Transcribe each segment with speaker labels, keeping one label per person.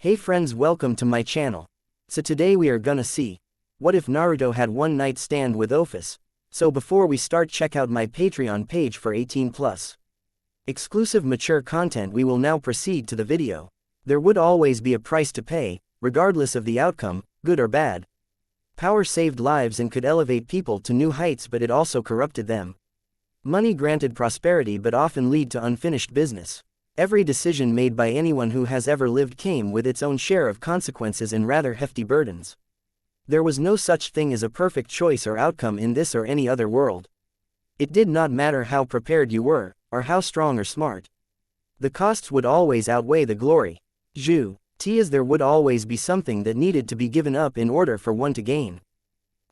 Speaker 1: Hey friends, welcome to my channel. So today we are gonna see, what if Naruto had one night stand with OPHIS? So before we start, check out my Patreon page for 18+ exclusive mature content. We will now proceed to the video. There would always be a price to pay, regardless of the outcome, good or bad. Power saved lives and could elevate people to new heights, but it also corrupted them. Money granted prosperity but often lead to unfinished business. Every decision made by anyone who has ever lived came with its own share of consequences and rather hefty burdens. There was no such thing as a perfect choice or outcome in this or any other world. It did not matter how prepared you were, or how strong or smart. The costs would always outweigh the glory. As there would always be something that needed to be given up in order for one to gain.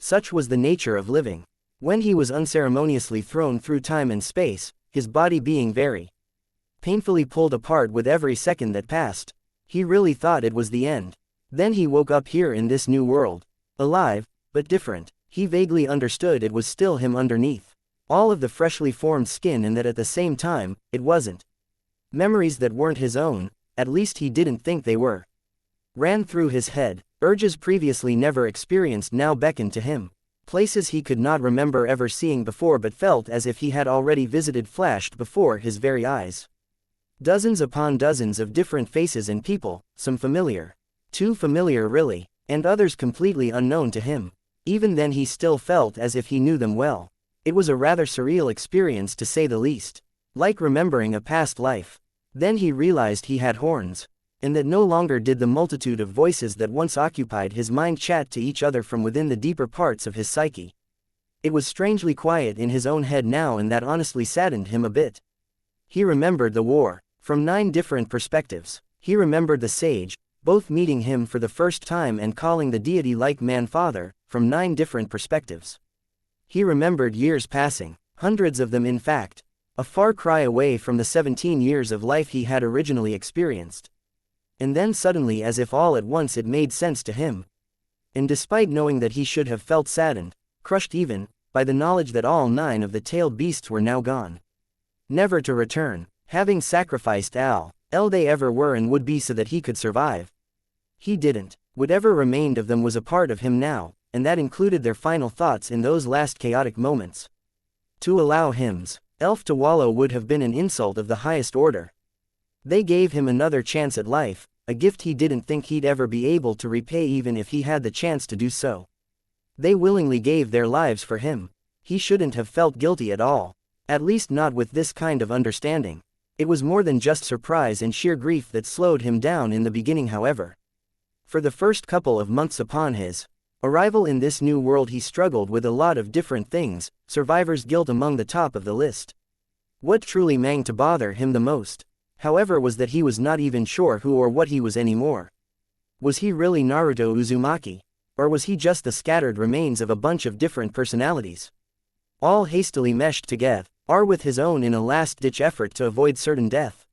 Speaker 1: Such was the nature of living. When he was unceremoniously thrown through time and space, his body being very painfully pulled apart with every second that passed, he really thought it was the end. Then he woke up here in this new world. Alive, but different. He vaguely understood it was still him underneath all of the freshly formed skin, and that at the same time, it wasn't. Memories that weren't his own, at least he didn't think they were, ran through his head. Urges previously never experienced now beckoned to him. Places he could not remember ever seeing before but felt as if he had already visited flashed before his very eyes. Dozens upon dozens of different faces and people, some familiar, too familiar really, and others completely unknown to him. Even then he still felt as if he knew them well. It was a rather surreal experience to say the least. Like remembering a past life. Then he realized he had horns, and that no longer did the multitude of voices that once occupied his mind chat to each other from within the deeper parts of his psyche. It was strangely quiet in his own head now, and that honestly saddened him a bit. He remembered the war from 9 different perspectives. He remembered the sage, both meeting him for the first time and calling the deity like man father, from 9 different perspectives. He remembered years passing, hundreds of them in fact, a far cry away from the 17 years of life he had originally experienced. And then suddenly, as if all at once, it made sense to him. And despite knowing that he should have felt saddened, crushed even, by the knowledge that all 9 of the tailed beasts were now gone, never to return, having sacrificed all they ever were and would be so that he could survive. He didn't. Whatever remained of them was a part of him now, and that included their final thoughts in those last chaotic moments. To allow him's elf to wallow would have been an insult of the highest order. They gave him another chance at life, a gift he didn't think he'd ever be able to repay even if he had the chance to do so. They willingly gave their lives for him. He shouldn't have felt guilty at all. At least not with this kind of understanding. It was more than just surprise and sheer grief that slowed him down in the beginning, however. For the first couple of months upon his arrival in this new world, he struggled with a lot of different things, survivor's guilt among the top of the list. What truly manged to bother him the most, however, was that he was not even sure who or what he was anymore. Was he really Naruto Uzumaki? Or was he just the scattered remains of a bunch of different personalities, all hastily meshed together, with his own in a last-ditch effort to avoid certain death?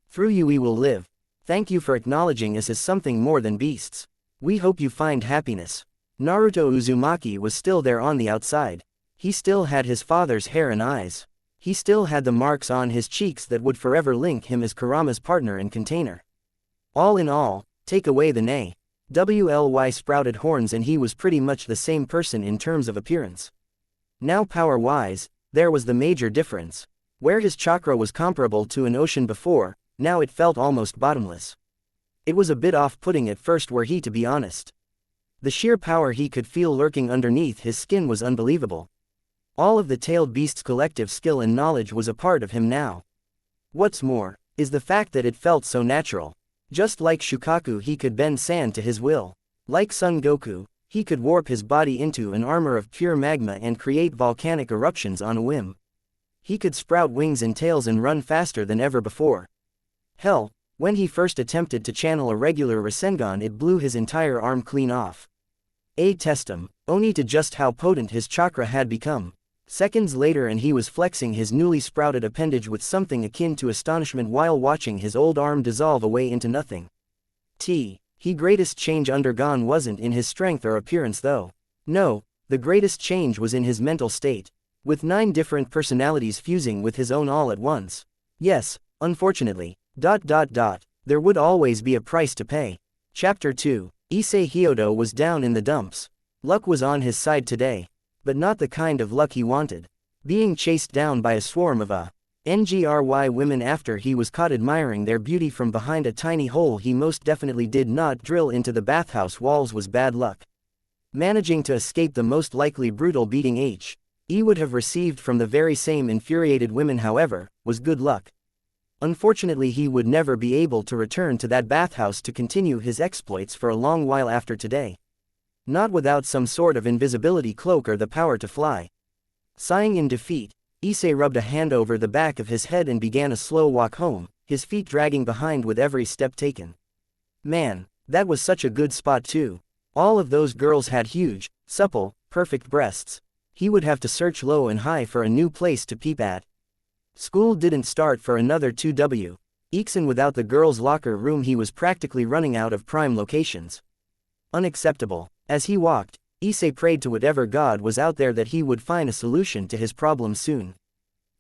Speaker 1: Through you we will live. Thank you for acknowledging us as something more than beasts. We hope you find happiness. Naruto Uzumaki was still there on the outside. He still had his father's hair and eyes. He still had the marks on his cheeks that would forever link him as Kurama's partner and container. All in all, take away the WLY sprouted horns and he was pretty much the same person in terms of appearance. Now power-wise, there was the major difference. Where his chakra was comparable to an ocean before, now it felt almost bottomless. It was a bit off-putting at first, were he to be honest. The sheer power he could feel lurking underneath his skin was unbelievable. All of the tailed beast's collective skill and knowledge was a part of him now. What's more, is the fact that it felt so natural. Just like Shukaku, he could bend sand to his will. Like Son Goku, he could warp his body into an armor of pure magma and create volcanic eruptions on a whim. He could sprout wings and tails and run faster than ever before. Hell, when he first attempted to channel a regular Rasengan, it blew his entire arm clean off. A testum, only to just how potent his chakra had become. Seconds later and he was flexing his newly sprouted appendage with something akin to astonishment while watching his old arm dissolve away into nothing. He greatest change undergone wasn't in his strength or appearance though. No, the greatest change was in his mental state. With 9 different personalities fusing with his own all at once. Yes, unfortunately, there would always be a price to pay. Chapter 2. Issei Hyodo was down in the dumps. Luck was on his side today. But not the kind of luck he wanted. Being chased down by a swarm of NGRY women after he was caught admiring their beauty from behind a tiny hole he most definitely did not drill into the bathhouse walls was bad luck. Managing to escape the most likely brutal beating he would have received from the very same infuriated women, however, was good luck. Unfortunately, he would never be able to return to that bathhouse to continue his exploits for a long while after today. Not without some sort of invisibility cloak or the power to fly. Sighing in defeat, Issei rubbed a hand over the back of his head and began a slow walk home, his feet dragging behind with every step taken. Man, that was such a good spot too. All of those girls had huge, supple, perfect breasts. He would have to search low and high for a new place to peep at. School didn't start for another 2 weeks, and without the girls' locker room he was practically running out of prime locations. Unacceptable. As he walked, Issei prayed to whatever god was out there that he would find a solution to his problems soon.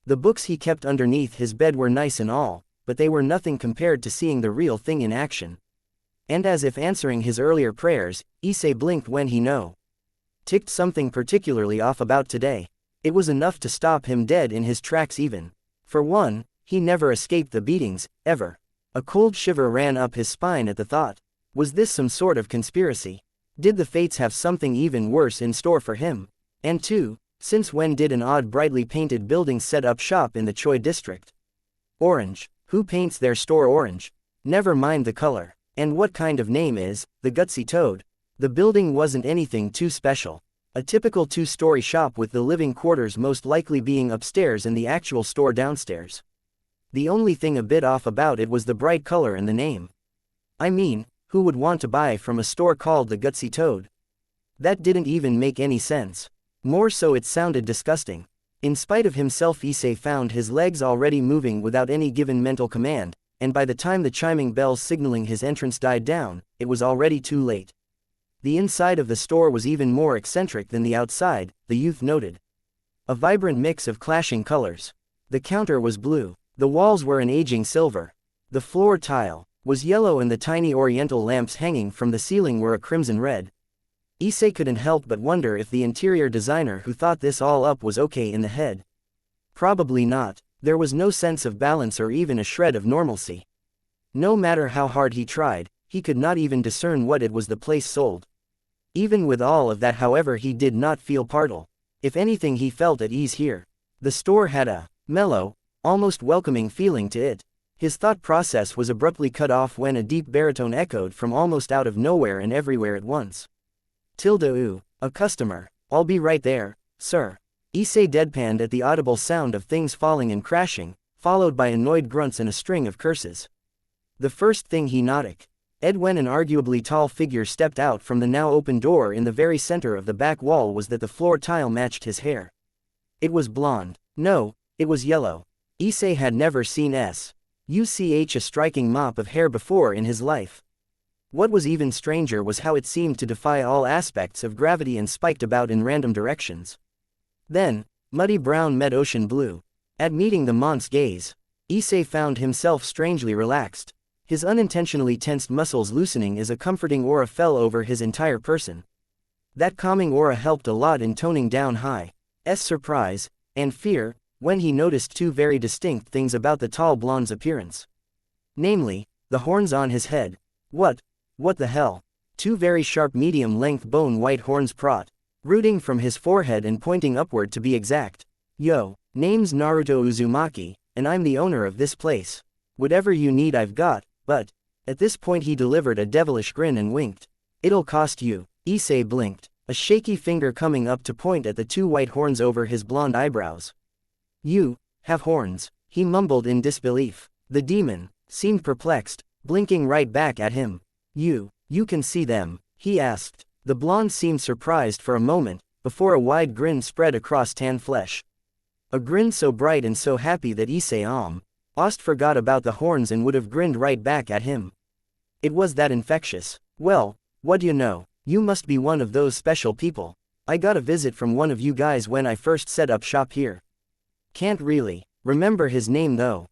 Speaker 1: The books he kept underneath his bed were nice and all, but they were nothing compared to seeing the real thing in action. And as if answering his earlier prayers, Issei blinked when he ticked something particularly off about today. It was enough to stop him dead in his tracks even. For one, he never escaped the beatings, ever. A cold shiver ran up his spine at the thought. Was this some sort of conspiracy? Did the fates have something even worse in store for him? And two, since when did an odd brightly painted building set up shop in the Choi district? Orange. Who paints their store orange? Never mind the color. And what kind of name is the Gutsy Toad? The building wasn't anything too special. A typical 2-story shop with the living quarters most likely being upstairs and the actual store downstairs. The only thing a bit off about it was the bright color and the name. I mean, who would want to buy from a store called the Gutsy Toad? That didn't even make any sense. More so, it sounded disgusting. In spite of himself, Issei found his legs already moving without any given mental command, and by the time the chiming bells signaling his entrance died down, it was already too late. The inside of the store was even more eccentric than the outside, the youth noted. A vibrant mix of clashing colors. The counter was blue. The walls were an aging silver. The floor tile was yellow and the tiny oriental lamps hanging from the ceiling were a crimson red. Issei couldn't help but wonder if the interior designer who thought this all up was okay in the head. Probably not. There was no sense of balance or even a shred of normalcy. No matter how hard he tried, he could not even discern what it was the place sold. Even with all of that, however, he did not feel partial. If anything, he felt at ease here. The store had a mellow, almost welcoming feeling to it. His thought process was abruptly cut off when a deep baritone echoed from almost out of nowhere and everywhere at once. Ooh, a customer. I'll be right there, sir. Issei deadpanned at the audible sound of things falling and crashing, followed by annoyed grunts and a string of curses. The first thing he noticed, when an arguably tall figure stepped out from the now open door in the very center of the back wall, was that the floor tile matched his hair. It was blonde. No, it was yellow. Issei had never seen a striking mop of hair before in his life. What was even stranger was how it seemed to defy all aspects of gravity and spiked about in random directions. Then, muddy brown met ocean blue. At meeting the mont's gaze, Issei found himself strangely relaxed. His unintentionally tensed muscles loosening as a comforting aura fell over his entire person. That calming aura helped a lot in toning down High's surprise and fear when he noticed two very distinct things about the tall blonde's appearance. Namely, the horns on his head. What the hell? Two very sharp medium-length bone-white horns rooting from his forehead and pointing upward to be exact. Yo, name's Naruto Uzumaki, and I'm the owner of this place. Whatever you need I've got, but... At this point he delivered a devilish grin and winked. It'll cost you. Issei blinked, a shaky finger coming up to point at the two white horns over his blonde eyebrows. You have horns, he mumbled in disbelief. The demon seemed perplexed, blinking right back at him. You can see them, he asked. The blonde seemed surprised for a moment, before a wide grin spread across tan flesh. A grin so bright and so happy that Issei almost forgot about the horns and would have grinned right back at him. It was that infectious. Well, what do you know? You must be one of those special people. I got a visit from one of you guys when I first set up shop here. Can't really remember his name though.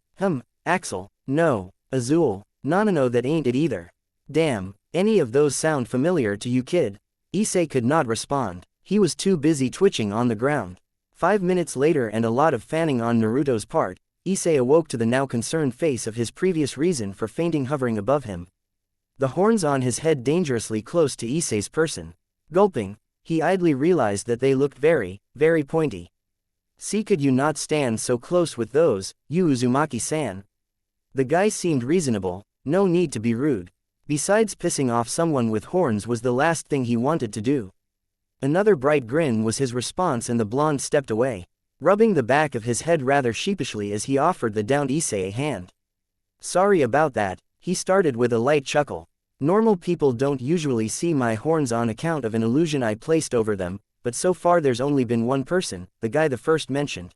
Speaker 1: Axel. No. Azul. No, that ain't it either. Damn, any of those sound familiar to you, kid? Issei could not respond. He was too busy twitching on the ground. 5 minutes later and a lot of fanning on Naruto's part, Issei awoke to the now concerned face of his previous reason for fainting hovering above him. The horns on his head dangerously close to Issei's person. Gulping, he idly realized that they looked very, very pointy. See, could you not stand so close with those, you Uzumaki-san? The guy seemed reasonable, no need to be rude. Besides, pissing off someone with horns was the last thing he wanted to do. Another bright grin was his response, and the blonde stepped away, rubbing the back of his head rather sheepishly as he offered the downed Issei a hand. Sorry about that, he started with a light chuckle. Normal people don't usually see my horns on account of an illusion I placed over them, but so far there's only been one person, the guy the first mentioned,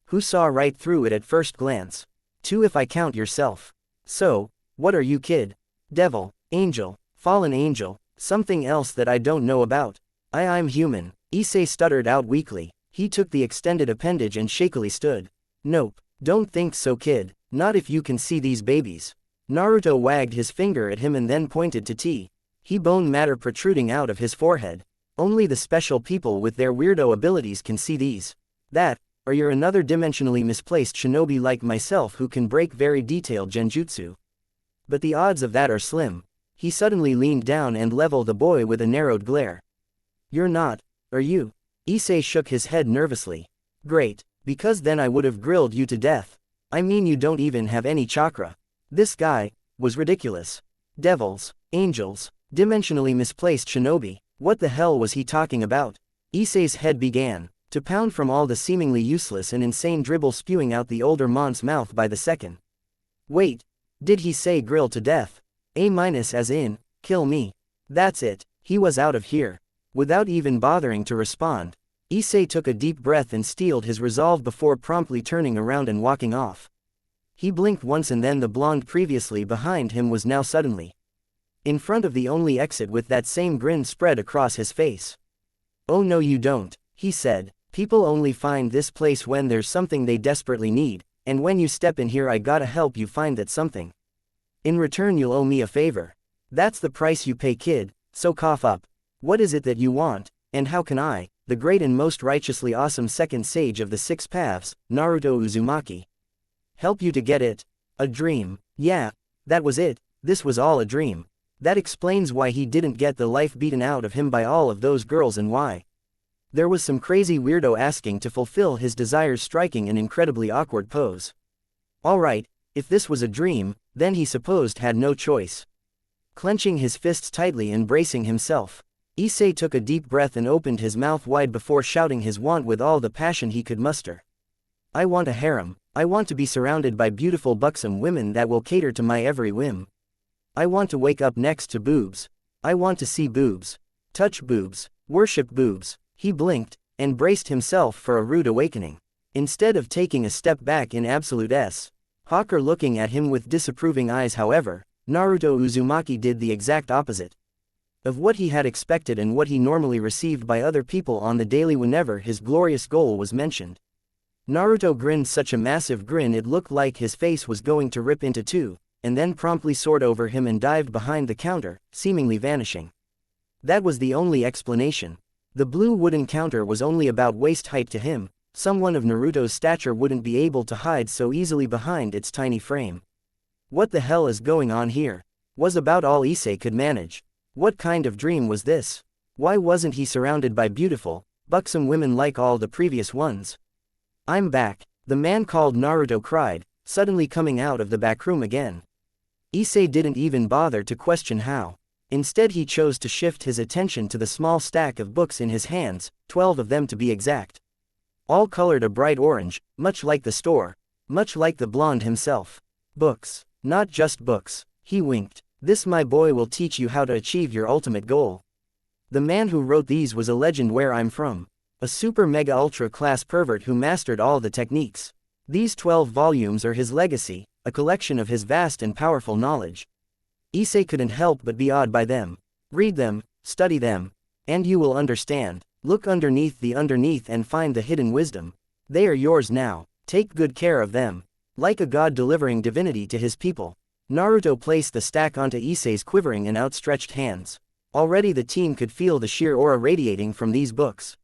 Speaker 1: who saw right through it at first glance. 2 if I count yourself. So, what are you, kid? Devil, angel, fallen angel, something else that I don't know about. I'm human, Issei stuttered out weakly. He took the extended appendage and shakily stood. Nope, don't think so, kid, not if you can see these babies. Naruto wagged his finger at him and then pointed to He bone matter protruding out of his forehead. Only the special people with their weirdo abilities can see these. That, or you're another dimensionally misplaced shinobi like myself who can break very detailed genjutsu. But the odds of that are slim. He suddenly leaned down and leveled the boy with a narrowed glare. You're not, are you? Issei shook his head nervously. Great, because then I would have grilled you to death. I mean, you don't even have any chakra. This guy was ridiculous. Devils, angels, dimensionally misplaced shinobi, what the hell was he talking about? Issei's head began to pound from all the seemingly useless and insane dribble spewing out the older mon's mouth by the second. Wait, did he say grill to death? A- as in, kill me. That's it, he was out of here. Without even bothering to respond, Issei took a deep breath and steeled his resolve before promptly turning around and walking off. He blinked once and then the blonde previously behind him was now suddenly in front of the only exit with that same grin spread across his face. Oh no you don't, he said, people only find this place when there's something they desperately need, and when you step in here I gotta help you find that something. In return you'll owe me a favor. That's the price you pay, kid, so cough up. What is it that you want, and how can I, the great and most righteously awesome second sage of the 6 paths, Naruto Uzumaki, help you to get it? A dream, yeah, that was it, this was all a dream. That explains why he didn't get the life beaten out of him by all of those girls and why there was some crazy weirdo asking to fulfill his desires striking an incredibly awkward pose. Alright, if this was a dream, then he supposed had no choice. Clenching his fists tightly and bracing himself, Issei took a deep breath and opened his mouth wide before shouting his want with all the passion he could muster. I want a harem, I want to be surrounded by beautiful buxom women that will cater to my every whim. I want to wake up next to boobs. I want to see boobs. Touch boobs. Worship boobs. He blinked, and braced himself for a rude awakening. Instead of taking a step back in absolute Hawker looking at him with disapproving eyes, however, Naruto Uzumaki did the exact opposite of what he had expected and what he normally received by other people on the daily whenever his glorious goal was mentioned. Naruto grinned such a massive grin it looked like his face was going to rip into two, and then promptly soared over him and dived behind the counter, seemingly vanishing. That was the only explanation. The blue wooden counter was only about waist height to him. Someone of Naruto's stature wouldn't be able to hide so easily behind its tiny frame. What the hell is going on here? Was about all Issei could manage. What kind of dream was this? Why wasn't he surrounded by beautiful, buxom women like all the previous ones? I'm back, the man called Naruto cried, suddenly coming out of the back room again. Issei didn't even bother to question how. Instead he chose to shift his attention to the small stack of books in his hands, 12 of them to be exact. All colored a bright orange, much like the store, much like the blonde himself. Books, not just books, he winked. This my boy will teach you how to achieve your ultimate goal. The man who wrote these was a legend where I'm from. A super mega ultra class pervert who mastered all the techniques. These 12 volumes are his legacy, a collection of his vast and powerful knowledge. Issei couldn't help but be awed by them. Read them, study them, and you will understand. Look underneath the underneath and find the hidden wisdom. They are yours now, take good care of them. Like a god delivering divinity to his people. Naruto placed the stack onto Issei's quivering and outstretched hands. Already the teen could feel the sheer aura radiating from these books.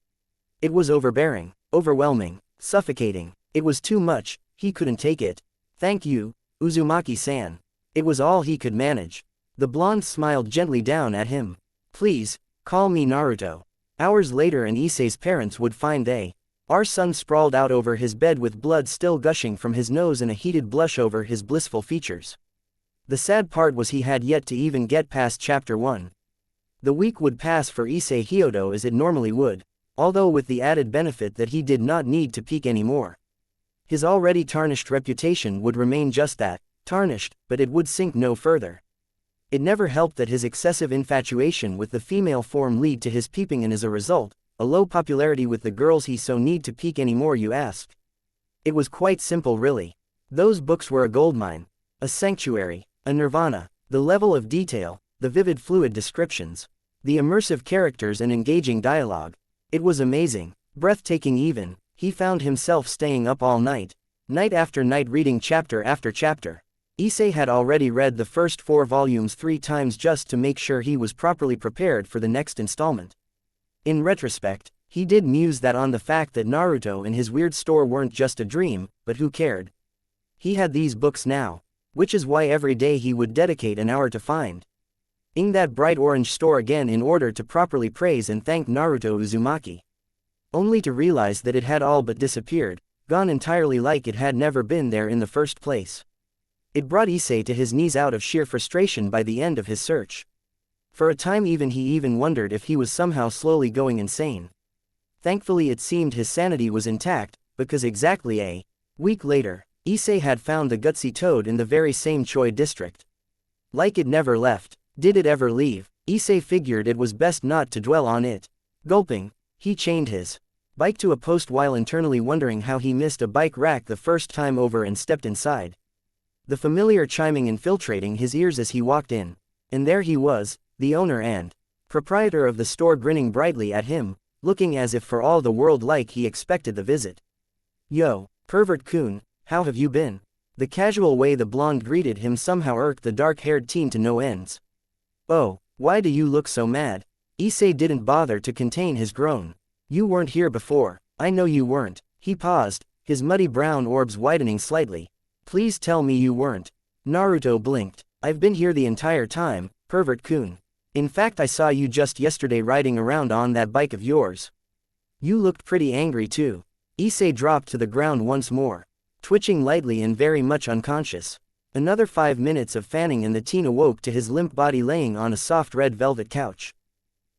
Speaker 1: It was overbearing, overwhelming, suffocating. It was too much, he couldn't take it. Thank you, Uzumaki-san. It was all he could manage. The blonde smiled gently down at him. Please, call me Naruto. Hours later and Issei's parents would find our son sprawled out over his bed with blood still gushing from his nose and a heated blush over his blissful features. The sad part was he had yet to even get past chapter 1. The week would pass for Issei Hyodo as it normally would, although with the added benefit that he did not need to peek anymore. His already tarnished reputation would remain just that, tarnished, but it would sink no further. It never helped that his excessive infatuation with the female form lead to his peeping and as a result, a low popularity with the girls he so need to peek anymore, you ask? It was quite simple really. Those books were a goldmine, a sanctuary, a nirvana. The level of detail, the vivid fluid descriptions, the immersive characters and engaging dialogue. It was amazing, breathtaking even. He found himself staying up all night after night reading chapter after chapter. Issei had already read the first 4 volumes 3 times just to make sure he was properly prepared for the next installment. In retrospect, he did muse that on the fact that Naruto and his weird store weren't just a dream, but who cared? He had these books now, which is why every day he would dedicate an hour to finding that bright orange store again in order to properly praise and thank Naruto Uzumaki. Only to realize that it had all but disappeared, gone entirely like it had never been there in the first place. It brought Issei to his knees out of sheer frustration by the end of his search. For a time he even wondered if he was somehow slowly going insane. Thankfully it seemed his sanity was intact, because exactly a week later, Issei had found the gutsy toad in the very same Choi district. Like it never left. Did it ever leave? Issei figured it was best not to dwell on it. Gulping, he chained his bike to a post while internally wondering how he missed a bike rack the first time over and stepped inside. The familiar chiming infiltrating his ears as he walked in. And there he was, the owner and proprietor of the store grinning brightly at him, looking as if for all the world like he expected the visit. Yo, pervert-kun, how have you been? The casual way the blonde greeted him somehow irked the dark-haired teen to no ends. Oh, why do you look so mad? Issei didn't bother to contain his groan. You weren't here before. I know you weren't. He paused, his muddy brown orbs widening slightly. Please tell me you weren't. Naruto blinked. I've been here the entire time, pervert-kun. In fact I saw you just yesterday riding around on that bike of yours. You looked pretty angry too. Issei dropped to the ground once more, twitching lightly and very much unconscious. Another 5 minutes of fanning and the teen awoke to his limp body laying on a soft red velvet couch.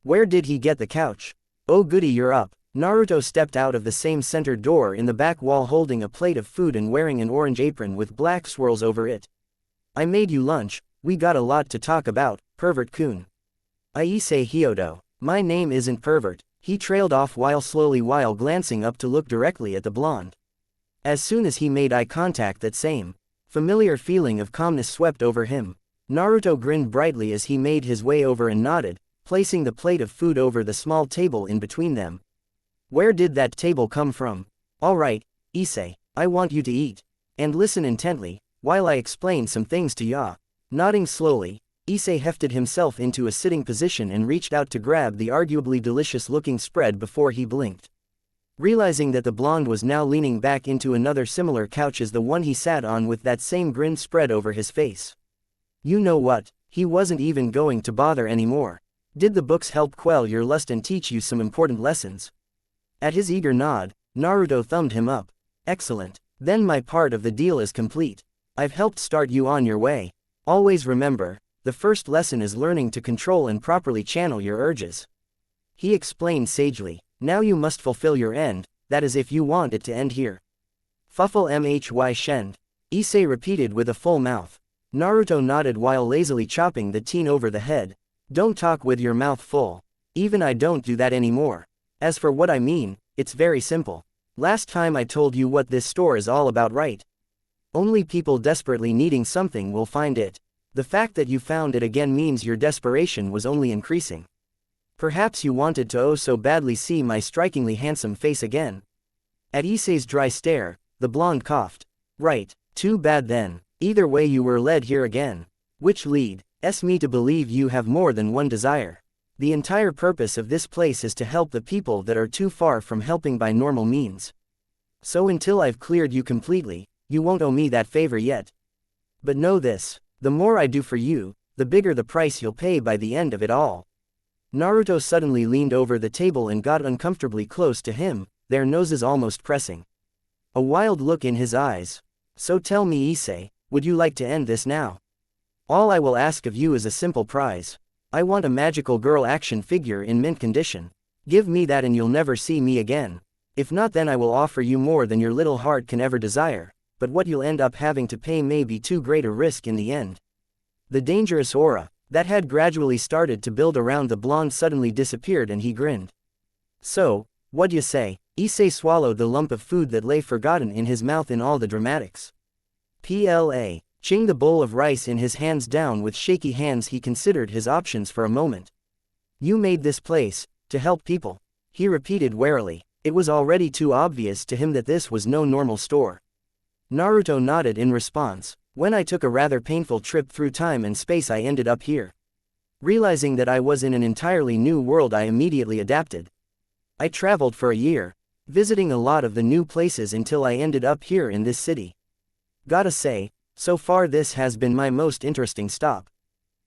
Speaker 1: Where did he get the couch? Oh goody, you're up. Naruto stepped out of the same center door in the back wall holding a plate of food and wearing an orange apron with black swirls over it. I made you lunch, we got a lot to talk about, pervert-kun. Issei Hyodo. My name isn't pervert. He trailed off while glancing up to look directly at the blonde. As soon as he made eye contact, that same familiar feeling of calmness swept over him. Naruto grinned brightly as he made his way over and nodded, placing the plate of food over the small table in between them. Where did that table come from? All right, Issei, I want you to eat. And listen intently, while I explain some things to ya. Nodding slowly, Issei hefted himself into a sitting position and reached out to grab the arguably delicious-looking spread before he blinked. Realizing that the blonde was now leaning back into another similar couch as the one he sat on with that same grin spread over his face. You know what, he wasn't even going to bother anymore. Did the books help quell your lust and teach you some important lessons? At his eager nod, Naruto thumbed him up. Excellent. Then my part of the deal is complete. I've helped start you on your way. Always remember, the first lesson is learning to control and properly channel your urges. He explained sagely. Now you must fulfill your end, that is if you want it to end here. Fuffle mhy shend. Issei repeated with a full mouth. Naruto nodded while lazily chopping the teen over the head. Don't talk with your mouth full. Even I don't do that anymore. As for what I mean, it's very simple. Last time I told you what this store is all about, right? Only people desperately needing something will find it. The fact that you found it again means your desperation was only increasing. Perhaps you wanted to oh so badly see my strikingly handsome face again. At Issei's dry stare, the blonde coughed. Right, too bad then. Either way you were led here again. Which leads me to believe you have more than one desire. The entire purpose of this place is to help the people that are too far from helping by normal means. So until I've cleared you completely, you won't owe me that favor yet. But know this, the more I do for you, the bigger the price you'll pay by the end of it all. Naruto suddenly leaned over the table and got uncomfortably close to him, their noses almost pressing. A wild look in his eyes. So tell me, Issei, would you like to end this now? All I will ask of you is a simple prize. I want a magical girl action figure in mint condition. Give me that and you'll never see me again. If not, then I will offer you more than your little heart can ever desire, but what you'll end up having to pay may be too great a risk in the end. The dangerous aura that had gradually started to build around the blonde suddenly disappeared and he grinned. So, what'd you say? Issei swallowed the lump of food that lay forgotten in his mouth in all the dramatics. Ching the bowl of rice in his hands down with shaky hands. He considered his options for a moment. You made this place to help people, he repeated warily. It was already too obvious to him that this was no normal store. Naruto nodded in response. When I took a rather painful trip through time and space, I ended up here. Realizing that I was in an entirely new world, I immediately adapted. I traveled for a year, visiting a lot of the new places until I ended up here in this city. Gotta say, so far this has been my most interesting stop.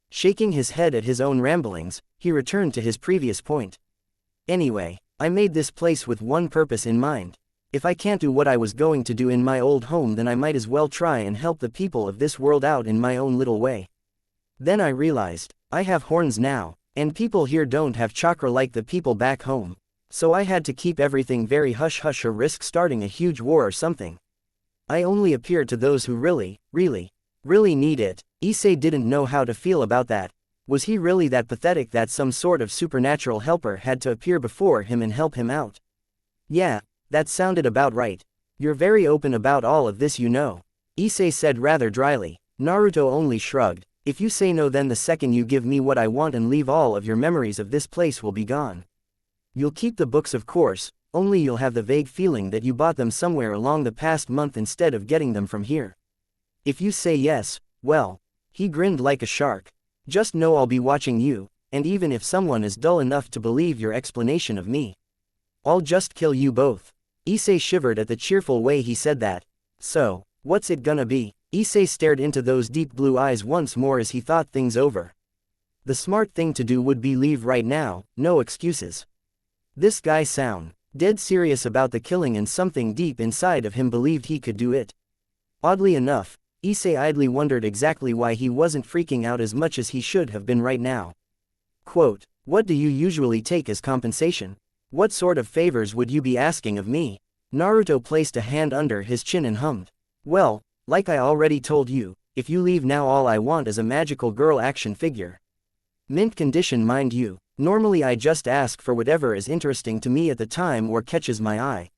Speaker 1: Shaking his head at his own ramblings, he returned to his previous point. Anyway, I made this place with one purpose in mind. If I can't do what I was going to do in my old home, then I might as well try and help the people of this world out in my own little way. Then I realized, I have horns now, and people here don't have chakra like the people back home. So I had to keep everything very hush-hush or risk starting a huge war or something. I only appear to those who really need it. Issei didn't know how to feel about that. Was he really that pathetic that some sort of supernatural helper had to appear before him and help him out? Yeah, that sounded about right. You're very open about all of this, you know. Issei said rather dryly. Naruto only shrugged. If you say no, then the second you give me what I want and leave, all of your memories of this place will be gone. You'll keep the books, of course, only you'll have the vague feeling that you bought them somewhere along the past month instead of getting them from here. If you say yes, well, he grinned like a shark. Just know I'll be watching you, and even if someone is dull enough to believe your explanation of me, I'll just kill you both. Issei shivered at the cheerful way he said that. So, what's it gonna be? Issei stared into those deep blue eyes once more as he thought things over. The smart thing to do would be leave right now, no excuses. This guy sound dead serious about the killing, and something deep inside of him believed he could do it. Oddly enough, Issei idly wondered exactly why he wasn't freaking out as much as he should have been right now. Quote, what do you usually take as compensation? What sort of favors would you be asking of me? Naruto placed a hand under his chin and hummed. Well, like I already told you, if you leave now, all I want is a magical girl action figure. Mint condition, mind you. Normally I just ask for whatever is interesting to me at the time or catches my eye.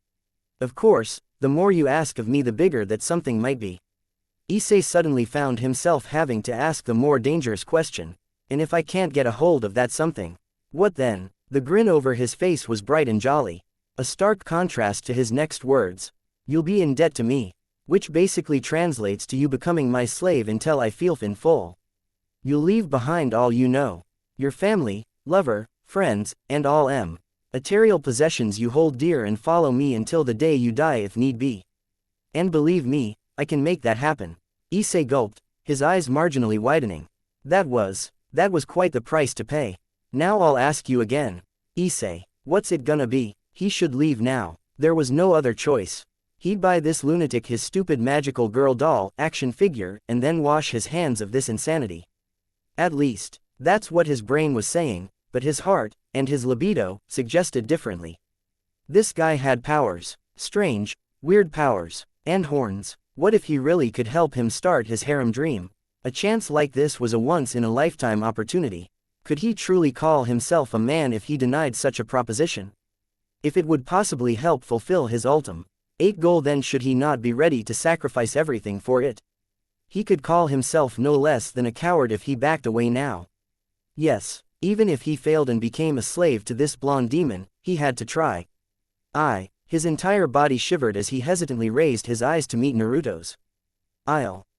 Speaker 1: Of course, the more you ask of me, the bigger that something might be. Issei suddenly found himself having to ask the more dangerous question. And if I can't get a hold of that something, what then? The grin over his face was bright and jolly. A stark contrast to his next words. You'll be in debt to me. Which basically translates to you becoming my slave until I feel in full. You'll leave behind all you know. Your family, lover, friends, and all material possessions you hold dear, and follow me until the day you die if need be. And believe me, I can make that happen. Issei gulped, his eyes marginally widening. That was quite the price to pay. Now I'll ask you again. Issei, what's it gonna be? He should leave now. There was no other choice. He'd buy this lunatic his stupid magical girl doll action figure and then wash his hands of this insanity. At least, that's what his brain was saying, but his heart, and his libido, suggested differently. This guy had powers. Strange, weird powers. And horns. What if he really could help him start his harem dream? A chance like this was a once-in-a-lifetime opportunity. Could he truly call himself a man if he denied such a proposition? If it would possibly help fulfill his ultimate goal, then should he not be ready to sacrifice everything for it? He could call himself no less than a coward if he backed away now. Yes, even if he failed and became a slave to this blonde demon, he had to try. His entire body shivered as he hesitantly raised his eyes to meet Naruto's.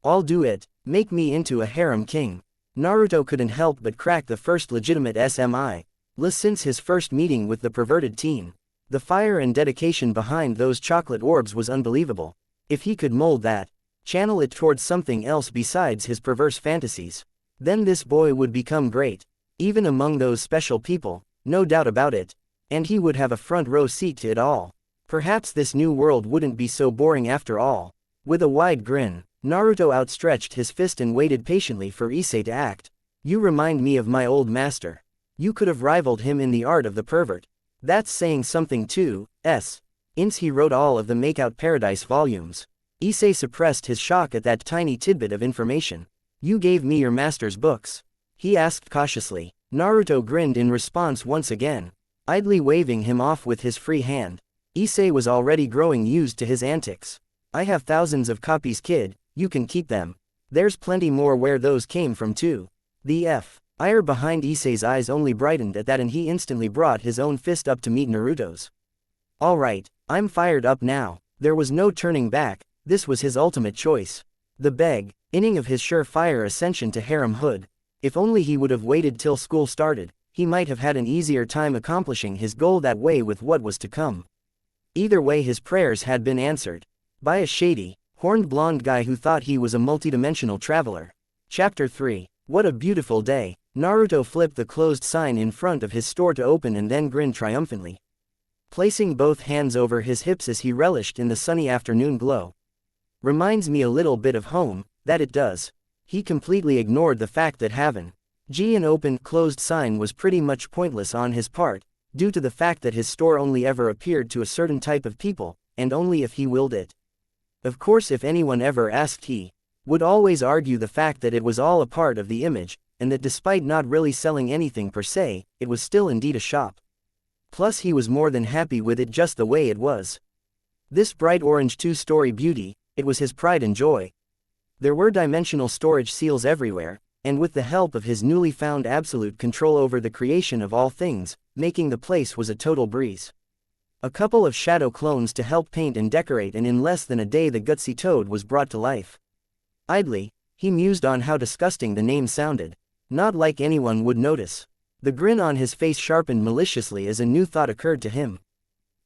Speaker 1: I'll do it, make me into a harem king. Naruto couldn't help but crack the first legitimate SMI. Since his first meeting with the perverted teen. The fire and dedication behind those chocolate orbs was unbelievable. If he could mold that, channel it towards something else besides his perverse fantasies, then this boy would become great. Even among those special people, no doubt about it. And he would have a front row seat to it all. Perhaps this new world wouldn't be so boring after all. With a wide grin, Naruto outstretched his fist and waited patiently for Issei to act. You remind me of my old master. You could have rivaled him in the art of the pervert. That's saying something too. Since he wrote all of the Makeout Paradise volumes. Issei suppressed his shock at that tiny tidbit of information. You gave me your master's books? He asked cautiously. Naruto grinned in response once again, idly waving him off with his free hand. Issei was already growing used to his antics. I have thousands of copies, kid, you can keep them. There's plenty more where those came from too. The ire behind Issei's eyes only brightened at that, and he instantly brought his own fist up to meet Naruto's. Alright, I'm fired up now. There was no turning back, this was his ultimate choice. The beginning of his surefire ascension to haremhood. If only he would have waited till school started, he might have had an easier time accomplishing his goal that way with what was to come. Either way, his prayers had been answered. By a shady, horned blonde guy who thought he was a multidimensional traveler. Chapter 3. What a beautiful day. Naruto flipped the closed sign in front of his store to open and then grinned triumphantly. Placing both hands over his hips as he relished in the sunny afternoon glow. Reminds me a little bit of home, that it does. He completely ignored the fact that having an open-closed sign was pretty much pointless on his part, due to the fact that his store only ever appeared to a certain type of people, and only if he willed it. Of course, if anyone ever asked, he would always argue the fact that it was all a part of the image, and that despite not really selling anything per se, it was still indeed a shop. Plus he was more than happy with it just the way it was. This bright orange two-story beauty, it was his pride and joy. There were dimensional storage seals everywhere, and with the help of his newly found absolute control over the creation of all things, making the place was a total breeze. A couple of shadow clones to help paint and decorate, and in less than a day the gutsy toad was brought to life. Idly, he mused on how disgusting the name sounded. Not like anyone would notice. The grin on his face sharpened maliciously as a new thought occurred to him.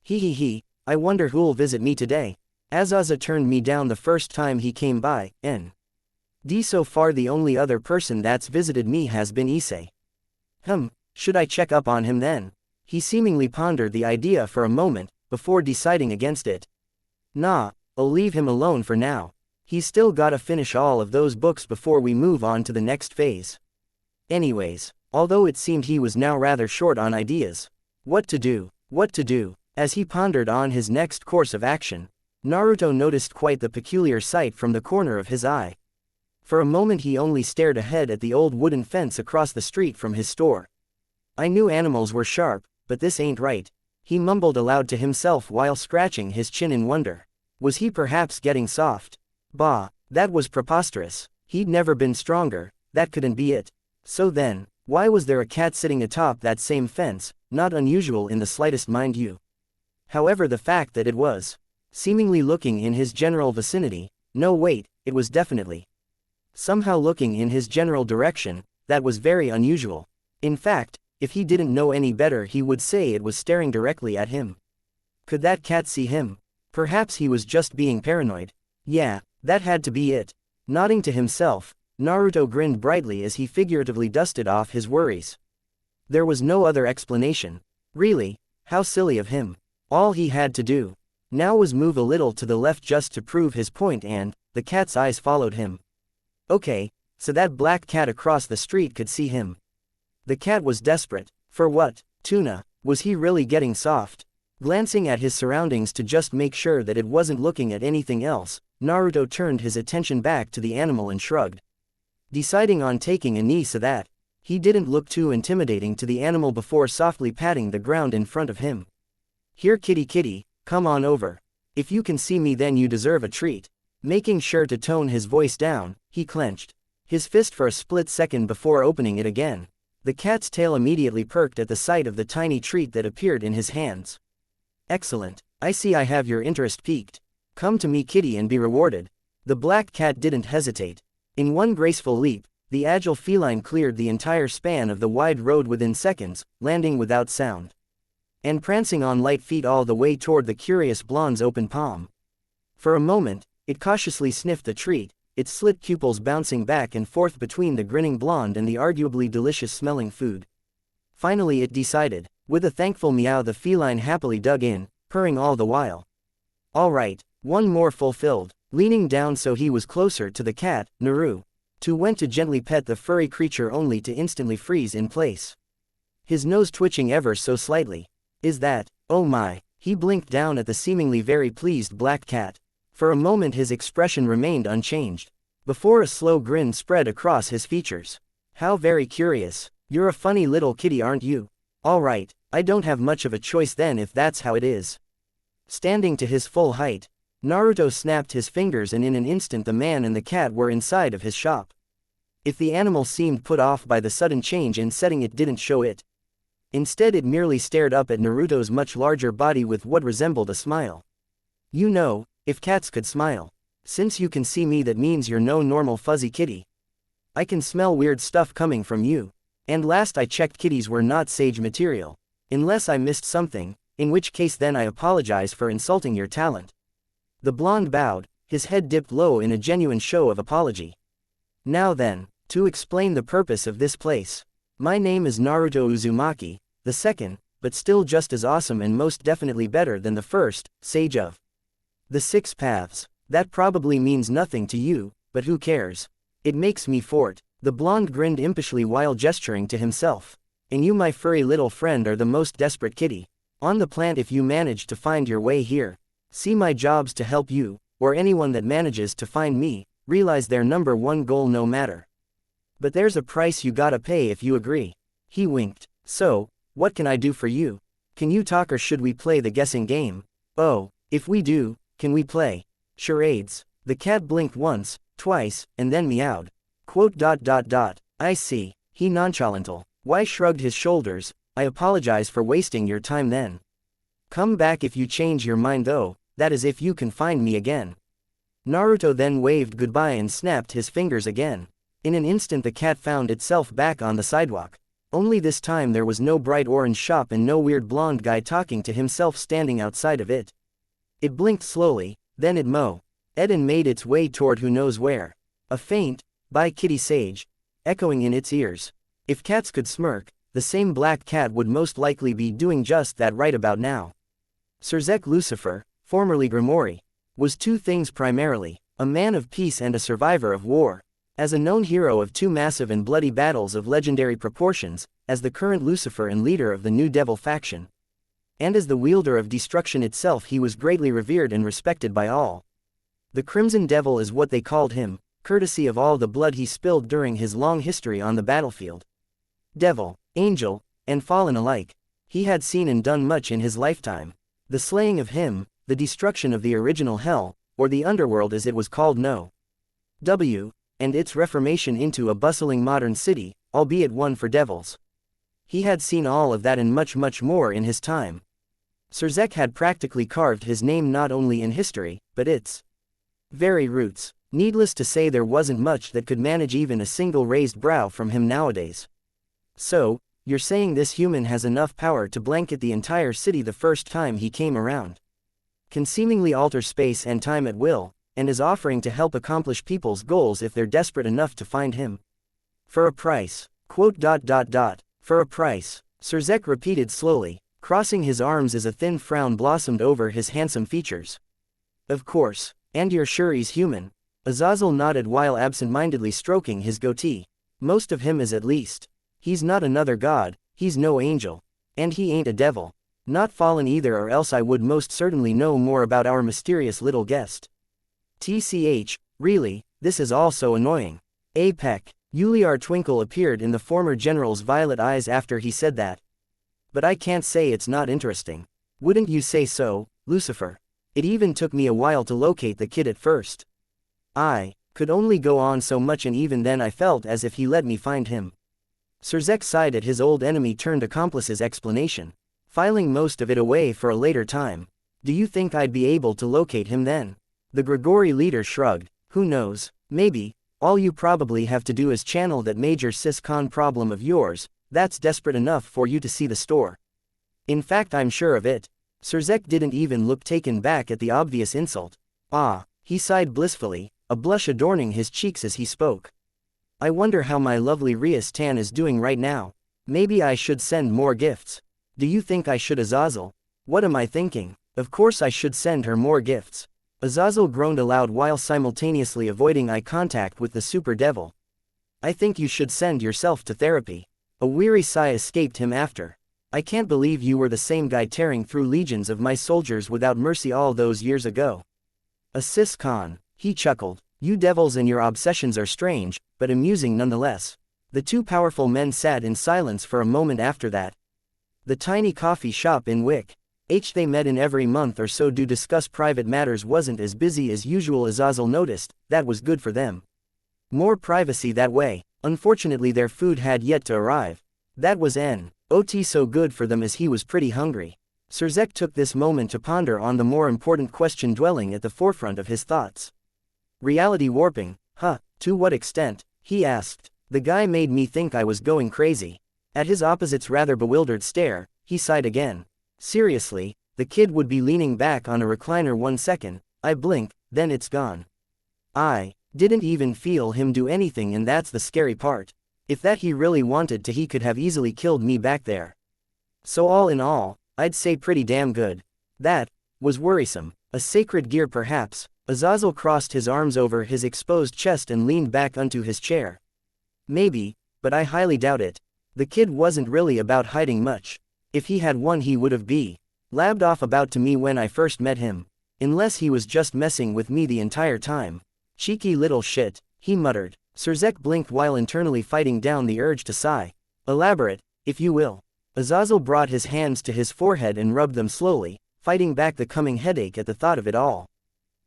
Speaker 1: I wonder who'll visit me today. Azaza turned me down the first time he came by, so far the only other person that's visited me has been Issei. Should I check up on him then? He seemingly pondered the idea for a moment, before deciding against it. Nah, I'll leave him alone for now. He's still gotta finish all of those books before we move on to the next phase. Anyways, although it seemed he was now rather short on ideas. What to do? As he pondered on his next course of action, Naruto noticed quite the peculiar sight from the corner of his eye. For a moment he only stared ahead at the old wooden fence across the street from his store. I knew animals were sharp, but this ain't right, he mumbled aloud to himself while scratching his chin in wonder. Was he perhaps getting soft? Bah, that was preposterous. He'd never been stronger, that couldn't be it. So then, why was there a cat sitting atop that same fence? Not unusual in the slightest, mind you. However, the fact that it was seemingly looking in his general vicinity, no wait, it was definitely somehow looking in his general direction, that was very unusual. In fact, if he didn't know any better he would say it was staring directly at him. Could that cat see him? Perhaps he was just being paranoid. Yeah, that had to be it. Nodding to himself, Naruto grinned brightly as he figuratively dusted off his worries. There was no other explanation. Really, how silly of him. All he had to do now was move a little to the left just to prove his point, and the cat's eyes followed him. Okay, so that black cat across the street could see him. The cat was desperate. For what? Tuna, was he really getting soft? Glancing at his surroundings to just make sure that it wasn't looking at anything else, Naruto turned his attention back to the animal and shrugged. Deciding on taking a knee so that he didn't look too intimidating to the animal before softly patting the ground in front of him. Here kitty, come on over. If you can see me then you deserve a treat. Making sure to tone his voice down, he clenched his fist for a split second before opening it again. The cat's tail immediately perked at the sight of the tiny treat that appeared in his hands. Excellent, I see I have your interest piqued. Come to me kitty and be rewarded. The black cat didn't hesitate. In one graceful leap, the agile feline cleared the entire span of the wide road within seconds, landing without sound. And prancing on light feet all the way toward the curious blonde's open palm. For a moment, it cautiously sniffed the treat, its slit pupils bouncing back and forth between the grinning blonde and the arguably delicious-smelling food. Finally it decided. With a thankful meow the feline happily dug in, purring all the while. All right, one more fulfilled. Leaning down so he was closer to the cat, Naruto went to gently pet the furry creature only to instantly freeze in place. His nose twitching ever so slightly. Is that, oh my, he blinked down at the seemingly very pleased black cat. For a moment his expression remained unchanged, before a slow grin spread across his features. How very curious. You're a funny little kitty, aren't you? All right, I don't have much of a choice then if that's how it is. Standing to his full height, Naruto snapped his fingers and in an instant the man and the cat were inside of his shop. If the animal seemed put off by the sudden change in setting, it didn't show it. Instead it merely stared up at Naruto's much larger body with what resembled a smile. You know, if cats could smile. Since you can see me, that means you're no normal fuzzy kitty. I can smell weird stuff coming from you. And last I checked kitties were not sage material. Unless I missed something, in which case then I apologize for insulting your talent. The blonde bowed, his head dipped low in a genuine show of apology. Now then, to explain the purpose of this place. My name is Naruto Uzumaki, the second, but still just as awesome and most definitely better than the first, sage of the 6 paths. That probably means nothing to you, but who cares? It makes me fort. The blonde grinned impishly while gesturing to himself. And you, my furry little friend, are the most desperate kitty on the planet if you manage to find your way here. See, my job's to help you, or anyone that manages to find me, realize their #1 goal no matter. But there's a price you gotta pay if you agree. He winked. So, what can I do for you? Can you talk or should we play the guessing game? Oh, if we do, can we play charades? The cat blinked once, twice, and then meowed. I see. He nonchalantal. Why shrugged his shoulders. I apologize for wasting your time then. Come back if you change your mind though, that is if you can find me again. Naruto then waved goodbye and snapped his fingers again. In an instant the cat found itself back on the sidewalk. Only this time there was no bright orange shop and no weird blonde guy talking to himself standing outside of it. It blinked slowly, then it ed and made its way toward who knows where. A faint, "Bye kitty sage," echoing in its ears. If cats could smirk, the same black cat would most likely be doing just that right about now. Sir Lucifer, formerly Grimori, was 2 things primarily: a man of peace and a survivor of war. As a known hero of 2 massive and bloody battles of legendary proportions, as the current Lucifer and leader of the New Devil faction. And as the wielder of destruction itself, he was greatly revered and respected by all. The Crimson Devil is what they called him, courtesy of all the blood he spilled during his long history on the battlefield. Devil, angel, and fallen alike, he had seen and done much in his lifetime. The slaying of him, the destruction of the original hell, or the underworld as it was called and its reformation into a bustling modern city, albeit one for devils. He had seen all of that and much more in his time. Sir had practically carved his name not only in history, but its very roots. Needless to say, there wasn't much that could manage even a single raised brow from him nowadays. So, you're saying this human has enough power to blanket the entire city the first time he came around? Can seemingly alter space and time at will, and is offering to help accomplish people's goals if they're desperate enough to find him. For a price. For a price. Sir repeated slowly, crossing his arms as a thin frown blossomed over his handsome features. Of course, and you're sure he's human? Azazel nodded while absent-mindedly stroking his goatee. Most of him is, at least. He's not another god, he's no angel. And he ain't a devil. Not fallen either, or else I would most certainly know more about our mysterious little guest. TCH, really, this is all so annoying. Peck. Yuliar twinkle appeared in the former general's violet eyes after he said that. But I can't say it's not interesting. Wouldn't you say so, Lucifer? It even took me a while to locate the kid at first. I could only go on so much, and even then I felt as if he let me find him. Sir sighed at his old enemy turned accomplice's explanation, filing most of it away for a later time. Do you think I'd be able to locate him then? The Grigori leader shrugged. Who knows, maybe, all you probably have to do is channel that major cis-con problem of yours, that's desperate enough for you to see the store. In fact, I'm sure of it. Surzek didn't even look taken back at the obvious insult. Ah, he sighed blissfully, a blush adorning his cheeks as he spoke. I wonder how my lovely Rias Tan is doing right now. Maybe I should send more gifts. Do you think I should, Azazel? What am I thinking? Of course I should send her more gifts. Azazel groaned aloud while simultaneously avoiding eye contact with the super devil. I think you should send yourself to therapy. A weary sigh escaped him after. I can't believe you were the same guy tearing through legions of my soldiers without mercy all those years ago. A cis-con, he chuckled. You devils and your obsessions are strange, but amusing nonetheless. The two powerful men sat in silence for a moment after that. The tiny coffee shop in Wick they met in every month or so to discuss private matters wasn't as busy as usual. Azazel noticed. That was good for them. More privacy that way. Unfortunately their food had yet to arrive. That was not so good for them as he was pretty hungry. Surzek took this moment to ponder on the more important question dwelling at the forefront of his thoughts. Reality warping, huh, to what extent? He asked. The guy made me think I was going crazy. At his opposite's rather bewildered stare, he sighed again. Seriously, the kid would be leaning back on a recliner 1 second, I blink, then it's gone. I didn't even feel him do anything, and that's the scary part. If that he really wanted to, he could have easily killed me back there. So all in all, I'd say pretty damn good. That was worrisome. A sacred gear perhaps. Azazel crossed his arms over his exposed chest and leaned back onto his chair. Maybe, but I highly doubt it. The kid wasn't really about hiding much. If he had one, he would have blabbed off about to me when I first met him. Unless he was just messing with me the entire time. Cheeky little shit, he muttered. Surzek blinked while internally fighting down the urge to sigh. Elaborate, if you will. Azazel brought his hands to his forehead and rubbed them slowly, fighting back the coming headache at the thought of it all.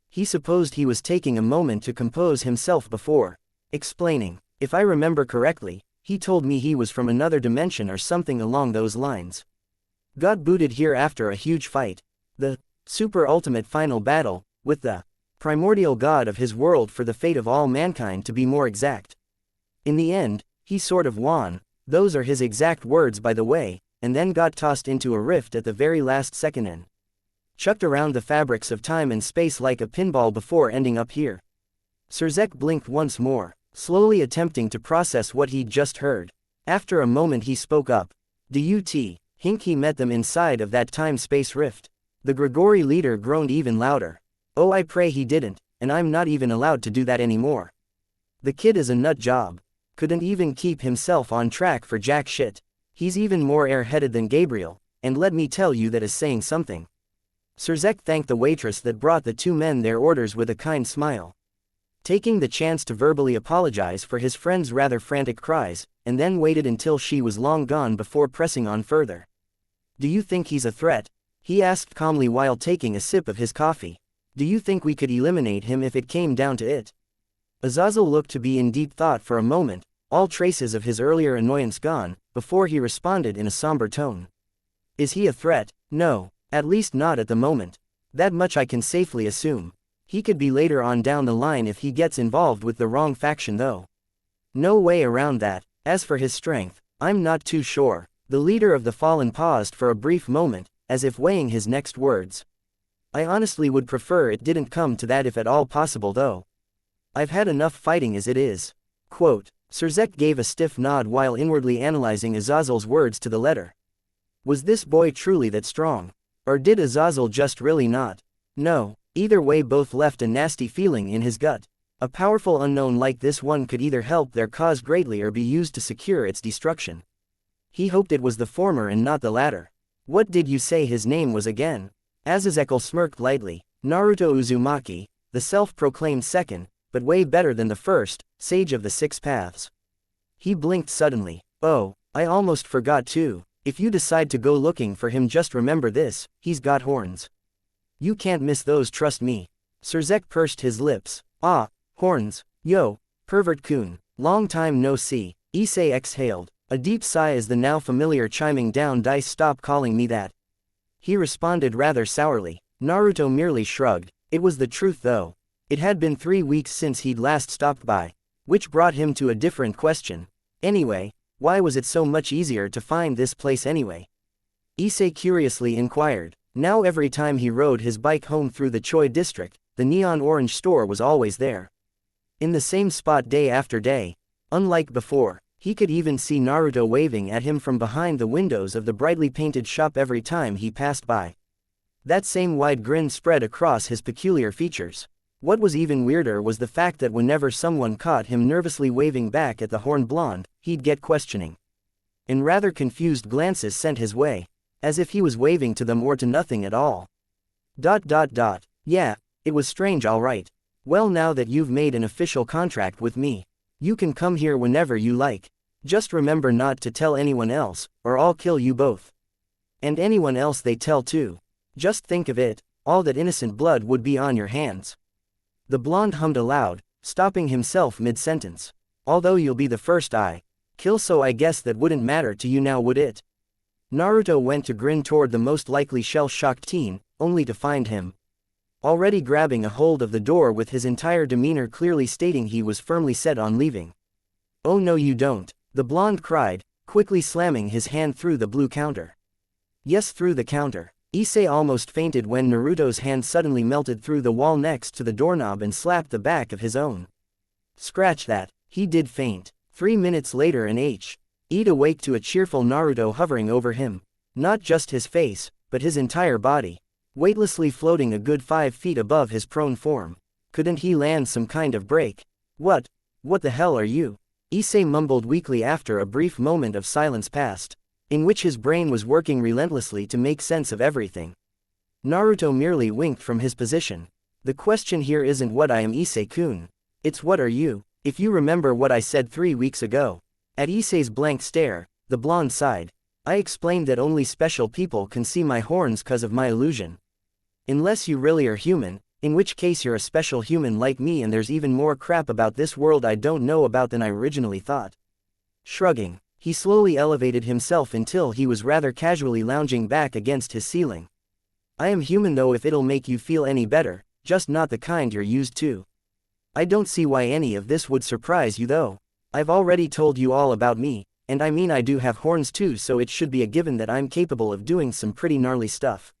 Speaker 1: He supposed he was taking a moment to compose himself before explaining. If I remember correctly, he told me he was from another dimension or something along those lines. Got booted here after a huge fight. The super ultimate final battle, with the primordial god of his world for the fate of all mankind, to be more exact. In the end, he sort of won, those are his exact words by the way, and then got tossed into a rift at the very last second and chucked around the fabrics of time and space like a pinball before ending up here. Surzek blinked once more, slowly attempting to process what he'd just heard. After a moment he spoke up. Do you think he met them inside of that time-space rift? The Grigori leader groaned even louder. Oh, I pray he didn't, and I'm not even allowed to do that anymore. The kid is a nut job. Couldn't even keep himself on track for jack shit. He's even more airheaded than Gabriel, and let me tell you that is saying something. Surzek thanked the waitress that brought the two men their orders with a kind smile. Taking the chance to verbally apologize for his friend's rather frantic cries, and then waited until she was long gone before pressing on further. Do you think he's a threat? He asked calmly while taking a sip of his coffee. Do you think we could eliminate him if it came down to it? Azazel looked to be in deep thought for a moment, all traces of his earlier annoyance gone, before he responded in a somber tone. Is he a threat? No, at least not at the moment. That much I can safely assume. He could be later on down the line if he gets involved with the wrong faction though. No way around that. As for his strength, I'm not too sure. The leader of the Fallen paused for a brief moment, as if weighing his next words. I honestly would prefer it didn't come to that if at all possible though. I've had enough fighting as it is. Quote. Surzek gave a stiff nod while inwardly analyzing Azazel's words to the letter. Was this boy truly that strong? Or did Azazel just really not? No. Either way, both left a nasty feeling in his gut. A powerful unknown like this one could either help their cause greatly or be used to secure its destruction. He hoped it was the former and not the latter. What did you say his name was again? Azazel smirked lightly. Naruto Uzumaki, the self-proclaimed second, but way better than the first, sage of the six paths. He blinked suddenly. Oh, I almost forgot too. If you decide to go looking for him, just remember this, he's got horns. You can't miss those, trust me. Surzek pursed his lips. Ah, horns. Yo, pervert-kun. Long time no see. Issei exhaled. A deep sigh as the now familiar chiming down dice stop calling me that. He responded rather sourly. Naruto merely shrugged. It was the truth though. It had been 3 weeks since he'd last stopped by, which brought him to a different question. Anyway, why was it so much easier to find this place anyway? Issei curiously inquired. Now every time he rode his bike home through the Choi district, the neon orange store was always there. In the same spot day after day. Unlike before, he could even see Naruto waving at him from behind the windows of the brightly painted shop every time he passed by. That same wide grin spread across his peculiar features. What was even weirder was the fact that whenever someone caught him nervously waving back at the horned blonde, he'd get questioning and rather confused glances sent his way, as if he was waving to them or to nothing at all. Yeah, it was strange all right. Well, now that you've made an official contract with me, you can come here whenever you like. Just remember not to tell anyone else, or I'll kill you both. And anyone else they tell too. Just think of it, all that innocent blood would be on your hands. The blonde hummed aloud, stopping himself mid-sentence. Although you'll be the first I kill, so I guess that wouldn't matter to you now, would it? Naruto went to grin toward the most likely shell-shocked teen, only to find him already grabbing a hold of the door, with his entire demeanor clearly stating he was firmly set on leaving. Oh no you don't, the blonde cried, quickly slamming his hand through the blue counter. Yes, through the counter. Issei almost fainted when Naruto's hand suddenly melted through the wall next to the doorknob and slapped the back of his own. Scratch that, he did faint. 3 minutes later He'd awake to a cheerful Naruto hovering over him. Not just his face, but his entire body, weightlessly floating a good 5 feet above his prone form. Couldn't he land some kind of break? What the hell are you? Issei mumbled weakly after a brief moment of silence passed, in which his brain was working relentlessly to make sense of everything. Naruto merely winked from his position. The question here isn't what I am, Issei-kun. It's what are you? If you remember what I said 3 weeks ago. At Issei's blank stare, the blonde sighed. I explained that only special people can see my horns cause of my illusion. Unless you really are human, in which case you're a special human like me, and there's even more crap about this world I don't know about than I originally thought. Shrugging, he slowly elevated himself until he was rather casually lounging back against his ceiling. I am human though, if it'll make you feel any better, just not the kind you're used to. I don't see why any of this would surprise you though. I've already told you all about me, and I mean I do have horns too, so it should be a given that I'm capable of doing some pretty gnarly stuff.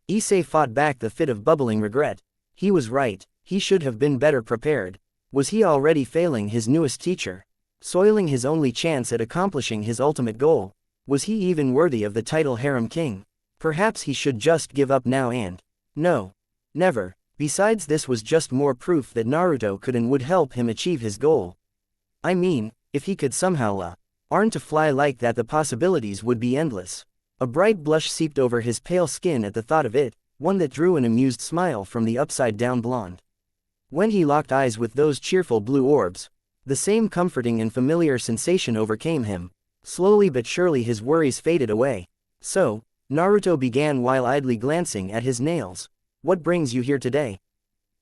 Speaker 1: Issei fought back the fit of bubbling regret. He was right, he should have been better prepared. Was he already failing his newest teacher? Soiling his only chance at accomplishing his ultimate goal? Was he even worthy of the title Harem King? Perhaps he should just give up now and... No. Never. Besides, this was just more proof that Naruto could and would help him achieve his goal. I mean, if he could somehow learn to fly like that, the possibilities would be endless. A bright blush seeped over his pale skin at the thought of it, one that drew an amused smile from the upside-down blonde. When he locked eyes with those cheerful blue orbs, the same comforting and familiar sensation overcame him. Slowly but surely his worries faded away. So, Naruto began while idly glancing at his nails. What brings you here today?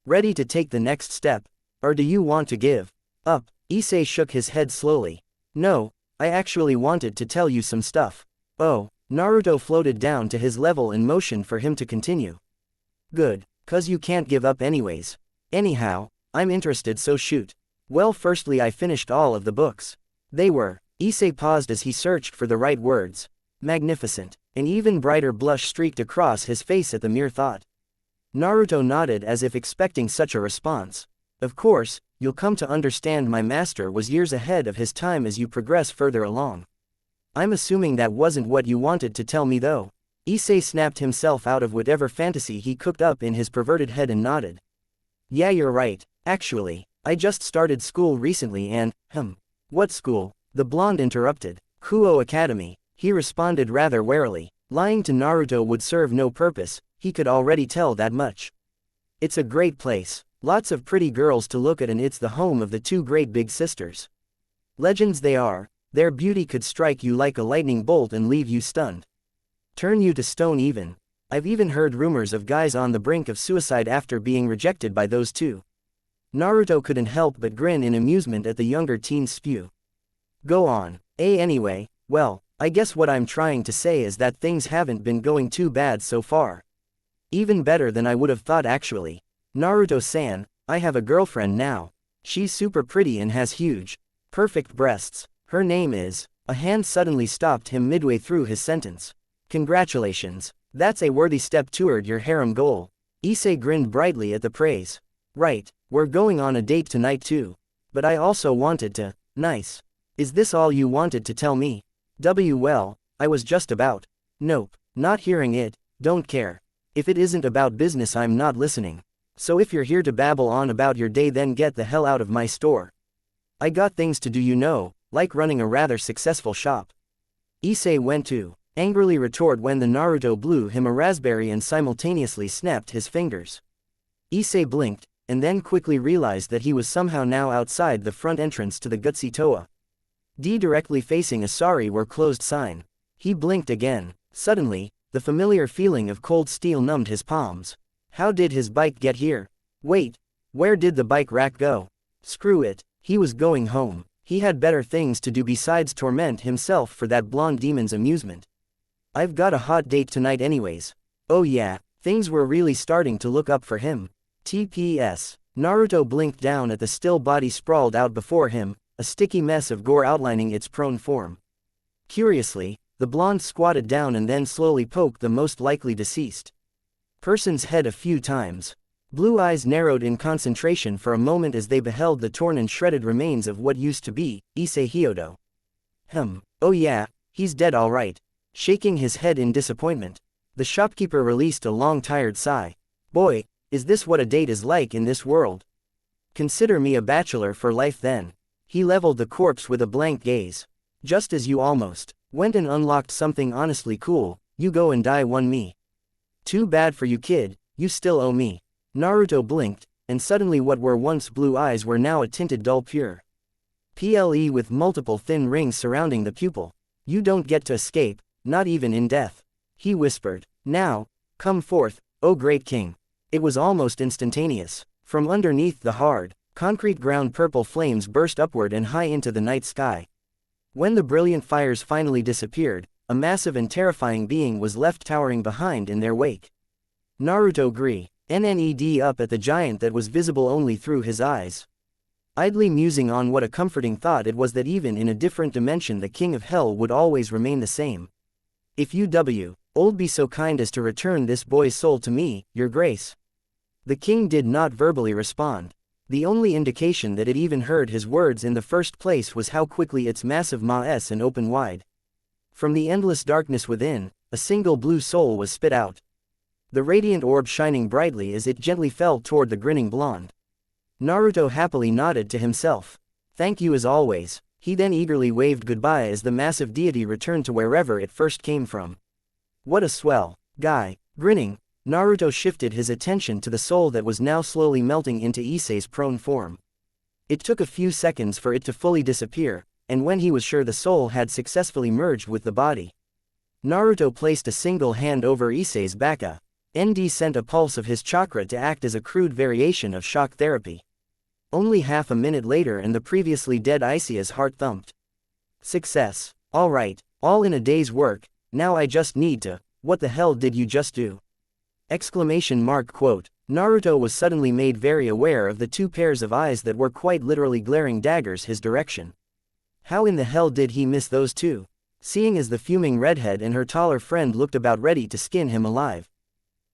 Speaker 1: Ready to take the next step? Or do you want to give up? Issei shook his head slowly. No, I actually wanted to tell you some stuff. Oh, Naruto floated down to his level and motioned for him to continue. Good, 'cause you can't give up anyways. Anyhow, I'm interested, so shoot. Well, firstly, I finished all of the books. They were... Issei paused as he searched for the right words. Magnificent. An even brighter blush streaked across his face at the mere thought. Naruto nodded as if expecting such a response. Of course, you'll come to understand my master was years ahead of his time as you progress further along. I'm assuming that wasn't what you wanted to tell me though. Issei snapped himself out of whatever fantasy he cooked up in his perverted head and nodded. Yeah, you're right, actually. I just started school recently and, What school? The blonde interrupted. Kuo Academy, he responded rather warily. Lying to Naruto would serve no purpose, he could already tell that much. It's a great place, lots of pretty girls to look at, and it's the home of the two great big sisters. Legends they are, their beauty could strike you like a lightning bolt and leave you stunned. Turn you to stone even. I've even heard rumors of guys on the brink of suicide after being rejected by those two. Naruto couldn't help but grin in amusement at the younger teen's spew. Go on. Anyway, well, I guess what I'm trying to say is that things haven't been going too bad so far. Even better than I would have thought actually. Naruto-san, I have a girlfriend now. She's super pretty and has huge, perfect breasts. Her name is. A hand suddenly stopped him midway through his sentence. Congratulations. That's a worthy step toward your harem goal. Issei grinned brightly at the praise. Right, we're going on a date tonight too. But I also wanted to. Nice. Is this all you wanted to tell me? Well, I was just about. Nope, not hearing it, don't care. If it isn't about business, I'm not listening. So if you're here to babble on about your day, then get the hell out of my store. I got things to do, you know, like running a rather successful shop. Issei went to angrily retort when the Naruto blew him a raspberry and simultaneously snapped his fingers. Issei blinked, and then quickly realized that he was somehow now outside the front entrance to the Gutsi Toa. Directly facing a sorry we're closed sign. He blinked again. Suddenly, the familiar feeling of cold steel numbed his palms. How did his bike get here? Wait, where did the bike rack go? Screw it, he was going home. He had better things to do besides torment himself for that blonde demon's amusement. I've got a hot date tonight anyways. Oh yeah, things were really starting to look up for him. TPS. Naruto blinked down at the still body sprawled out before him, a sticky mess of gore outlining its prone form. Curiously, the blonde squatted down and then slowly poked the most likely deceased person's head a few times. Blue eyes narrowed in concentration for a moment as they beheld the torn and shredded remains of what used to be Issei Hyodo. Oh yeah, he's dead all right. Shaking his head in disappointment, the shopkeeper released a long tired sigh. Boy, is this what a date is like in this world? Consider me a bachelor for life then. He leveled the corpse with a blank gaze. Just as you almost went and unlocked something honestly cool, you go and die one me. Too bad for you, kid, you still owe me. Naruto blinked, and suddenly what were once blue eyes were now a tinted dull pure ple with multiple thin rings surrounding the pupil. You don't get to escape, not even in death. He whispered. Now, come forth, O great king. It was almost instantaneous. From underneath the hard, concrete ground, purple flames burst upward and high into the night sky. When the brilliant fires finally disappeared, a massive and terrifying being was left towering behind in their wake. Naruto grinned up at the giant that was visible only through his eyes. Idly musing on what a comforting thought it was that even in a different dimension the king of hell would always remain the same. If you old be so kind as to return this boy's soul to me, your grace. The king did not verbally respond. The only indication that it even heard his words in the first place was how quickly its massive ma's and opened wide. From the endless darkness within, a single blue soul was spit out. The radiant orb shining brightly as it gently fell toward the grinning blonde. Naruto happily nodded to himself. Thank you as always. He then eagerly waved goodbye as the massive deity returned to wherever it first came from. What a swell guy. Grinning, Naruto shifted his attention to the soul that was now slowly melting into Issei's prone form. It took a few seconds for it to fully disappear, and when he was sure the soul had successfully merged with the body, Naruto placed a single hand over Issei's back and sent a pulse of his chakra to act as a crude variation of shock therapy. Only half a minute later and the previously dead Issei's heart thumped. Success. Alright, all in a day's work, now I just need to. What the hell did you just do? Exclamation mark quote. Naruto was suddenly made very aware of the two pairs of eyes that were quite literally glaring daggers his direction. How in the hell did he miss those two? Seeing as the fuming redhead and her taller friend looked about ready to skin him alive.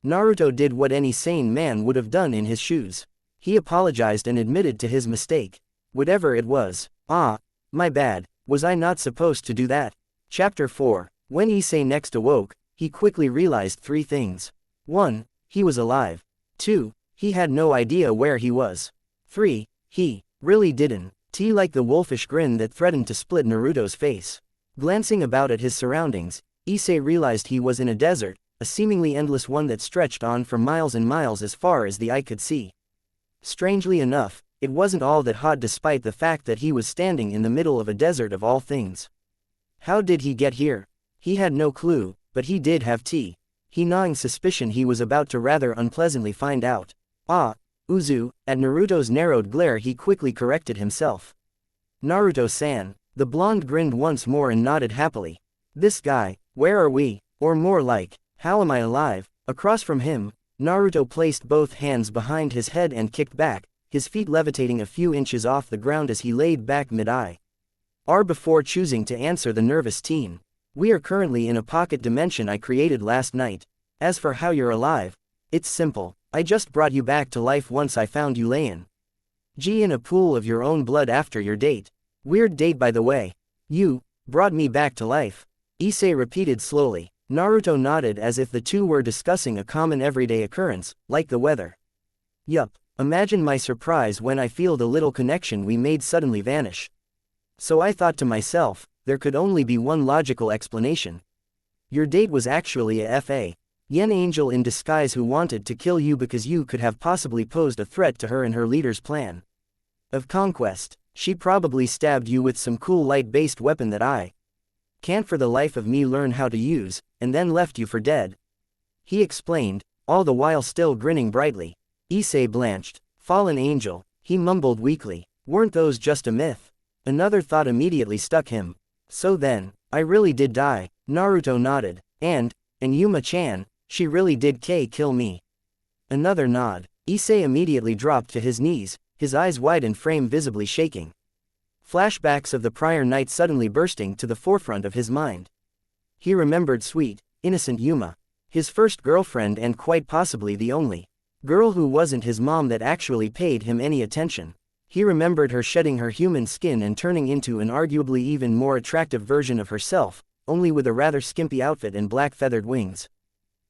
Speaker 1: Naruto did what any sane man would have done in his shoes. He apologized and admitted to his mistake. Whatever it was. My bad, was I not supposed to do that? Chapter 4. When Issei next awoke, he quickly realized three things. 1. He was alive. 2. He had no idea where he was. 3. He really didn't like the wolfish grin that threatened to split Naruto's face. Glancing about at his surroundings, Issei realized he was in a desert, a seemingly endless one that stretched on for miles and miles as far as the eye could see. Strangely enough, it wasn't all that hot despite the fact that he was standing in the middle of a desert of all things. How did he get here? He had no clue, but he did have he gnawing suspicion he was about to rather unpleasantly find out. Uzu, at Naruto's narrowed glare he quickly corrected himself. Naruto-san. The blonde grinned once more and nodded happily. This guy, where are we? Or more like, how am I alive? Across from him, Naruto placed both hands behind his head and kicked back, his feet levitating a few inches off the ground as he laid back mid-eye. Before choosing to answer the nervous teen. We are currently in a pocket dimension I created last night. As for how you're alive, it's simple. I just brought you back to life once I found you laying in a pool of your own blood after your date. Weird date by the way. You brought me back to life. Issei repeated slowly. Naruto nodded as if the two were discussing a common everyday occurrence, like the weather. Yup, imagine my surprise when I feel the little connection we made suddenly vanish. So I thought to myself, there could only be one logical explanation. Your date was actually a FA. Yen angel in disguise who wanted to kill you because you could have possibly posed a threat to her and her leader's plan of conquest. She probably stabbed you with some cool light-based weapon that I can't for the life of me learn how to use, and then left you for dead. He explained, all the while still grinning brightly. Issei blanched. Fallen angel, he mumbled weakly. Weren't those just a myth? Another thought immediately stuck him. So then, I really did die. Naruto nodded. And Yuma-chan, she really did kill me. Another nod. Issei immediately dropped to his knees, his eyes wide and frame visibly shaking. Flashbacks of the prior night suddenly bursting to the forefront of his mind. He remembered sweet, innocent Yuma. His first girlfriend and quite possibly the only girl who wasn't his mom that actually paid him any attention. He remembered her shedding her human skin and turning into an arguably even more attractive version of herself, only with a rather skimpy outfit and black feathered wings.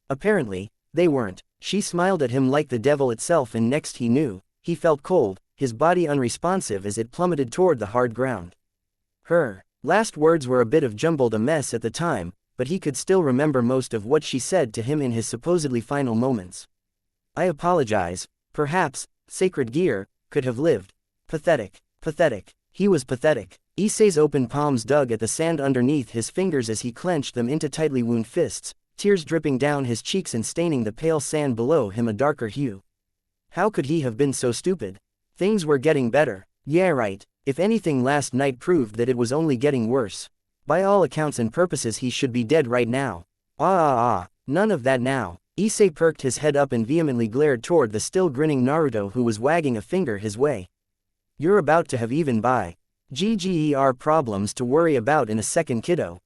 Speaker 1: Apparently, they weren't. She smiled at him like the devil itself, and next he knew, he felt cold, his body unresponsive as it plummeted toward the hard ground. Her last words were a bit of jumbled a mess at the time, but he could still remember most of what she said to him in his supposedly final moments. I apologize, perhaps, sacred gear, could have lived. Pathetic. Pathetic. He was pathetic. Issei's open palms dug at the sand underneath his fingers as he clenched them into tightly wound fists, tears dripping down his cheeks and staining the pale sand below him a darker hue. How could he have been so stupid? Things were getting better. Yeah, right. If anything, last night proved that it was only getting worse. By all accounts and purposes he should be dead right now. None of that now. Issei perked his head up and vehemently glared toward the still grinning Naruto, who was wagging a finger his way. You're about to have even by GGER problems to worry about in a second, kiddo.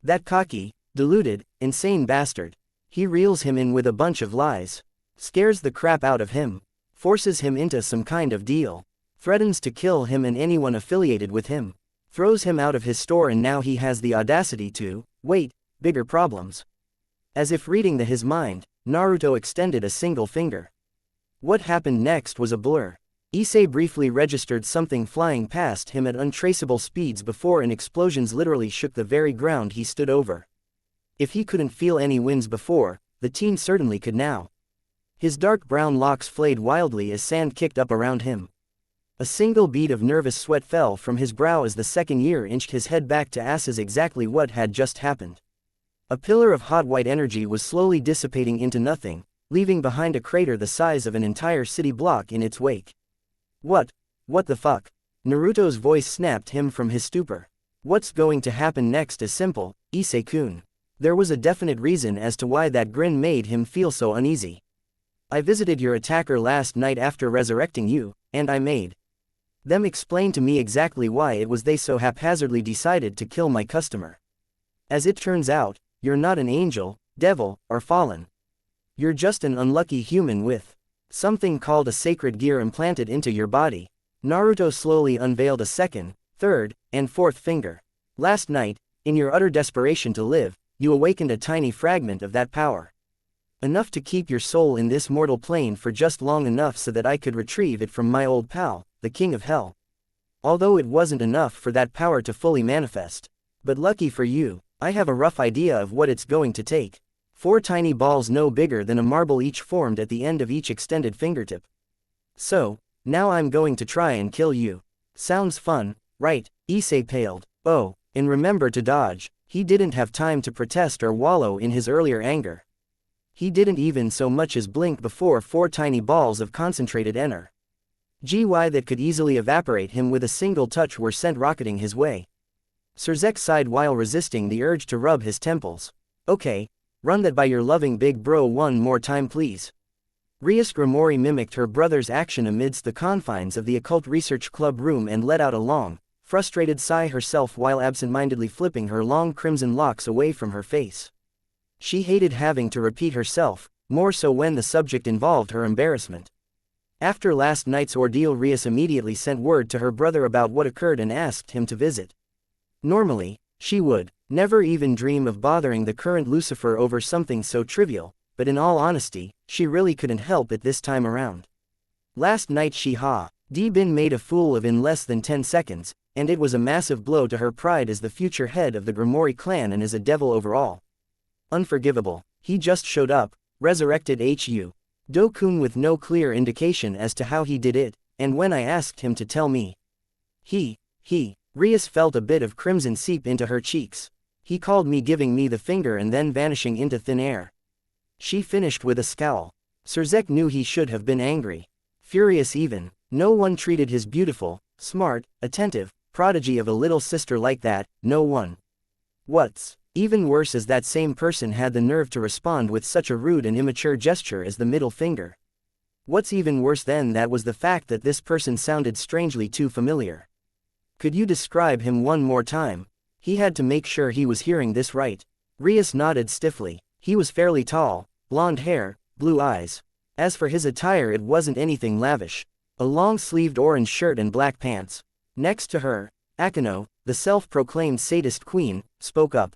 Speaker 1: That cocky, deluded, insane bastard. He reels him in with a bunch of lies. Scares the crap out of him. Forces him into some kind of deal. Threatens to kill him and anyone affiliated with him. Throws him out of his store, and now he has the audacity to, wait, bigger problems. As if reading his mind, Naruto extended a single finger. What happened next was a blur. Issei briefly registered something flying past him at untraceable speeds before an explosion literally shook the very ground he stood over. If he couldn't feel any winds before, the teen certainly could now. His dark brown locks flayed wildly as sand kicked up around him. A single bead of nervous sweat fell from his brow as the second year inched his head back to assess exactly what had just happened. A pillar of hot white energy was slowly dissipating into nothing, leaving behind a crater the size of an entire city block in its wake. What the fuck? Naruto's voice snapped him from his stupor. What's going to happen next is simple, Issei-kun. There was a definite reason as to why that grin made him feel so uneasy. I visited your attacker last night after resurrecting you, and I made them explain to me exactly why it was they so haphazardly decided to kill my customer. As it turns out, you're not an angel, devil, or fallen. You're just an unlucky human with something called a sacred gear implanted into your body. Naruto slowly unveiled a second, third, and fourth finger. Last night, in your utter desperation to live, you awakened a tiny fragment of that power. Enough to keep your soul in this mortal plane for just long enough so that I could retrieve it from my old pal, the King of Hell. Although it wasn't enough for that power to fully manifest. But lucky for you, I have a rough idea of what it's going to take. 4 tiny balls no bigger than a marble each formed at the end of each extended fingertip. So, now I'm going to try and kill you. Sounds fun, right? Issei paled. Oh, and remember to dodge. He didn't have time to protest or wallow in his earlier anger. He didn't even so much as blink before 4 tiny balls of concentrated energy that could easily evaporate him with a single touch were sent rocketing his way. Surzek sighed while resisting the urge to rub his temples. Okay, run that by your loving big bro one more time please. Rias Grimori mimicked her brother's action amidst the confines of the occult research club room and let out a long, frustrated sigh herself while absent-mindedly flipping her long crimson locks away from her face. She hated having to repeat herself, more so when the subject involved her embarrassment. After last night's ordeal, Rias immediately sent word to her brother about what occurred and asked him to visit. Normally, she would never even dream of bothering the current Lucifer over something so trivial, but in all honesty, she really couldn't help it this time around. Last night she been made a fool of in less than 10 seconds, and it was a massive blow to her pride as the future head of the Grimori clan and as a devil overall. Unforgivable. He just showed up, resurrected Hu Do-kun with no clear indication as to how he did it, and when I asked him to tell me, Rias felt a bit of crimson seep into her cheeks. He called me, giving me the finger and then vanishing into thin air. She finished with a scowl. Surzek knew he should have been angry. Furious even. No one treated his beautiful, smart, attentive, prodigy of a little sister like that, no one. What's even worse is that same person had the nerve to respond with such a rude and immature gesture as the middle finger. What's even worse than that was the fact that this person sounded strangely too familiar. Could you describe him one more time? He had to make sure he was hearing this right. Rias nodded stiffly. He was fairly tall, blonde hair, blue eyes. As for his attire, it wasn't anything lavish. A long-sleeved orange shirt and black pants. Next to her, Akeno, the self-proclaimed sadist queen, spoke up.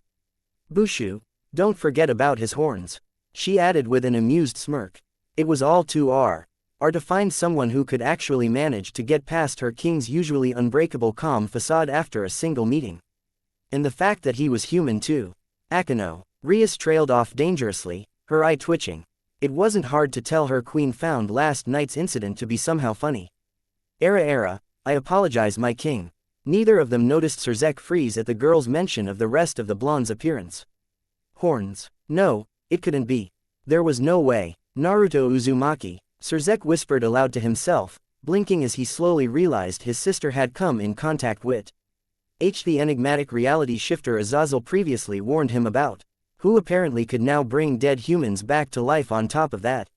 Speaker 1: Bushu, don't forget about his horns. She added with an amused smirk. It was all too rare to find someone who could actually manage to get past her king's usually unbreakable calm facade after a single meeting. And the fact that he was human too. Akeno. Rias trailed off dangerously, her eye twitching. It wasn't hard to tell her queen found last night's incident to be somehow funny. Era, I apologize, my king. Neither of them noticed Surzek freeze at the girl's mention of the rest of the blonde's appearance. Horns. No, it couldn't be. There was no way. Naruto Uzumaki, Surzek whispered aloud to himself, blinking as he slowly realized his sister had come in contact with the enigmatic reality shifter Azazel previously warned him about, who apparently could now bring dead humans back to life on top of that.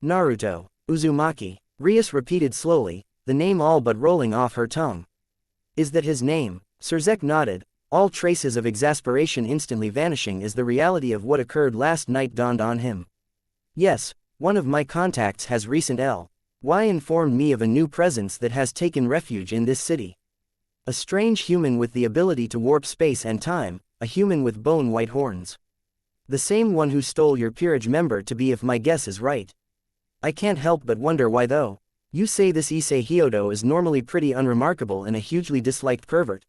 Speaker 1: Naruto Uzumaki, Rias repeated slowly, the name all but rolling off her tongue. Is that his name? Surzek nodded, all traces of exasperation instantly vanishing as the reality of what occurred last night dawned on him. Yes, one of my contacts has recent LY informed me of a new presence that has taken refuge in this city. A strange human with the ability to warp space and time, a human with bone-white horns. The same one who stole your peerage member to be, if my guess is right. I can't help but wonder why though. You say this Issei Hyodo is normally pretty unremarkable and a hugely disliked pervert.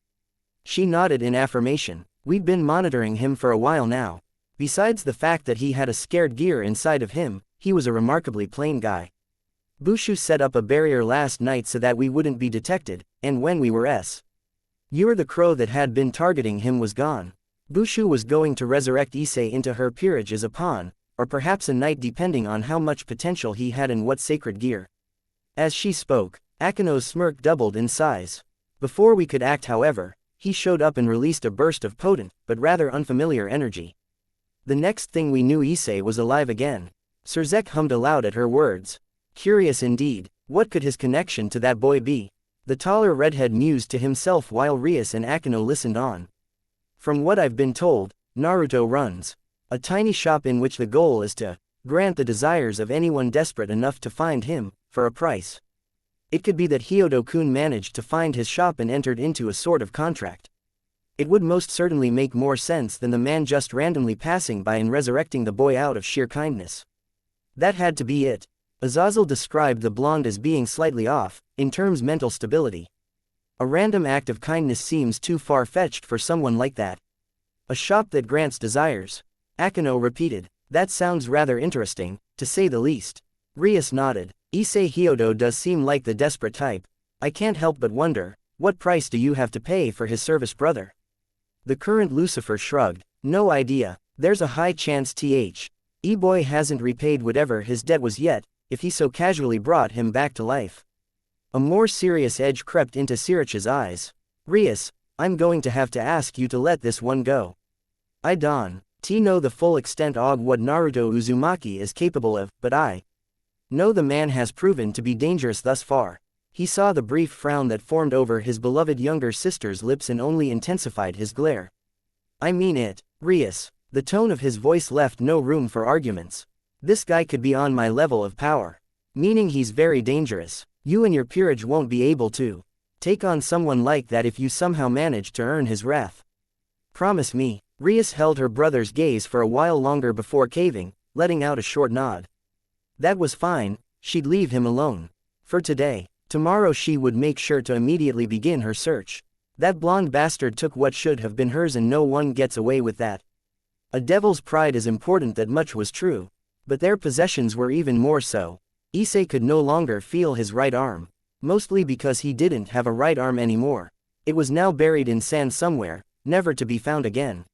Speaker 1: She nodded in affirmation. We'd been monitoring him for a while now. Besides the fact that he had a scared gear inside of him, he was a remarkably plain guy. Bushu set up a barrier last night so that we wouldn't be detected, and when we were You're the crow that had been targeting him was gone. Bushu was going to resurrect Issei into her peerage as a pawn, or perhaps a knight depending on how much potential he had and what sacred gear. As she spoke, Akeno's smirk doubled in size. Before we could act, however, he showed up and released a burst of potent, but rather unfamiliar energy. The next thing we knew, Issei was alive again. Surzek hummed aloud at her words. Curious indeed, what could his connection to that boy be? The taller redhead mused to himself while Rias and Akeno listened on. From what I've been told, Naruto runs a tiny shop in which the goal is to grant the desires of anyone desperate enough to find him, for a price. It could be that Hyodo-kun managed to find his shop and entered into a sort of contract. It would most certainly make more sense than the man just randomly passing by and resurrecting the boy out of sheer kindness. That had to be it. Azazel described the blonde as being slightly off, in terms mental stability. A random act of kindness seems too far-fetched for someone like that. A shop that grants desires. Akeno repeated. That sounds rather interesting, to say the least. Rias nodded. Issei Hyodo does seem like the desperate type. I can't help but wonder, what price do you have to pay for his service, brother? The current Lucifer shrugged. No idea. There's a high chance E-boy hasn't repaid whatever his debt was yet, if he so casually brought him back to life. A more serious edge crept into Sirich's eyes. Rias, I'm going to have to ask you to let this one go. I don't know the full extent of what Naruto Uzumaki is capable of, but I No, the man has proven to be dangerous thus far. He saw the brief frown that formed over his beloved younger sister's lips and only intensified his glare. I mean it, Rias. The tone of his voice left no room for arguments. This guy could be on my level of power. Meaning he's very dangerous. You and your peerage won't be able to take on someone like that if you somehow manage to earn his wrath. Promise me. Rias held her brother's gaze for a while longer before caving, letting out a short nod. That was fine, she'd leave him alone. For today. Tomorrow she would make sure to immediately begin her search. That blonde bastard took what should have been hers and no one gets away with that. A devil's pride is important, that much was true. But their possessions were even more so. Issei could no longer feel his right arm. Mostly because he didn't have a right arm anymore. It was now buried in sand somewhere, never to be found again.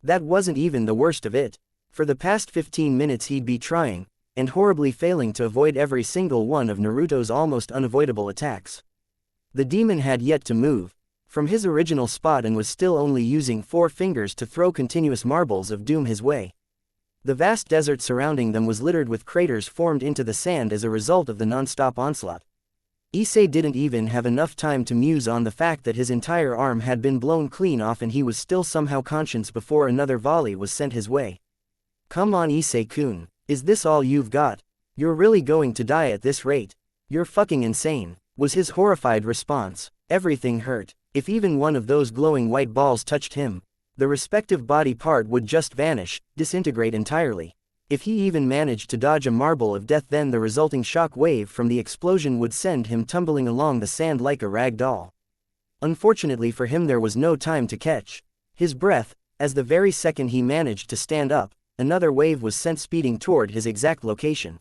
Speaker 1: That wasn't even the worst of it. For the past 15 minutes he'd be trying, and horribly failing to avoid every single one of Naruto's almost unavoidable attacks. The demon had yet to move from his original spot and was still only using 4 fingers to throw continuous marbles of doom his way. The vast desert surrounding them was littered with craters formed into the sand as a result of the non-stop onslaught. Issei didn't even have enough time to muse on the fact that his entire arm had been blown clean off and he was still somehow conscious before another volley was sent his way. Come on, Issei-kun. Is this all you've got? You're really going to die at this rate? You're fucking insane, was his horrified response. Everything hurt. If even one of those glowing white balls touched him, the respective body part would just vanish, disintegrate entirely. If he even managed to dodge a marble of death, then the resulting shock wave from the explosion would send him tumbling along the sand like a rag doll. Unfortunately for him, there was no time to catch his breath, as the very second he managed to stand up, another wave was sent speeding toward his exact location.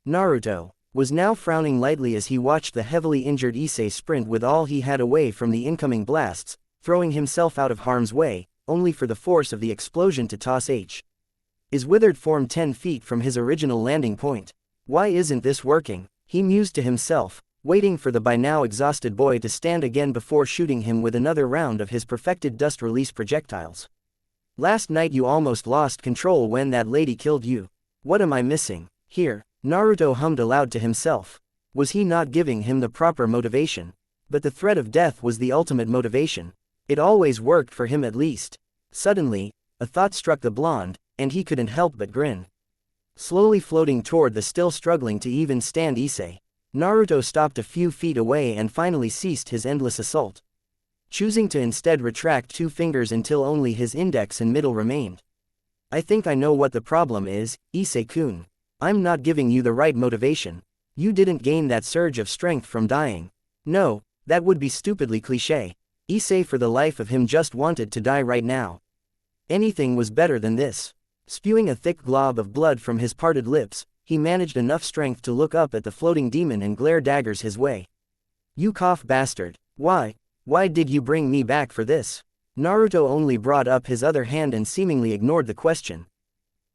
Speaker 1: Naruto was now frowning lightly as he watched the heavily injured Issei sprint with all he had away from the incoming blasts, throwing himself out of harm's way, only for the force of the explosion to toss his withered form 10 feet from his original landing point. Why isn't this working? He mused to himself, waiting for the by now exhausted boy to stand again before shooting him with another round of his perfected dust release projectiles. Last night you almost lost control when that lady killed you. What am I missing here? Naruto hummed aloud to himself. Was he not giving him the proper motivation? But the threat of death was the ultimate motivation. It always worked for him, at least. Suddenly, a thought struck the blonde, and he couldn't help but grin. Slowly floating toward the still struggling to even stand Issei, Naruto stopped a few feet away and finally ceased his endless assault, choosing to instead retract 2 fingers until only his index and middle remained. I think I know what the problem is, Issei-kun. I'm not giving you the right motivation. You didn't gain that surge of strength from dying. No, that would be stupidly cliché. Issei for the life of him just wanted to die right now. Anything was better than this. Spewing a thick glob of blood from his parted lips, he managed enough strength to look up at the floating demon and glare daggers his way. You cough bastard. Why did you bring me back for this? Naruto only brought up his other hand and seemingly ignored the question.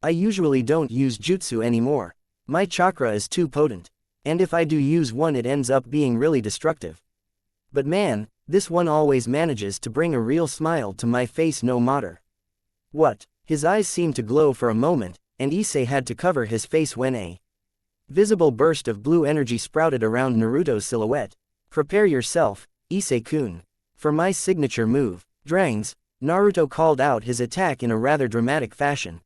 Speaker 1: I usually don't use jutsu anymore. My chakra is too potent. And if I do use one, it ends up being really destructive. But man, this one always manages to bring a real smile to my face no matter what. His eyes seemed to glow for a moment, and Issei had to cover his face when a visible burst of blue energy sprouted around Naruto's silhouette. Prepare yourself, Issei-kun, for my signature move. Drangs, Naruto called out his attack in a rather dramatic fashion.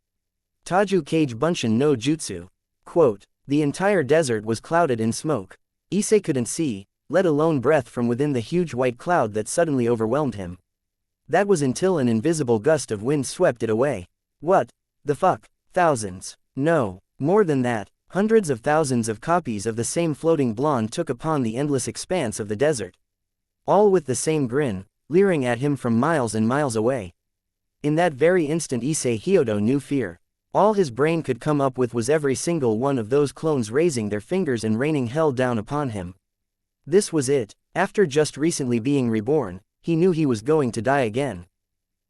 Speaker 1: Taju Kage Bunshin no Jutsu. Quote, the entire desert was clouded in smoke. Issei couldn't see, let alone breath from within the huge white cloud that suddenly overwhelmed him. That was until an invisible gust of wind swept it away. What the fuck? Thousands. No, more than that. Hundreds of thousands of copies of the same floating blonde took upon the endless expanse of the desert. All with the same grin, leering at him from miles and miles away. In that very instant Issei Hyodo knew fear. All his brain could come up with was every single one of those clones raising their fingers and raining hell down upon him. This was it. After just recently being reborn, he knew he was going to die again.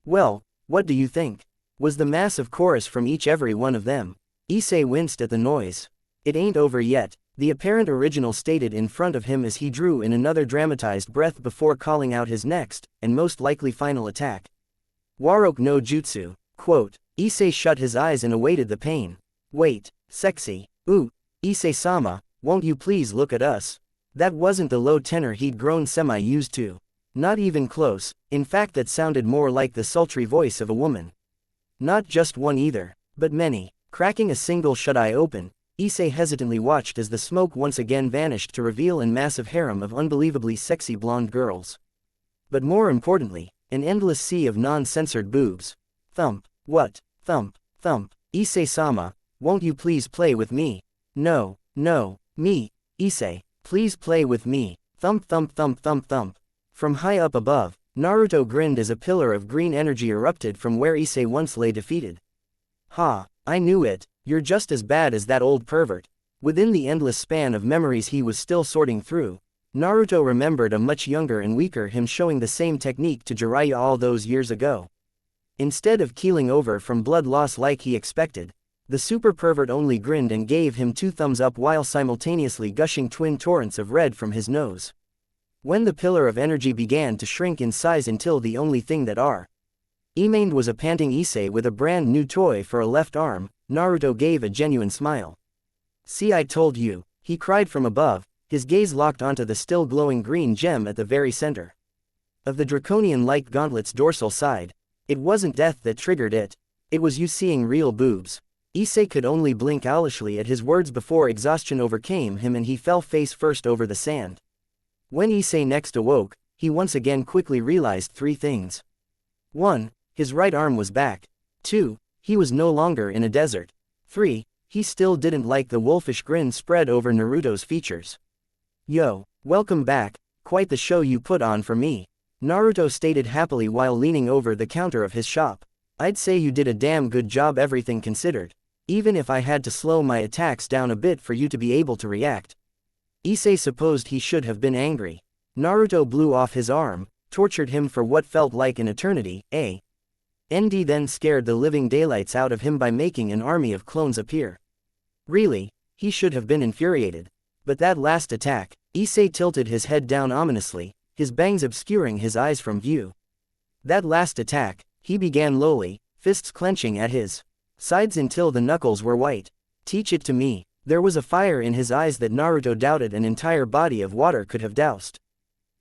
Speaker 1: Well, what do you think? Was the massive chorus from every one of them. Issei winced at the noise. It ain't over yet, the apparent original stated in front of him as he drew in another dramatized breath before calling out his next, and most likely final attack. Warok no Jutsu. Quote, Issei shut his eyes and awaited the pain. Wait, sexy. Ooh. Issei-sama, won't you please look at us? That wasn't the low tenor he'd grown semi-used to. Not even close, in fact that sounded more like the sultry voice of a woman. Not just one either, but many. Cracking a single shut eye open, Issei hesitantly watched as the smoke once again vanished to reveal a massive harem of unbelievably sexy blonde girls. But more importantly, an endless sea of non-censored boobs. Thump. What? Thump. Thump. Issei-sama, won't you please play with me? No, no, me, Issei, please play with me. Thump thump thump thump thump. From high up above, Naruto grinned as a pillar of green energy erupted from where Issei once lay defeated. Ha, I knew it, you're just as bad as that old pervert. Within the endless span of memories he was still sorting through, Naruto remembered a much younger and weaker him showing the same technique to Jiraiya all those years ago. Instead of keeling over from blood loss like he expected, the super pervert only grinned and gave him 2 thumbs up while simultaneously gushing twin torrents of red from his nose. When the pillar of energy began to shrink in size until the only thing that remained was a panting Issei with a brand new toy for a left arm, Naruto gave a genuine smile. See, I told you, he cried from above, his gaze locked onto the still glowing green gem at the very center of the draconian-like gauntlet's dorsal side. It wasn't death that triggered it. It was you seeing real boobs. Issei could only blink owlishly at his words before exhaustion overcame him and he fell face first over the sand. When Issei next awoke, he once again quickly realized 3 things. 1. His right arm was back. 2. He was no longer in a desert. 3. He still didn't like the wolfish grin spread over Naruto's features. Yo, welcome back, quite the show you put on for me, Naruto stated happily while leaning over the counter of his shop. I'd say you did a damn good job everything considered. Even if I had to slow my attacks down a bit for you to be able to react. Issei supposed he should have been angry. Naruto blew off his arm, tortured him for what felt like an eternity, and then scared the living daylights out of him by making an army of clones appear. Really, he should have been infuriated. But that last attack, Issei tilted his head down ominously, his bangs obscuring his eyes from view. That last attack, he began lowly, fists clenching at his sides until the knuckles were white. Teach it to me. There was a fire in his eyes that Naruto doubted an entire body of water could have doused.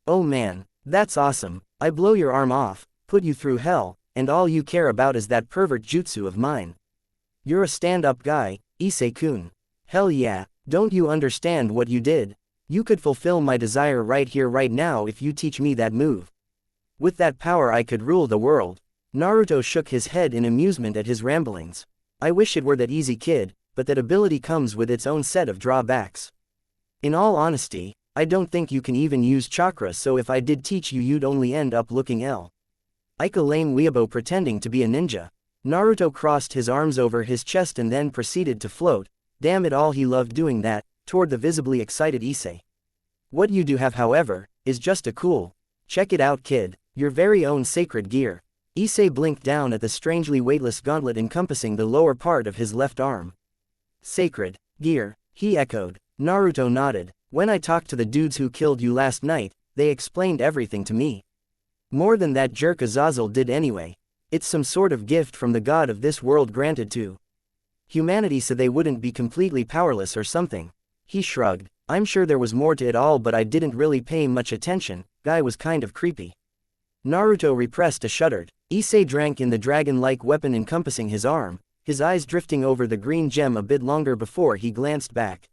Speaker 1: Oh man, that's awesome. I blow your arm off, put you through hell, and all you care about is that pervert jutsu of mine. You're a stand-up guy, Issei-kun. Hell yeah, don't you understand what you did? You could fulfill my desire right here right now if you teach me that move. With that power I could rule the world. Naruto shook his head in amusement at his ramblings. I wish it were that easy, kid, but that ability comes with its own set of drawbacks. In all honesty, I don't think you can even use chakra, so if I did teach you you'd only end up looking like a lame weeaboo pretending to be a ninja. Naruto crossed his arms over his chest and then proceeded to float, damn it all he loved doing that, toward the visibly excited Issei. What you do have however, is just a cool. Check it out kid, your very own sacred gear. Issei blinked down at the strangely weightless gauntlet encompassing the lower part of his left arm. Sacred gear, he echoed. Naruto nodded. When I talked to the dudes who killed you last night, they explained everything to me. More than that jerk Azazel did anyway. It's some sort of gift from the god of this world granted to humanity so they wouldn't be completely powerless or something. He shrugged. I'm sure there was more to it all but I didn't really pay much attention, guy was kind of creepy. Naruto repressed a shudder. Issei drank in the dragon-like weapon encompassing his arm, his eyes drifting over the green gem a bit longer before he glanced back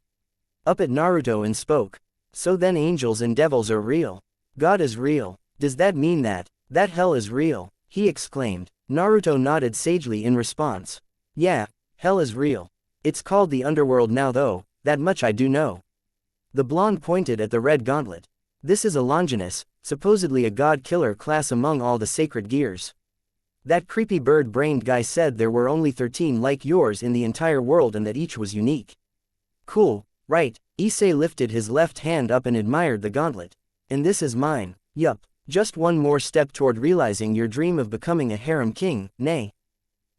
Speaker 1: up at Naruto and spoke. So then angels and devils are real. God is real. Does that mean that hell is real? He exclaimed. Naruto nodded sagely in response. Yeah, hell is real. It's called the underworld now though, that much I do know. The blonde pointed at the red gauntlet. This is a Longinus, supposedly a god-killer class among all the sacred gears. That creepy bird-brained guy said there were only 13 like yours in the entire world and that each was unique. Cool, right? Issei lifted his left hand up and admired the gauntlet. And this is mine. Yup, just one more step toward realizing your dream of becoming a harem king, nay.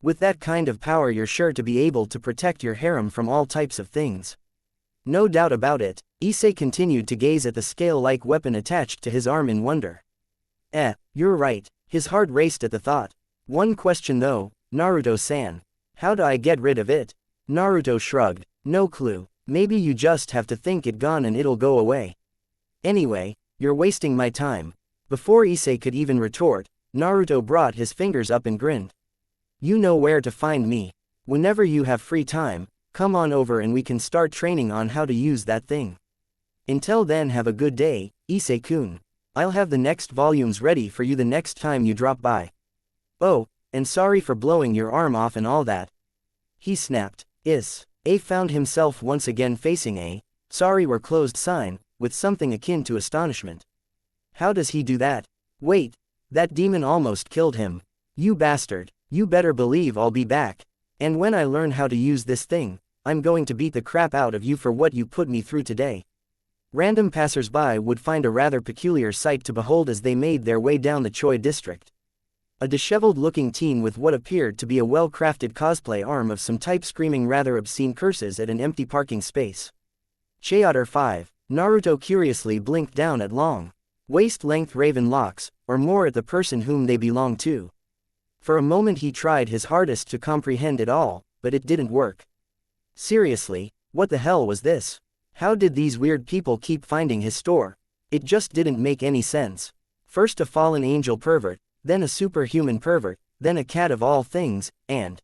Speaker 1: With that kind of power you're sure to be able to protect your harem from all types of things. No doubt about it. Issei continued to gaze at the scale-like weapon attached to his arm in wonder. You're right. His heart raced at the thought. One question though, Naruto-san. How do I get rid of it? Naruto shrugged. No clue. Maybe you just have to think it gone and it'll go away. Anyway, you're wasting my time. Before Issei could even retort, Naruto brought his fingers up and grinned. You know where to find me. Whenever you have free time, come on over and we can start training on how to use that thing. Until then, have a good day, Issei-kun. I'll have the next volumes ready for you the next time you drop by. Oh, and sorry for blowing your arm off and all that. He snapped. A found himself once again facing a sorry we're closed sign, with something akin to astonishment. How does he do that? Wait, that demon almost killed him. You bastard, you better believe I'll be back. And when I learn how to use this thing, I'm going to beat the crap out of you for what you put me through today. Random passersby would find a rather peculiar sight to behold as they made their way down the Choi district. A disheveled-looking teen with what appeared to be a well-crafted cosplay arm of some type screaming rather obscene curses at an empty parking space. Chapter 5. Naruto curiously blinked down at long, waist-length raven locks, or more at the person whom they belonged to. For a moment he tried his hardest to comprehend it all, but it didn't work. Seriously, what the hell was this? How did these weird people keep finding his store? It just didn't make any sense. First a fallen angel pervert, then a superhuman pervert, then a cat of all things, and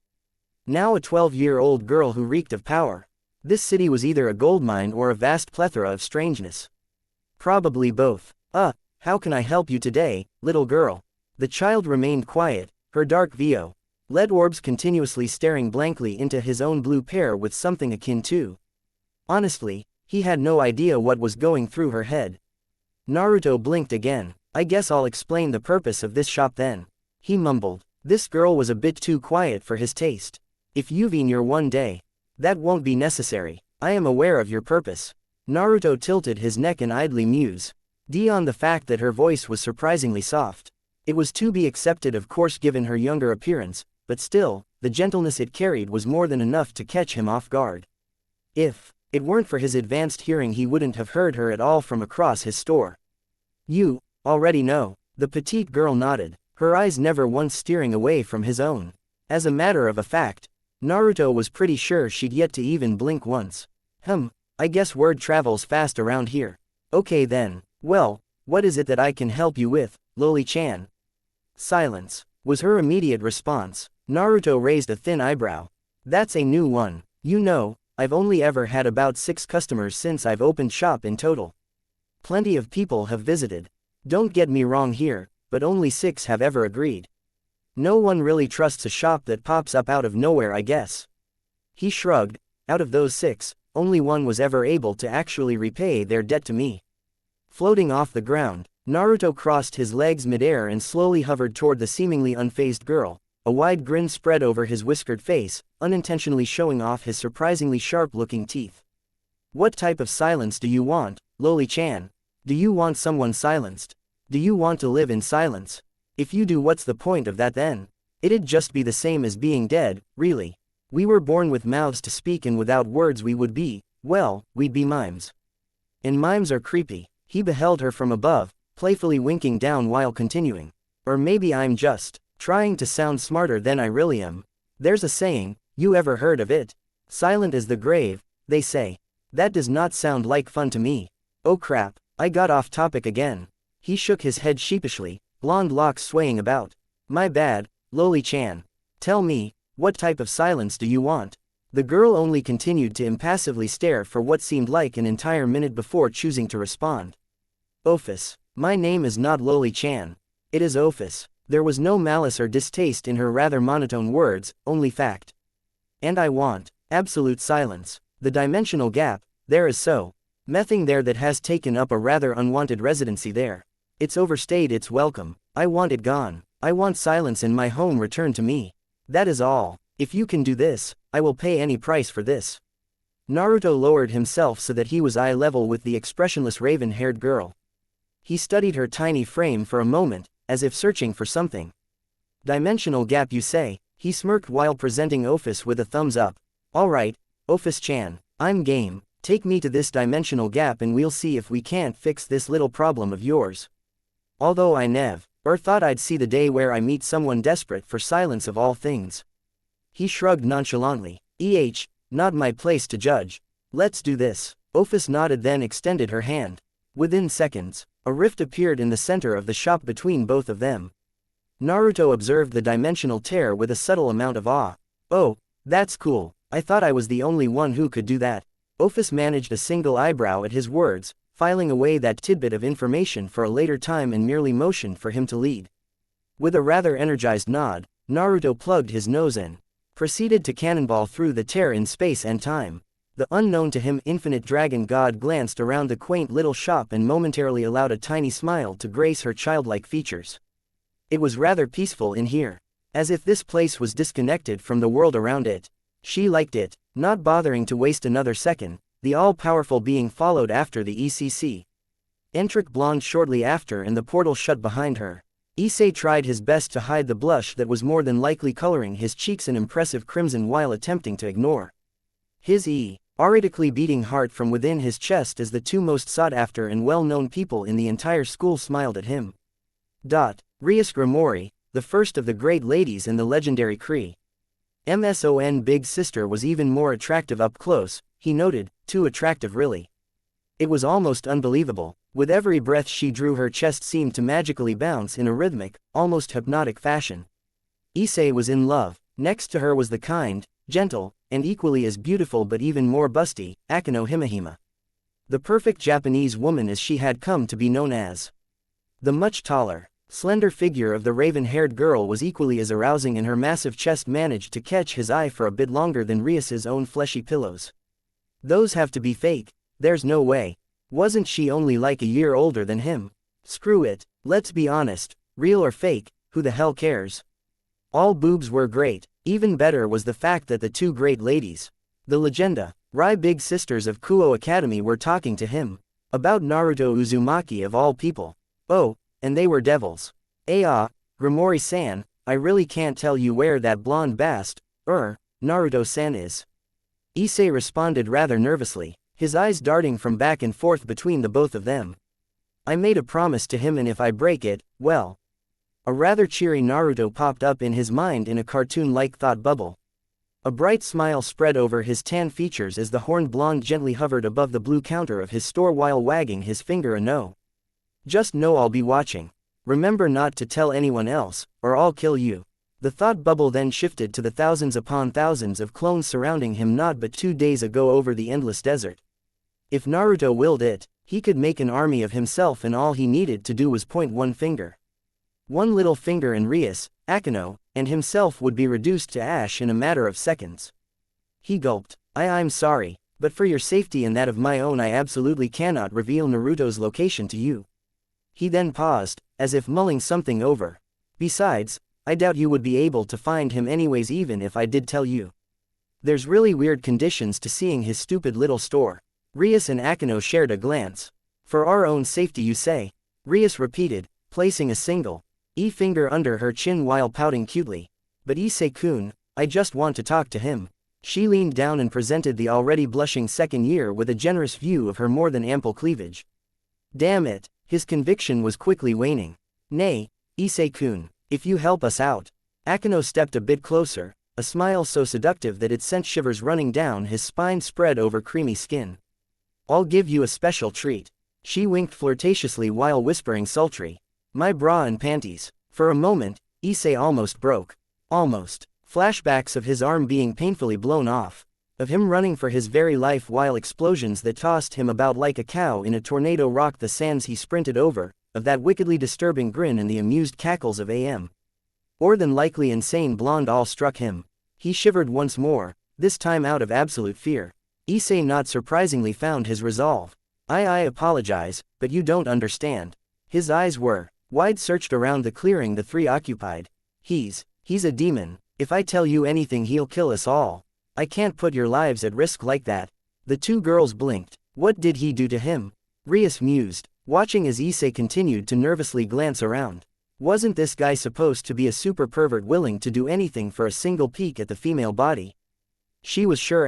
Speaker 1: now a 12-year-old girl who reeked of power. This city was either a goldmine or a vast plethora of strangeness. Probably both. How can I help you today, little girl? The child remained quiet, her dark lead orbs continuously staring blankly into his own blue pair with something akin to. Honestly, he had no idea what was going through her head. Naruto blinked again. I guess I'll explain the purpose of this shop then. He mumbled. This girl was a bit too quiet for his taste. If you've been here one day, that won't be necessary. I am aware of your purpose. Naruto tilted his neck and idly mused. On the fact that her voice was surprisingly soft. It was to be accepted of course given her younger appearance, but still, the gentleness it carried was more than enough to catch him off guard. If it weren't for his advanced hearing he wouldn't have heard her at all from across his store. You already know. The petite girl nodded, her eyes never once steering away from his own. As a matter of a fact, Naruto was pretty sure she'd yet to even blink once. I guess word travels fast around here. Okay then, well, what is it that I can help you with, Loli-chan? Silence was her immediate response. Naruto raised a thin eyebrow. That's a new one. You know, I've only ever had about 6 customers since I've opened shop in total. Plenty of people have visited. Don't get me wrong here, but only 6 have ever agreed. No one really trusts a shop that pops up out of nowhere, I guess. He shrugged. Out of those 6, only one was ever able to actually repay their debt to me. Floating off the ground, Naruto crossed his legs midair and slowly hovered toward the seemingly unfazed girl. A wide grin spread over his whiskered face, unintentionally showing off his surprisingly sharp-looking teeth. What type of silence do you want, Loli-chan? Do you want someone silenced? Do you want to live in silence? If you do, what's the point of that then? It'd just be the same as being dead, really. We were born with mouths to speak and without words we would be, well, we'd be mimes. And mimes are creepy. He beheld her from above, playfully winking down while continuing. Or maybe I'm just trying to sound smarter than I really am. There's a saying, you ever heard of it? Silent as the grave, they say. That does not sound like fun to me. Oh crap, I got off topic again. He shook his head sheepishly, blonde locks swaying about. My bad, Loli-chan. Tell me, what type of silence do you want? The girl only continued to impassively stare for what seemed like an entire minute before choosing to respond. OPHIS. My name is not Loli-chan. It is OPHIS. There was no malice or distaste in her rather monotone words, only fact. And I want absolute silence. The dimensional gap, there is so nothing there that has taken up a rather unwanted residency there. It's overstayed its welcome. I want it gone. I want silence in my home returned to me. That is all. If you can do this, I will pay any price for this. Naruto lowered himself so that he was eye level with the expressionless raven-haired girl. He studied her tiny frame for a moment, as if searching for something. Dimensional gap, you say? He smirked while presenting OPHIS with a thumbs up. Alright, OPHIS-chan, I'm game. Take me to this dimensional gap and we'll see if we can't fix this little problem of yours. Although I never thought I'd see the day where I meet someone desperate for silence of all things. He shrugged nonchalantly. Not my place to judge. Let's do this. OPHIS nodded, then extended her hand. Within seconds, a rift appeared in the center of the shop between both of them. Naruto observed the dimensional tear with a subtle amount of awe. Oh, that's cool. I thought I was the only one who could do that. OPHIS managed a single eyebrow at his words, filing away that tidbit of information for a later time and merely motioned for him to lead. With a rather energized nod, Naruto plugged his nose in, proceeded to cannonball through the tear in space and time. The unknown to him infinite dragon god glanced around the quaint little shop and momentarily allowed a tiny smile to grace her childlike features. It was rather peaceful in here, as if this place was disconnected from the world around it. She liked it, not bothering to waste another second. The all-powerful being followed after the ECC. Entric blonde shortly after, and the portal shut behind her. Issei tried his best to hide the blush that was more than likely coloring his cheeks an impressive crimson while attempting to ignore his erratically beating heart from within his chest as the two most sought-after and well-known people in the entire school smiled at him. Rias Grimori, the first of the great ladies in the legendary Kree. MSON big sister was even more attractive up close, he noted, too attractive really. It was almost unbelievable. With every breath she drew, her chest seemed to magically bounce in a rhythmic, almost hypnotic fashion. Issei was in love. Next to her was the kind, gentle, and equally as beautiful but even more busty, Akeno Himehime. The perfect Japanese woman as she had come to be known as. The much taller, slender figure of the raven-haired girl was equally as arousing, and her massive chest managed to catch his eye for a bit longer than Rias's own fleshy pillows. Those have to be fake. There's no way. Wasn't she only like a year older than him? Screw it, let's be honest, real or fake, who the hell cares? All boobs were great. Even better was the fact that the two great ladies, the Legenda, Rai big sisters of Kuo Academy, were talking to him. About Naruto Uzumaki of all people. Oh, and they were devils. Grimori-san, I really can't tell you where that blonde Naruto-san is. Issei responded rather nervously, his eyes darting from back and forth between the both of them. I made a promise to him, and if I break it, well. A rather cheery Naruto popped up in his mind in a cartoon-like thought bubble. A bright smile spread over his tan features as the horned blonde gently hovered above the blue counter of his store while wagging his finger a no. Just know I'll be watching. Remember not to tell anyone else, or I'll kill you. The thought bubble then shifted to the thousands upon thousands of clones surrounding him not but 2 days ago over the endless desert. If Naruto willed it, he could make an army of himself, and all he needed to do was point one finger. One little finger, and Rias, Akeno, and himself would be reduced to ash in a matter of seconds. He gulped. I'm sorry, but for your safety and that of my own I absolutely cannot reveal Naruto's location to you. He then paused, as if mulling something over. Besides, I doubt you would be able to find him anyways even if I did tell you. There's really weird conditions to seeing his stupid little store. Rias and Akeno shared a glance. For our own safety you say? Rias repeated, placing a single finger under her chin while pouting cutely. But Issei-kun, I just want to talk to him. She leaned down and presented the already blushing second year with a generous view of her more than ample cleavage. Damn it, his conviction was quickly waning. Nay, Issei-kun, if you help us out. Akeno stepped a bit closer, a smile so seductive that it sent shivers running down his spine spread over creamy skin. I'll give you a special treat. She winked flirtatiously while whispering sultry. My bra and panties. For a moment, Issei almost broke. Almost. Flashbacks of his arm being painfully blown off. Of him running for his very life while explosions that tossed him about like a cow in a tornado rocked the sands he sprinted over. Of that wickedly disturbing grin and the amused cackles of a.m. More than likely insane blonde all struck him. He shivered once more, this time out of absolute fear. Issei not surprisingly found his resolve. I apologize, but you don't understand. His eyes were wide, searched around the clearing the three occupied. He's a demon. If I tell you anything he'll kill us all. I can't put your lives at risk like that. The two girls blinked. What did he do to him? Rias mused, watching as Issei continued to nervously glance around. Wasn't this guy supposed to be a super pervert willing to do anything for a single peek at the female body? She was sure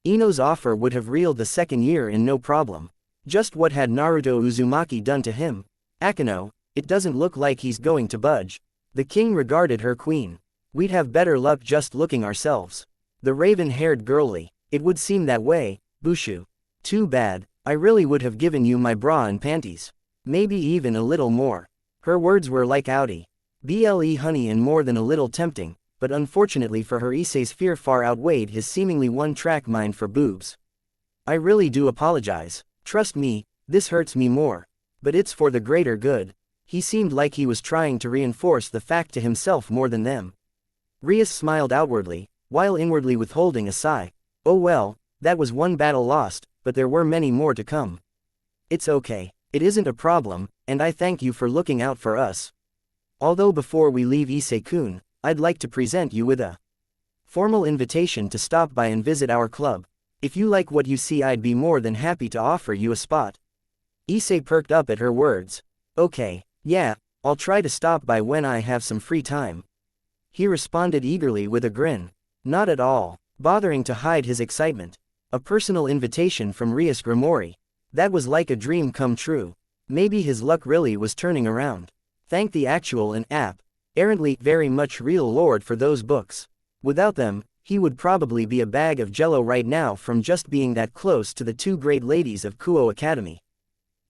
Speaker 1: Ino's offer would have reeled the second year in no problem. Just what had Naruto Uzumaki done to him? Akeno, it doesn't look like he's going to budge. The king regarded her queen. We'd have better luck just looking ourselves. The raven-haired girlie, it would seem that way, Bushu. Too bad, I really would have given you my bra and panties. Maybe even a little more. Her words were like Audi. BLE honey and more than a little tempting, but unfortunately for her Issei's fear far outweighed his seemingly one-track mind for boobs. I really do apologize. Trust me, this hurts me more. But it's for the greater good. He seemed like he was trying to reinforce the fact to himself more than them. Rias smiled outwardly, while inwardly withholding a sigh. Oh well, that was one battle lost, but there were many more to come. It's okay. It isn't a problem, and I thank you for looking out for us. Although before we leave Issei-kun, I'd like to present you with a formal invitation to stop by and visit our club. If you like what you see, I'd be more than happy to offer you a spot. Issei perked up at her words. Okay, yeah, I'll try to stop by when I have some free time. He responded eagerly with a grin. Not at all, bothering to hide his excitement. A personal invitation from Rias Grimori. That was like a dream come true. Maybe his luck really was turning around. Thank the actual and errantly very much real Lord for those books. Without them, he would probably be a bag of jello right now from just being that close to the two great ladies of Kuo Academy.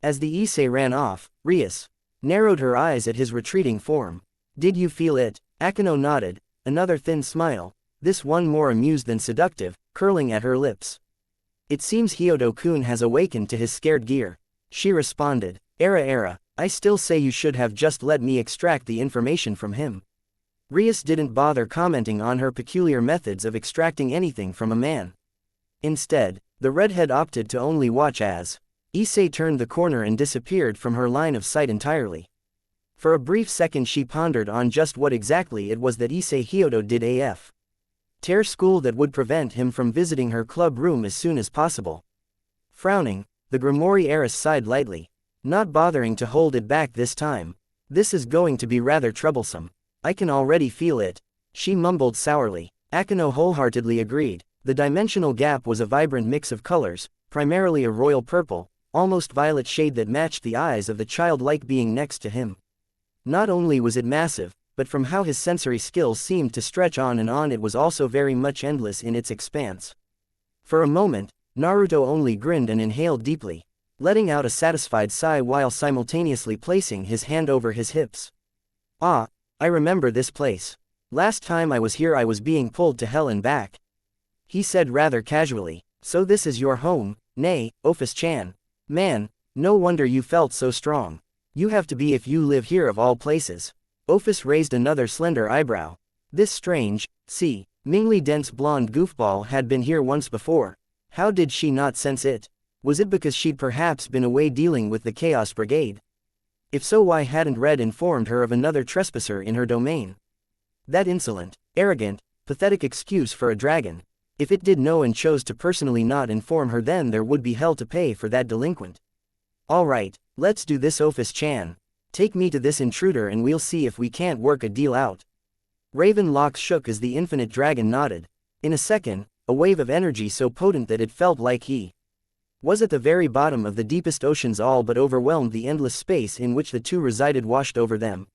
Speaker 1: As the Issei ran off, Rias narrowed her eyes at his retreating form. Did you feel it? Akino nodded, another thin smile, this one more amused than seductive, curling at her lips. It seems Hyodo-kun has awakened to his scared gear. She responded, Era, I still say you should have just let me extract the information from him. Rias didn't bother commenting on her peculiar methods of extracting anything from a man. Instead, the redhead opted to only watch as Issei turned the corner and disappeared from her line of sight entirely. For a brief second she pondered on just what exactly it was that Issei Hyodo did AF. Tear school that would prevent him from visiting her club room as soon as possible. Frowning, the Grimori heiress sighed lightly, not bothering to hold it back this time. This is going to be rather troublesome. I can already feel it. She mumbled sourly. Akino wholeheartedly agreed. The dimensional gap was a vibrant mix of colors, primarily a royal purple, almost violet shade that matched the eyes of the childlike being next to him. Not only was it massive, but from how his sensory skills seemed to stretch on and on, it was also very much endless in its expanse. For a moment, Naruto only grinned and inhaled deeply, letting out a satisfied sigh while simultaneously placing his hand over his hips. Ah, I remember this place. Last time I was here I was being pulled to hell and back. He said rather casually, so this is your home, nay, OPHIS-chan. Man, no wonder you felt so strong. You have to be if you live here of all places. OPHIS raised another slender eyebrow. This strange, seemingly dense blonde goofball had been here once before. How did she not sense it? Was it because she'd perhaps been away dealing with the Chaos Brigade? If so, why hadn't Red informed her of another trespasser in her domain? That insolent, arrogant, pathetic excuse for a dragon. If it did know and chose to personally not inform her, then there would be hell to pay for that delinquent. Alright, let's do this, OPHIS-chan. Take me to this intruder and we'll see if we can't work a deal out. Raven locks shook as the infinite dragon nodded. In a second, a wave of energy so potent that it felt like he was at the very bottom of the deepest oceans all but overwhelmed the endless space in which the two resided washed over them.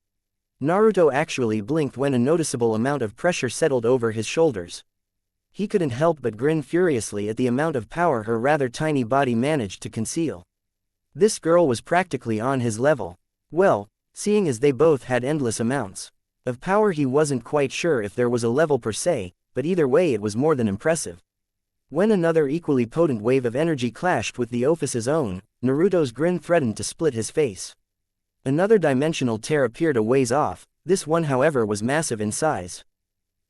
Speaker 1: Naruto actually blinked when a noticeable amount of pressure settled over his shoulders. He couldn't help but grin furiously at the amount of power her rather tiny body managed to conceal. This girl was practically on his level. Well, seeing as they both had endless amounts of power, he wasn't quite sure if there was a level per se, but either way it was more than impressive. When another equally potent wave of energy clashed with the OPHIS's own, Naruto's grin threatened to split his face. Another dimensional tear appeared a ways off. This one however was massive in size,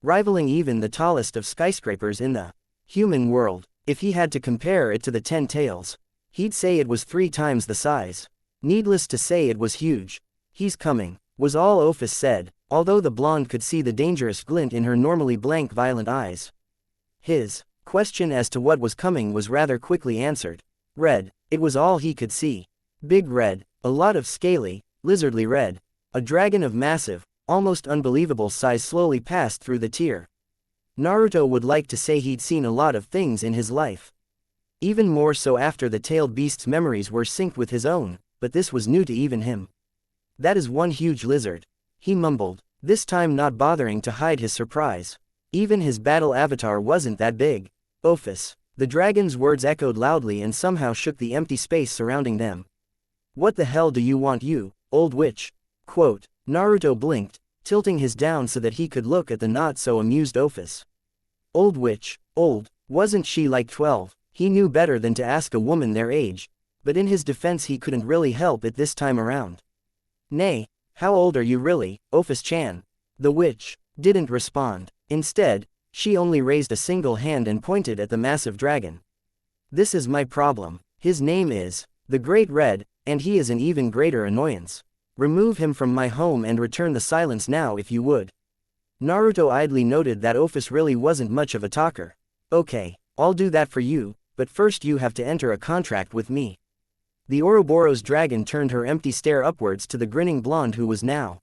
Speaker 1: rivaling even the tallest of skyscrapers in the human world. If he had to compare it to the 10 Tails, he'd say it was 3 times the size. Needless to say, it was huge. He's coming, was all OPHIS said, although the blonde could see the dangerous glint in her normally blank violent eyes. His question as to what was coming was rather quickly answered. Red, it was all he could see. Big red, a lot of scaly, lizardly red. A dragon of massive, almost unbelievable size slowly passed through the tier. Naruto would like to say he'd seen a lot of things in his life. Even more so after the tailed beast's memories were synced with his own, but this was new to even him. That is one huge lizard, he mumbled, this time not bothering to hide his surprise. Even his battle avatar wasn't that big. OPHIS. The dragon's words echoed loudly and somehow shook the empty space surrounding them. What the hell do you want, you old witch? Quote. Naruto blinked, tilting his down so that he could look at the not-so-amused OPHIS. Old witch, old, wasn't she like 12? He knew better than to ask a woman their age, but in his defense he couldn't really help it this time around. Nay, how old are you really, OPHIS-chan? The witch didn't respond. Instead, she only raised a single hand and pointed at the massive dragon. This is my problem. His name is the Great Red, and he is an even greater annoyance. Remove him from my home and return the silence now if you would. Naruto idly noted that OPHIS really wasn't much of a talker. Okay, I'll do that for you, but first you have to enter a contract with me. The Ouroboros dragon turned her empty stare upwards to the grinning blonde who was now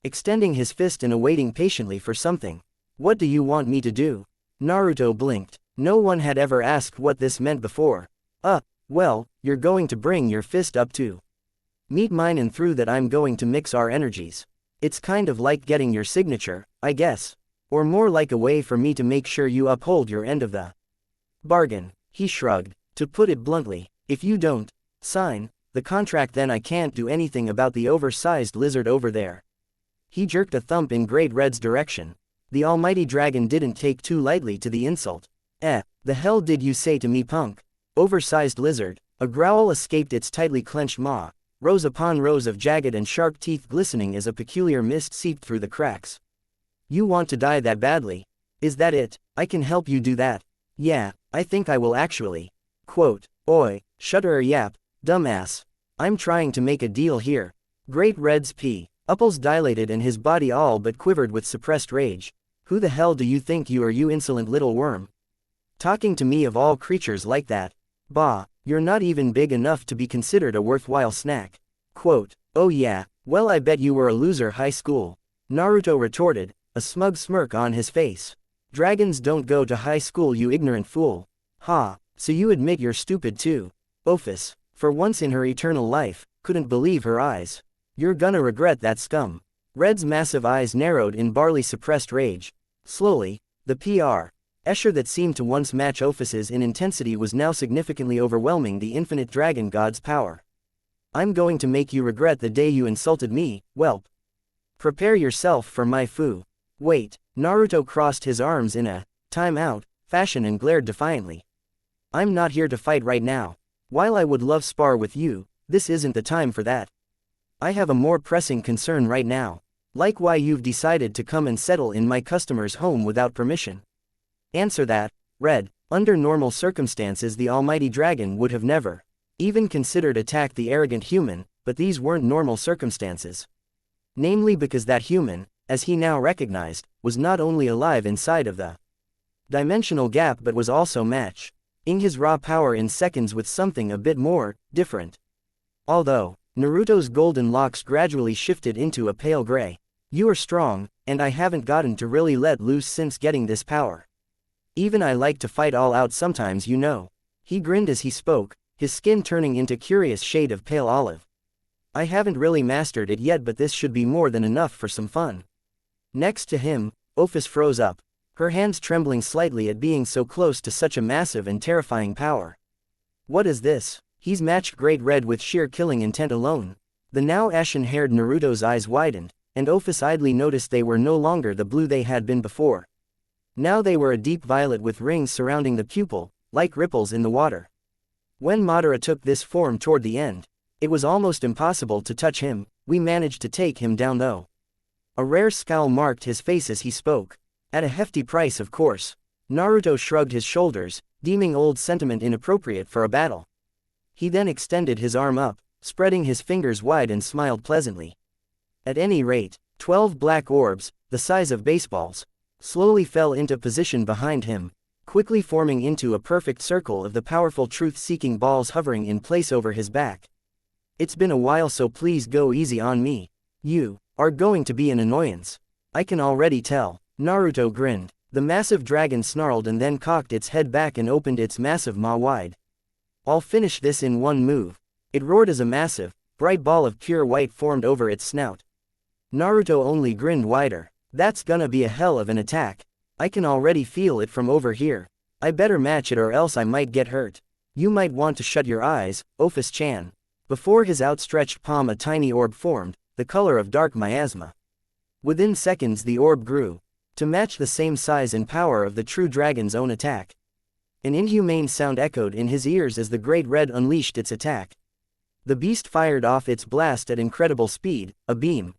Speaker 1: extending his fist and awaiting patiently for something. What do you want me to do? Naruto blinked. No one had ever asked what this meant before. Well, you're going to bring your fist up to meet mine, and through that I'm going to mix our energies. It's kind of like getting your signature, I guess. Or more like a way for me to make sure you uphold your end of the bargain. He shrugged. To put it bluntly, if you don't sign the contract, then I can't do anything about the oversized lizard over there. He jerked a thump in Great Red's direction. The almighty dragon didn't take too lightly to the insult. The hell did you say to me, punk? Oversized lizard. A growl escaped its tightly clenched maw, rows upon rows of jagged and sharp teeth glistening as a peculiar mist seeped through the cracks. You want to die that badly? Is that it? I can help you do that. Yeah, I think I will actually. Quote. Oi, shudder yap, dumbass. I'm trying to make a deal here. Great Red's pupils dilated and his body all but quivered with suppressed rage. Who the hell do you think you are, you insolent little worm? Talking to me of all creatures like that? Bah, you're not even big enough to be considered a worthwhile snack. Quote. Oh yeah, well I bet you were a loser high school. Naruto retorted, a smug smirk on his face. Dragons don't go to high school, you ignorant fool. Ha, so you admit you're stupid too. OPHIS, for once in her eternal life, couldn't believe her eyes. You're gonna regret that, scum. Red's massive eyes narrowed in barely suppressed rage. Slowly, the pressure that seemed to once match OPHIS's in intensity was now significantly overwhelming the infinite dragon god's power. I'm going to make you regret the day you insulted me, whelp. Prepare yourself for my foo. Wait, Naruto crossed his arms in a time out fashion and glared defiantly. I'm not here to fight right now. While I would love spar with you, this isn't the time for that. I have a more pressing concern right now. Like why you've decided to come and settle in my customer's home without permission. Answer that, Red. Under normal circumstances the almighty dragon would have never even considered attack the arrogant human, but these weren't normal circumstances. Namely because that human, as he now recognized, was not only alive inside of the dimensional gap but was also matching his raw power in seconds with something a bit more different. Although Naruto's golden locks gradually shifted into a pale gray. You are strong, and I haven't gotten to really let loose since getting this power. Even I like to fight all out sometimes, you know. He grinned as he spoke, his skin turning into curious shade of pale olive. I haven't really mastered it yet, but this should be more than enough for some fun. Next to him, OPHIS froze up, her hands trembling slightly at being so close to such a massive and terrifying power. What is this? He's matched Great Red with sheer killing intent alone. The now ashen-haired Naruto's eyes widened, and OPHIS idly noticed they were no longer the blue they had been before. Now they were a deep violet with rings surrounding the pupil, like ripples in the water. When Madara took this form toward the end, it was almost impossible to touch him. We managed to take him down though. A rare scowl marked his face as he spoke. At a hefty price, of course. Naruto shrugged his shoulders, deeming old sentiment inappropriate for a battle. He then extended his arm up, spreading his fingers wide, and smiled pleasantly. At any rate, 12 black orbs, the size of baseballs, slowly fell into position behind him, quickly forming into a perfect circle of the powerful truth-seeking balls hovering in place over his back. It's been a while, so please go easy on me. You are going to be an annoyance. I can already tell. Naruto grinned. The massive dragon snarled and then cocked its head back and opened its massive maw wide. I'll finish this in one move. It roared as a massive, bright ball of pure white formed over its snout. Naruto only grinned wider. That's gonna be a hell of an attack. I can already feel it from over here. I better match it or else I might get hurt. You might want to shut your eyes, OPHIS-chan. Before his outstretched palm a tiny orb formed, the color of dark miasma. Within seconds the orb grew, to match the same size and power of the true dragon's own attack. An inhumane sound echoed in his ears as the great red unleashed its attack. The beast fired off its blast at incredible speed, a beam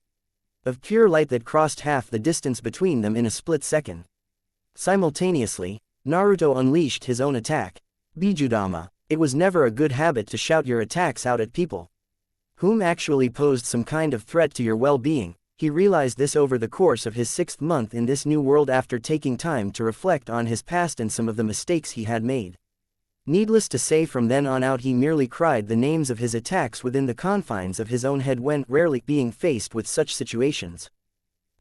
Speaker 1: of pure light that crossed half the distance between them in a split second. Simultaneously, Naruto unleashed his own attack. Bijudama. It was never a good habit to shout your attacks out at people whom actually posed some kind of threat to your well-being. He realized this over the course of his 6th month in this new world after taking time to reflect on his past and some of the mistakes he had made. Needless to say, from then on out he merely cried the names of his attacks within the confines of his own head when rarely being faced with such situations.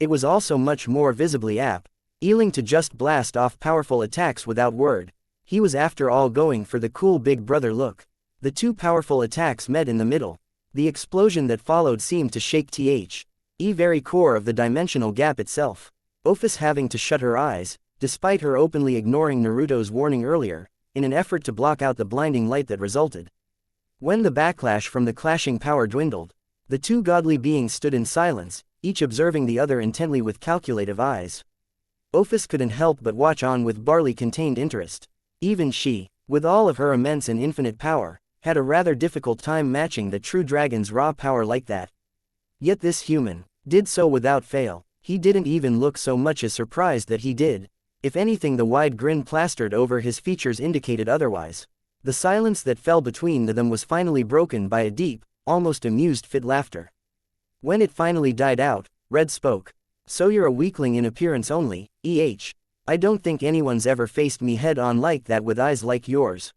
Speaker 1: It was also much more visibly appealing to just blast off powerful attacks without word. He was after all going for the cool big brother look. The two powerful attacks met in the middle. The explosion that followed seemed to shake the very core of the dimensional gap itself. OPHIS having to shut her eyes, despite her openly ignoring Naruto's warning earlier, in an effort to block out the blinding light that resulted. When the backlash from the clashing power dwindled, the two godly beings stood in silence, each observing the other intently with calculative eyes. OPHIS couldn't help but watch on with barely contained interest. Even she, with all of her immense and infinite power, had a rather difficult time matching the true dragon's raw power like that. Yet this human did so without fail. He didn't even look so much as surprised that he did. If anything, the wide grin plastered over his features indicated otherwise. The silence that fell between them was finally broken by a deep, almost amused fit laughter. When it finally died out, Red spoke. So you're a weakling in appearance only, I don't think anyone's ever faced me head on like that with eyes like yours.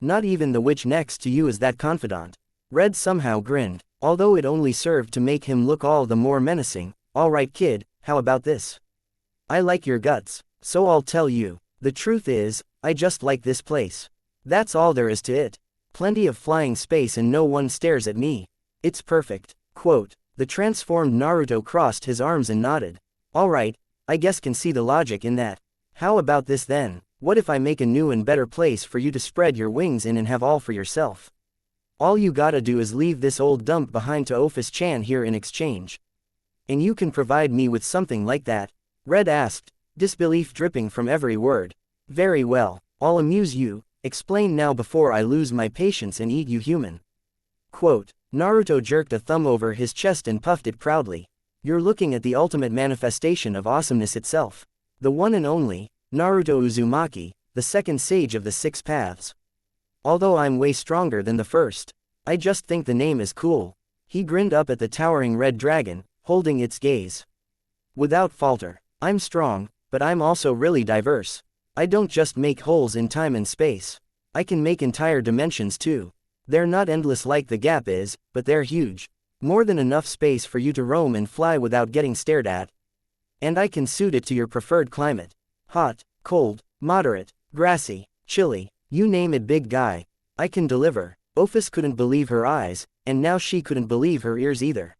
Speaker 1: Not even the witch next to you is that confidant. Red somehow grinned, although it only served to make him look all the more menacing. Alright kid, how about this? I like your guts, so I'll tell you. The truth is, I just like this place. That's all there is to it. Plenty of flying space and no one stares at me. It's perfect. Quote, the transformed Naruto crossed his arms and nodded. Alright, I guess can see the logic in that. How about this then? What if I make a new and better place for you to spread your wings in and have all for yourself? All you gotta do is leave this old dump behind to OPHIS-chan here in exchange. And you can provide me with something like that? Red asked, disbelief dripping from every word. Very well, I'll amuse you. Explain now before I lose my patience and eat you human. Quote, Naruto jerked a thumb over his chest and puffed it proudly. You're looking at the ultimate manifestation of awesomeness itself. The one and only, Naruto Uzumaki, the second sage of the 6 paths. Although I'm way stronger than the first, I just think the name is cool. He grinned up at the towering red dragon, holding its gaze. Without falter, I'm strong, but I'm also really diverse. I don't just make holes in time and space. I can make entire dimensions too. They're not endless like the gap is, but they're huge. More than enough space for you to roam and fly without getting stared at. And I can suit it to your preferred climate. Hot, cold, moderate, grassy, chilly, you name it big guy. I can deliver. OPHIS couldn't believe her eyes, and now she couldn't believe her ears either.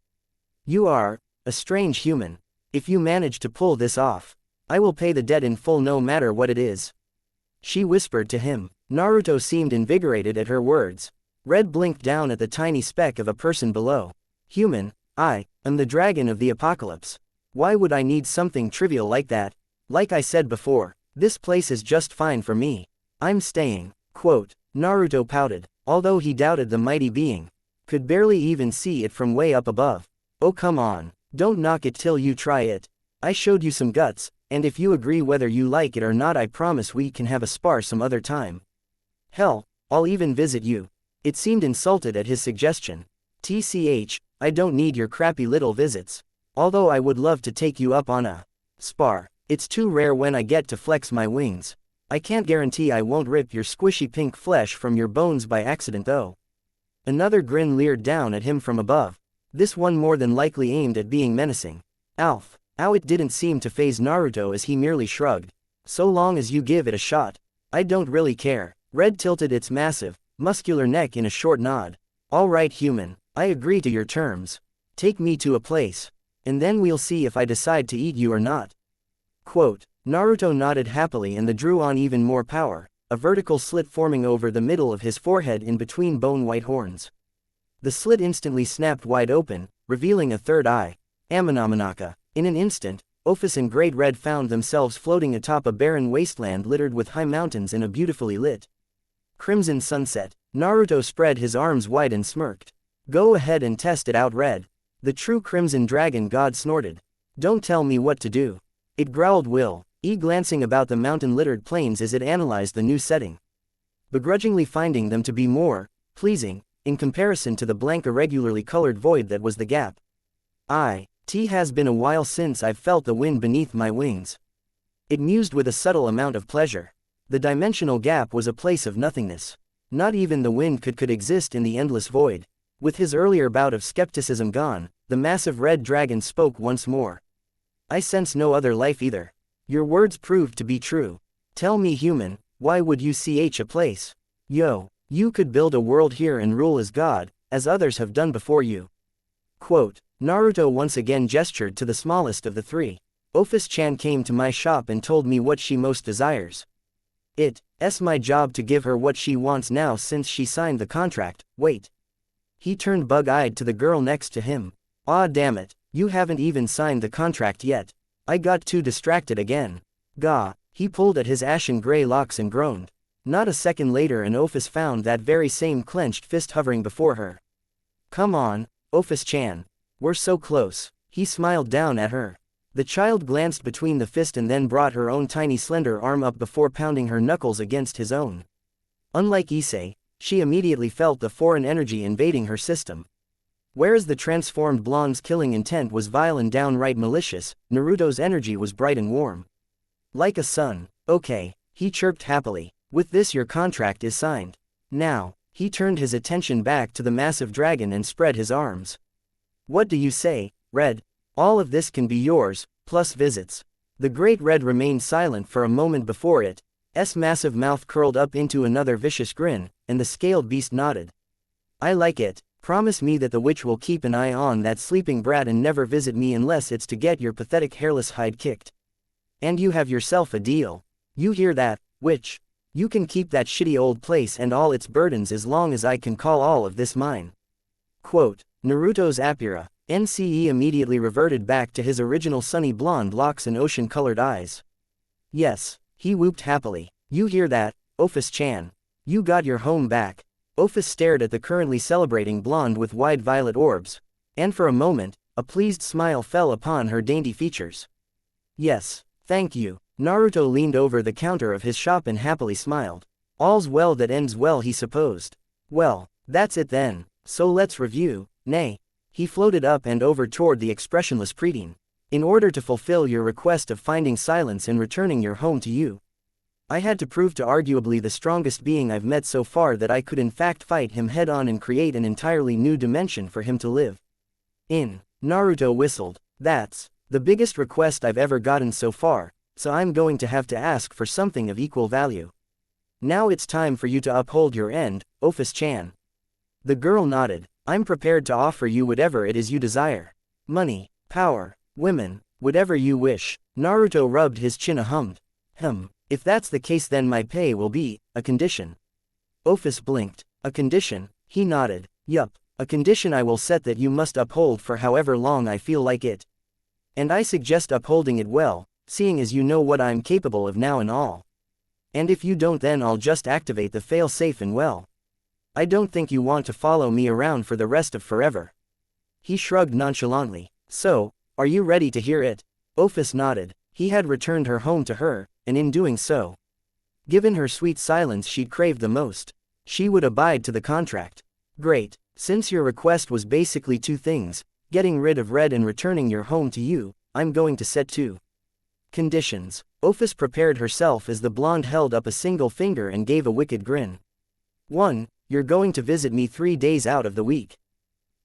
Speaker 1: You are a strange human. If you manage to pull this off, I will pay the debt in full no matter what it is. She whispered to him. Naruto seemed invigorated at her words. Red blinked down at the tiny speck of a person below. Human, I am the dragon of the apocalypse. Why would I need something trivial like that? Like I said before, this place is just fine for me. I'm staying. Quote, Naruto pouted, although he doubted the mighty being. Could barely even see it from way up above. Oh come on, don't knock it till you try it. I showed you some guts, and if you agree whether you like it or not I promise we can have a spar some other time. Hell, I'll even visit you. It seemed insulted at his suggestion. TCH, I don't need your crappy little visits. Although I would love to take you up on a spar. It's too rare when I get to flex my wings. I can't guarantee I won't rip your squishy pink flesh from your bones by accident though. Another grin leered down at him from above. This one more than likely aimed at being menacing. Alf. Ow, it didn't seem to faze Naruto as he merely shrugged. So long as you give it a shot. I don't really care. Red tilted its massive, muscular neck in a short nod. Alright human, I agree to your terms. Take me to a place. And then we'll see if I decide to eat you or not. Quote, Naruto nodded happily and drew on even more power, a vertical slit forming over the middle of his forehead in between bone-white horns. The slit instantly snapped wide open, revealing a third eye. Amanamanaka. In an instant, OPHIS and Great Red found themselves floating atop a barren wasteland littered with high mountains in a beautifully lit crimson sunset. Naruto spread his arms wide and smirked. Go ahead and test it out, Red. The true Crimson Dragon God snorted. Don't tell me what to do. It growled, glancing about the mountain-littered plains as it analyzed the new setting, begrudgingly finding them to be more pleasing in comparison to the blank irregularly colored void that was the gap. It has been a while since I've felt the wind beneath my wings. It mused with a subtle amount of pleasure. The dimensional gap was a place of nothingness. Not even the wind could exist in the endless void. With his earlier bout of skepticism gone, the massive red dragon spoke once more. I sense no other life either. Your words proved to be true. Tell me, human, why would you ch a place? You could build a world here and rule as God, as others have done before you. Quote, Naruto once again gestured to the smallest of the three. OPHIS-chan came to my shop and told me what she most desires. It's my job to give her what she wants now since she signed the contract. Wait. He turned bug-eyed to the girl next to him. Ah, damn it, you haven't even signed the contract yet. I got too distracted again. Gah. He pulled at his ashen gray locks and groaned. Not a second later and OPHIS found that very same clenched fist hovering before her. Come on, OPHIS-chan. We're so close. He smiled down at her. The child glanced between the fist and then brought her own tiny slender arm up before pounding her knuckles against his own. Unlike Issei, she immediately felt the foreign energy invading her system. Whereas the transformed blonde's killing intent was vile and downright malicious, Naruto's energy was bright and warm. Like a sun. Okay, he chirped happily. With this your contract is signed. Now, he turned his attention back to the massive dragon and spread his arms. What do you say, Red? All of this can be yours, plus visits. The Great Red remained silent for a moment before its massive mouth curled up into another vicious grin, and the scaled beast nodded. I like it. Promise me that the witch will keep an eye on that sleeping brat and never visit me unless it's to get your pathetic hairless hide kicked. And you have yourself a deal. You hear that, witch? You can keep that shitty old place and all its burdens as long as I can call all of this mine. Quote, Naruto's Apira. NCE immediately reverted back to his original sunny blonde locks and ocean-colored eyes. Yes, he whooped happily. You hear that, OPHIS-chan? You got your home back. OPHIS stared at the currently celebrating blonde with wide violet orbs, and for a moment, a pleased smile fell upon her dainty features. Yes, thank you. Naruto leaned over the counter of his shop and happily smiled. All's well that ends well, he supposed. Well, that's it then, so let's review. Nay. He floated up and over toward the expressionless preteen. In order to fulfill your request of finding silence and returning your home to you, I had to prove to arguably the strongest being I've met so far that I could in fact fight him head-on and create an entirely new dimension for him to live in. Naruto whistled. That's the biggest request I've ever gotten so far, so I'm going to have to ask for something of equal value. Now it's time for you to uphold your end, OPHIS-chan. The girl nodded. I'm prepared to offer you whatever it is you desire. Money, power, women, whatever you wish. Naruto rubbed his chin and hummed. If that's the case then my pay will be a condition. OPHIS blinked. A condition? He nodded. Yup, a condition I will set that you must uphold for however long I feel like it. And I suggest upholding it well, seeing as you know what I'm capable of now and all. And if you don't then I'll just activate the fail-safe and well. I don't think you want to follow me around for the rest of forever. He shrugged nonchalantly. So, are you ready to hear it? OPHIS nodded. He had returned her home to her, and in doing so, given her sweet silence she'd craved the most. She would abide to the contract. Great. Since your request was basically two things, getting rid of Red and returning your home to you, I'm going to set two conditions. OPHIS prepared herself as the blonde held up a single finger and gave a wicked grin. 1. You're going to visit me 3 days out of the week.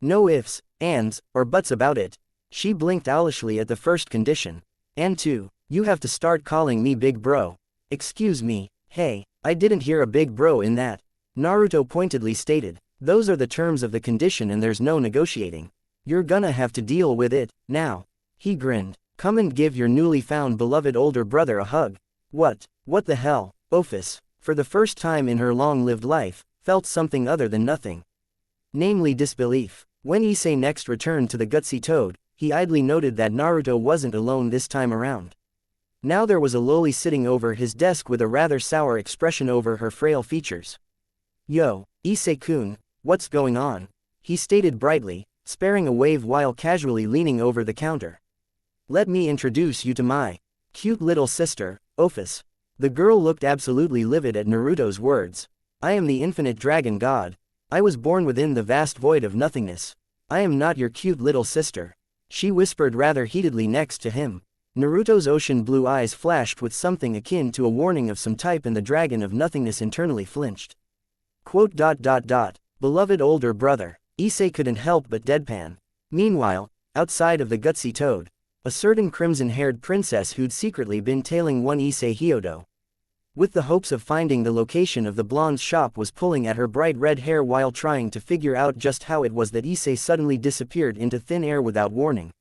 Speaker 1: No ifs, ands, or buts about it. She blinked owlishly at the first condition. And 2. You have to start calling me big bro. Excuse me, hey, I didn't hear a big bro in that. Naruto pointedly stated. Those are the terms of the condition and there's no negotiating. You're gonna have to deal with it, now. He grinned. Come and give your newly found beloved older brother a hug. What the hell? OPHIS, for the first time in her long-lived life, felt something other than nothing. Namely disbelief. When Issei next returned to the gutsy toad, he idly noted that Naruto wasn't alone this time around. Now there was a loli sitting over his desk with a rather sour expression over her frail features. Yo, Issei-kun, what's going on? He stated brightly, sparing a wave while casually leaning over the counter. Let me introduce you to my cute little sister, OPHIS. The girl looked absolutely livid at Naruto's words. I am the infinite dragon god. I was born within the vast void of nothingness. I am not your cute little sister. She whispered rather heatedly next to him. Naruto's ocean blue eyes flashed with something akin to a warning of some type, and the dragon of nothingness internally flinched. Beloved older brother. Issei couldn't help but deadpan. Meanwhile, outside of the gutsy toad, a certain crimson-haired princess who'd secretly been tailing one Issei Hyodo, with the hopes of finding the location of the blonde's shop, was pulling at her bright red hair while trying to figure out just how it was that Issei suddenly disappeared into thin air without warning.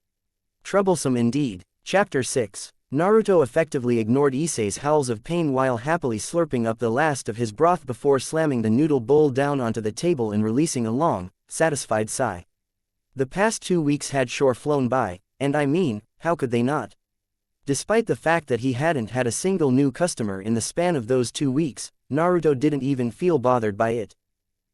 Speaker 1: Troublesome indeed. Chapter 6. Naruto effectively ignored Issei's howls of pain while happily slurping up the last of his broth before slamming the noodle bowl down onto the table and releasing a long, satisfied sigh. The past 2 weeks had sure flown by, and I mean, how could they not? Despite the fact that he hadn't had a single new customer in the span of those 2 weeks, Naruto didn't even feel bothered by it.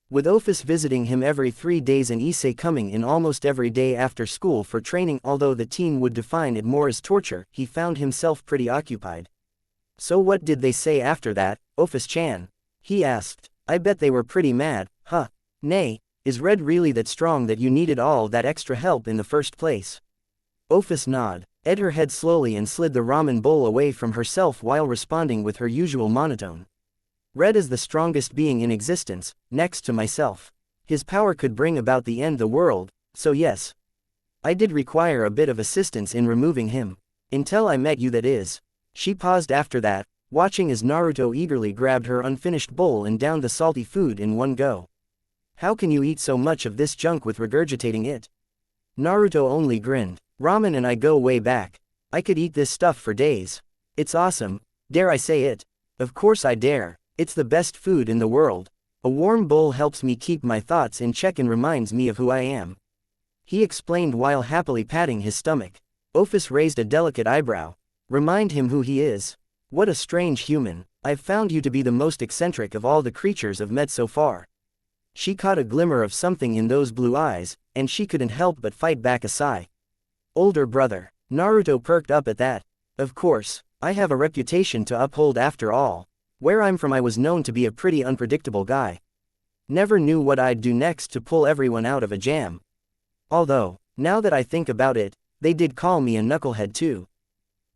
Speaker 1: With OPHIS visiting him every 3 days and Issei coming in almost every day after school for training, although the teen would define it more as torture, he found himself pretty occupied. So what did they say after that, OPHIS-chan? He asked. I bet they were pretty mad, huh? Nay, is Red really that strong that you needed all that extra help in the first place? OPHIS nodded her head slowly and slid the ramen bowl away from herself while responding with her usual monotone. Red is the strongest being in existence, next to myself. His power could bring about the end of the world, so yes. I did require a bit of assistance in removing him. Until I met you, that is. She paused after that, watching as Naruto eagerly grabbed her unfinished bowl and downed the salty food in one go. How can you eat so much of this junk with regurgitating it? Naruto only grinned. Ramen and I go way back. I could eat this stuff for days. It's awesome, dare I say it? Of course I dare. It's the best food in the world. A warm bowl helps me keep my thoughts in check and reminds me of who I am. He explained while happily patting his stomach. OPHIS raised a delicate eyebrow. Remind him who he is. What a strange human. I've found you to be the most eccentric of all the creatures I've met so far. She caught a glimmer of something in those blue eyes, and she couldn't help but fight back a sigh. Older brother. Naruto perked up at that. Of course, I have a reputation to uphold after all. Where I'm from I was known to be a pretty unpredictable guy. Never knew what I'd do next to pull everyone out of a jam. Although, now that I think about it, they did call me a knucklehead too.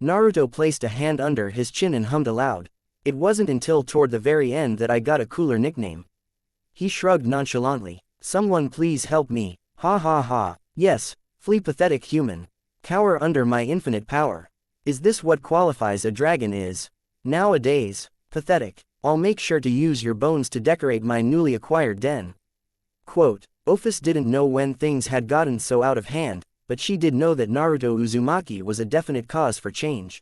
Speaker 1: Naruto placed a hand under his chin and hummed aloud. It wasn't until toward the very end that I got a cooler nickname. He shrugged nonchalantly. Someone please help me. Ha ha ha. Yes, flee pathetic human. Cower under my infinite power. Is this what qualifies a dragon is? Nowadays. Pathetic. I'll make sure to use your bones to decorate my newly acquired den. Quote. OPHIS didn't know when things had gotten so out of hand, but she did know that Naruto Uzumaki was a definite cause for change.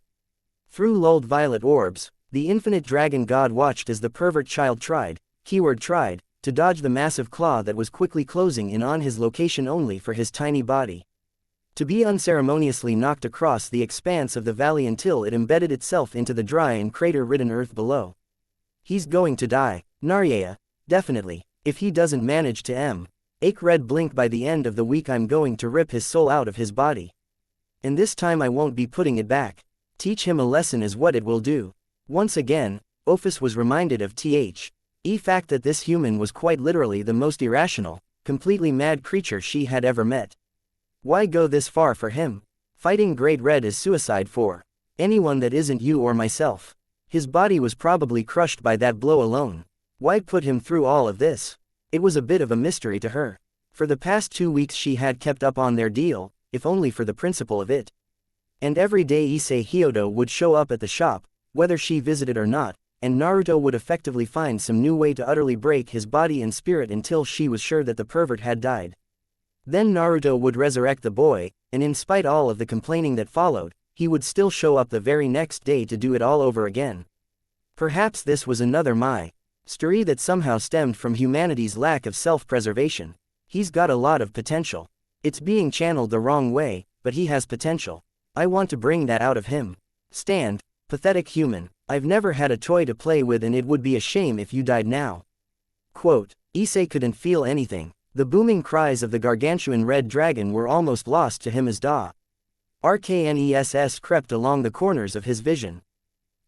Speaker 1: Through lulled violet orbs, the infinite dragon god watched as the pervert child tried, to dodge the massive claw that was quickly closing in on his location only for his tiny body to be unceremoniously knocked across the expanse of the valley until it embedded itself into the dry and crater-ridden earth below. He's going to die, Naruto, definitely, if he doesn't manage to ache red blink by the end of the week. I'm going to rip his soul out of his body. And this time I won't be putting it back. Teach him a lesson is what it will do. Once again, OPHIS was reminded of the fact that this human was quite literally the most irrational, completely mad creature she had ever met. Why go this far for him? Fighting Great Red is suicide for anyone that isn't you or myself. His body was probably crushed by that blow alone. Why put him through all of this? It was a bit of a mystery to her. For the past 2 weeks she had kept up on their deal, if only for the principle of it. And every day Issei Hyodo would show up at the shop, whether she visited or not, and Naruto would effectively find some new way to utterly break his body and spirit until she was sure that the pervert had died. Then Naruto would resurrect the boy, and in spite all of the complaining that followed, he would still show up the very next day to do it all over again. Perhaps this was another mystery that somehow stemmed from humanity's lack of self-preservation. He's got a lot of potential. It's being channeled the wrong way, but he has potential. I want to bring that out of him. Stand, pathetic human. I've never had a toy to play with and it would be a shame if you died now. Quote, Issei couldn't feel anything. The booming cries of the gargantuan red dragon were almost lost to him as Rkness crept along the corners of his vision.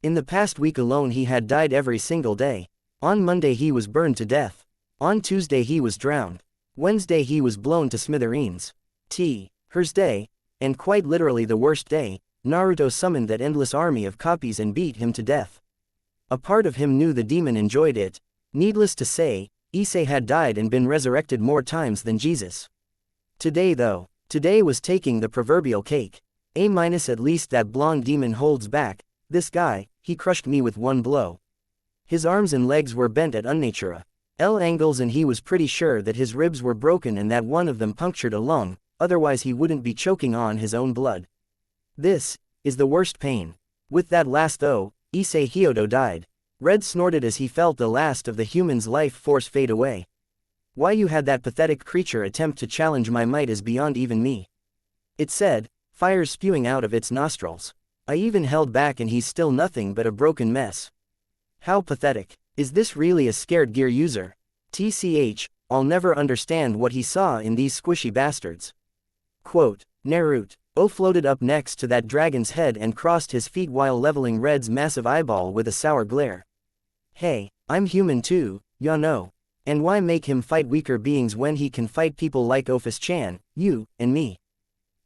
Speaker 1: In the past week alone he had died every single day. On Monday he was burned to death. On Tuesday he was drowned. Wednesday he was blown to smithereens. Thursday, and quite literally the worst day, Naruto summoned that endless army of copies and beat him to death. A part of him knew the demon enjoyed it. Needless to say, Issei had died and been resurrected more times than Jesus. Today was taking the proverbial cake. At least that blonde demon holds back. This guy, he crushed me with one blow. His arms and legs were bent at unnatural angles and he was pretty sure that his ribs were broken and that one of them punctured a lung, otherwise he wouldn't be choking on his own blood. This is the worst pain. With that last though, Issei Hyodo died. Red snorted as he felt the last of the human's life force fade away. Why you had that pathetic creature attempt to challenge my might is beyond even me. It said, fires spewing out of its nostrils. I even held back and he's still nothing but a broken mess. How pathetic. Is this really a scared gear user? I'll never understand what he saw in these squishy bastards. Quote, Naruto floated up next to that dragon's head and crossed his feet while leveling Red's massive eyeball with a sour glare. Hey, I'm human too, ya know. And why make him fight weaker beings when he can fight people like OPHIS-chan, you, and me?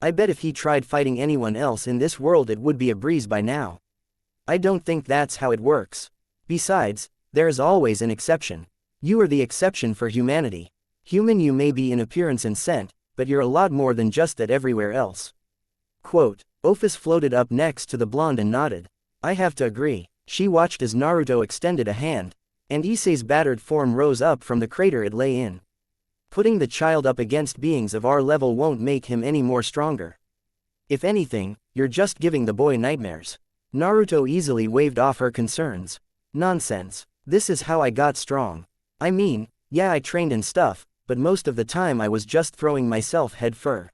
Speaker 1: I bet if he tried fighting anyone else in this world it would be a breeze by now. I don't think that's how it works. Besides, there's always an exception. You are the exception for humanity. Human you may be in appearance and scent, but you're a lot more than just that everywhere else. Quote, OPHIS floated up next to the blonde and nodded. I have to agree. She watched as Naruto extended a hand, and Issei's battered form rose up from the crater it lay in. Putting the child up against beings of our level won't make him any more stronger. If anything, you're just giving the boy nightmares. Naruto easily waved off her concerns. Nonsense. This is how I got strong. I mean, yeah, I trained and stuff, but most of the time I was just throwing myself head first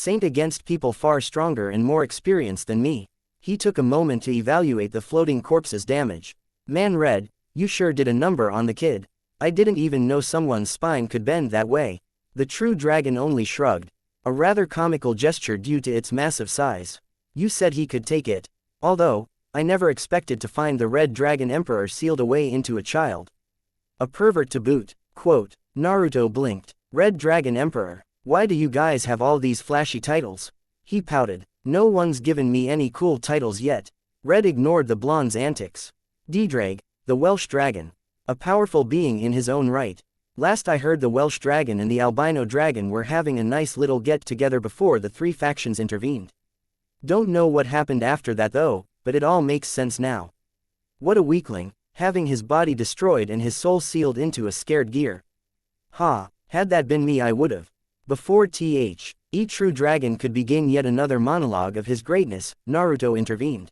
Speaker 1: against people far stronger and more experienced than me. He took a moment to evaluate the floating corpse's damage. Man Red, you sure did a number on the kid. I didn't even know someone's spine could bend that way. The true dragon only shrugged. A rather comical gesture due to its massive size. You said he could take it. Although, I never expected to find the Red Dragon Emperor sealed away into a child. A pervert to boot. Quote, Naruto blinked. Red Dragon Emperor. Why do you guys have all these flashy titles? He pouted. No one's given me any cool titles yet. Red ignored the blonde's antics. Drag, the Welsh dragon. A powerful being in his own right. Last I heard the Welsh dragon and the albino dragon were having a nice little get-together before the three factions intervened. Don't know what happened after that though, but it all makes sense now. What a weakling, having his body destroyed and his soul sealed into a scared gear. Had that been me I would've. Before true dragon could begin yet another monologue of his greatness, Naruto intervened.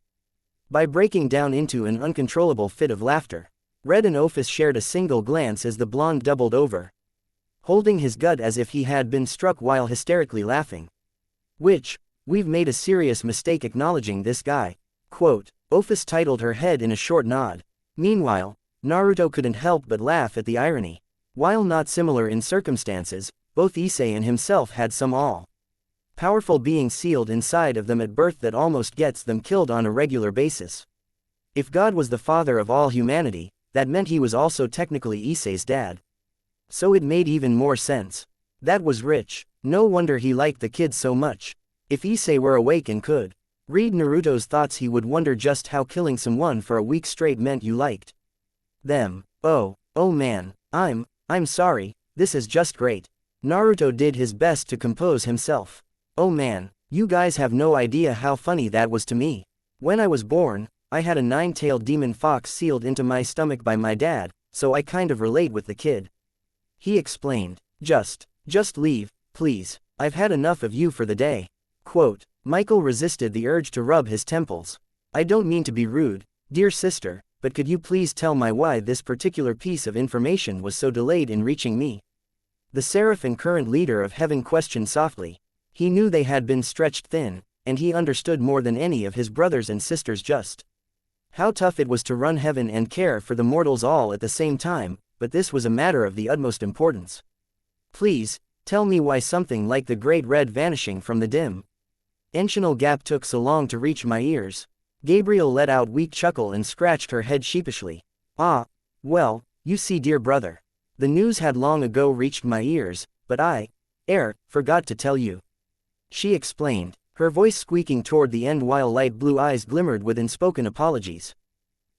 Speaker 1: By breaking down into an uncontrollable fit of laughter. Red and OPHIS shared a single glance as the blonde doubled over, holding his gut as if he had been struck while hysterically laughing. We've made a serious mistake acknowledging this guy. Quote, OPHIS titled her head in a short nod. Meanwhile, Naruto couldn't help but laugh at the irony. While not similar in circumstances, both Issei and himself had some all-powerful being sealed inside of them at birth that almost gets them killed on a regular basis. If God was the father of all humanity, that meant he was also technically Issei's dad. So it made even more sense. That was rich. No wonder he liked the kid so much. If Issei were awake and could read Naruto's thoughts he would wonder just how killing someone for a week straight meant you liked them. Oh man, I'm sorry, this is just great. Naruto did his best to compose himself. Oh man, you guys have no idea how funny that was to me. When I was born, I had a 9-tailed demon fox sealed into my stomach by my dad, so I kind of relate with the kid. He explained. Just leave, please. I've had enough of you for the day. Quote, Michael resisted the urge to rub his temples. I don't mean to be rude, dear sister, but could you please tell me why this particular piece of information was so delayed in reaching me? The seraph and current leader of heaven questioned softly. He knew they had been stretched thin, and he understood more than any of his brothers and sisters just how tough it was to run heaven and care for the mortals all at the same time, but this was a matter of the utmost importance. Please, tell me why something like the Great Red vanishing from the dim dimensional gap took so long to reach my ears. Gabriel let out a weak chuckle and scratched her head sheepishly. Ah, well, you see dear brother. The news had long ago reached my ears, but I forgot to tell you. She explained, her voice squeaking toward the end while light blue eyes glimmered with unspoken apologies.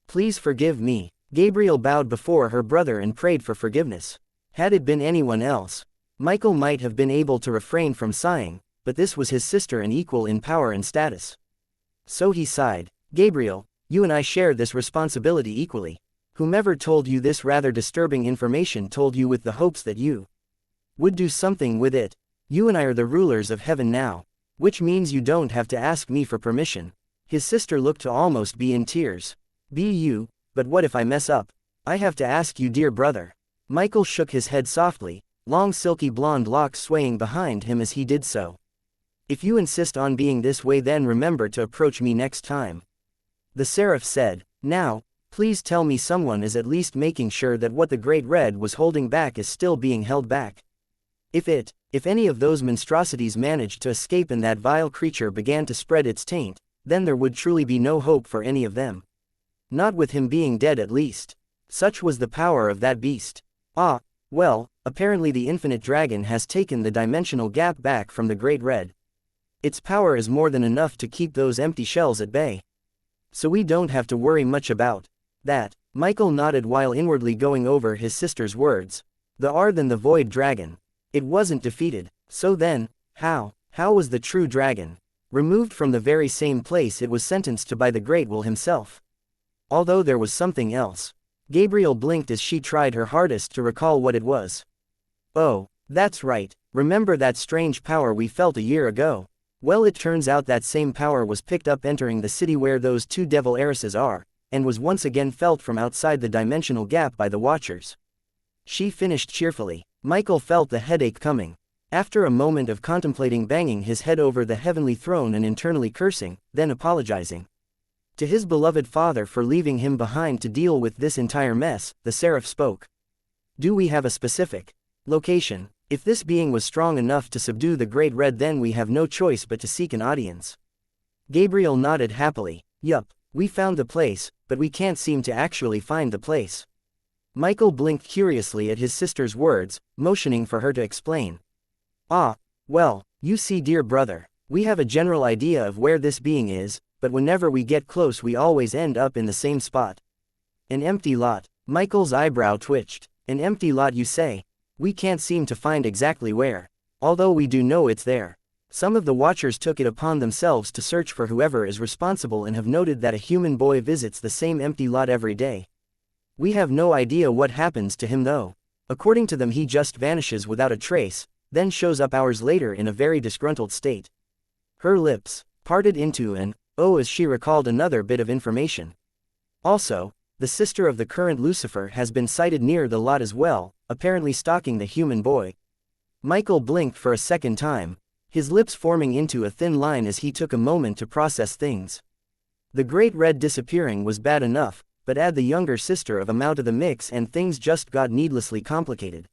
Speaker 1: Please forgive me. Gabriel bowed before her brother and prayed for forgiveness. Had it been anyone else, Michael might have been able to refrain from sighing, but this was his sister and equal in power and status. So he sighed. Gabriel, you and I share this responsibility equally. Whomever told you this rather disturbing information told you with the hopes that you would do something with it. You and I are the rulers of heaven now, which means you don't have to ask me for permission. His sister looked to almost be in tears. Be you, but what if I mess up? I have to ask you dear brother. Michael shook his head softly, long silky blonde locks swaying behind him as he did so. If you insist on being this way, then remember to approach me next time. The seraph said, now, please tell me someone is at least making sure that what the Great Red was holding back is still being held back. If any of those monstrosities managed to escape and that vile creature began to spread its taint, then there would truly be no hope for any of them. Not with him being dead at least. Such was the power of that beast. Ah, well, apparently the infinite dragon has taken the dimensional gap back from the Great Red. Its power is more than enough to keep those empty shells at bay. So we don't have to worry much about that. Michael nodded while inwardly going over his sister's words. The void dragon. It wasn't defeated. So then, how was the true dragon removed from the very same place it was sentenced to by the Great Will himself? Although there was something else. Gabriel blinked as she tried her hardest to recall what it was. Oh, that's right, remember that strange power we felt a year ago? Well, it turns out that same power was picked up entering the city where those two devil heiresses are, and was once again felt from outside the dimensional gap by the Watchers. She finished cheerfully. Michael felt the headache coming. After a moment of contemplating, banging his head over the heavenly throne and internally cursing, then apologizing to his beloved father for leaving him behind to deal with this entire mess, the seraph spoke. Do we have a specific location? If this being was strong enough to subdue the Great Red, then we have no choice but to seek an audience. Gabriel nodded happily. Yup, we found the place, but we can't seem to actually find the place. Michael blinked curiously at his sister's words, motioning for her to explain. Ah, well, you see dear brother, we have a general idea of where this being is, but whenever we get close we always end up in the same spot. An empty lot. Michael's eyebrow twitched. An empty lot, you say? We can't seem to find exactly where. Although we do know it's there. Some of the Watchers took it upon themselves to search for whoever is responsible and have noted that a human boy visits the same empty lot every day. We have no idea what happens to him though. According to them he just vanishes without a trace, then shows up hours later in a very disgruntled state. Her lips parted into an "oh" as she recalled another bit of information. Also, the sister of the current Lucifer has been sighted near the lot as well, apparently stalking the human boy. Michael blinked for a second time, his lips forming into a thin line as he took a moment to process things. The Great Red disappearing was bad enough, but add the younger sister of Amau to the mix and things just got needlessly complicated.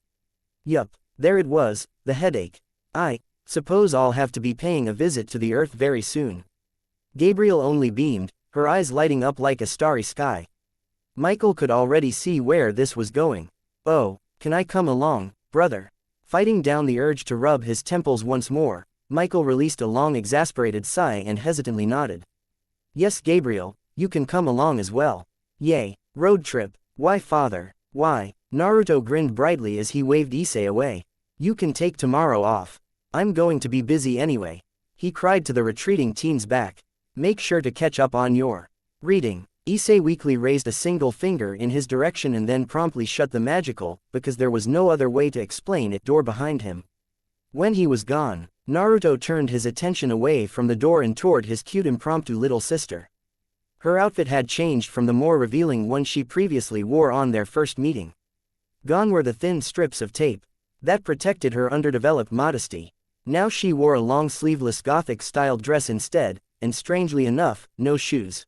Speaker 1: Yup, there it was, the headache. I suppose I'll have to be paying a visit to the Earth very soon. Gabriel only beamed, her eyes lighting up like a starry sky. Michael could already see where this was going. Oh, can I come along, brother? Fighting down the urge to rub his temples once more, Michael released a long exasperated sigh and hesitantly nodded. Yes Gabriel, you can come along as well. Yay, road trip, why father, why? Naruto grinned brightly as he waved Issei away. You can take tomorrow off. I'm going to be busy anyway. He cried to the retreating teens back. Make sure to catch up on your reading. Issei weakly raised a single finger in his direction and then promptly shut the magical, because there was no other way to explain it, door behind him. When he was gone, Naruto turned his attention away from the door and toward his cute impromptu little sister. Her outfit had changed from the more revealing one she previously wore on their first meeting. Gone were the thin strips of tape that protected her underdeveloped modesty. Now she wore a long sleeveless Gothic-styled dress instead, and strangely enough, no shoes.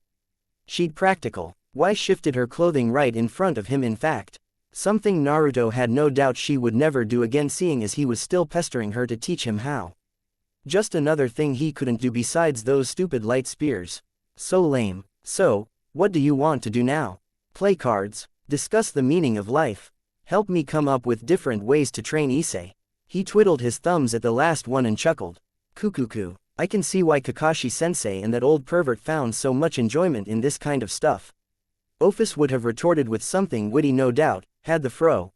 Speaker 1: She'd practical. Why shifted her clothing right in front of him in fact? Something Naruto had no doubt she would never do again, seeing as he was still pestering her to teach him how. Just another thing he couldn't do besides those stupid light spears. So lame. So, what do you want to do now? Play cards? Discuss the meaning of life? Help me come up with different ways to train Issei? He twiddled his thumbs at the last one and chuckled. Kukuku. I can see why Kakashi-sensei and that old pervert found so much enjoyment in this kind of stuff. OPHIS would have retorted with something witty no doubt, had the front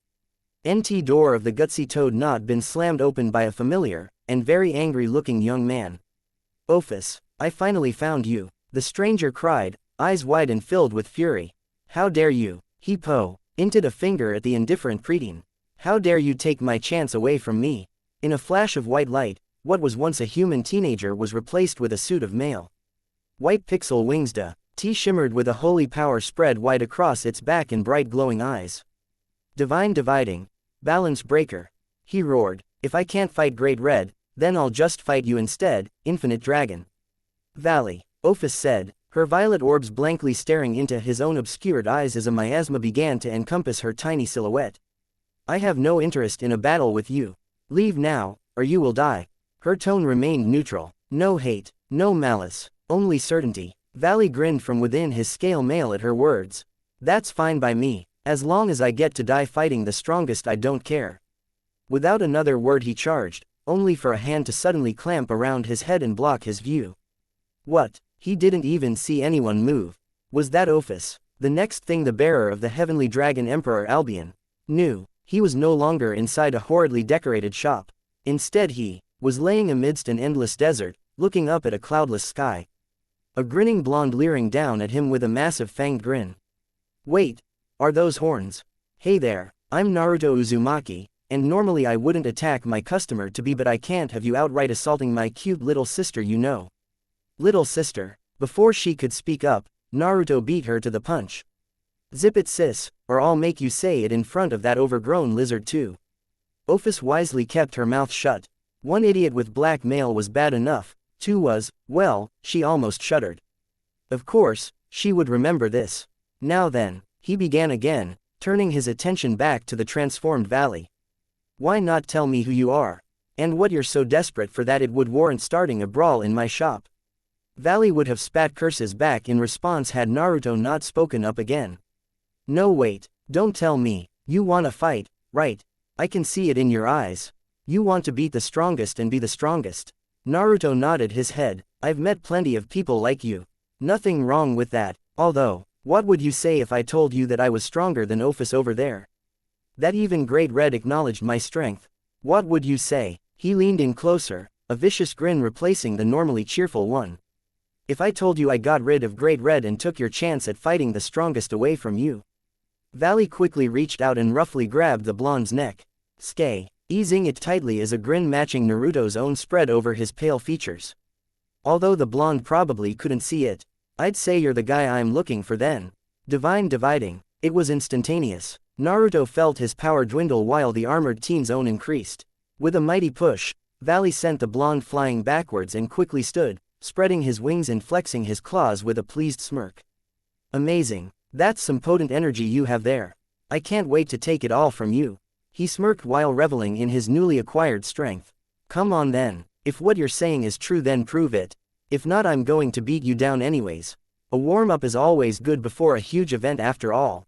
Speaker 1: door of the gutsy toad not been slammed open by a familiar, and very angry-looking young man. OPHIS, I finally found you, the stranger cried, eyes wide and filled with fury. How dare you? He pointed a finger at the indifferent preteen. How dare you take my chance away from me? In a flash of white light, what was once a human teenager was replaced with a suit of mail. White pixel wings shimmered with a holy power spread wide across its back and bright glowing eyes. Divine dividing. Balance breaker. He roared. If I can't fight Great Red, then I'll just fight you instead, Infinite Dragon. Valley. OPHIS said, her violet orbs blankly staring into his own obscured eyes as a miasma began to encompass her tiny silhouette. I have no interest in a battle with you. Leave now, or you will die. Her tone remained neutral. No hate, no malice, only certainty. Valley grinned from within his scale mail at her words. That's fine by me. As long as I get to die fighting the strongest, I don't care. Without another word he charged, only for a hand to suddenly clamp around his head and block his view. What? He didn't even see anyone move. Was that OPHIS? The next thing the bearer of the heavenly dragon Emperor Albion knew, he was no longer inside a horridly decorated shop. Instead he was laying amidst an endless desert, looking up at a cloudless sky. A grinning blonde leering down at him with a massive fanged grin. Wait, are those horns? Hey there, I'm Naruto Uzumaki, and normally I wouldn't attack my customer to be, but I can't have you outright assaulting my cute little sister, you know. Little sister. Before she could speak up, Naruto beat her to the punch. Zip it sis, or I'll make you say it in front of that overgrown lizard too. OPHIS wisely kept her mouth shut. One idiot with blackmail was bad enough, two was, well, she almost shuddered. Of course, she would remember this. Now then, he began again, turning his attention back to the transformed valley. Why not tell me who you are? And what you're so desperate for that it would warrant starting a brawl in my shop? Valley would have spat curses back in response had Naruto not spoken up again. No wait, don't tell me, you wanna fight, right? I can see it in your eyes. You want to beat the strongest and be the strongest. Naruto nodded his head. I've met plenty of people like you. Nothing wrong with that, although, what would you say if I told you that I was stronger than OPHIS over there? That even Great Red acknowledged my strength. What would you say? He leaned in closer, a vicious grin replacing the normally cheerful one. If I told you I got rid of Great Red and took your chance at fighting the strongest away from you? Valley quickly reached out and roughly grabbed the blonde's neck. Skay, easing it tightly as a grin matching Naruto's own spread over his pale features. Although the blonde probably couldn't see it. I'd say you're the guy I'm looking for then. Divine dividing. It was instantaneous. Naruto felt his power dwindle while the armored teen's own increased. With a mighty push, Valley sent the blonde flying backwards and quickly stood, spreading his wings and flexing his claws with a pleased smirk. Amazing. That's some potent energy you have there. I can't wait to take it all from you. He smirked while reveling in his newly acquired strength. Come on then. If what you're saying is true, then prove it. If not, I'm going to beat you down anyways. A warm-up is always good before a huge event after all.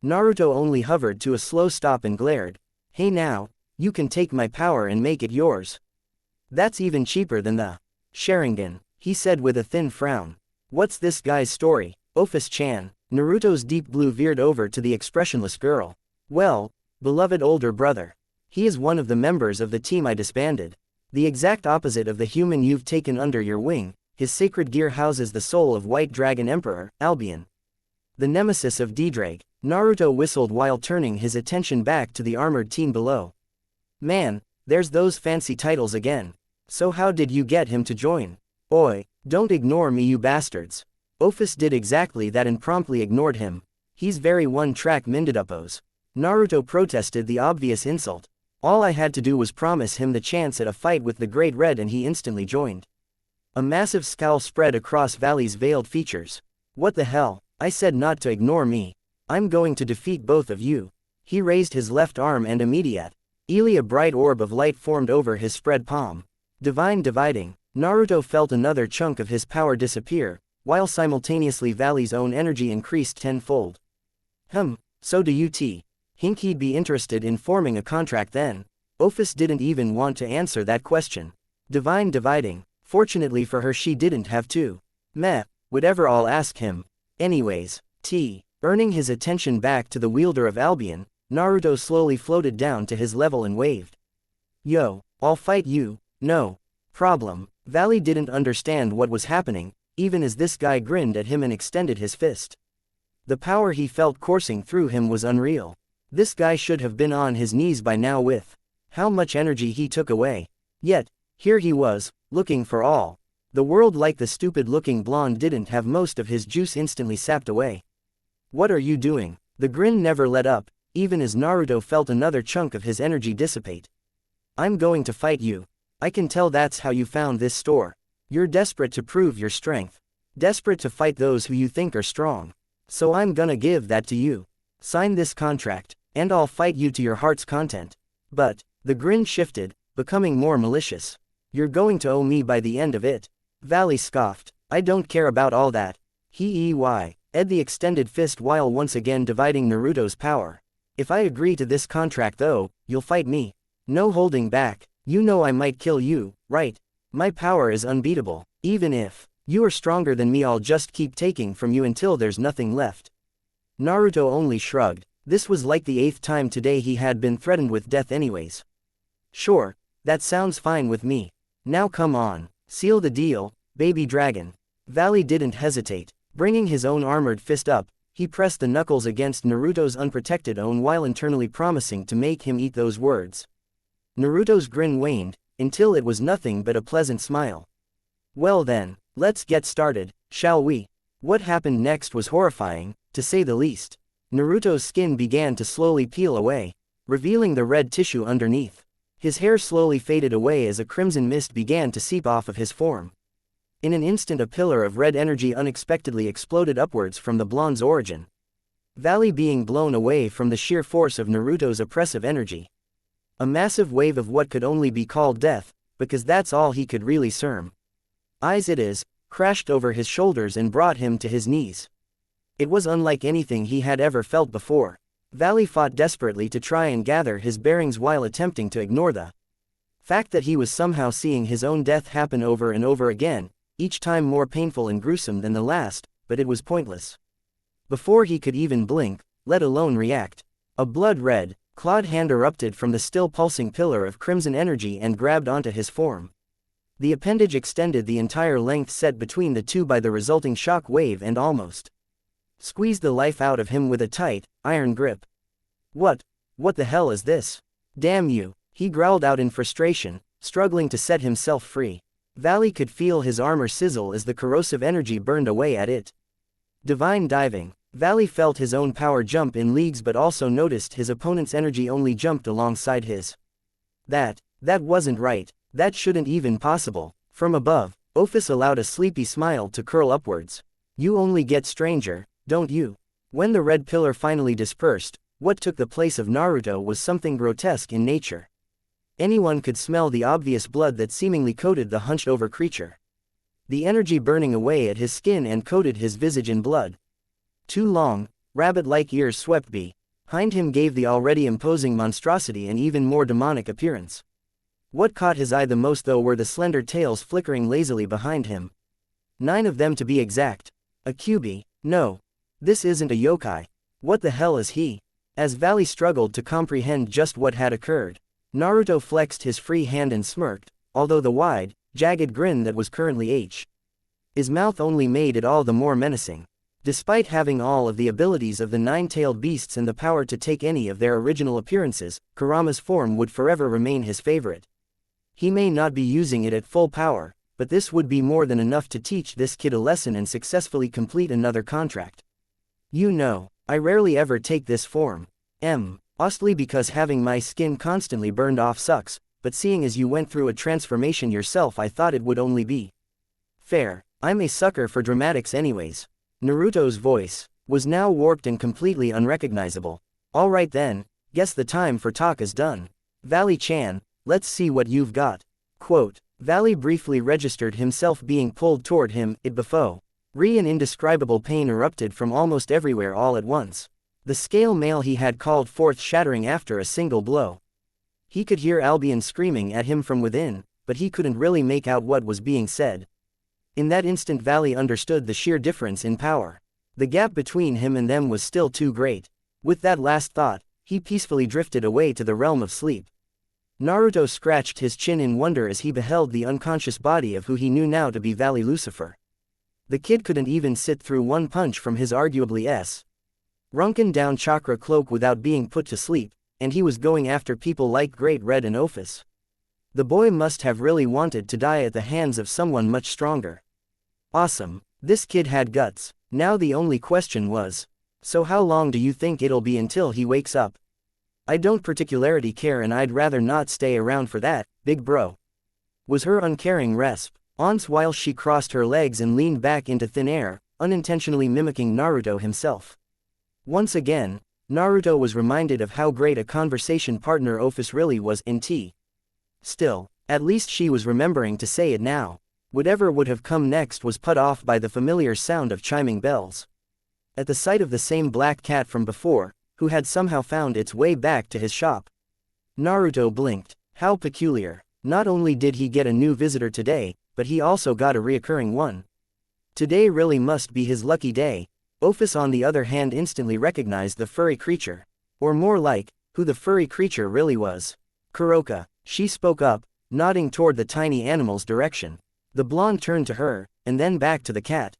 Speaker 1: Naruto only hovered to a slow stop and glared. Hey now, you can take my power and make it yours. That's even cheaper than the Sharingan, he said with a thin frown. What's this guy's story? OPHIS-chan. Naruto's deep blue veered over to the expressionless girl. Well, beloved older brother. He is one of the members of the team I disbanded. The exact opposite of the human you've taken under your wing. His sacred gear houses the soul of White Dragon Emperor, Albion. The nemesis of D-Drake. Naruto whistled while turning his attention back to the armored teen below. Man, there's those fancy titles again. So how did you get him to join? Oi, don't ignore me you bastards. OPHIS did exactly that and promptly ignored him. He's very one-track Mindadupos. Naruto protested the obvious insult. All I had to do was promise him the chance at a fight with the Great Red and he instantly joined. A massive scowl spread across Valley's veiled features. What the hell? I said not to ignore me. I'm going to defeat both of you. He raised his left arm and immediately a bright orb of light formed over his spread palm. Divine dividing. Naruto felt another chunk of his power disappear, while simultaneously Valley's own energy increased tenfold. So do you think he'd be interested in forming a contract then? OPHIS didn't even want to answer that question. Divine dividing. Fortunately for her she didn't have to. Whatever, I'll ask him. Anyways, earning his attention back to the wielder of Albion, Naruto slowly floated down to his level and waved. Yo, I'll fight you, no problem. Valley didn't understand what was happening, even as this guy grinned at him and extended his fist. The power he felt coursing through him was unreal. This guy should have been on his knees by now with how much energy he took away. Yet, here he was, looking for all the world like the stupid-looking blonde didn't have most of his juice instantly sapped away. What are you doing? The grin never let up, even as Naruto felt another chunk of his energy dissipate. I'm going to fight you. I can tell that's how you found this store. You're desperate to prove your strength. Desperate to fight those who you think are strong. So I'm gonna give that to you. Sign this contract, and I'll fight you to your heart's content. But, the grin shifted, becoming more malicious. You're going to owe me by the end of it. Valley scoffed. I don't care about all that. Ed the extended fist while once again dividing Naruto's power. If I agree to this contract though, you'll fight me. No holding back. You know I might kill you, right? My power is unbeatable. Even if you are stronger than me, I'll just keep taking from you until there's nothing left. Naruto only shrugged. This was like the 8th time today he had been threatened with death anyways. Sure, that sounds fine with me. Now come on. Seal the deal, baby dragon. Valley didn't hesitate. Bringing his own armored fist up, he pressed the knuckles against Naruto's unprotected own while internally promising to make him eat those words. Naruto's grin waned, until it was nothing but a pleasant smile. Well then, let's get started, shall we? What happened next was horrifying, to say the least. Naruto's skin began to slowly peel away, revealing the red tissue underneath. His hair slowly faded away as a crimson mist began to seep off of his form. In an instant a pillar of red energy unexpectedly exploded upwards from the blonde's origin. Valley being blown away from the sheer force of Naruto's oppressive energy. A massive wave of what could only be called death, because that's all he could really crashed over his shoulders and brought him to his knees. It was unlike anything he had ever felt before. Valley fought desperately to try and gather his bearings while attempting to ignore the fact that he was somehow seeing his own death happen over and over again, each time more painful and gruesome than the last, but it was pointless. Before he could even blink, let alone react, a blood-red, clawed hand erupted from the still pulsing pillar of crimson energy and grabbed onto his form. The appendage extended the entire length set between the two by the resulting shock wave and almost squeezed the life out of him with a tight, iron grip. What the hell is this? Damn you, he growled out in frustration, struggling to set himself free. Valley could feel his armor sizzle as the corrosive energy burned away at it. Divine diving. Valley felt his own power jump in leagues but also noticed his opponent's energy only jumped alongside his. That wasn't right. That shouldn't even possible. From above, OPHIS allowed a sleepy smile to curl upwards. You only get stranger, don't you? When the red pillar finally dispersed, what took the place of Naruto was something grotesque in nature. Anyone could smell the obvious blood that seemingly coated the hunched-over creature. The energy burning away at his skin and coated his visage in blood. Two long, rabbit-like ears swept behind him gave the already imposing monstrosity an even more demonic appearance. What caught his eye the most though were the slender tails flickering lazily behind him. 9 of them to be exact. A Kyuubi. No. This isn't a yokai. What the hell is he? As Valley struggled to comprehend just what had occurred, Naruto flexed his free hand and smirked, although the wide, jagged grin that was currently his mouth only made it all the more menacing. Despite having all of the abilities of the 9-tailed beasts and the power to take any of their original appearances, Kurama's form would forever remain his favorite. He may not be using it at full power, but this would be more than enough to teach this kid a lesson and successfully complete another contract. You know, I rarely ever take this form. Mostly because having my skin constantly burned off sucks, but seeing as you went through a transformation yourself, I thought it would only be fair. I'm a sucker for dramatics anyways. Naruto's voice was now warped and completely unrecognizable. Alright then, guess the time for talk is done. Valley-chan, let's see what you've got. Quote, Valley briefly registered himself being pulled toward him, it before. An indescribable pain erupted from almost everywhere all at once. The scale mail he had called forth shattering after a single blow. He could hear Albion screaming at him from within, but he couldn't really make out what was being said. In that instant Valley understood the sheer difference in power. The gap between him and them was still too great. With that last thought, he peacefully drifted away to the realm of sleep. Naruto scratched his chin in wonder as he beheld the unconscious body of who he knew now to be Valley Lucifer. The kid couldn't even sit through one punch from his arguably shrunken down chakra cloak without being put to sleep, and he was going after people like Great Red and OPHIS. The boy must have really wanted to die at the hands of someone much stronger. Awesome, this kid had guts. Now the only question was, so how long do you think it'll be until he wakes up? I don't particularly care and I'd rather not stay around for that, big bro. Was her uncaring response while she crossed her legs and leaned back into thin air, unintentionally mimicking Naruto himself. Once again, Naruto was reminded of how great a conversation partner OPHIS really was in T. Still, at least she was remembering to say it now. Whatever would have come next was put off by the familiar sound of chiming bells. At the sight of the same black cat from before, who had somehow found its way back to his shop, Naruto blinked. How peculiar. Not only did he get a new visitor today, but he also got a reoccurring one. Today really must be his lucky day. OPHIS on the other hand instantly recognized the furry creature. Or more like, who the furry creature really was. Kuroka, she spoke up, nodding toward the tiny animal's direction. The blonde turned to her, and then back to the cat.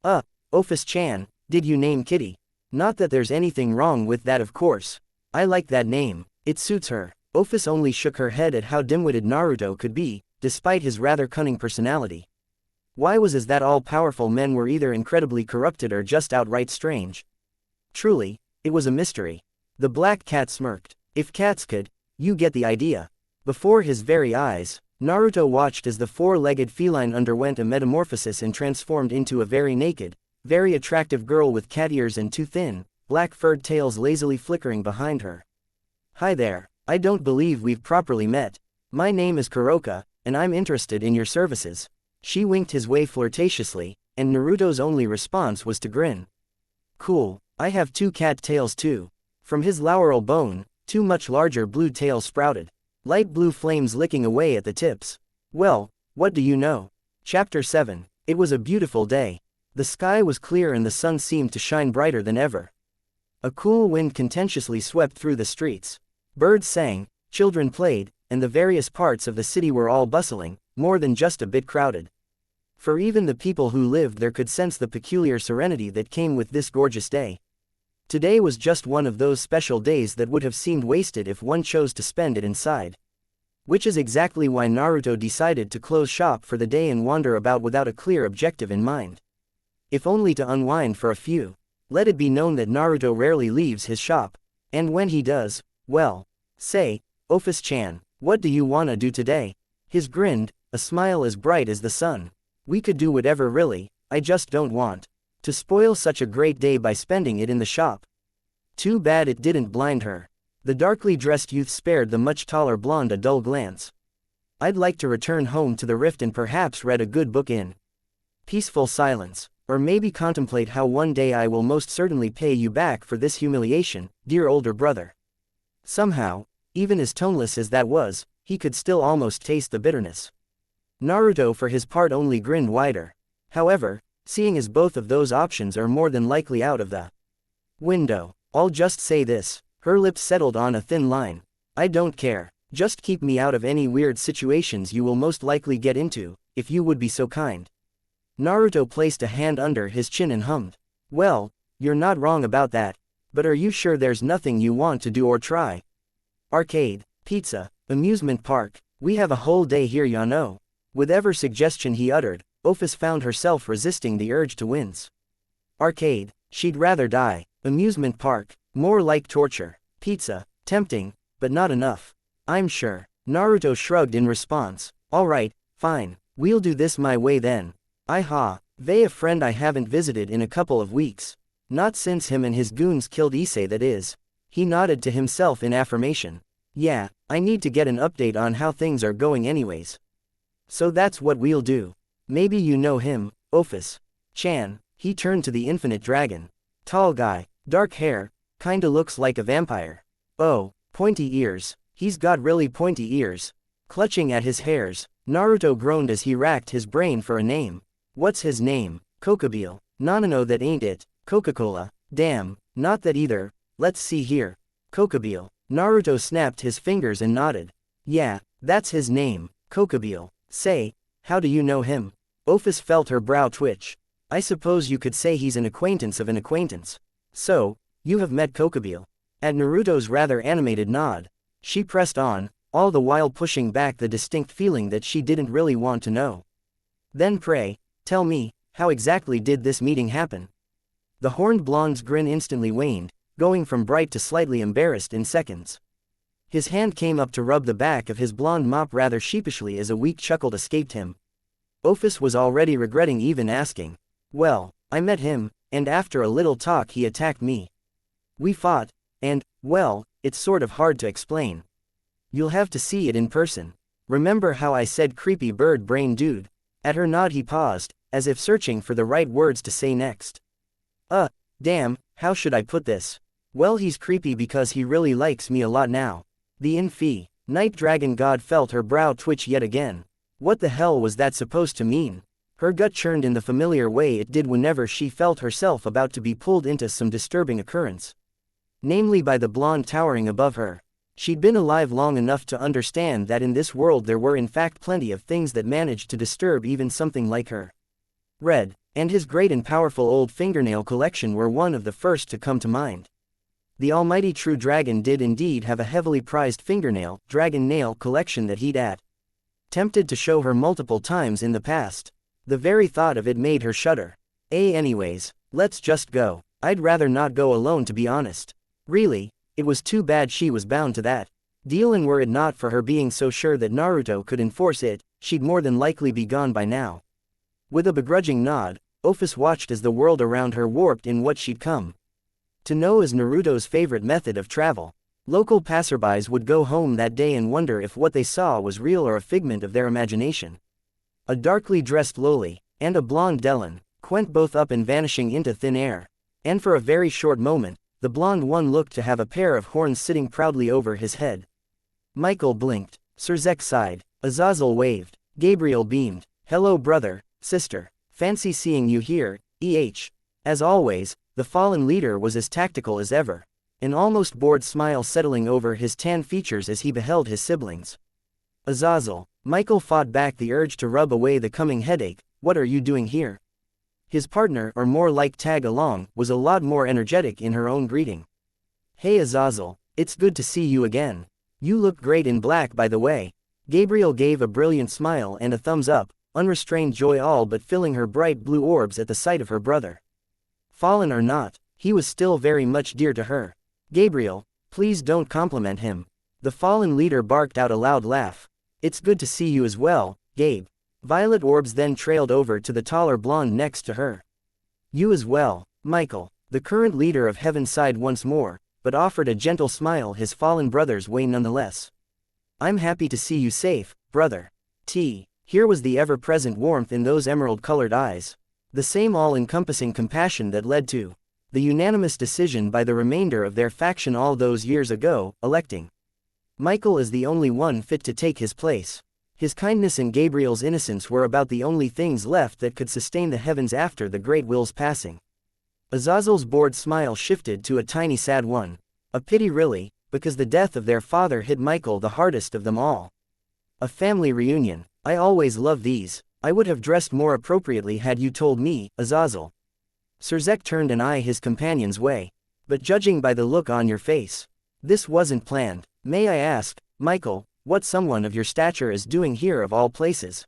Speaker 1: OPHIS-chan, did you name Kitty? Not that there's anything wrong with that, of course. I like that name, it suits her. OPHIS only shook her head at how dim-witted Naruto could be, despite his rather cunning personality. Why was it that all-powerful men were either incredibly corrupted or just outright strange? Truly, it was a mystery. The black cat smirked. If cats could, you get the idea. Before his very eyes, Naruto watched as the four-legged feline underwent a metamorphosis and transformed into a very naked, very attractive girl with cat ears and two thin, black furred tails lazily flickering behind her. Hi there, I don't believe we've properly met. My name is Kuroka, and I'm interested in your services. She winked his way flirtatiously, and Naruto's only response was to grin. Cool, I have two cat tails too. From his laural bone, two much larger blue tails sprouted. Light blue flames licking away at the tips. Well, what do you know? Chapter 7. It was a beautiful day. The sky was clear and the sun seemed to shine brighter than ever. A cool wind contentiously swept through the streets. Birds sang, children played, and the various parts of the city were all bustling, more than just a bit crowded. For even the people who lived there could sense the peculiar serenity that came with this gorgeous day. Today was just one of those special days that would have seemed wasted if one chose to spend it inside. Which is exactly why Naruto decided to close shop for the day and wander about without a clear objective in mind. If only to unwind for a few. Let it be known that Naruto rarely leaves his shop. And when he does, well, say, OPHIS-chan, what do you wanna do today? He grinned, a smile as bright as the sun. We could do whatever really, I just don't want to spoil such a great day by spending it in the shop. Too bad it didn't blind her. The darkly dressed youth spared the much taller blonde a dull glance. I'd like to return home to the rift and perhaps read a good book in peaceful silence. Or maybe contemplate how one day I will most certainly pay you back for this humiliation, dear older brother. Somehow, even as toneless as that was, he could still almost taste the bitterness. Naruto for his part only grinned wider. However, seeing as both of those options are more than likely out of the window, I'll just say this, her lips settled on a thin line. I don't care, just keep me out of any weird situations you will most likely get into, if you would be so kind. Naruto placed a hand under his chin and hummed. Well, you're not wrong about that. But are you sure there's nothing you want to do or try? Arcade, pizza, amusement park, We have a whole day here, ya know. With every suggestion he uttered, OPHIS found herself resisting the urge to wince. Arcade, she'd rather die. Amusement park, more like torture. Pizza, tempting, but not enough. I'm sure. Naruto shrugged in response. Alright, fine, we'll do this my way then. Vey, a friend I haven't visited in a couple of weeks. Not since him and his goons killed Issei, that is. He nodded to himself in affirmation. Yeah, I need to get an update on how things are going anyways. So that's what we'll do. Maybe you know him, OPHIS. Chan. He turned to the infinite dragon. Tall guy, dark hair, kinda looks like a vampire. Oh, pointy ears. He's got really pointy ears. Clutching at his hairs, Naruto groaned as he racked his brain for a name. What's his name? Kokobile. No, that ain't it. Coca-Cola. Damn, not that either. Let's see here. Kokobile. Naruto snapped his fingers and nodded. Yeah, that's his name, Kokobile. Say, how do you know him? OPHIS felt her brow twitch. I suppose you could say he's an acquaintance of an acquaintance. So, you have met Kokobile. At Naruto's rather animated nod, she pressed on, all the while pushing back the distinct feeling that she didn't really want to know. Then pray, tell me, how exactly did this meeting happen? The horned blonde's grin instantly waned, going from bright to slightly embarrassed in seconds. His hand came up to rub the back of his blonde mop rather sheepishly as a weak chuckle escaped him. OPHIS was already regretting even asking. Well, I met him, and after a little talk he attacked me. We fought, and, well, it's sort of hard to explain. You'll have to see it in person. Remember how I said creepy bird brain dude? At her nod he paused, as if searching for the right words to say next. Damn, how should I put this? Well, he's creepy because he really likes me a lot now. The Infi, Night Dragon God felt her brow twitch yet again. What the hell was that supposed to mean? Her gut churned in the familiar way it did whenever she felt herself about to be pulled into some disturbing occurrence. Namely by the blonde towering above her. She'd been alive long enough to understand that in this world there were in fact plenty of things that managed to disturb even something like her. Red, and his great and powerful old fingernail collection were one of the first to come to mind. The almighty true dragon did indeed have a heavily prized fingernail, dragon nail collection that he'd tempted to show her multiple times in the past. The very thought of it made her shudder. Anyways, let's just go. I'd rather not go alone, to be honest. Really, it was too bad she was bound to that deal, and were it not for her being so sure that Naruto could enforce it, she'd more than likely be gone by now. With a begrudging nod, OPHIS watched as the world around her warped in what she'd come to know as Naruto's favorite method of travel. Local passerbys would go home that day and wonder if what they saw was real or a figment of their imagination. A darkly dressed loli, and a blonde Dellen, went both up and vanishing into thin air. And for a very short moment, the blonde one looked to have a pair of horns sitting proudly over his head. Michael blinked. Surzek sighed. Azazel waved. Gabriel beamed. Hello brother, sister. Fancy seeing you here, As always, the fallen leader was as tactical as ever. An almost bored smile settling over his tan features as he beheld his siblings. Azazel. Michael fought back the urge to rub away the coming headache. What are you doing here? His partner, or more like tag along, was a lot more energetic in her own greeting. Hey Azazel, it's good to see you again. You look great in black, by the way. Gabriel gave a brilliant smile and a thumbs up, unrestrained joy all but filling her bright blue orbs at the sight of her brother. Fallen or not, he was still very much dear to her. Gabriel, please don't compliment him. The fallen leader barked out a loud laugh. It's good to see you as well, Gabe. Violet orbs then trailed over to the taller blonde next to her. You as well, Michael. The current leader of Heaven sighed once more, but offered a gentle smile his fallen brother's way nonetheless. I'm happy to see you safe, brother. Here was the ever-present warmth in those emerald-colored eyes. The same all-encompassing compassion that led to the unanimous decision by the remainder of their faction all those years ago, electing Michael as the only one fit to take his place. His kindness and Gabriel's innocence were about the only things left that could sustain the heavens after the Great Will's passing. Azazel's bored smile shifted to a tiny sad one. A pity really, because the death of their father hit Michael the hardest of them all. A family reunion. I always love these. I would have dressed more appropriately had you told me, Azazel. Surzek turned an eye his companion's way. But judging by the look on your face, this wasn't planned. May I ask, Michael, what someone of your stature is doing here of all places.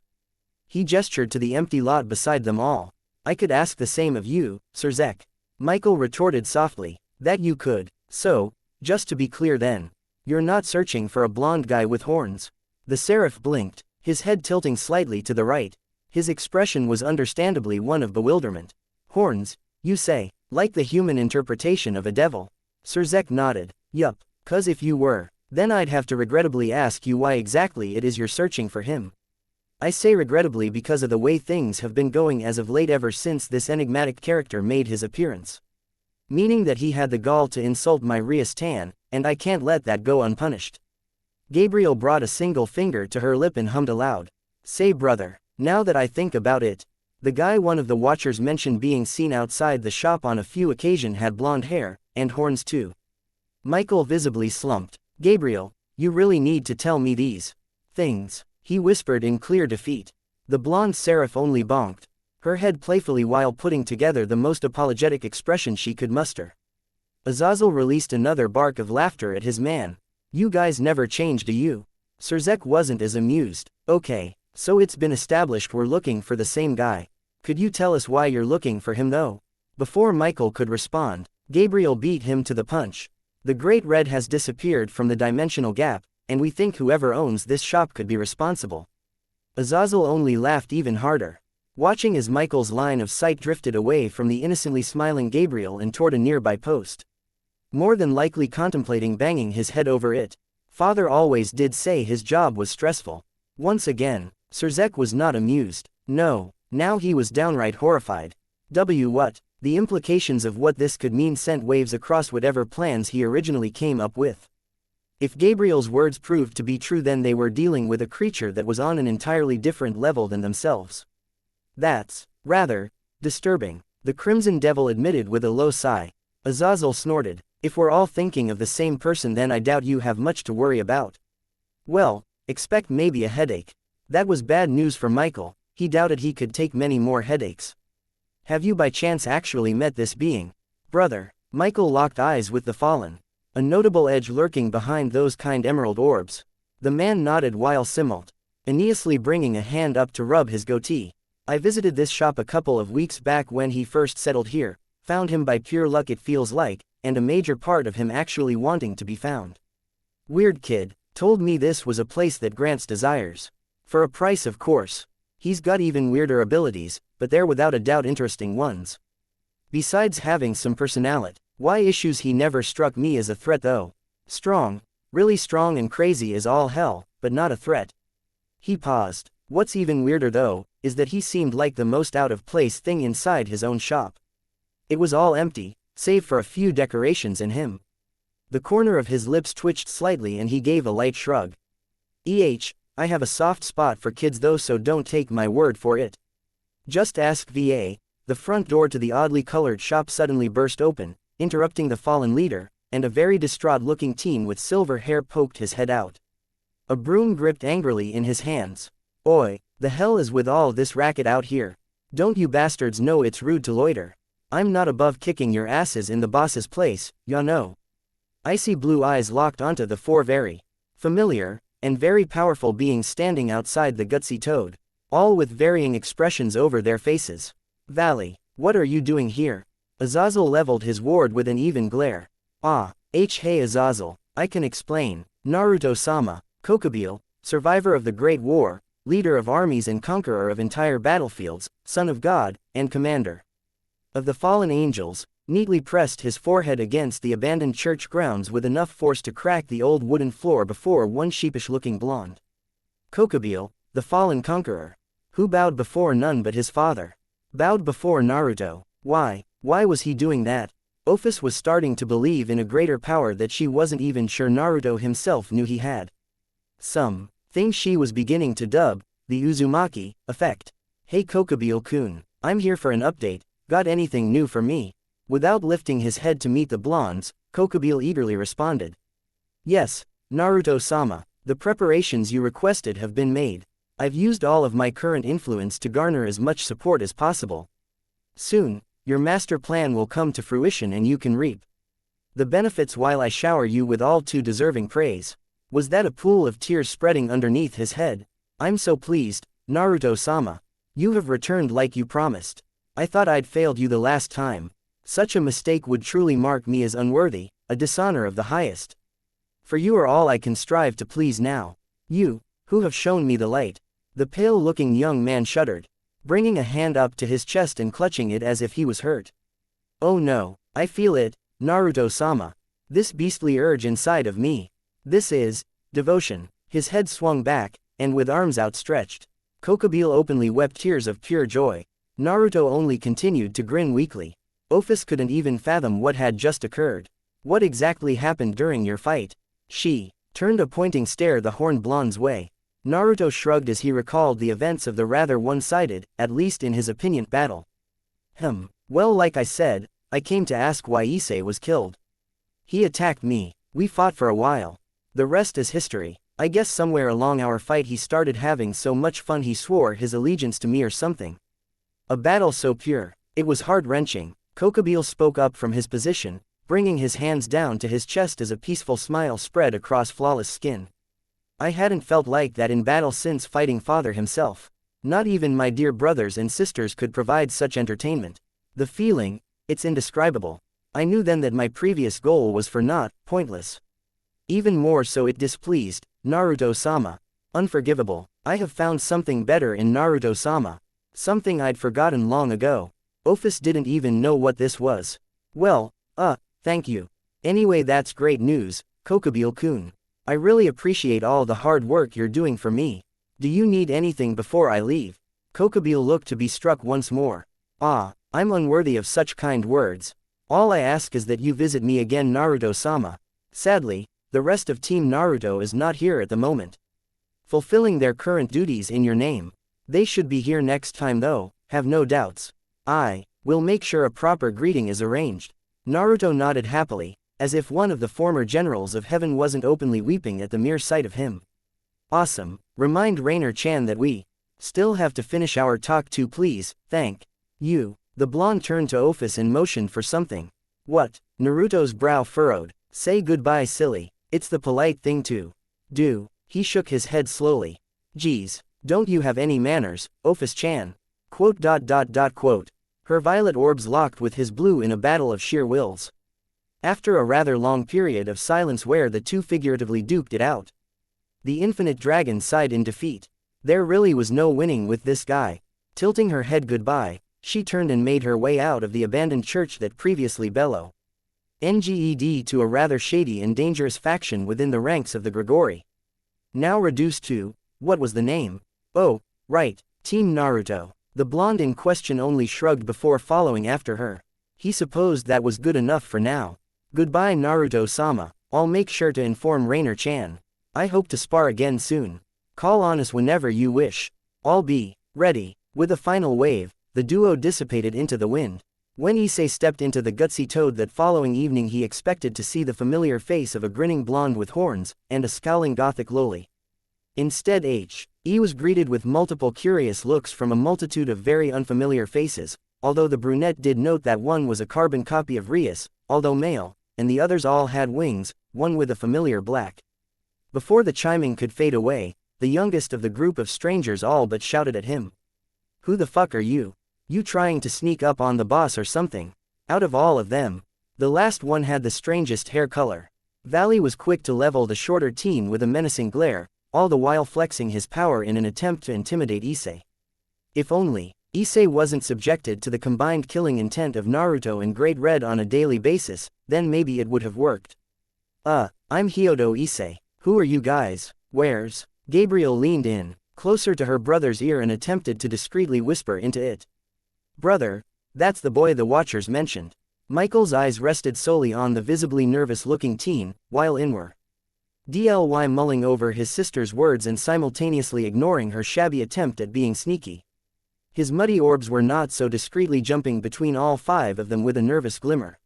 Speaker 1: He gestured to the empty lot beside them all. I could ask the same of you, Sir. Michael retorted softly. That you could. So, just to be clear then, you're not searching for a blonde guy with horns. The seraph blinked, his head tilting slightly to the right. His expression was understandably one of bewilderment. Horns, you say, like the human interpretation of a devil? Sir nodded. Yup, 'cause if you were, then I'd have to regrettably ask you why exactly it is you're searching for him. I say regrettably because of the way things have been going as of late ever since this enigmatic character made his appearance. Meaning that he had the gall to insult my Rias Tan, and I can't let that go unpunished. Gabriel brought a single finger to her lip and hummed aloud. Say brother, now that I think about it, the guy one of the watchers mentioned being seen outside the shop on a few occasions had blonde hair, and horns too. Michael visibly slumped. Gabriel, you really need to tell me these things, he whispered in clear defeat. The blonde seraph only bonked her head playfully while putting together the most apologetic expression she could muster. Azazel released another bark of laughter at his man. You guys never change, do you? Sir wasn't as amused. Okay, so it's been established we're looking for the same guy. Could you tell us why you're looking for him though? Before Michael could respond, Gabriel beat him to the punch. The Great Red has disappeared from the dimensional gap, and we think whoever owns this shop could be responsible. Azazel only laughed even harder. Watching as Michael's line of sight drifted away from the innocently smiling Gabriel and toward a nearby post. More than likely contemplating banging his head over it. Father always did say his job was stressful. Once again, Sir was not amused. No, now he was downright horrified. What? The implications of what this could mean sent waves across whatever plans he originally came up with. If Gabriel's words proved to be true, then they were dealing with a creature that was on an entirely different level than themselves. That's rather disturbing, the Crimson Devil admitted with a low sigh. Azazel snorted. If we're all thinking of the same person, then I doubt you have much to worry about. Well, expect maybe a headache. That was bad news for Michael. He doubted he could take many more headaches. Have you by chance actually met this being? Brother, Michael locked eyes with the fallen. A notable edge lurking behind those kind emerald orbs. The man nodded while simultaneously bringing a hand up to rub his goatee. I visited this shop a couple of weeks back when he first settled here, found him by pure luck it feels like, and a major part of him actually wanting to be found. Weird kid, told me this was a place that grants desires. For a price of course. He's got even weirder abilities, but they're without a doubt interesting ones. Besides having some personality, why issues he never struck me as a threat though. Strong, really strong and crazy as all hell, but not a threat. He paused. What's even weirder though, is that he seemed like the most out of place thing inside his own shop. It was all empty, save for a few decorations in him. The corner of his lips twitched slightly and he gave a light shrug. I have a soft spot for kids though, so don't take my word for it. Just ask VA. The front door to the oddly colored shop suddenly burst open, interrupting the fallen leader, and a very distraught-looking teen with silver hair poked his head out. A broom gripped angrily in his hands. Oi, the hell is with all this racket out here? Don't you bastards know it's rude to loiter? I'm not above kicking your asses in the boss's place, ya know. Icy blue eyes locked onto the four very familiar and very powerful beings standing outside the gutsy toad, all with varying expressions over their faces. Valley, what are you doing here? Azazel leveled his ward with an even glare. Hey Azazel, I can explain. Naruto-sama, Kokobile, survivor of the Great War, leader of armies and conqueror of entire battlefields, son of God, and commander of the fallen angels, neatly pressed his forehead against the abandoned church grounds with enough force to crack the old wooden floor before one sheepish-looking blonde. Kokobile, the fallen conqueror, who bowed before none but his father. Bowed before Naruto. Why was he doing that? OPHIS was starting to believe in a greater power that she wasn't even sure Naruto himself knew he had. Some thing she was beginning to dub the Uzumaki effect. Hey Kokobile-kun, I'm here for an update. Got anything new for me? Without lifting his head to meet the blondes, Kokobile eagerly responded. Yes, Naruto-sama, the preparations you requested have been made. I've used all of my current influence to garner as much support as possible. Soon, your master plan will come to fruition and you can reap the benefits while I shower you with all too deserving praise. Was that a pool of tears spreading underneath his head? I'm so pleased, Naruto-sama. You have returned like you promised. I thought I'd failed you the last time. Such a mistake would truly mark me as unworthy, a dishonor of the highest. For you are all I can strive to please now. You, who have shown me the light. The pale-looking young man shuddered, bringing a hand up to his chest and clutching it as if he was hurt. Oh no, I feel it, Naruto-sama. This beastly urge inside of me. This is devotion. His head swung back, and with arms outstretched, Kokobile openly wept tears of pure joy. Naruto only continued to grin weakly. OPHIS couldn't even fathom what had just occurred. What exactly happened during your fight? She turned a pointing stare the horned blonde's way. Naruto shrugged as he recalled the events of the rather one-sided, at least in his opinion, battle. Well, like I said, I came to ask why Issei was killed. He attacked me. We fought for a while. The rest is history. I guess somewhere along our fight he started having so much fun he swore his allegiance to me or something. A battle so pure. It was heart-wrenching. Kokobile spoke up from his position, bringing his hands down to his chest as a peaceful smile spread across flawless skin. I hadn't felt like that in battle since fighting father himself. Not even my dear brothers and sisters could provide such entertainment. The feeling, it's indescribable. I knew then that my previous goal was for naught, pointless. Even more so it displeased Naruto-sama. Unforgivable. I have found something better in Naruto-sama. Something I'd forgotten long ago. OPHIS didn't even know what this was. Well, thank you. Anyway, that's great news, Kokobile-kun. I really appreciate all the hard work you're doing for me. Do you need anything before I leave? Kokobile looked to be struck once more. I'm unworthy of such kind words. All I ask is that you visit me again, Naruto-sama. Sadly, the rest of Team Naruto is not here at the moment, fulfilling their current duties in your name. They should be here next time though, have no doubts. I will make sure a proper greeting is arranged. Naruto nodded happily, as if one of the former generals of heaven wasn't openly weeping at the mere sight of him. Awesome. Remind Rainer-chan that we still have to finish our talk too, please. Thank you. The blonde turned to OPHIS and motioned for something. What? Naruto's brow furrowed. Say goodbye, silly. It's the polite thing to do. He shook his head slowly. Geez, don't you have any manners, OPHIS-chan? Quote. Her violet orbs locked with his blue in a battle of sheer wills. After a rather long period of silence where the two figuratively duked it out, the infinite dragon sighed in defeat. There really was no winning with this guy. Tilting her head goodbye, she turned and made her way out of the abandoned church that previously belonged to a rather shady and dangerous faction within the ranks of the Grigori. Now reduced to, what was the name? Oh, right, Team Naruto. The blonde in question only shrugged before following after her. He supposed that was good enough for now. Goodbye, Naruto-sama. I'll make sure to inform Rainer-chan. I hope to spar again soon. Call on us whenever you wish. I'll be ready. With a final wave, the duo dissipated into the wind. When Issei stepped into the gutsy toad that following evening, he expected to see the familiar face of a grinning blonde with horns, and a scowling gothic loli. Instead he was greeted with multiple curious looks from a multitude of very unfamiliar faces, although the brunette did note that one was a carbon copy of Rias, although male, and the others all had wings, one with a familiar black. Before the chiming could fade away, the youngest of the group of strangers all but shouted at him. Who the fuck are you? You trying to sneak up on the boss or something? Out of all of them, the last one had the strangest hair color. Valley was quick to level the shorter teen with a menacing glare, all the while flexing his power in an attempt to intimidate Issei. If only Issei wasn't subjected to the combined killing intent of Naruto and Great Red on a daily basis, then maybe it would have worked. I'm Hyodo Issei. Who are you guys? Where's? Gabriel leaned in, closer to her brother's ear and attempted to discreetly whisper into it. Brother, that's the boy the watchers mentioned. Michael's eyes rested solely on the visibly nervous-looking teen, while Inwar DLY mulling over his sister's words and simultaneously ignoring her shabby attempt at being sneaky. His muddy orbs were not so discreetly jumping between all five of them with a nervous glimmer.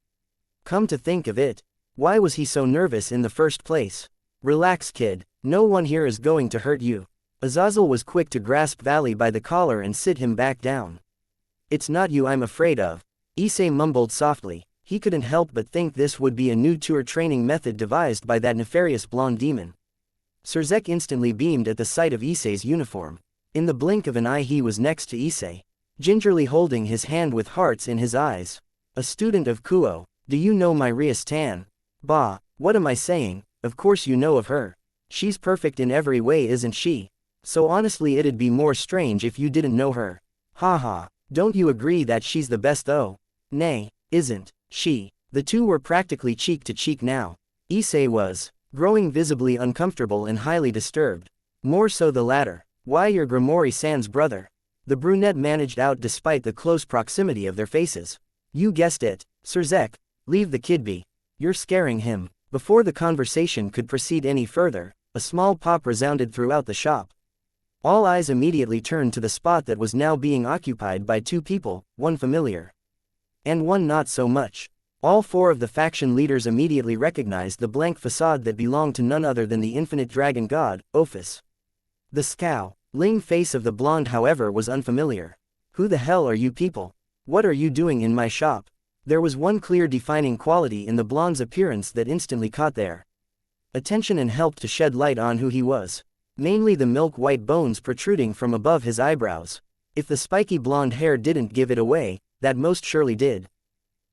Speaker 1: Come to think of it, why was he so nervous in the first place? Relax, kid, no one here is going to hurt you. Azazel was quick to grasp Valley by the collar and sit him back down. It's not you I'm afraid of, Issei mumbled softly. He couldn't help but think this would be a new tour training method devised by that nefarious blonde demon. Surzek instantly beamed at the sight of Issei's uniform. In the blink of an eye he was next to Issei, gingerly holding his hand with hearts in his eyes. A student of Kuo, do you know my Rias Tan? Bah, what am I saying, of course you know of her. She's perfect in every way, isn't she? So honestly it'd be more strange if you didn't know her. Haha, don't you agree that she's the best though? Nay, isn't she? The two were practically cheek to cheek now. Issei was growing visibly uncomfortable and highly disturbed. More so the latter. Why, you're Grimoire-san's brother. The brunette managed out despite the close proximity of their faces. You guessed it, Surzek, leave the kid be. You're scaring him. Before the conversation could proceed any further, a small pop resounded throughout the shop. All eyes immediately turned to the spot that was now being occupied by two people, one familiar and one not so much. All four of the faction leaders immediately recognized the blank facade that belonged to none other than the infinite dragon god, OPHIS. The scowling face of the blonde, however, was unfamiliar. Who the hell are you people? What are you doing in my shop? There was one clear defining quality in the blonde's appearance that instantly caught their attention and helped to shed light on who he was. Mainly the milk-white bones protruding from above his eyebrows. If the spiky blonde hair didn't give it away, that most surely did.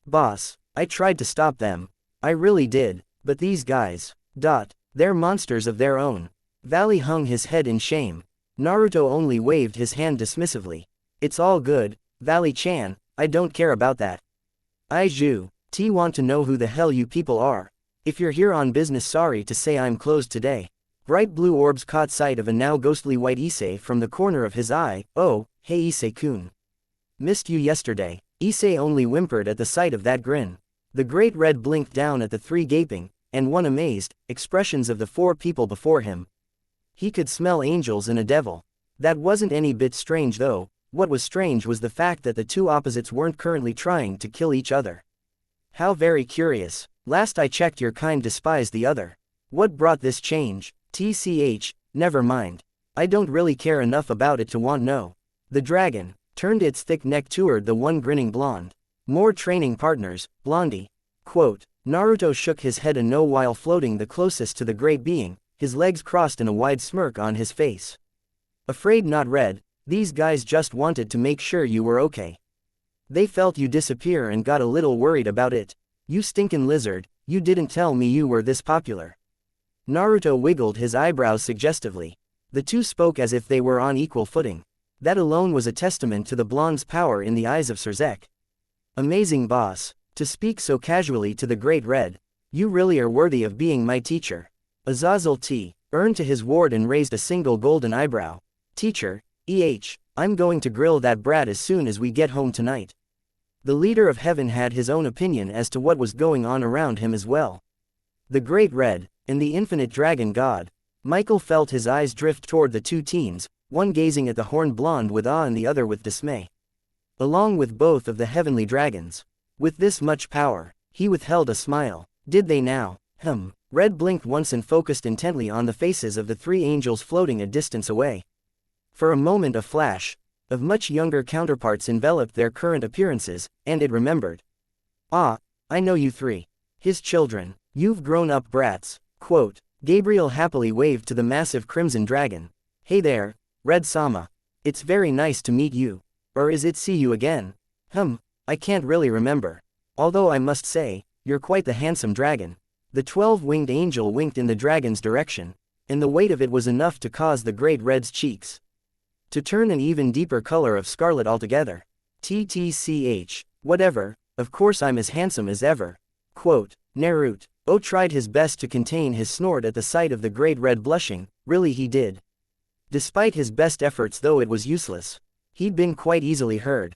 Speaker 1: Boss, I tried to stop them. I really did, but these guys, they're monsters of their own. Valley hung his head in shame. Naruto only waved his hand dismissively. It's all good, Valley-chan, I don't care about that. Want to know who the hell you people are. If you're here on business, sorry to say I'm closed today. Bright blue orbs caught sight of a now ghostly white Issei from the corner of his eye. Oh, hey Issei-kun. Missed you yesterday. Issei only whimpered at the sight of that grin. The great red blinked down at the three gaping, and one amazed, expressions of the four people before him. He could smell angels and a devil. That wasn't any bit strange though. What was strange was the fact that the two opposites weren't currently trying to kill each other. How very curious. Last I checked your kind despised the other. What brought this change? Never mind. I don't really care enough about it to want know. The dragon turned its thick neck toward the one grinning blonde. More training partners, Blondie. Quote, Naruto shook his head a no while floating the closest to the great being, his legs crossed in a wide smirk on his face. Afraid not red, these guys just wanted to make sure you were okay. They felt you disappear and got a little worried about it. You stinkin' lizard, you didn't tell me you were this popular. Naruto wiggled his eyebrows suggestively. The two spoke as if they were on equal footing. That alone was a testament to the blonde's power in the eyes of Surzek. Amazing boss, to speak so casually to the great red. You really are worthy of being my teacher. Azazel earned to his ward and raised a single golden eyebrow. Teacher, I'm going to grill that brat as soon as we get home tonight. The leader of heaven had his own opinion as to what was going on around him as well. The great red, and the infinite dragon god. Michael felt his eyes drift toward the two teens, one gazing at the horned blonde with awe and the other with dismay. Along with both of the heavenly dragons. With this much power, he withheld a smile. Did they now? Red blinked once and focused intently on the faces of the three angels floating a distance away. For a moment a flash of much younger counterparts enveloped their current appearances, and it remembered. Ah, I know you three. His children. You've grown up brats. Quote, Gabriel happily waved to the massive crimson dragon. Hey there, Red-sama. It's very nice to meet you. Or is it see you again? I can't really remember. Although I must say, you're quite the handsome dragon. The 12-winged angel winked in the dragon's direction, and the weight of it was enough to cause the great red's cheeks to turn an even deeper color of scarlet altogether. Whatever, of course I'm as handsome as ever. Quote, Naruto tried his best to contain his snort at the sight of the great red blushing, really he did. Despite his best efforts though it was useless. He'd been quite easily heard.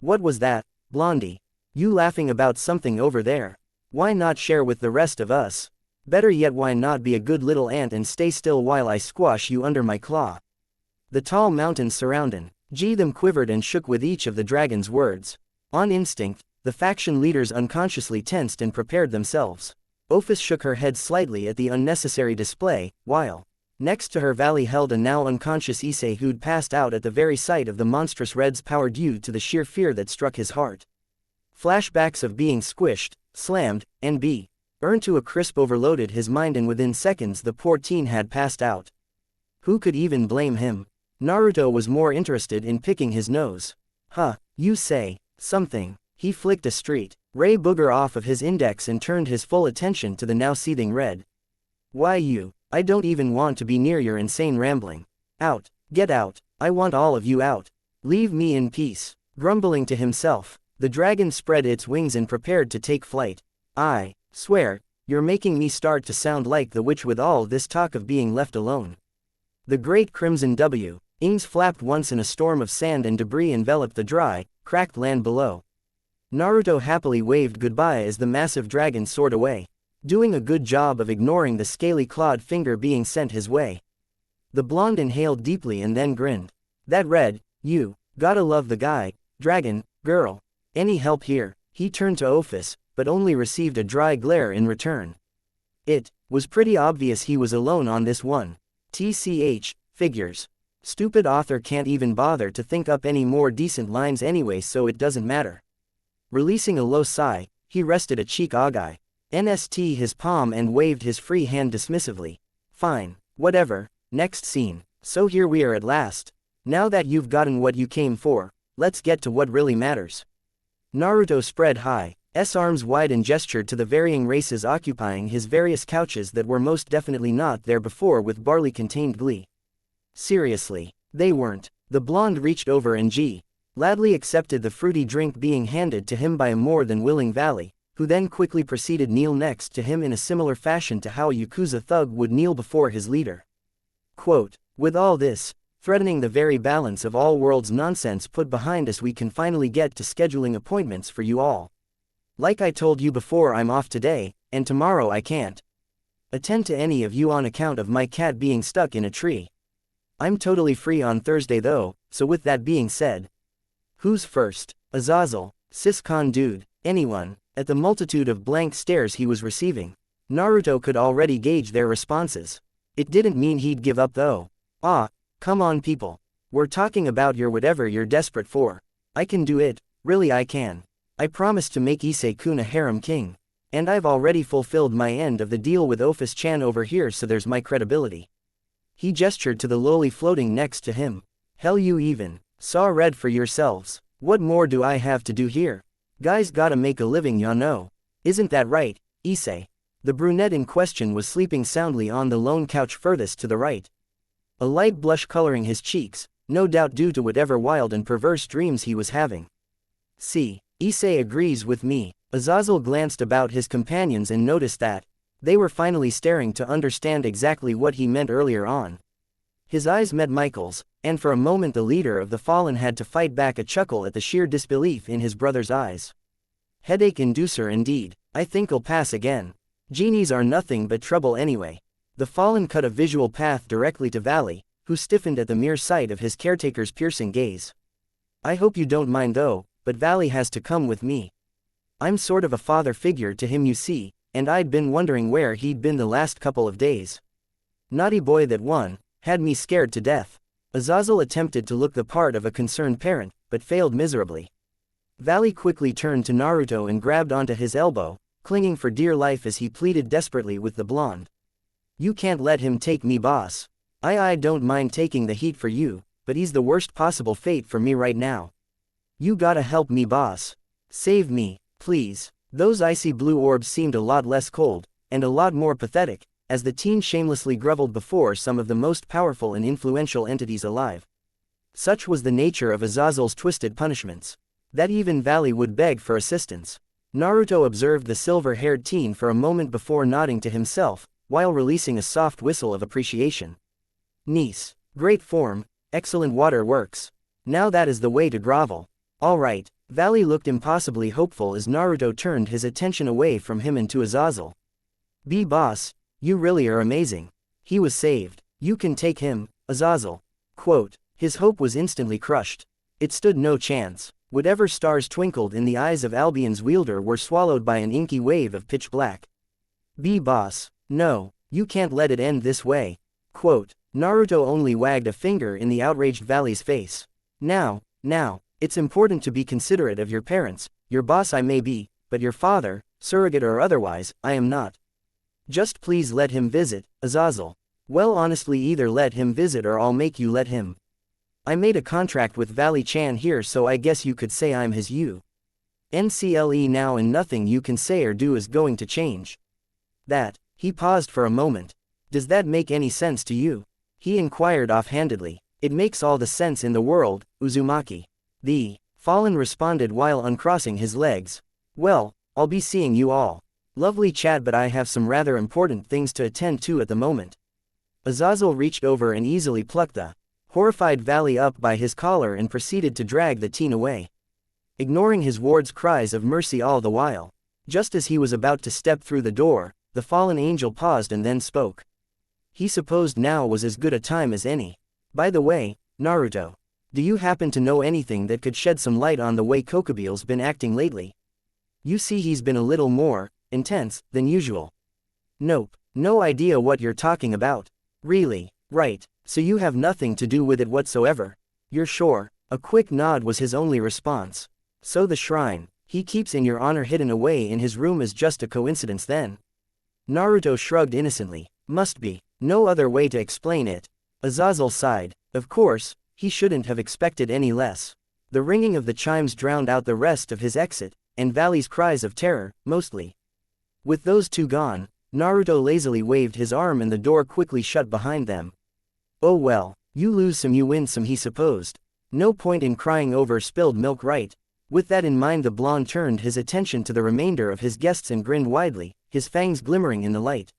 Speaker 1: What was that, Blondie? You laughing about something over there? Why not share with the rest of us? Better yet, why not be a good little ant and stay still while I squash you under my claw? The tall mountains surrounding them quivered and shook with each of the dragon's words. On instinct, the faction leaders unconsciously tensed and prepared themselves. Ophis shook her head slightly at the unnecessary display, while next to her Valley held a now unconscious Issei who'd passed out at the very sight of the monstrous red's power due to the sheer fear that struck his heart. Flashbacks of being squished, slammed, and Earned to a crisp overloaded his mind, and within seconds the poor teen had passed out. Who could even blame him? Naruto was more interested in picking his nose. Huh, you say something. He flicked a straight ray booger off of his index and turned his full attention to the now seething red. Why you? I don't even want to be near your insane rambling. Out. Get out. I want all of you out. Leave me in peace. Grumbling to himself, the dragon spread its wings and prepared to take flight. I swear, you're making me start to sound like the witch with all this talk of being left alone. The great crimson wings flapped once, and a storm of sand and debris enveloped the dry, cracked land below. Naruto happily waved goodbye as the massive dragon soared away, doing a good job of ignoring the scaly clawed finger being sent his way. The blonde inhaled deeply and then grinned. That red, you gotta love the guy, dragon, girl. Any help here? He turned to OPHIS, but only received a dry glare in return. It was pretty obvious he was alone on this one. TCH, figures. Stupid author can't even bother to think up any more decent lines anyway, so it doesn't matter. Releasing a low sigh, he rested a cheek agai. NST his palm and waved his free hand dismissively. Fine, whatever, next scene. So here we are at last. Now that you've gotten what you came for, let's get to what really matters. Naruto spread his arms wide and gestured to the varying races occupying his various couches that were most definitely not there before with barley-contained glee. Seriously, they weren't. The blonde reached over and gladly accepted the fruity drink being handed to him by a more than willing Valley, who then quickly proceeded kneel next to him in a similar fashion to how a Yakuza thug would kneel before his leader. Quote, with all this, threatening the very balance of all world's nonsense put behind us, we can finally get to scheduling appointments for you all. Like I told you before, I'm off today, and tomorrow I can't attend to any of you on account of my cat being stuck in a tree. I'm totally free on Thursday though, so with that being said. Who's first? Azazel, Siscon dude, anyone? At the multitude of blank stares he was receiving, Naruto could already gauge their responses. It didn't mean he'd give up though. Ah, come on people. We're talking about your whatever you're desperate for. I can do it, really I can. I promised to make Issei-kun a harem king. And I've already fulfilled my end of the deal with OPHIS-chan over here, so there's my credibility. He gestured to the loli floating next to him. Hell, you even saw red for yourselves. What more do I have to do here? Guys gotta make a living, ya know. Isn't that right, Issei? The brunette in question was sleeping soundly on the lone couch furthest to the right. A light blush coloring his cheeks, no doubt due to whatever wild and perverse dreams he was having. See, Issei agrees with me. Azazel glanced about his companions and noticed that they were finally staring to understand exactly what he meant earlier on. His eyes met Michael's, and for a moment the leader of the Fallen had to fight back a chuckle at the sheer disbelief in his brother's eyes. Headache inducer indeed. I think I'll pass again. Genies are nothing but trouble anyway. The Fallen cut a visual path directly to Valley, who stiffened at the mere sight of his caretaker's piercing gaze. I hope you don't mind though, but Valley has to come with me. I'm sort of a father figure to him, you see, and I'd been wondering where he'd been the last couple of days. Naughty boy that one, had me scared to death. Azazel attempted to look the part of a concerned parent, but failed miserably. Valley quickly turned to Naruto and grabbed onto his elbow, clinging for dear life as he pleaded desperately with the blonde. You can't let him take me, boss. I don't mind taking the heat for you, but he's the worst possible fate for me right now. You gotta help me, boss. Save me, please. Those icy blue orbs seemed a lot less cold, and a lot more pathetic, as the teen shamelessly grovelled before some of the most powerful and influential entities alive. Such was the nature of Azazel's twisted punishments, that even Valley would beg for assistance. Naruto observed the silver-haired teen for a moment before nodding to himself, while releasing a soft whistle of appreciation. Nice. Great form, excellent water works. Now that is the way to grovel. Alright. Valley looked impossibly hopeful as Naruto turned his attention away from him and to Azazel. B boss, you really are amazing. He was saved. You can take him, Azazel. Quote. His hope was instantly crushed. It stood no chance. Whatever stars twinkled in the eyes of Albion's wielder were swallowed by an inky wave of pitch black. B boss, no, you can't let it end this way. Quote. Naruto only wagged a finger in the outraged Valley's face. Now, it's important to be considerate of your parents. Your boss I may be, but your father, surrogate or otherwise, I am not. Just please let him visit, Azazel. Well, honestly, either let him visit or I'll make you let him. I made a contract with Valley-chan here, so I guess you could say I'm his NCLE now, and nothing you can say or do is going to change that. He paused for a moment. Does that make any sense to you? He inquired offhandedly. It makes all the sense in the world, Uzumaki. The fallen responded while uncrossing his legs. Well, I'll be seeing you all. Lovely chat, but I have some rather important things to attend to at the moment. Azazel reached over and easily plucked the horrified Valley up by his collar and proceeded to drag the teen away, ignoring his ward's cries of mercy all the while. Just as he was about to step through the door, the fallen angel paused and then spoke. He supposed now was as good a time as any. By the way, Naruto, do you happen to know anything that could shed some light on the way Kokobeel's been acting lately? You see, he's been a little more intense than usual. Nope, no idea what you're talking about. Really? Right, so you have nothing to do with it whatsoever? You're sure? A quick nod was his only response. So the shrine he keeps in your honor hidden away in his room is just a coincidence then? Naruto shrugged innocently. Must be. No other way to explain it. Azazel sighed. Of course, he shouldn't have expected any less. The ringing of the chimes drowned out the rest of his exit, and Valley's cries of terror, mostly. With those two gone, Naruto lazily waved his arm and the door quickly shut behind them. Oh well, you lose some you win some, he supposed. No point in crying over spilled milk, right? With that in mind, the blonde turned his attention to the remainder of his guests and grinned widely, his fangs glimmering in the light.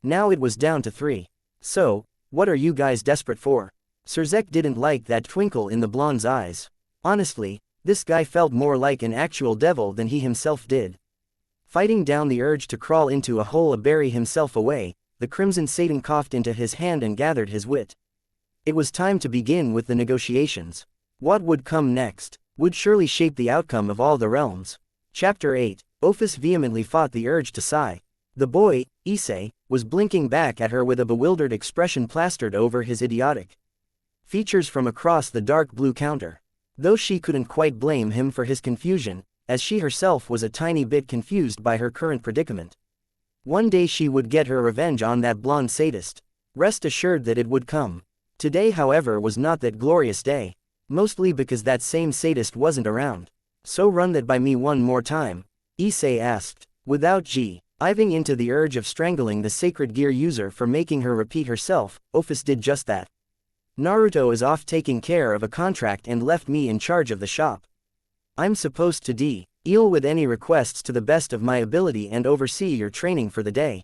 Speaker 1: Now it was down to 3. So, what are you guys desperate for? Surzek didn't like that twinkle in the blonde's eyes. Honestly, this guy felt more like an actual devil than he himself did. Fighting down the urge to crawl into a hole and bury himself away, the Crimson Satan coughed into his hand and gathered his wit. It was time to begin with the negotiations. What would come next would surely shape the outcome of all the realms. Chapter 8. Ophis vehemently fought the urge to sigh. The boy, Issei, was blinking back at her with a bewildered expression plastered over his idiotic features from across the dark blue counter. Though she couldn't quite blame him for his confusion, as she herself was a tiny bit confused by her current predicament. One day she would get her revenge on that blonde sadist. Rest assured that it would come. Today, however, was not that glorious day. Mostly because that same sadist wasn't around. So run that by me one more time? Issei asked, without diving into the urge of strangling the sacred gear user for making her repeat herself. Ophis did just that. Naruto is off taking care of a contract and left me in charge of the shop. I'm supposed to deal with any requests to the best of my ability and oversee your training for the day.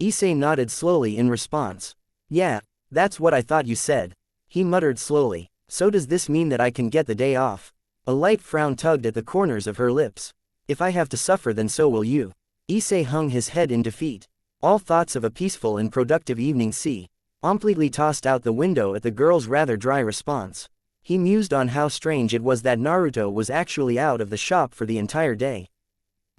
Speaker 1: Issei nodded slowly in response. Yeah, that's what I thought you said. He muttered slowly. So does this mean that I can get the day off? A light frown tugged at the corners of her lips. If I have to suffer, then so will you. Issei hung his head in defeat. All thoughts of a peaceful and productive evening completely tossed out the window at the girl's rather dry response. He mused on how strange it was that Naruto was actually out of the shop for the entire day.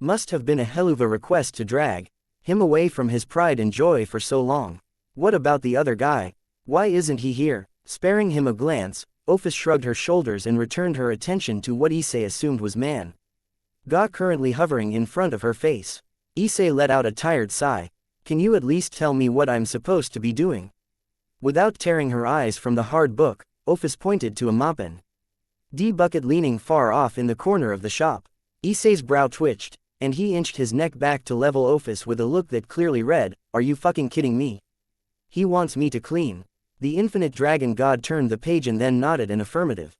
Speaker 1: Must have been a hell of a request to drag him away from his pride and joy for so long. What about the other guy? Why isn't he here? Sparing him a glance, Ophis shrugged her shoulders and returned her attention to what Issei assumed was Ga currently hovering in front of her face. Issei let out a tired sigh. Can you at least tell me what I'm supposed to be doing? Without tearing her eyes from the hard book, Ophis pointed to a moppin' bucket leaning far off in the corner of the shop. Issei's brow twitched, and he inched his neck back to level Ophis with a look that clearly read, "Are you fucking kidding me? He wants me to clean." The infinite dragon god turned the page and then nodded an affirmative.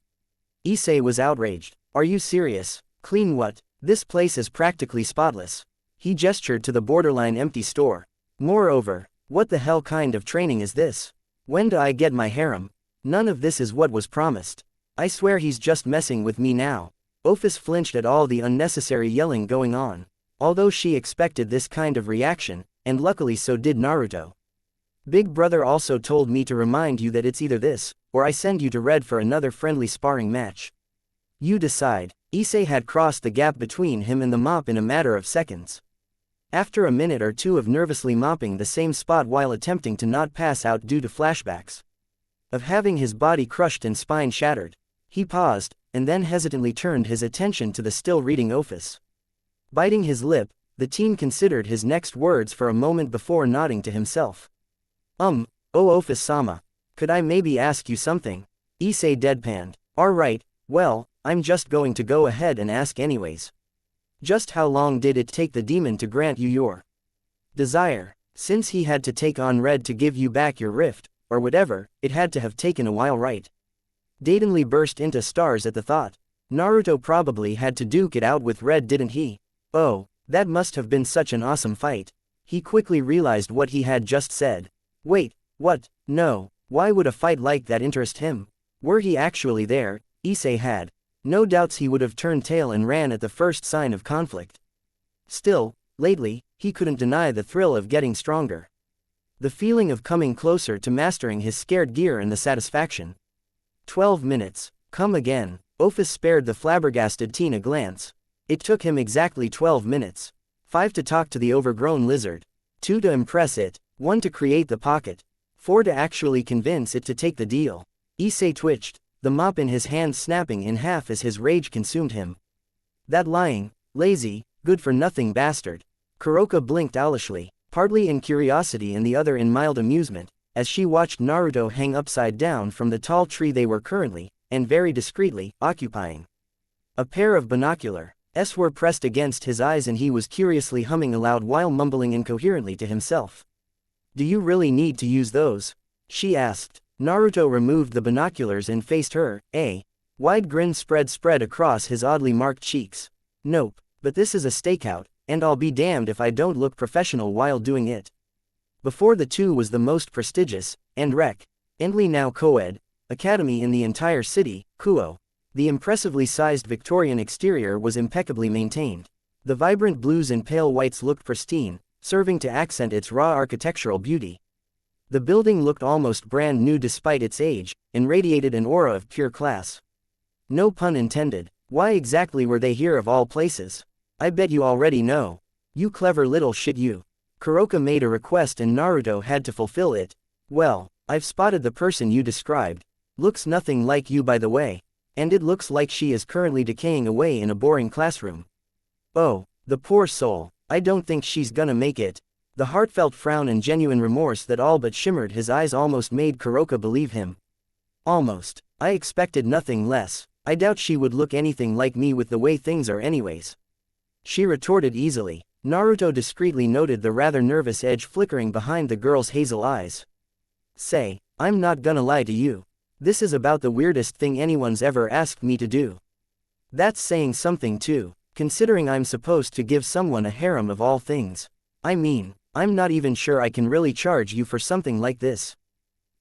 Speaker 1: Issei was outraged. Are you serious? Clean what? This place is practically spotless. He gestured to the borderline empty store. Moreover, what the hell kind of training is this? When do I get my harem? None of this is what was promised. I swear he's just messing with me now. Ophis flinched at all the unnecessary yelling going on. Although she expected this kind of reaction, and luckily so did Naruto. Big brother also told me to remind you that it's either this, or I send you to Red for another friendly sparring match. You decide. Issei had crossed the gap between him and the mop in a matter of seconds. After a minute or two of nervously mopping the same spot while attempting to not pass out due to flashbacks of having his body crushed and spine shattered, he paused, and then hesitantly turned his attention to the still reading Ophis. Biting his lip, The teen considered his next words for a moment before nodding to himself. Oh Office-sama. Could I maybe ask you something? Issei deadpanned. Alright, well, I'm just going to go ahead and ask anyways. Just how long did it take the demon to grant you your desire? Since he had to take on Red to give you back your rift, or whatever, it had to have taken a while, right? Daytonly burst into stars at the thought. Naruto probably had to duke it out with Red, didn't he? Oh, that must have been such an awesome fight. He quickly realized what he had just said. Wait, what? No, why would a fight like that interest him? Were he actually there, Issei had no doubts he would have turned tail and ran at the first sign of conflict. Still, lately, he couldn't deny the thrill of getting stronger. The feeling of coming closer to mastering his scared gear and the satisfaction. 12 minutes. Come again. OPHIS spared the flabbergasted teen a glance. It took him exactly 12 minutes. 5 to talk to the overgrown lizard. 2 to impress it. 1 to create the pocket. 4 to actually convince it to take the deal. Issei twitched, the mop in his hand snapping in half as his rage consumed him. That lying, lazy, good-for-nothing bastard. Kuroka blinked owlishly, partly in curiosity and the other in mild amusement, as she watched Naruto hang upside down from the tall tree they were currently, and very discreetly, occupying. A pair of binoculars were pressed against his eyes and he was curiously humming aloud while mumbling incoherently to himself. Do you really need to use those? She asked. Naruto removed the binoculars and faced her. A wide grin spread across his oddly marked cheeks. Nope, but this is a stakeout, and I'll be damned if I don't look professional while doing it. Before the two was the most prestigious, and endly now co-ed, academy in the entire city, Kuo. The impressively sized Victorian exterior was impeccably maintained. The vibrant blues and pale whites looked pristine, serving to accent its raw architectural beauty. The building looked almost brand new despite its age, and radiated an aura of pure class. No pun intended. Why exactly were they here of all places? I bet you already know. You clever little shit you. Kuroka made a request and Naruto had to fulfill it. Well, I've spotted the person you described. Looks nothing like you, by the way. And it looks like she is currently decaying away in a boring classroom. Oh, the poor soul. I don't think she's gonna make it. The heartfelt frown and genuine remorse that all but shimmered his eyes almost made Kuroka believe him. Almost. I expected nothing less. I doubt she would look anything like me with the way things are anyways. She retorted easily. Naruto discreetly noted the rather nervous edge flickering behind the girl's hazel eyes. Say, I'm not gonna lie to you. This is about the weirdest thing anyone's ever asked me to do. That's saying something too, considering I'm supposed to give someone a harem of all things. I mean, I'm not even sure I can really charge you for something like this.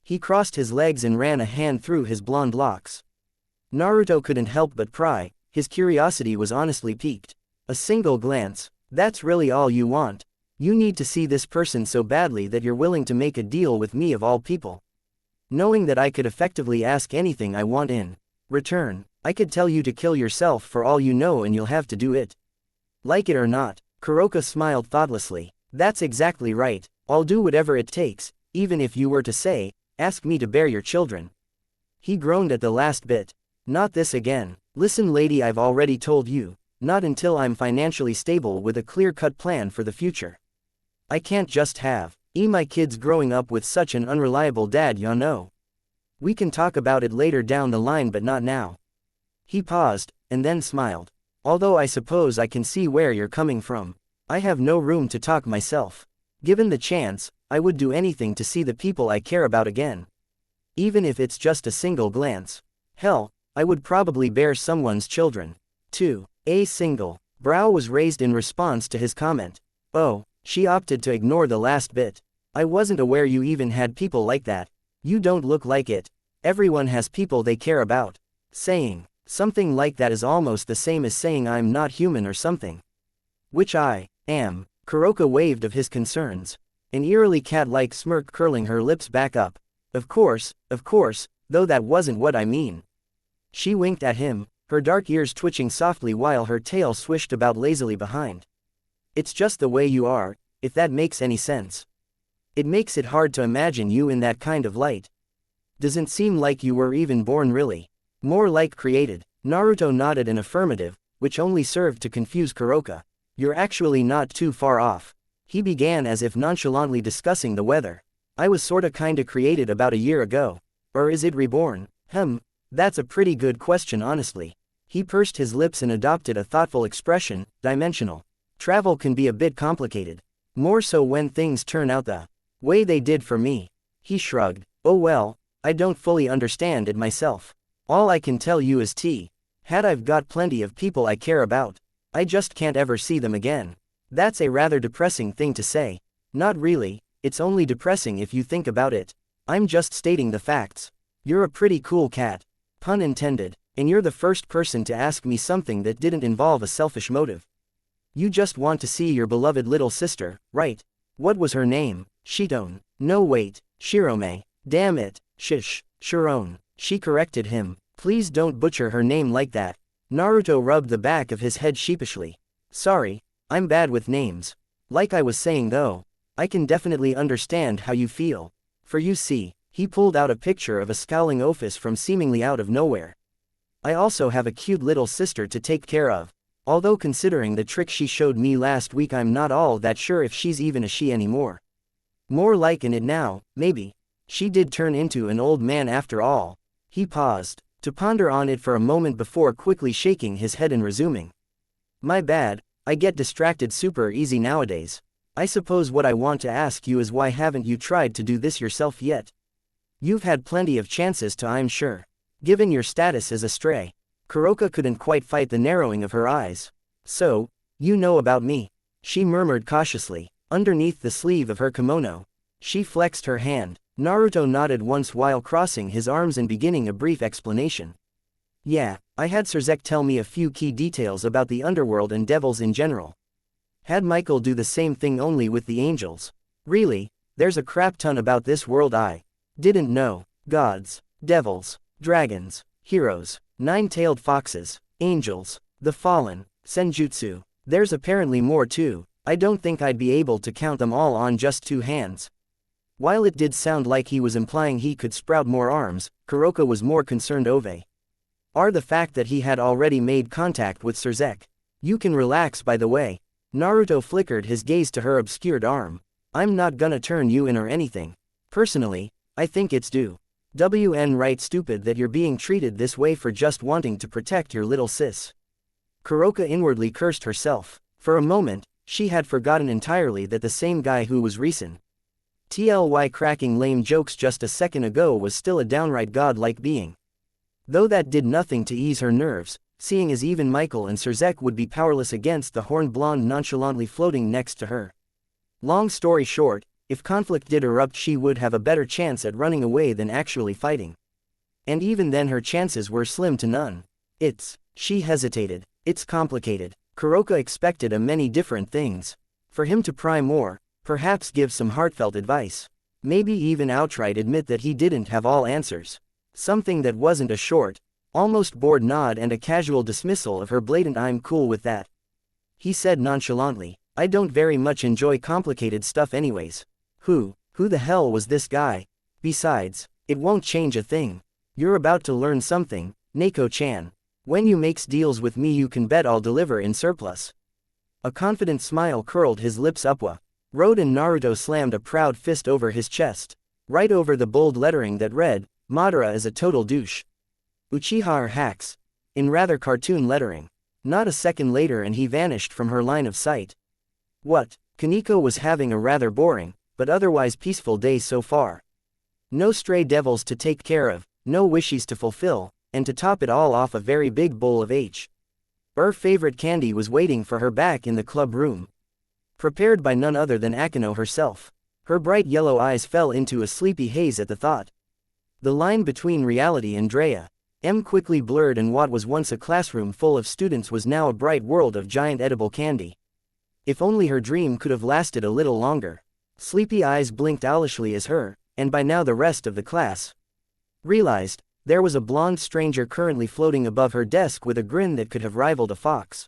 Speaker 1: He crossed his legs and ran a hand through his blonde locks. Naruto couldn't help but pry, his curiosity was honestly piqued. A single glance, that's really all you want. You need to see this person so badly that you're willing to make a deal with me of all people. Knowing that I could effectively ask anything I want in return, I could tell you to kill yourself for all you know and you'll have to do it. Like it or not, Kuroka smiled thoughtlessly. That's exactly right, I'll do whatever it takes, even if you were to say, ask me to bear your children. He groaned at the last bit. Not this again. Listen lady, I've already told you, not until I'm financially stable with a clear-cut plan for the future. I can't just have my kids growing up with such an unreliable dad, you know. We can talk about it later down the line but not now. He paused, and then smiled. Although I suppose I can see where you're coming from. I have no room to talk myself. Given the chance, I would do anything to see the people I care about again. Even if it's just a single glance. Hell, I would probably bear someone's children. too. A single brow was raised in response to his comment. Oh, she opted to ignore the last bit. I wasn't aware you even had people like that. You don't look like it. Everyone has people they care about. Saying something like that is almost the same as saying I'm not human or something. Which I am. Kuroka waved of his concerns. An eerily cat-like smirk curling her lips back up. Of course, though that wasn't what I mean. She winked at him, her dark ears twitching softly while her tail swished about lazily behind. It's just the way you are, if that makes any sense. It makes it hard to imagine you in that kind of light. Doesn't seem like you were even born really. More like created. Naruto nodded an affirmative, which only served to confuse Kuroka. You're actually not too far off. He began as if nonchalantly discussing the weather. I was sorta kinda created about a year ago. Or is it reborn? That's a pretty good question honestly. He pursed his lips and adopted a thoughtful expression, dimensional. Travel can be a bit complicated. More so when things turn out the way they did for me. He shrugged. Oh well, I don't fully understand it myself. All I can tell you is I've got plenty of people I care about. I just can't ever see them again. That's a rather depressing thing to say. Not really, it's only depressing if you think about it. I'm just stating the facts. You're a pretty cool cat. Pun intended. And you're the first person to ask me something that didn't involve a selfish motive. You just want to see your beloved little sister, right? What was her name? Shitone. No wait, Shirome. Damn it, shish, Shirone. She corrected him. Please don't butcher her name like that. Naruto rubbed the back of his head sheepishly. Sorry, I'm bad with names. Like I was saying though, I can definitely understand how you feel. For you see, he pulled out a picture of a scowling OPHIS from seemingly out of nowhere. I also have a cute little sister to take care of. Although considering the trick she showed me last week, I'm not all that sure if she's even a she anymore. More like an it now, maybe. She did turn into an old man after all. He paused, to ponder on it for a moment before quickly shaking his head and resuming. My bad, I get distracted super easy nowadays. I suppose what I want to ask you is why haven't you tried to do this yourself yet? You've had plenty of chances to, I'm sure. Given your status as a stray. Kuroka couldn't quite fight the narrowing of her eyes. So, you know about me. She murmured cautiously, underneath the sleeve of her kimono. She flexed her hand. Naruto nodded once while crossing his arms and beginning a brief explanation. Yeah, I had Surzek tell me a few key details about the underworld and devils in general. Had Michael do the same thing only with the angels. Really, there's a crap ton about this world I didn't know. Gods, devils, dragons, heroes, nine-tailed foxes, angels, the fallen, senjutsu. There's apparently more too. I don't think I'd be able to count them all on just two hands. While it did sound like he was implying he could sprout more arms, Kuroka was more concerned over the fact that he had already made contact with Surzek. You can relax by the way. Naruto flickered his gaze to her obscured arm. I'm not gonna turn you in or anything. Personally, I think it's right stupid that you're being treated this way for just wanting to protect your little sis. Kuroka inwardly cursed herself. For a moment, she had forgotten entirely that the same guy who was recently cracking lame jokes just a second ago was still a downright godlike being. Though that did nothing to ease her nerves, seeing as even Michael and Surzek would be powerless against the horned blonde nonchalantly floating next to her. Long story short, if conflict did erupt, she would have a better chance at running away than actually fighting. And even then her chances were slim to none. She hesitated. It's complicated. Kuroka expected a many different things. For him to pry more, perhaps give some heartfelt advice. Maybe even outright admit that he didn't have all answers. Something that wasn't a short, almost bored nod and a casual dismissal of her blatant "I'm cool with that." He said nonchalantly, I don't very much enjoy complicated stuff anyways. Who the hell was this guy? Besides, it won't change a thing. You're about to learn something, Neko-chan. When you makes deals with me you can bet I'll deliver in surplus. A confident smile curled his lips upward. Road and Naruto slammed a proud fist over his chest. Right over the bold lettering that read, Madara is a total douche. Uchiha hacks. In rather cartoon lettering. Not a second later and he vanished from her line of sight. What? Kaneko was having a rather boring, but otherwise peaceful day so far. No stray devils to take care of, no wishes to fulfill, and to top it all off a very big bowl of her favorite candy was waiting for her back in the club room. Prepared by none other than Akeno herself. Her bright yellow eyes fell into a sleepy haze at the thought. The line between reality and Drea quickly blurred, and what was once a classroom full of students was now a bright world of giant edible candy. If only her dream could have lasted a little longer. Sleepy eyes blinked owlishly as her, and by now the rest of the class, realized there was a blonde stranger currently floating above her desk with a grin that could have rivaled a fox.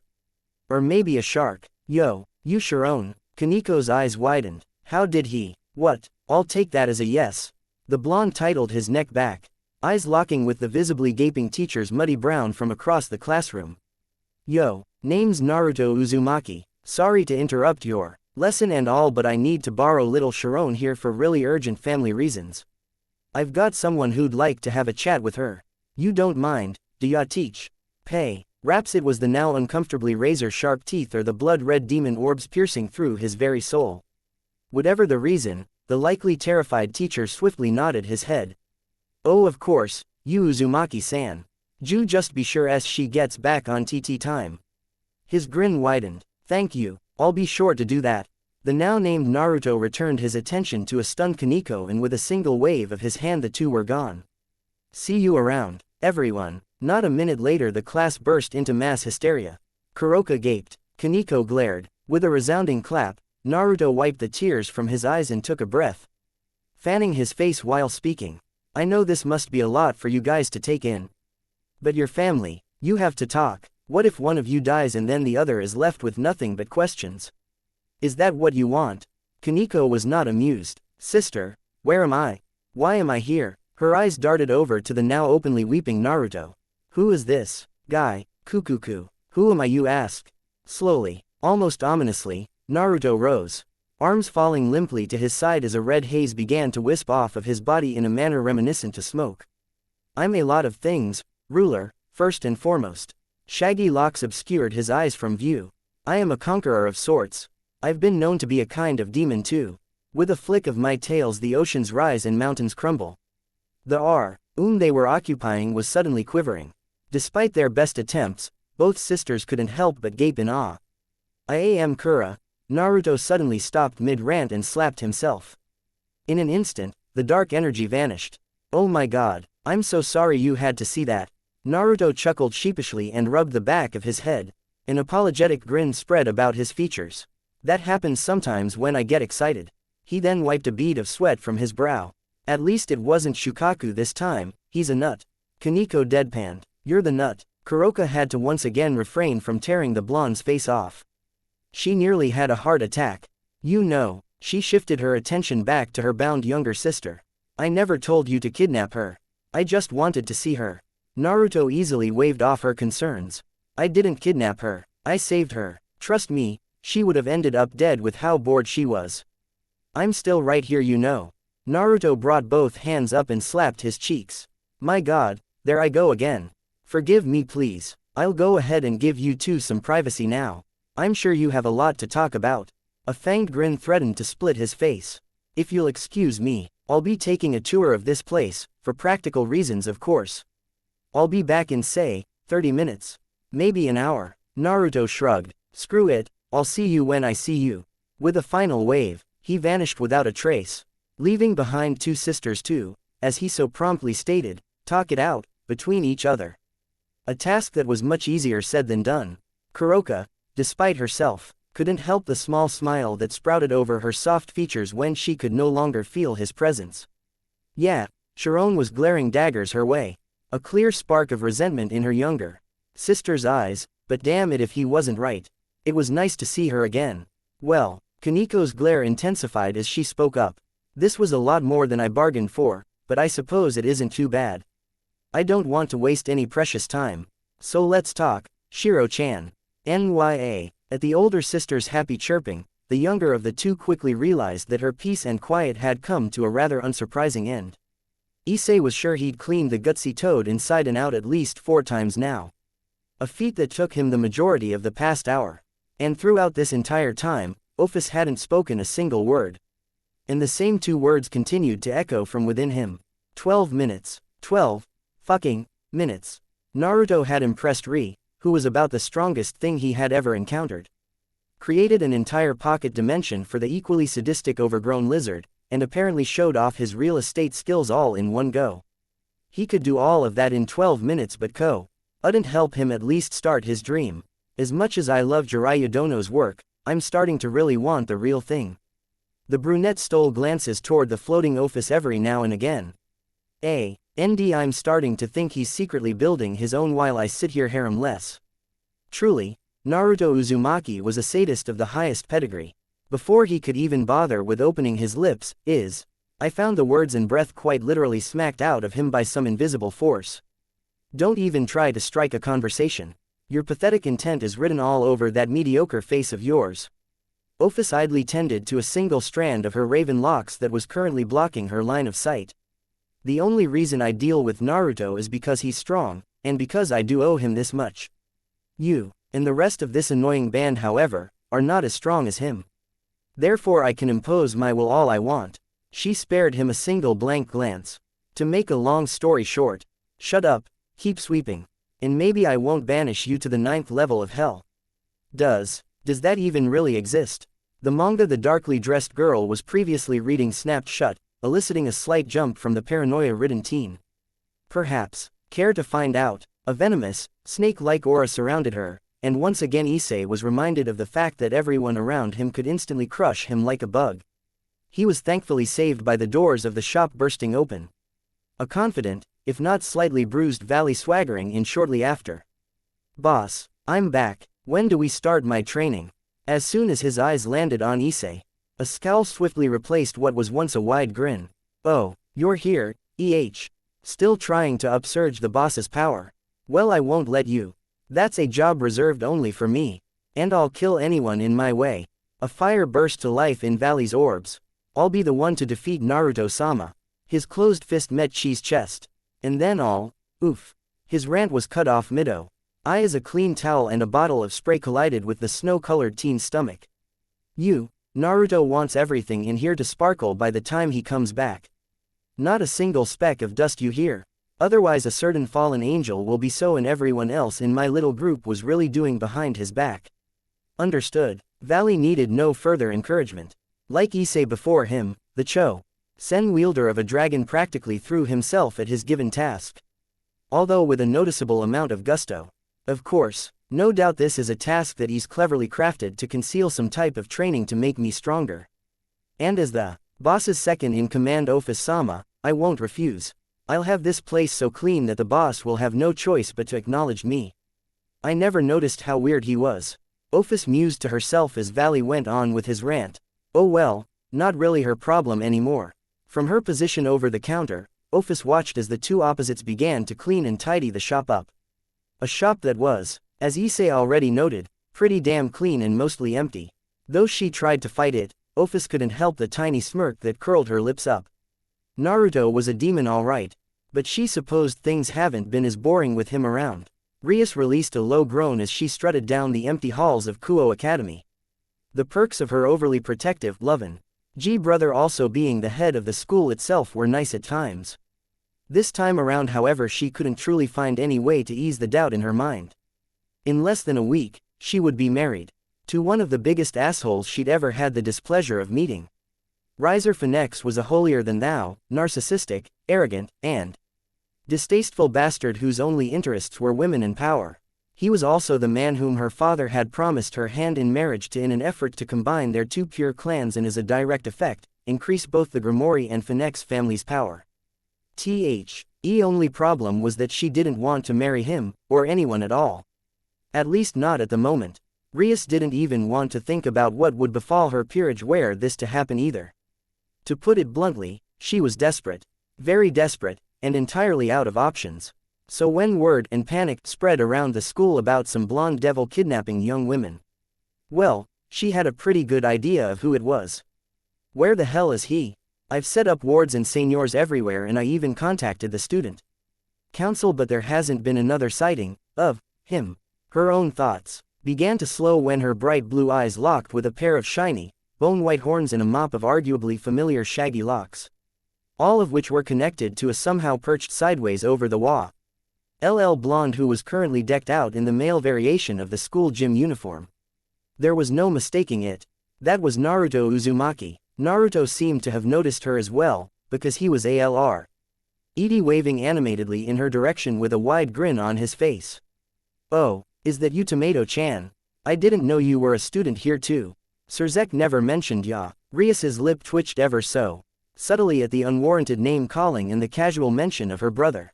Speaker 1: Or maybe a shark. Yo, you Sharon. Kaneko's eyes widened. How did he? What? I'll take that as a yes. The blonde titled his neck back, eyes locking with the visibly gaping teacher's muddy brown from across the classroom. Yo, name's Naruto Uzumaki. Sorry to interrupt your lesson and all, but I need to borrow little Sharon here for really urgent family reasons. I've got someone who'd like to have a chat with her. You don't mind, do ya teach? Pay. Raps. It was the now uncomfortably razor-sharp teeth or the blood-red demon orbs piercing through his very soul. Whatever the reason, the likely terrified teacher swiftly nodded his head. Oh, of course, you Uzumaki-san. Ju, just be sure as she gets back on TT time. His grin widened. Thank you, I'll be sure to do that. The now named Naruto returned his attention to a stunned Kaneko, and with a single wave of his hand the two were gone. See you around, everyone. Not a minute later the class burst into mass hysteria. Kuroka gaped. Kaneko glared. With a resounding clap, Naruto wiped the tears from his eyes and took a breath, fanning his face while speaking. I know this must be a lot for you guys to take in. But your family, you have to talk. What if one of you dies and then the other is left with nothing but questions? Is that what you want? Kaneko was not amused. Sister, where am I? Why am I here? Her eyes darted over to the now openly weeping Naruto. Who is this guy? Kukuku. Who am I, you ask? Slowly, almost ominously, Naruto rose. Arms falling limply to his side as a red haze began to wisp off of his body in a manner reminiscent to smoke. I'm a lot of things, ruler, first and foremost. Shaggy locks obscured his eyes from view. I am a conqueror of sorts. I've been known to be a kind of demon too. With a flick of my tails the oceans rise and mountains crumble. The they were occupying was suddenly quivering. Despite their best attempts, both sisters couldn't help but gape in awe. I am Kura. Naruto suddenly stopped mid-rant and slapped himself. In an instant, the dark energy vanished. Oh my god, I'm so sorry you had to see that. Naruto chuckled sheepishly and rubbed the back of his head. An apologetic grin spread about his features. That happens sometimes when I get excited. He then wiped a bead of sweat from his brow. At least it wasn't Shukaku this time. He's a nut. Kaneko deadpanned. You're the nut. Kuroka had to once again refrain from tearing the blonde's face off. She nearly had a heart attack. You know, she shifted her attention back to her bound younger sister. I never told you to kidnap her. I just wanted to see her. Naruto easily waved off her concerns. I didn't kidnap her. I saved her. Trust me, she would have ended up dead with how bored she was. I'm still right here, you know. Naruto brought both hands up and slapped his cheeks. My god, there I go again. Forgive me please. I'll go ahead and give you two some privacy now. I'm sure you have a lot to talk about. A fanged grin threatened to split his face. If you'll excuse me, I'll be taking a tour of this place, for practical reasons of course. I'll be back in say, 30 minutes. Maybe an hour. Naruto shrugged. Screw it, I'll see you when I see you. With a final wave, he vanished without a trace, leaving behind two sisters to, as he so promptly stated, talk it out, between each other. A task that was much easier said than done. Kuroka, despite herself, couldn't help the small smile that sprouted over her soft features when she could no longer feel his presence. Yeah, Sharon was glaring daggers her way. A clear spark of resentment in her younger sister's eyes, but damn it if he wasn't right. It was nice to see her again. Well, Kaneko's glare intensified as she spoke up. This was a lot more than I bargained for, but I suppose it isn't too bad. I don't want to waste any precious time. So let's talk, Shiro-chan. NYA. At the older sister's happy chirping, the younger of the two quickly realized that her peace and quiet had come to a rather unsurprising end. Issei was sure he'd cleaned the gutsy toad inside and out at least 4 times now. A feat that took him the majority of the past hour. And throughout this entire time, OPHIS hadn't spoken a single word. And the same 2 words continued to echo from within him. 12 minutes. 12 fucking minutes. Naruto had impressed Ri, who was about the strongest thing he had ever encountered. Created an entire pocket dimension for the equally sadistic overgrown lizard, and apparently showed off his real estate skills all in one go. He could do all of that in 12 minutes, but couldn't help him at least start his dream. As much as I love Jiraiya Dono's work, I'm starting to really want the real thing. The brunette stole glances toward the floating OPHIS every now and again. I'm starting to think he's secretly building his own while I sit here harem-less. Truly, Naruto Uzumaki was a sadist of the highest pedigree. Before he could even bother with opening his lips, I found the words and breath quite literally smacked out of him by some invisible force. Don't even try to strike a conversation. Your pathetic intent is written all over that mediocre face of yours. OPHIS idly tended to a single strand of her raven locks that was currently blocking her line of sight. The only reason I deal with Naruto is because he's strong, and because I do owe him this much. You, and the rest of this annoying band however, are not as strong as him. Therefore I can impose my will all I want. She spared him a single blank glance. To make a long story short, shut up, keep sweeping, and maybe I won't banish you to the 9th level of hell. Does that even really exist? The manga the darkly dressed girl was previously reading snapped shut, eliciting a slight jump from the paranoia-ridden teen. Perhaps. Care to find out? A venomous, snake-like aura surrounded her, and once again Issei was reminded of the fact that everyone around him could instantly crush him like a bug. He was thankfully saved by the doors of the shop bursting open. A confident, if not slightly bruised Valley swaggering in shortly after. "Boss, I'm back, when do we start my training?" As soon as his eyes landed on Issei, a scowl swiftly replaced what was once a wide grin. "Oh, you're here, Still trying to upsurge the boss's power? Well, I won't let you. That's a job reserved only for me. And I'll kill anyone in my way." A fire burst to life in Valley's orbs. "I'll be the one to defeat Naruto-sama." His closed fist met Chi's chest. And then oof. His rant was cut off mid-o. I as a clean towel and a bottle of spray collided with the snow-colored teen's stomach. Naruto wants everything in here to sparkle by the time he comes back. Not a single speck of dust, you hear? Otherwise a certain fallen angel will be so, and everyone else in my little group was really doing behind his back. Understood. Valley needed no further encouragement. Like Issei before him, the Sen wielder of a dragon practically threw himself at his given task. Although with a noticeable amount of gusto. Of course, no doubt this is a task that he's cleverly crafted to conceal some type of training to make me stronger. And as the boss's second-in-command OPHIS-sama, I won't refuse. I'll have this place so clean that the boss will have no choice but to acknowledge me. I never noticed how weird he was. OPHIS mused to herself as Valley went on with his rant. Oh well, not really her problem anymore. From her position over the counter, OPHIS watched as the two opposites began to clean and tidy the shop up. A shop that was, as Issei already noted, pretty damn clean and mostly empty. Though she tried to fight it, OPHIS couldn't help the tiny smirk that curled her lips up. Naruto was a demon alright, but she supposed things haven't been as boring with him around. Rias released a low groan as she strutted down the empty halls of Kuo Academy. The perks of her overly protective lovin' brother also being the head of the school itself were nice at times. This time around however she couldn't truly find any way to ease the doubt in her mind. In less than a week, she would be married. To one of the biggest assholes she'd ever had the displeasure of meeting. Riser Phoenix was a holier-than-thou, narcissistic, arrogant, and distasteful bastard whose only interests were women and power. He was also the man whom her father had promised her hand in marriage to in an effort to combine their two pure clans and as a direct effect, increase both the Grimoire and Phoenix family's power. Only problem was that she didn't want to marry him, or anyone at all. At least not at the moment. Rias didn't even want to think about what would befall her peerage were this to happen either. To put it bluntly, she was desperate. Very desperate, and entirely out of options. So when word and panic spread around the school about some blonde devil kidnapping young women, well, she had a pretty good idea of who it was. Where the hell is he? I've set up wards and seniors everywhere and I even contacted the student council, but there hasn't been another sighting of him. Her own thoughts began to slow when her bright blue eyes locked with a pair of shiny, bone-white horns and a mop of arguably familiar shaggy locks. All of which were connected to a somehow perched sideways over the LL blonde who was currently decked out in the male variation of the school gym uniform. There was no mistaking it. That was Naruto Uzumaki. Naruto seemed to have noticed her as well, because he was ALR. Edie waving animatedly in her direction with a wide grin on his face. "Oh, is that you, Tomato-chan? I didn't know you were a student here too. Surzek never mentioned ya." Rias's lip twitched ever so subtly at the unwarranted name-calling and the casual mention of her brother.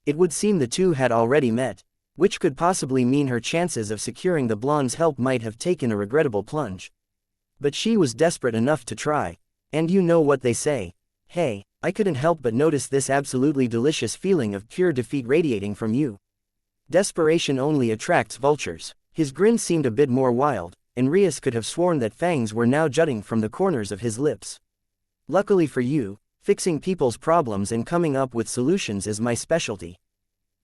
Speaker 1: It would seem the two had already met, which could possibly mean her chances of securing the blonde's help might have taken a regrettable plunge. But she was desperate enough to try. And you know what they say. Hey, I couldn't help but notice this absolutely delicious feeling of pure defeat radiating from you. Desperation only attracts vultures. His grin seemed a bit more wild, and Rias could have sworn that fangs were now jutting from the corners of his lips. Luckily for you, fixing people's problems and coming up with solutions is my specialty.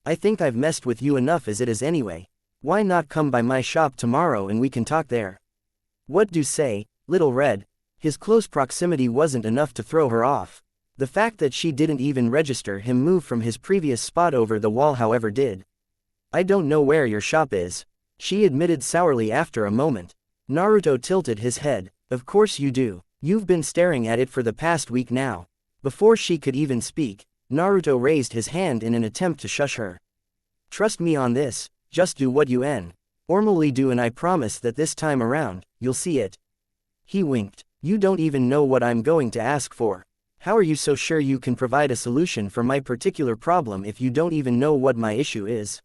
Speaker 1: I think I've messed with you enough as it is anyway. Why not come by my shop tomorrow and we can talk there? What do say, Little Red? His close proximity wasn't enough to throw her off. The fact that she didn't even register him move from his previous spot over the wall however did. I don't know where your shop is, she admitted sourly after a moment. Naruto tilted his head. Of course you do. You've been staring at it for the past week now. Before she could even speak, Naruto raised his hand in an attempt to shush her. Trust me on this, just do what you normally do and I promise that this time around, you'll see it. He winked. You don't even know what I'm going to ask for. How are you so sure you can provide a solution for my particular problem if you don't even know what my issue is?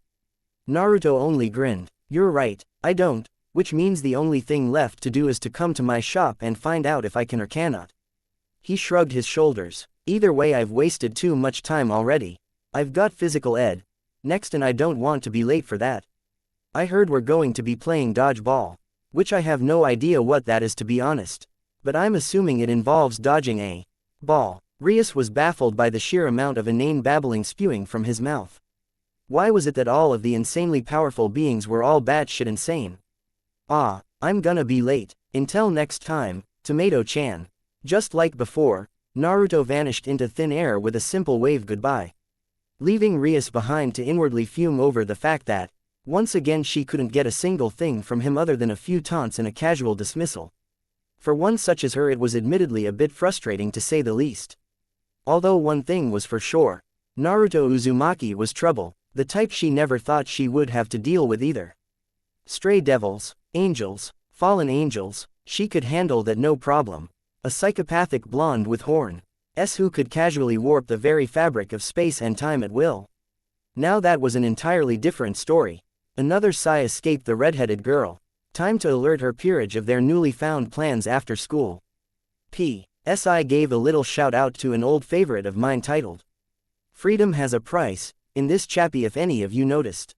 Speaker 1: Naruto only grinned. You're right, I don't, which means the only thing left to do is to come to my shop and find out if I can or cannot. He shrugged his shoulders. Either way I've wasted too much time already. I've got physical ed next and I don't want to be late for that. I heard we're going to be playing dodgeball, which I have no idea what that is to be honest. But I'm assuming it involves dodging a ball. Rias was baffled by the sheer amount of inane babbling spewing from his mouth. Why was it that all of the insanely powerful beings were all batshit insane? Ah, I'm gonna be late. Until next time, Tomato-chan. Just like before, Naruto vanished into thin air with a simple wave goodbye, leaving Rias behind to inwardly fume over the fact that, once again she couldn't get a single thing from him other than a few taunts and a casual dismissal. For one such as her it was admittedly a bit frustrating to say the least. Although one thing was for sure, Naruto Uzumaki was trouble, the type she never thought she would have to deal with either. Stray devils, angels, fallen angels, she could handle that no problem. A psychopathic blonde with horns who could casually warp the very fabric of space and time at will. Now that was an entirely different story. Another sigh escaped the red-headed girl. Time to alert her peerage of their newly found plans after school. P.S. gave a little shout out to an old favorite of mine titled Freedom Has a Price, in this chappy if any of you noticed.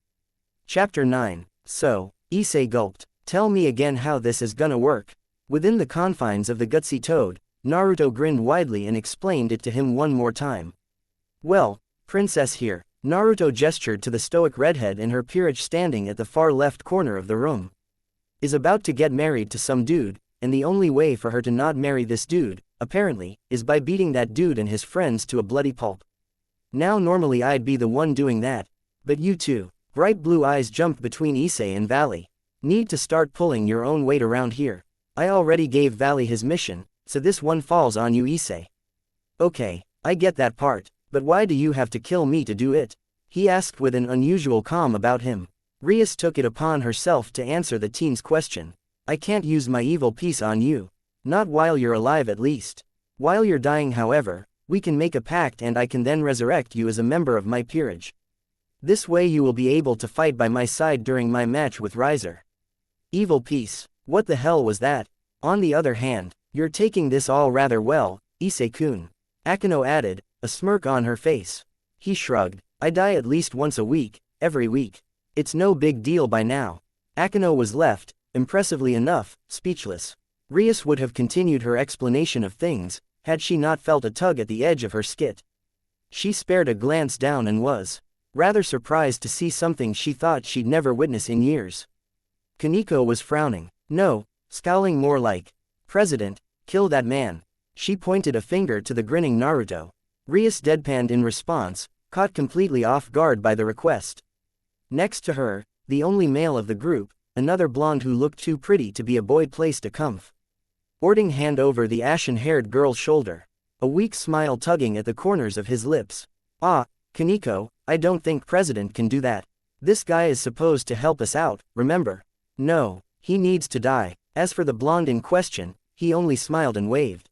Speaker 1: Chapter 9. So, Issei gulped. Tell me again how this is gonna work. Within the confines of the gutsy toad, Naruto grinned widely and explained it to him one more time. Well, princess here, Naruto gestured to the stoic redhead in her peerage standing at the far left corner of the room, is about to get married to some dude, and the only way for her to not marry this dude, apparently, is by beating that dude and his friends to a bloody pulp. Now normally I'd be the one doing that, but you two, bright blue eyes jumped between Issei and Valley. Need to start pulling your own weight around here. I already gave Valley his mission, so this one falls on you Issei. Okay, I get that part, but why do you have to kill me to do it? He asked with an unusual calm about him. Rias took it upon herself to answer the teen's question. I can't use my evil piece on you. Not while you're alive at least. While you're dying however, we can make a pact and I can then resurrect you as a member of my peerage. This way you will be able to fight by my side during my match with Riser. Evil piece. What the hell was that? On the other hand, you're taking this all rather well, Issei-kun. Akeno added, a smirk on her face. He shrugged. I die at least once a week, every week. It's no big deal by now. Akeno was left, impressively enough, speechless. Rias would have continued her explanation of things, had she not felt a tug at the edge of her skit. She spared a glance down and was rather surprised to see something she thought she'd never witness in years. Kaneko was frowning. No, scowling more like, President, kill that man. She pointed a finger to the grinning Naruto. Rias deadpanned in response, caught completely off guard by the request. Next to her, the only male of the group, another blonde who looked too pretty to be a boy placed a comf. Ording hand over the ashen-haired girl's shoulder. A weak smile tugging at the corners of his lips. Ah, Kaneko, I don't think President can do that. This guy is supposed to help us out, remember? No, he needs to die. As for the blonde in question, he only smiled and waved.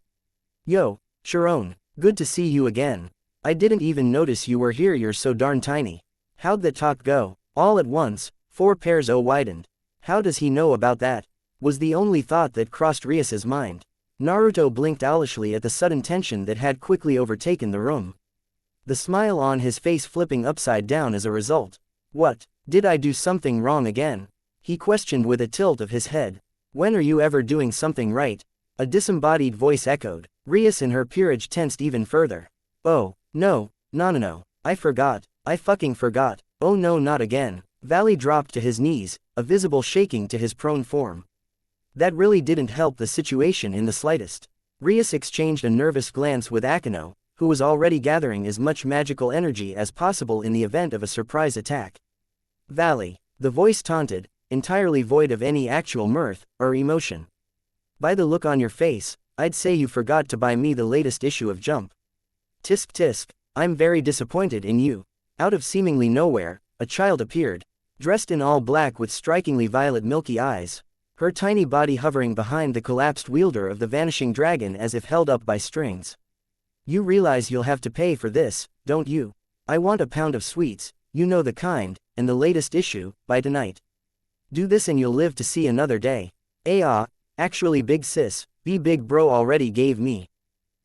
Speaker 1: Yo, Sharon, good to see you again. I didn't even notice you were here, you're so darn tiny. How'd the talk go? All at once, 4 pairs widened. How does he know about that? Was the only thought that crossed Rias's mind. Naruto blinked owlishly at the sudden tension that had quickly overtaken the room, the smile on his face flipping upside down as a result. What? Did I do something wrong again? He questioned with a tilt of his head. When are you ever doing something right? A disembodied voice echoed. Rias in her peerage tensed even further. Oh, no, no. I forgot. I fucking forgot. Oh no, not again. Valley dropped to his knees, a visible shaking to his prone form. That really didn't help the situation in the slightest. Rias exchanged a nervous glance with Akino, who was already gathering as much magical energy as possible in the event of a surprise attack. Valley, the voice taunted, entirely void of any actual mirth or emotion. By the look on your face, I'd say you forgot to buy me the latest issue of Jump. Tisk tisk, I'm very disappointed in you. Out of seemingly nowhere, a child appeared, dressed in all black with strikingly violet milky eyes, her tiny body hovering behind the collapsed wielder of the vanishing dragon as if held up by strings. You realize you'll have to pay for this, don't you? I want a pound of sweets, you know the kind, and the latest issue, by tonight. Do this and you'll live to see another day. Actually big sis, be big bro already gave me.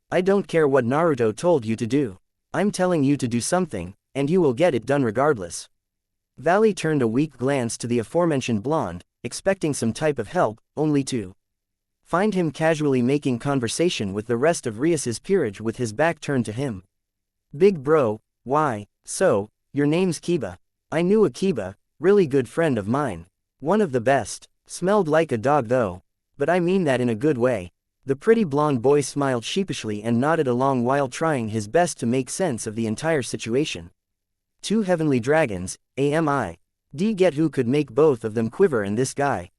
Speaker 1: I don't care what Naruto told you to do. I'm telling you to do something, and you will get it done regardless. Valley turned a weak glance to the aforementioned blonde, expecting some type of help, only to find him casually making conversation with the rest of Rias's peerage with his back turned to him. Big bro, why, so, your name's Kiba. I knew a Kiba, really good friend of mine. One of the best. Smelled like a dog though. But I mean that in a good way. The pretty blonde boy smiled sheepishly and nodded along while trying his best to make sense of the entire situation. Two heavenly dragons, get who could make both of them quiver and this guy.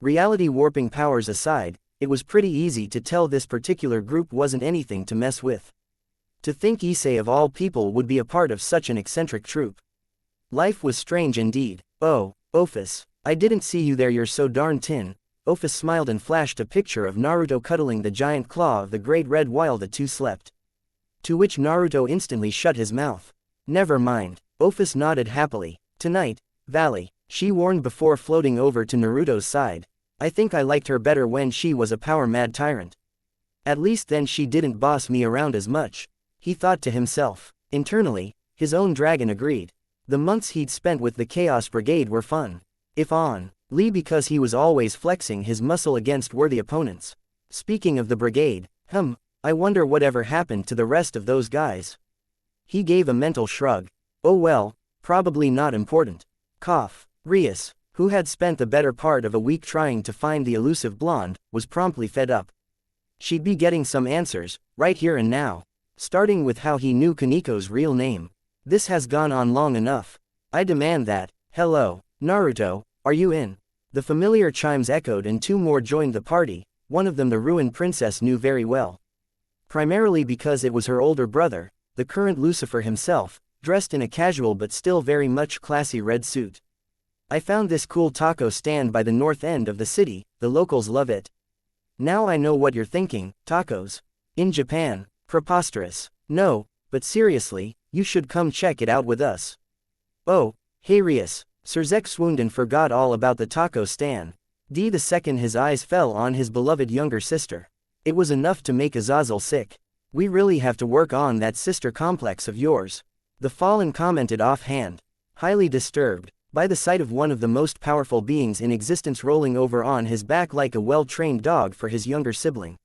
Speaker 1: Reality warping powers aside, it was pretty easy to tell this particular group wasn't anything to mess with. To think Issei of all people would be a part of such an eccentric troupe. Life was strange indeed. Oh, OPHIS, I didn't see you there, you're so darn tin. OPHIS smiled and flashed a picture of Naruto cuddling the giant claw of the great red while the two slept. To which Naruto instantly shut his mouth. Never mind, OPHIS nodded happily. Tonight, Valley, she warned before floating over to Naruto's side. I think I liked her better when she was a power-mad tyrant. At least then she didn't boss me around as much, he thought to himself. Internally, his own dragon agreed. The months he'd spent with the Chaos Brigade were fun. If only because he was always flexing his muscle against worthy opponents. Speaking of the brigade, I wonder whatever happened to the rest of those guys. He gave a mental shrug. Oh well, probably not important. Cough. Rias, who had spent the better part of a week trying to find the elusive blonde, was promptly fed up. She'd be getting some answers, right here and now. Starting with how he knew Kaniko's real name. This has gone on long enough. I demand that. Hello, Naruto, are you in? The familiar chimes echoed and two more joined the party, one of them the ruined princess knew very well. Primarily because it was her older brother, the current Lucifer himself, dressed in a casual but still very much classy red suit. I found this cool taco stand by the north end of the city, the locals love it. Now I know what you're thinking, tacos. In Japan, preposterous. No, but seriously, you should come check it out with us. Oh, hey Rias. Surzek swooned and forgot all about the taco stand. The second his eyes fell on his beloved younger sister. It was enough to make Azazel sick. We really have to work on that sister complex of yours. The Fallen commented offhand. Highly disturbed by the sight of one of the most powerful beings in existence rolling over on his back like a well-trained dog for his younger sibling.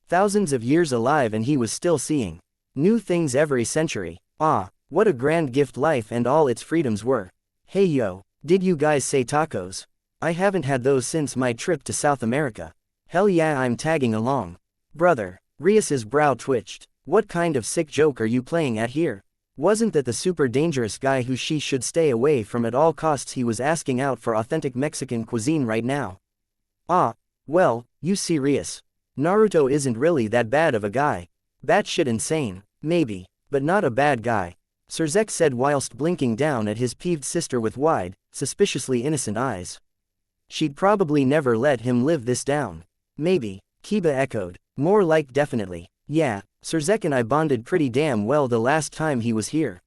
Speaker 1: Thousands of years alive and he was still seeing new things every century. What a grand gift life and all its freedoms were. Hey yo, did you guys say tacos? I haven't had those since my trip to South America. Hell yeah, I'm tagging along. Brother, Rias's brow twitched. What kind of sick joke are you playing at here? Wasn't that the super dangerous guy who she should stay away from at all costs? He was asking out for authentic Mexican cuisine right now. Well, you see Rias. Naruto isn't really that bad of a guy. Batshit insane, maybe, but not a bad guy. Surzek said whilst blinking down at his peeved sister with wide, suspiciously innocent eyes. She'd probably never let him live this down. Maybe, Kiba echoed. More like definitely. Yeah, Surzek and I bonded pretty damn well the last time he was here.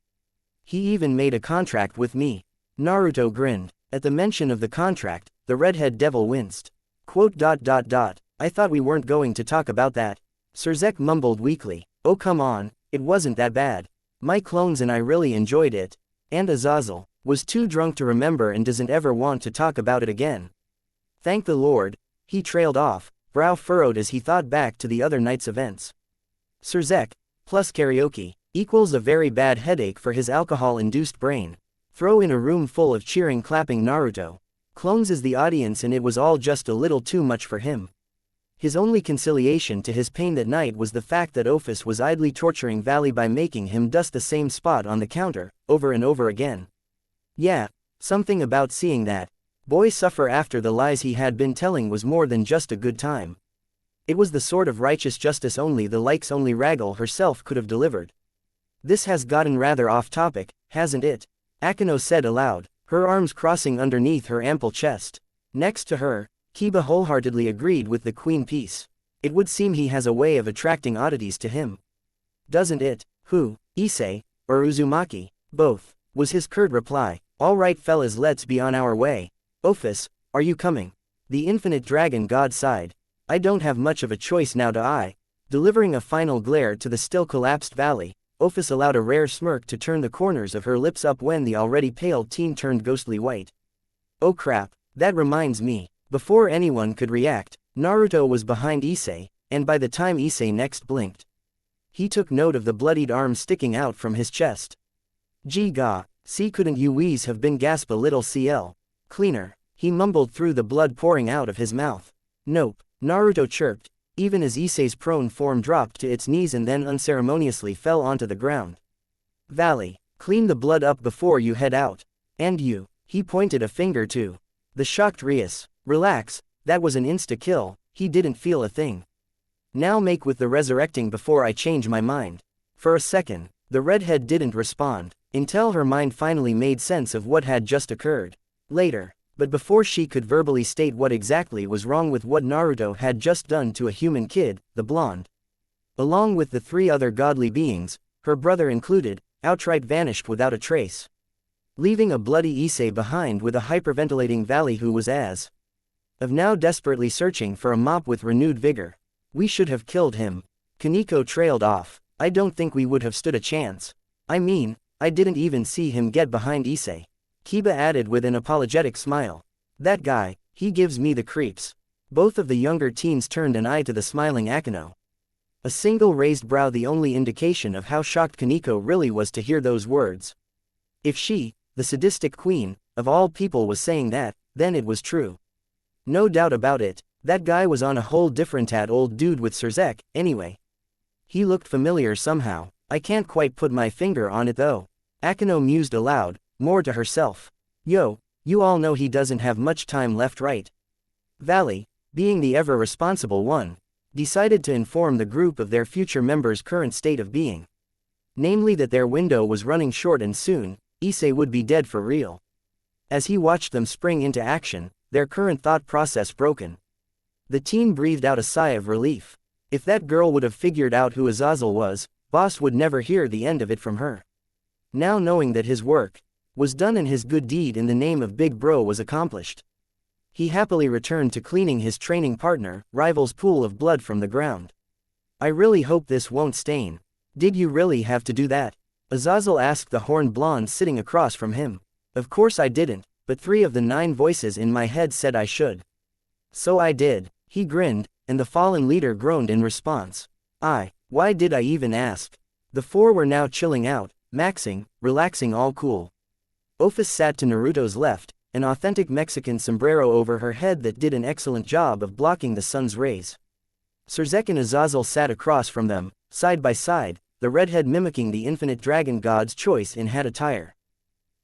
Speaker 1: He even made a contract with me. Naruto grinned. At the mention of the contract, the redhead devil winced. Quote. I thought we weren't going to talk about that. Surzek mumbled weakly. Oh come on, it wasn't that bad. My clones and I really enjoyed it. And Azazel. Was too drunk to remember and doesn't ever want to talk about it again. Thank the Lord, he trailed off, brow furrowed as he thought back to the other night's events. Surzek, plus karaoke, equals a very bad headache for his alcohol-induced brain. Throw in a room full of cheering clapping Naruto clones as the audience and it was all just a little too much for him. His only conciliation to his pain that night was the fact that OPHIS was idly torturing Valley by making him dust the same spot on the counter, over and over again. Yeah, something about seeing that boy suffer after the lies he had been telling was more than just a good time. It was the sort of righteous justice only the likes only Raggle herself could have delivered. This has gotten rather off topic, hasn't it? Akeno said aloud, her arms crossing underneath her ample chest. Next to her, Kiba wholeheartedly agreed with the queen piece. It would seem he has a way of attracting oddities to him. Doesn't it? Who, Issei, or Uzumaki? Both, was his curt reply. All right fellas, let's be on our way. OPHIS, are you coming? The infinite dragon god sighed. I don't have much of a choice now, do I? Delivering a final glare to the still collapsed Valley, OPHIS allowed a rare smirk to turn the corners of her lips up when the already pale teen turned ghostly white. Oh crap, that reminds me. Before anyone could react, Naruto was behind Issei, and by the time Issei next blinked, he took note of the bloodied arm sticking out from his chest. Gee ga, see couldn't you wheeze have been gasp a little cl. Cleaner, he mumbled through the blood pouring out of his mouth. Nope, Naruto chirped, even as Issei's prone form dropped to its knees and then unceremoniously fell onto the ground. Valley, clean the blood up before you head out. And you, he pointed a finger to the shocked Rias. Relax, that was an insta-kill, he didn't feel a thing. Now make with the resurrecting before I change my mind. For a second, the redhead didn't respond, until her mind finally made sense of what had just occurred. Later, but before she could verbally state what exactly was wrong with what Naruto had just done to a human kid, the blonde, along with the three other godly beings, her brother included, outright vanished without a trace, leaving a bloody Issei behind with a hyperventilating Valley who was as of now desperately searching for a mop with renewed vigor. We should have killed him. Kaneko trailed off. I don't think we would have stood a chance. I mean, I didn't even see him get behind Issei. Kiba added with an apologetic smile. That guy, he gives me the creeps. Both of the younger teens turned an eye to the smiling Akeno. A single raised brow the only indication of how shocked Kaneko really was to hear those words. If she, the sadistic queen, of all people was saying that, then it was true. No doubt about it, that guy was on a whole different old dude with Surzek, anyway. He looked familiar somehow, I can't quite put my finger on it though. Akeno mused aloud, more to herself. Yo, you all know he doesn't have much time left, right? Valley, being the ever-responsible one, decided to inform the group of their future members' current state of being. Namely that their window was running short and soon, Issei would be dead for real. As he watched them spring into action, their current thought process broken, the teen breathed out a sigh of relief. If that girl would have figured out who Azazel was, Boss would never hear the end of it from her. Now knowing that his work was done and his good deed in the name of Big Bro was accomplished, he happily returned to cleaning his training partner, rival's pool of blood from the ground. I really hope this won't stain. Did you really have to do that? Azazel asked the horned blonde sitting across from him. Of course I didn't, but 3 of the 9 voices in my head said I should. So I did. He grinned, and the fallen leader groaned in response. Why did I even ask? The 4 were now chilling out, maxing, relaxing all cool. OPHIS sat to Naruto's left, an authentic Mexican sombrero over her head that did an excellent job of blocking the sun's rays. Surzek and Azazel sat across from them, side by side, the redhead mimicking the infinite dragon god's choice in hat attire.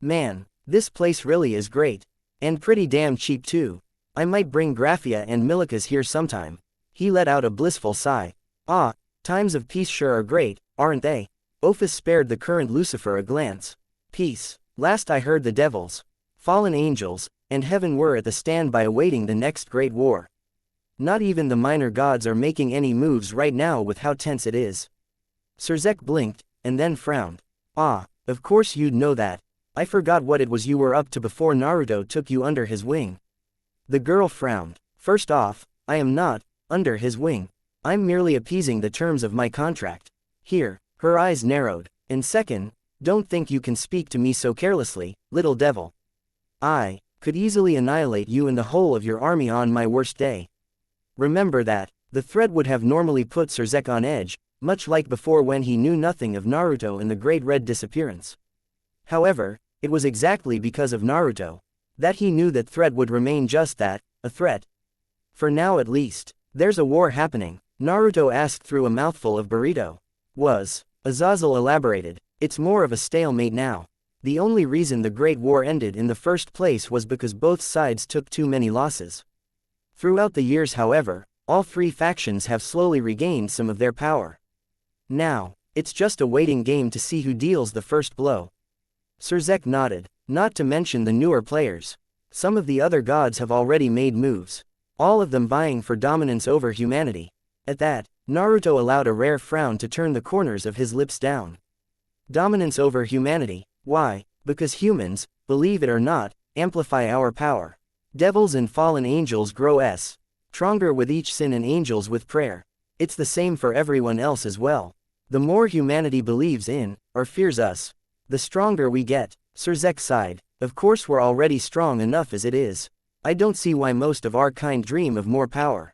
Speaker 1: Man, this place really is great. And pretty damn cheap too. I might bring Graphia and Milikas here sometime. He let out a blissful sigh. Ah, times of peace sure are great, aren't they? OPHIS spared the current Lucifer a glance. Peace. Last I heard the devils, fallen angels, and heaven were at the standby awaiting the next great war. Not even the minor gods are making any moves right now with how tense it is. Surzek blinked, and then frowned. Ah, of course you'd know that. I forgot what it was you were up to before Naruto took you under his wing. The girl frowned. First off, I am not under his wing. I'm merely appeasing the terms of my contract. Here, her eyes narrowed. And second, Don't think you can speak to me so carelessly, little devil. I could easily annihilate you and the whole of your army on my worst day. Remember that. The threat would have normally put Surzek on edge, much like before when he knew nothing of Naruto and the Great Red disappearance. However, it was exactly because of Naruto that he knew that threat would remain just that, a threat. For now at least. There's a war happening, Naruto asked through a mouthful of burrito. Azazel elaborated. It's more of a stalemate now. The only reason the Great War ended in the first place was because both sides took too many losses. Throughout the years, however, all three factions have slowly regained some of their power. Now, it's just a waiting game to see who deals the first blow. Surzek nodded, not to mention the newer players. Some of the other gods have already made moves, all of them vying for dominance over humanity. At that, Naruto allowed a rare frown to turn the corners of his lips down. Dominance over humanity. Why? Because humans, believe it or not, amplify our power. Devils and fallen angels grow stronger with each sin and angels with prayer. It's the same for everyone else as well. The more humanity believes in, or fears us, the stronger we get. Surzek sighed. Of course we're already strong enough as it is. I don't see why most of our kind dream of more power.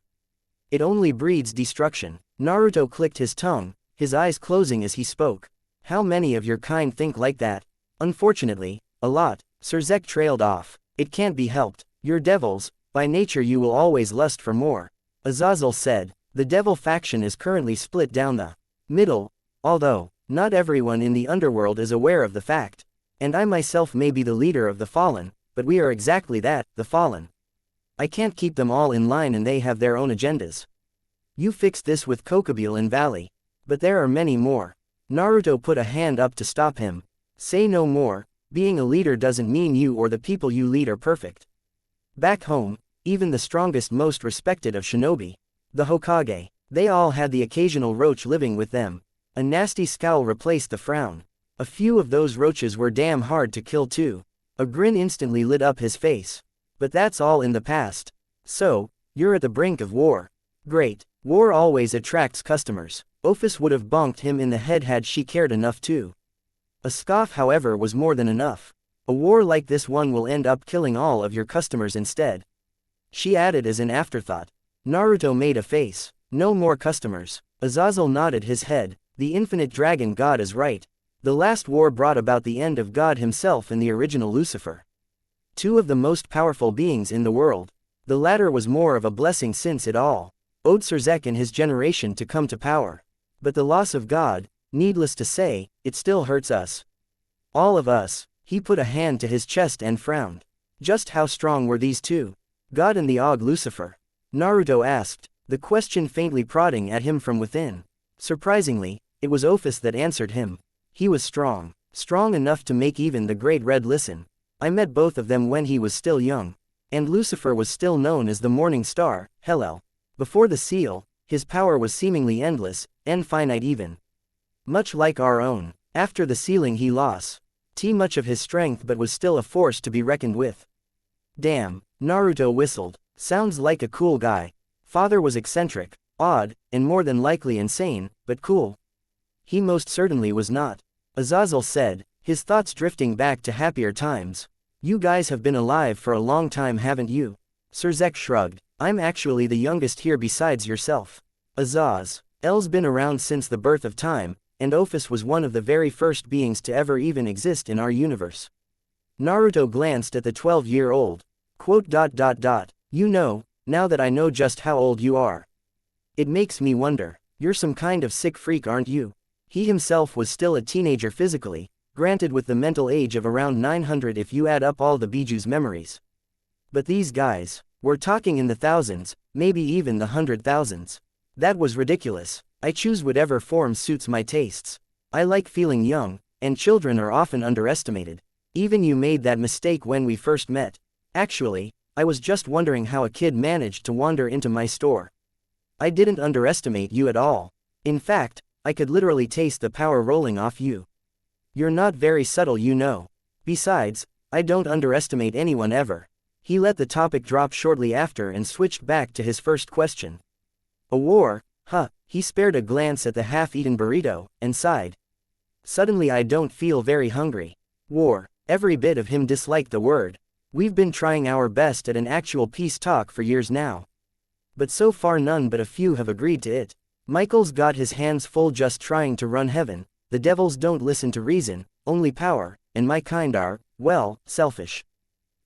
Speaker 1: It only breeds destruction. Naruto clicked his tongue, his eyes closing as he spoke. How many of your kind think like that? Unfortunately, a lot. Surzek trailed off. It can't be helped. You're devils, by nature you will always lust for more. Azazel said. The devil faction is currently split down the middle, although not everyone in the underworld is aware of the fact. And I myself may be the leader of the fallen, but we are exactly that, the fallen. I can't keep them all in line and they have their own agendas. You fixed this with Kokobile and Valley. But there are many more. Naruto put a hand up to stop him. Say no more. Being a leader doesn't mean you or the people you lead are perfect. Back home, even the strongest, most respected of shinobi, the Hokage, they all had the occasional roach living with them. A nasty scowl replaced the frown. A few of those roaches were damn hard to kill too. A grin instantly lit up his face. But that's all in the past. So, you're at the brink of war. Great. War always attracts customers. OPHIS would have bonked him in the head had she cared enough to. A scoff, however, was more than enough. A war like this one will end up killing all of your customers instead. She added as an afterthought. Naruto made a face. No more customers. Azazel nodded his head. The infinite dragon god is right. The last war brought about the end of God himself and the original Lucifer. Two of the most powerful beings in the world. The latter was more of a blessing since it all owed Surzek and his generation to come to power. But the loss of God, needless to say, it still hurts us. All of us. He put a hand to his chest and frowned. Just how strong were these two? God and the Og Lucifer? Naruto asked, the question faintly prodding at him from within. Surprisingly, it was OPHIS that answered him. He was strong. Strong enough to make even the Great Red listen. I met both of them when he was still young. And Lucifer was still known as the Morning Star, Hellel. Before the seal, his power was seemingly endless, infinite even. Much like our own. After the sealing he lost much of his strength but was still a force to be reckoned with. Damn, Naruto whistled. Sounds like a cool guy. Father was eccentric, odd, and more than likely insane, but cool. He most certainly was not. Azazel said, his thoughts drifting back to happier times. You guys have been alive for a long time, haven't you? Surzek shrugged. I'm actually the youngest here besides yourself. Azazel's been around since the birth of time, and OPHIS was one of the very first beings to ever even exist in our universe. Naruto glanced at the 12-year-old. You know, now that I know just how old you are. It makes me wonder. You're some kind of sick freak, aren't you? He himself was still a teenager physically, granted with the mental age of around 900 if you add up all the Biju's memories. But these guys, we're talking in the thousands, maybe even the 100,000s. That was ridiculous. I choose whatever form suits my tastes. I like feeling young, and children are often underestimated. Even you made that mistake when we first met. Actually, I was just wondering how a kid managed to wander into my store. I didn't underestimate you at all. In fact, I could literally taste the power rolling off you. You're not very subtle, you know. Besides, I don't underestimate anyone ever. He let the topic drop shortly after and switched back to his first question. A war? Huh. He spared a glance at the half-eaten burrito, and sighed. Suddenly I don't feel very hungry. War. Every bit of him disliked the word. We've been trying our best at an actual peace talk for years now. But so far none but a few have agreed to it. Michael's got his hands full just trying to run heaven. The devils don't listen to reason, only power, and my kind are, well, selfish.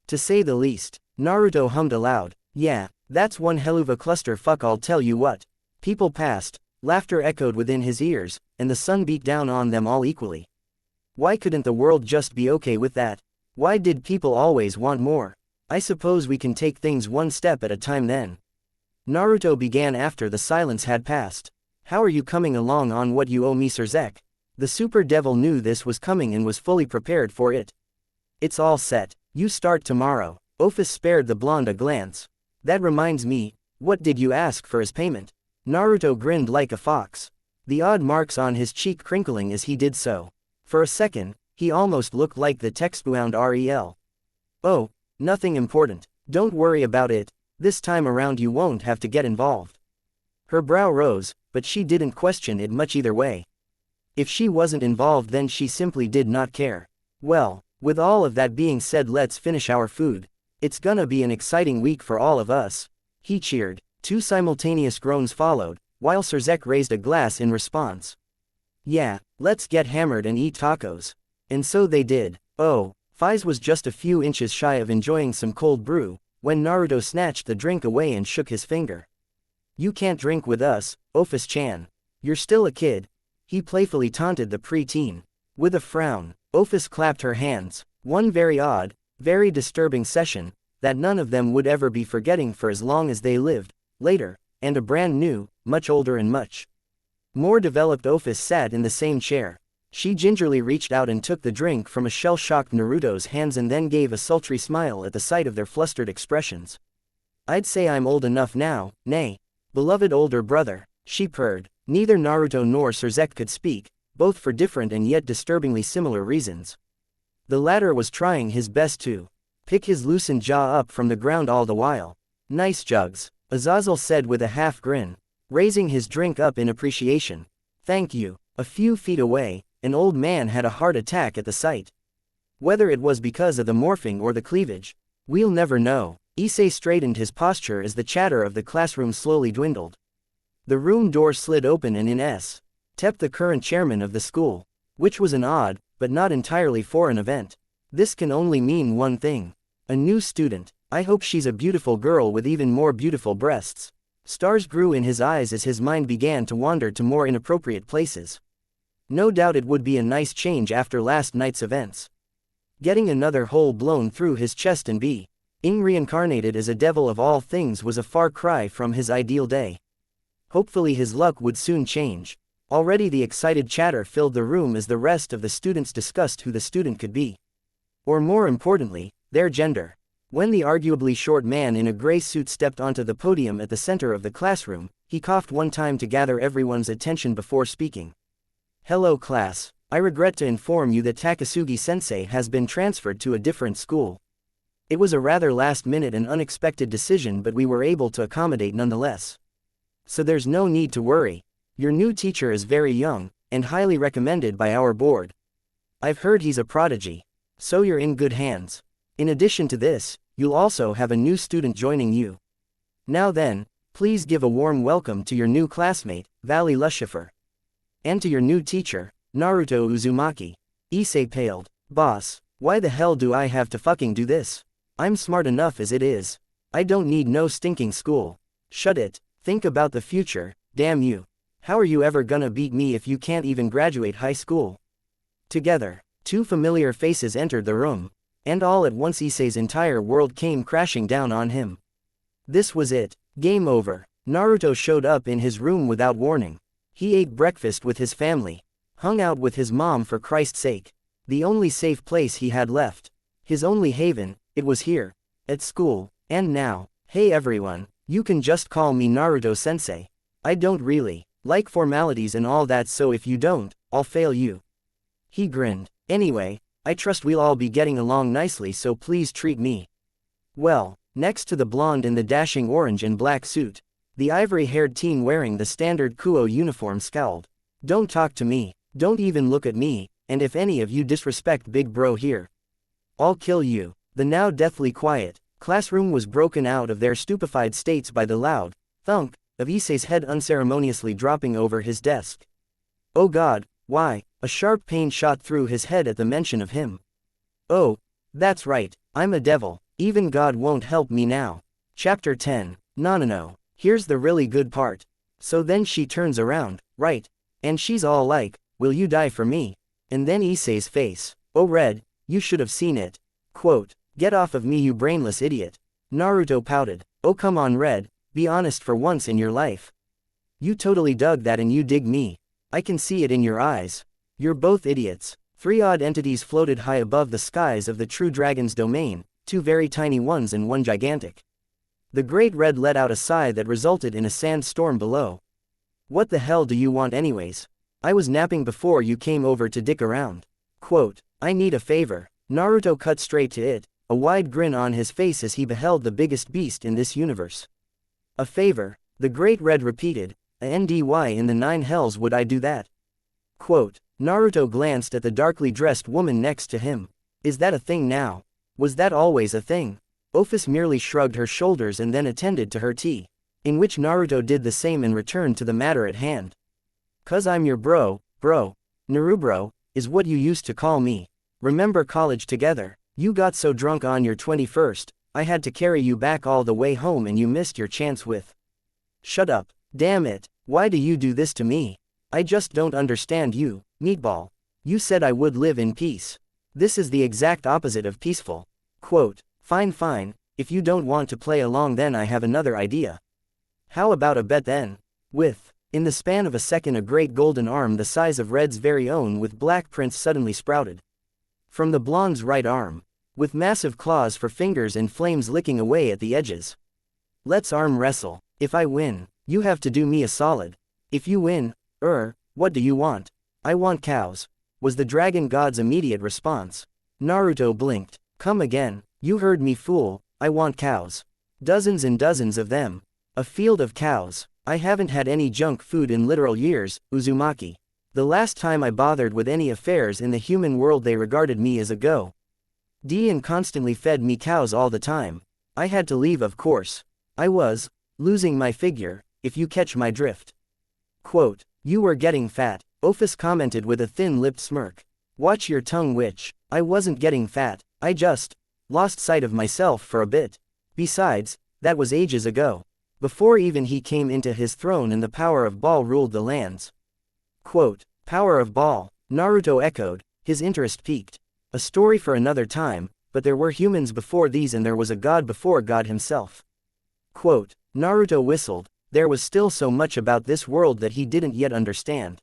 Speaker 1: To say the least. Naruto hummed aloud. Yeah, that's one hell of a clusterfuck, I'll tell you what. People passed, laughter echoed within his ears, and the sun beat down on them all equally. Why couldn't the world just be okay with that? Why did people always want more? I suppose we can take things one step at a time then. Naruto began after the silence had passed. How are you coming along on what you owe me, Sir Zek? The super devil knew this was coming and was fully prepared for it. It's all set. You start tomorrow. OPHIS spared the blonde a glance. That reminds me, what did you ask for as payment? Naruto grinned like a fox. The odd marks on his cheek crinkling as he did so. For a second, he almost looked like the textbound REL. Oh, nothing important. Don't worry about it. This time around you won't have to get involved. Her brow rose, but she didn't question it much either way. If she wasn't involved then she simply did not care. Well, with all of that being said, let's finish our food. It's gonna be an exciting week for all of us. He cheered. Two simultaneous groans followed, while Sir Zek raised a glass in response. Yeah, let's get hammered and eat tacos. And so they did. Oh, Faiz was just a few inches shy of enjoying some cold brew, when Naruto snatched the drink away and shook his finger. You can't drink with us, OPHIS-chan. You're still a kid. He playfully taunted the preteen. With a frown, OPHIS clapped her hands. One very odd, very disturbing session, that none of them would ever be forgetting for as long as they lived. Later, and a brand new, much older and much more developed OPHIS sat in the same chair. She gingerly reached out and took the drink from a shell-shocked Naruto's hands and then gave a sultry smile at the sight of their flustered expressions. I'd say I'm old enough now, nay, beloved older brother, she purred. Neither Naruto nor Sir Zek could speak, both for different and yet disturbingly similar reasons. The latter was trying his best to pick his loosened jaw up from the ground all the while. Nice jugs, Azazel said with a half grin, raising his drink up in appreciation. Thank you. A few feet away, an old man had a heart attack at the sight. Whether it was because of the morphing or the cleavage, we'll never know. Issei straightened his posture as the chatter of the classroom slowly dwindled. The room door slid open and in stepped the current chairman of the school, which was an odd, but not entirely foreign event. This can only mean one thing. A new student. I hope she's a beautiful girl with even more beautiful breasts. Stars grew in his eyes as his mind began to wander to more inappropriate places. No doubt it would be a nice change after last night's events. Getting another hole blown through his chest and being reincarnated as a devil of all things was a far cry from his ideal day. Hopefully his luck would soon change. Already the excited chatter filled the room as the rest of the students discussed who the student could be. Or more importantly, their gender. When the arguably short man in a gray suit stepped onto the podium at the center of the classroom, he coughed one time to gather everyone's attention before speaking. Hello class, I regret to inform you that Takasugi-sensei has been transferred to a different school. It was a rather last-minute and unexpected decision, but we were able to accommodate nonetheless. So there's no need to worry. Your new teacher is very young, and highly recommended by our board. I've heard he's a prodigy. So you're in good hands. In addition to this, you'll also have a new student joining you. Now then, please give a warm welcome to your new classmate, Valley Lucifer. And to your new teacher, Naruto Uzumaki. Issei paled. Boss, why the hell do I have to fucking do this? I'm smart enough as it is. I don't need no stinking school. Shut it. Think about the future, damn you. How are you ever gonna beat me if you can't even graduate high school? Together, two familiar faces entered the room. And all at once Issei's entire world came crashing down on him. This was it. Game over. Naruto showed up in his room without warning. He ate breakfast with his family. Hung out with his mom for Christ's sake. The only safe place he had left. His only haven, it was here. At school. And now, hey everyone, you can just call me Naruto-sensei. I don't really like formalities and all that, so if you don't, I'll fail you. He grinned. Anyway, I trust we'll all be getting along nicely, so please treat me well. Next to the blonde in the dashing orange and black suit, the ivory-haired teen wearing the standard Kuo uniform scowled. Don't talk to me. Don't even look at me, and if any of you disrespect big bro here, I'll kill you. The now deathly quiet classroom was broken out of their stupefied states by the loud thunk of Issei's head unceremoniously dropping over his desk. Oh God, why? A sharp pain shot through his head at the mention of him. Oh, that's right, I'm a devil, even God won't help me now. Chapter 10. No. Here's the really good part. So then she turns around, right? And she's all like, will you die for me? And then Issei's face. Oh Red, you should have seen it. Quote, get off of me you brainless idiot. Naruto pouted. Oh come on Red, be honest for once in your life. You totally dug that and you dig me. I can see it in your eyes. You're both idiots. 3 odd entities floated high above the skies of the true dragon's domain, 2 very tiny ones and 1 gigantic. The Great Red let out a sigh that resulted in a sandstorm below. What the hell do you want anyways? I was napping before you came over to dick around. Quote, I need a favor. Naruto cut straight to it, a wide grin on his face as he beheld the biggest beast in this universe. A favor, the Great Red repeated, and why in the 9 hells would I do that? Quote, Naruto glanced at the darkly dressed woman next to him. Is that a thing now? Was that always a thing? OPHIS merely shrugged her shoulders and then attended to her tea, in which Naruto did the same and returned to the matter at hand. Cause I'm your bro, Narubro, is what you used to call me. Remember college together? You got so drunk on your 21st, I had to carry you back all the way home and you missed your chance with. Shut up, damn it, why do you do this to me? I just don't understand you, meatball. You said I would live in peace. This is the exact opposite of peaceful. Quote, fine, if you don't want to play along then I have another idea. How about a bet then? In the span of a second a great golden arm the size of Red's very own with black prints suddenly sprouted from the blonde's right arm, with massive claws for fingers and flames licking away at the edges. Let's arm wrestle. If I win, you have to do me a solid. If you win, what do you want? I want cows, was the dragon god's immediate response. Naruto blinked. Come again, you heard me fool, I want cows. Dozens and dozens of them. A field of cows. I haven't had any junk food in literal years, Uzumaki. The last time I bothered with any affairs in the human world they regarded me as a go. And constantly fed me cows all the time. I had to leave of course. I was losing my figure, if you catch my drift. Quote, you were getting fat, OPHIS commented with a thin-lipped smirk. Watch your tongue witch, I wasn't getting fat, I just lost sight of myself for a bit. Besides, that was ages ago. Before even he came into his throne and the power of Ball ruled the lands. Quote, power of Ball, Naruto echoed, his interest piqued. A story for another time, but there were humans before these and there was a god before God himself. Quote, Naruto whistled, there was still so much about this world that he didn't yet understand.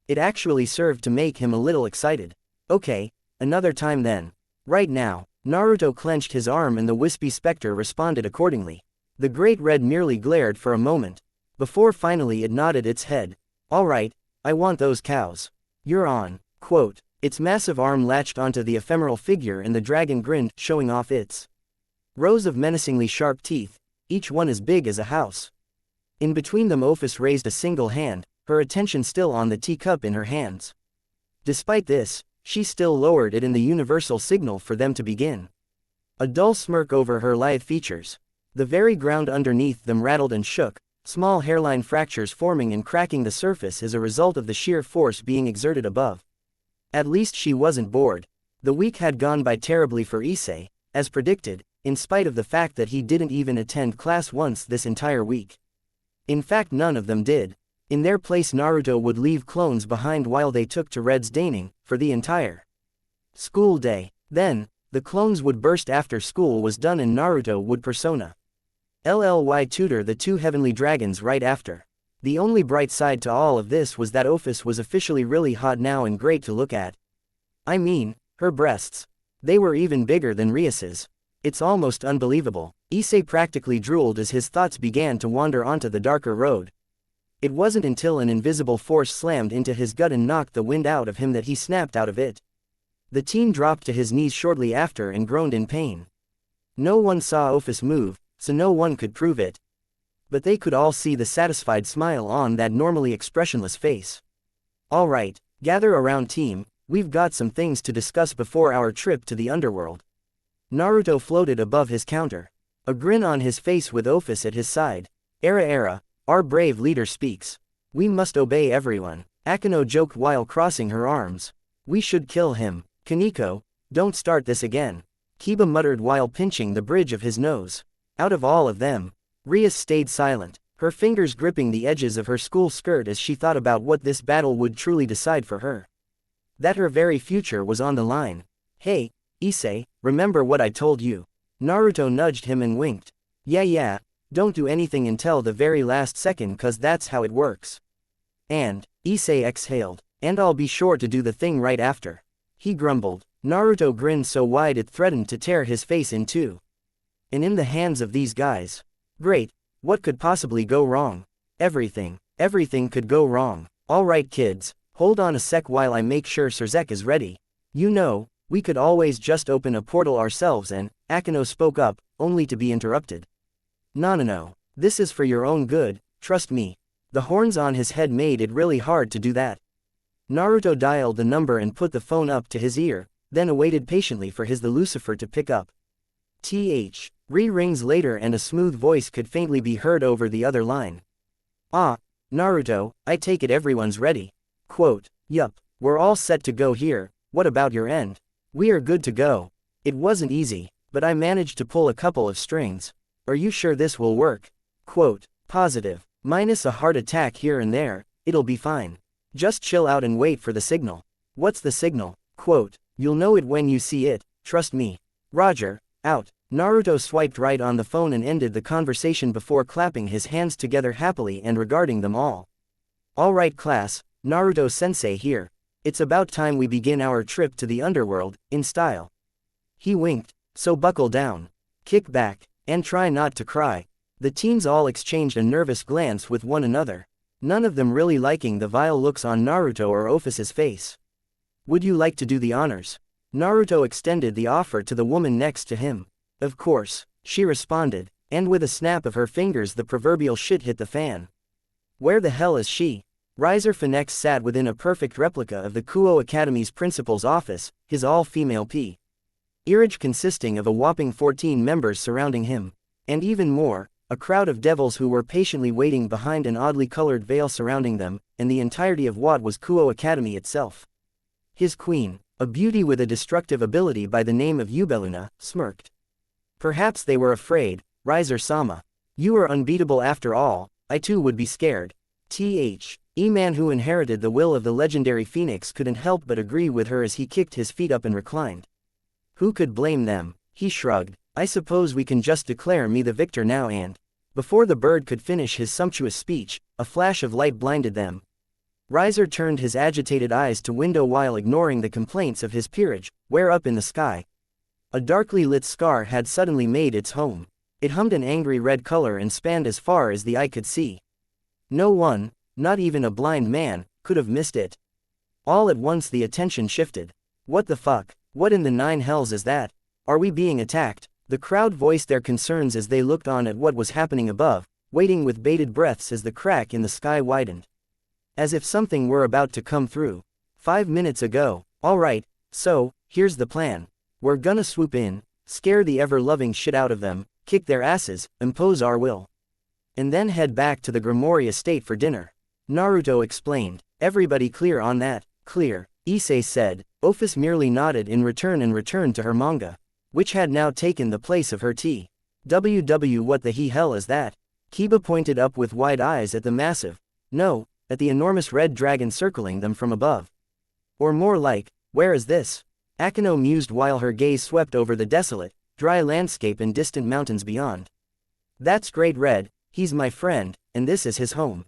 Speaker 1: It actually served to make him a little excited. Okay, another time then. Right now, Naruto clenched his arm and the wispy specter responded accordingly. The Great Red merely glared for a moment, before finally it nodded its head. Alright, I want those cows. You're on. Quote, its massive arm latched onto the ephemeral figure and the dragon grinned, showing off its rows of menacingly sharp teeth, each one as big as a house. In between them OPHIS raised a single hand, her attention still on the teacup in her hands. Despite this, she still lowered it in the universal signal for them to begin. A dull smirk over her lithe features. The very ground underneath them rattled and shook, small hairline fractures forming and cracking the surface as a result of the sheer force being exerted above. At least she wasn't bored. The week had gone by terribly for Issei, as predicted, in spite of the fact that he didn't even attend class once this entire week. In fact none of them did. In their place Naruto would leave clones behind while they took to Red's Daning, for the entire school day. Then, the clones would burst after school was done and Naruto would persona LLY tutor the 2 heavenly dragons right after. The only bright side to all of this was that OPHIS was officially really hot now and great to look at. I mean, her breasts. They were even bigger than Rias's. It's almost unbelievable. Issei practically drooled as his thoughts began to wander onto the darker road. It wasn't until an invisible force slammed into his gut and knocked the wind out of him that he snapped out of it. The teen dropped to his knees shortly after and groaned in pain. No one saw OPHIS move, so no one could prove it. But they could all see the satisfied smile on that normally expressionless face. Alright, Gather around team, we've got some things to discuss before our trip to the underworld. Naruto floated above his counter, a grin on his face with OPHIS at his side. Era, our brave leader speaks. We must obey everyone. Akeno joked while crossing her arms. We should kill him. Kaneko, don't start this again. Kiba muttered while pinching the bridge of his nose. Out of all of them, Rias stayed silent, her fingers gripping the edges of her school skirt as she thought about what this battle would truly decide for her. That her very future was on the line. Hey, Issei, remember what I told you? Naruto nudged him and winked. Yeah, don't do anything until the very last second cause that's how it works. And, Issei exhaled, and I'll be sure to do the thing right after. He grumbled. Naruto grinned so wide it threatened to tear his face in two. And in the hands of these guys. Great, what could possibly go wrong? Everything could go wrong. Alright kids, hold on a sec while I make sure Surzek is ready. You know, we could always just open a portal ourselves and, Akeno spoke up, only to be interrupted. No, this is for your own good, trust me. The horns on his head made it really hard to do that. Naruto dialed the number and put the phone up to his ear, then awaited patiently for the Lucifer to pick up. Rings later and a smooth voice could faintly be heard over the other line. Ah, Naruto, I take it everyone's ready. Quote, yup, we're all set to go here, what about your end? We are good to go. It wasn't easy, but I managed to pull a couple of strings. Are you sure this will work? Quote, positive. Minus a heart attack here and there, it'll be fine. Just chill out and wait for the signal. What's the signal? Quote, you'll know it when you see it, trust me. Roger, out. Naruto swiped right on the phone and ended the conversation before clapping his hands together happily and regarding them all. Alright class, Naruto-sensei here. It's about time we begin our trip to the underworld, in style. He winked, so buckle down. Kick back, and try not to cry. The teens all exchanged a nervous glance with one another, none of them really liking the vile looks on Naruto or Ophis's face. Would you like to do the honors? Naruto extended the offer to the woman next to him. Of course, she responded, and with a snap of her fingers the proverbial shit hit the fan. Where the hell is she? Riser Phoenix sat within a perfect replica of the Kuo Academy's principal's office, his all-female peerage consisting of a whopping 14 members surrounding him. And even more, a crowd of devils who were patiently waiting behind an oddly colored veil surrounding them, and the entirety of what was Kuo Academy itself. His queen, a beauty with a destructive ability by the name of Yubeluna, smirked. Perhaps they were afraid, Riser-sama. You are unbeatable after all, I too would be scared. E-man who inherited the will of the legendary Phoenix couldn't help but agree with her as he kicked his feet up and reclined. Who could blame them? He shrugged. I suppose we can just declare me the victor now and… Before the bird could finish his sumptuous speech, a flash of light blinded them. Riser turned his agitated eyes to window while ignoring the complaints of his peerage, where up in the sky, a darkly lit scar had suddenly made its home. It hummed an angry red color and spanned as far as the eye could see. No one, not even a blind man, could have missed it. All at once the attention shifted. What the fuck? What in the nine hells is that? Are we being attacked? The crowd voiced their concerns as they looked on at what was happening above, waiting with bated breaths as the crack in the sky widened. As if something were about to come through. 5 minutes ago. Alright, so, here's the plan. We're gonna swoop in, scare the ever-loving shit out of them, kick their asses, impose our will. And then head back to the Grimoire estate for dinner. Naruto explained. Everybody clear on that? Clear, Issei said. Ophis merely nodded in return and returned to her manga, which had now taken the place of her tea. What the hell is that? Kiba pointed up with wide eyes at the massive, no, at the enormous red dragon circling them from above. Or more like, where is this? Akeno mused while her gaze swept over the desolate, dry landscape and distant mountains beyond. That's Great Red, he's my friend, and this is his home.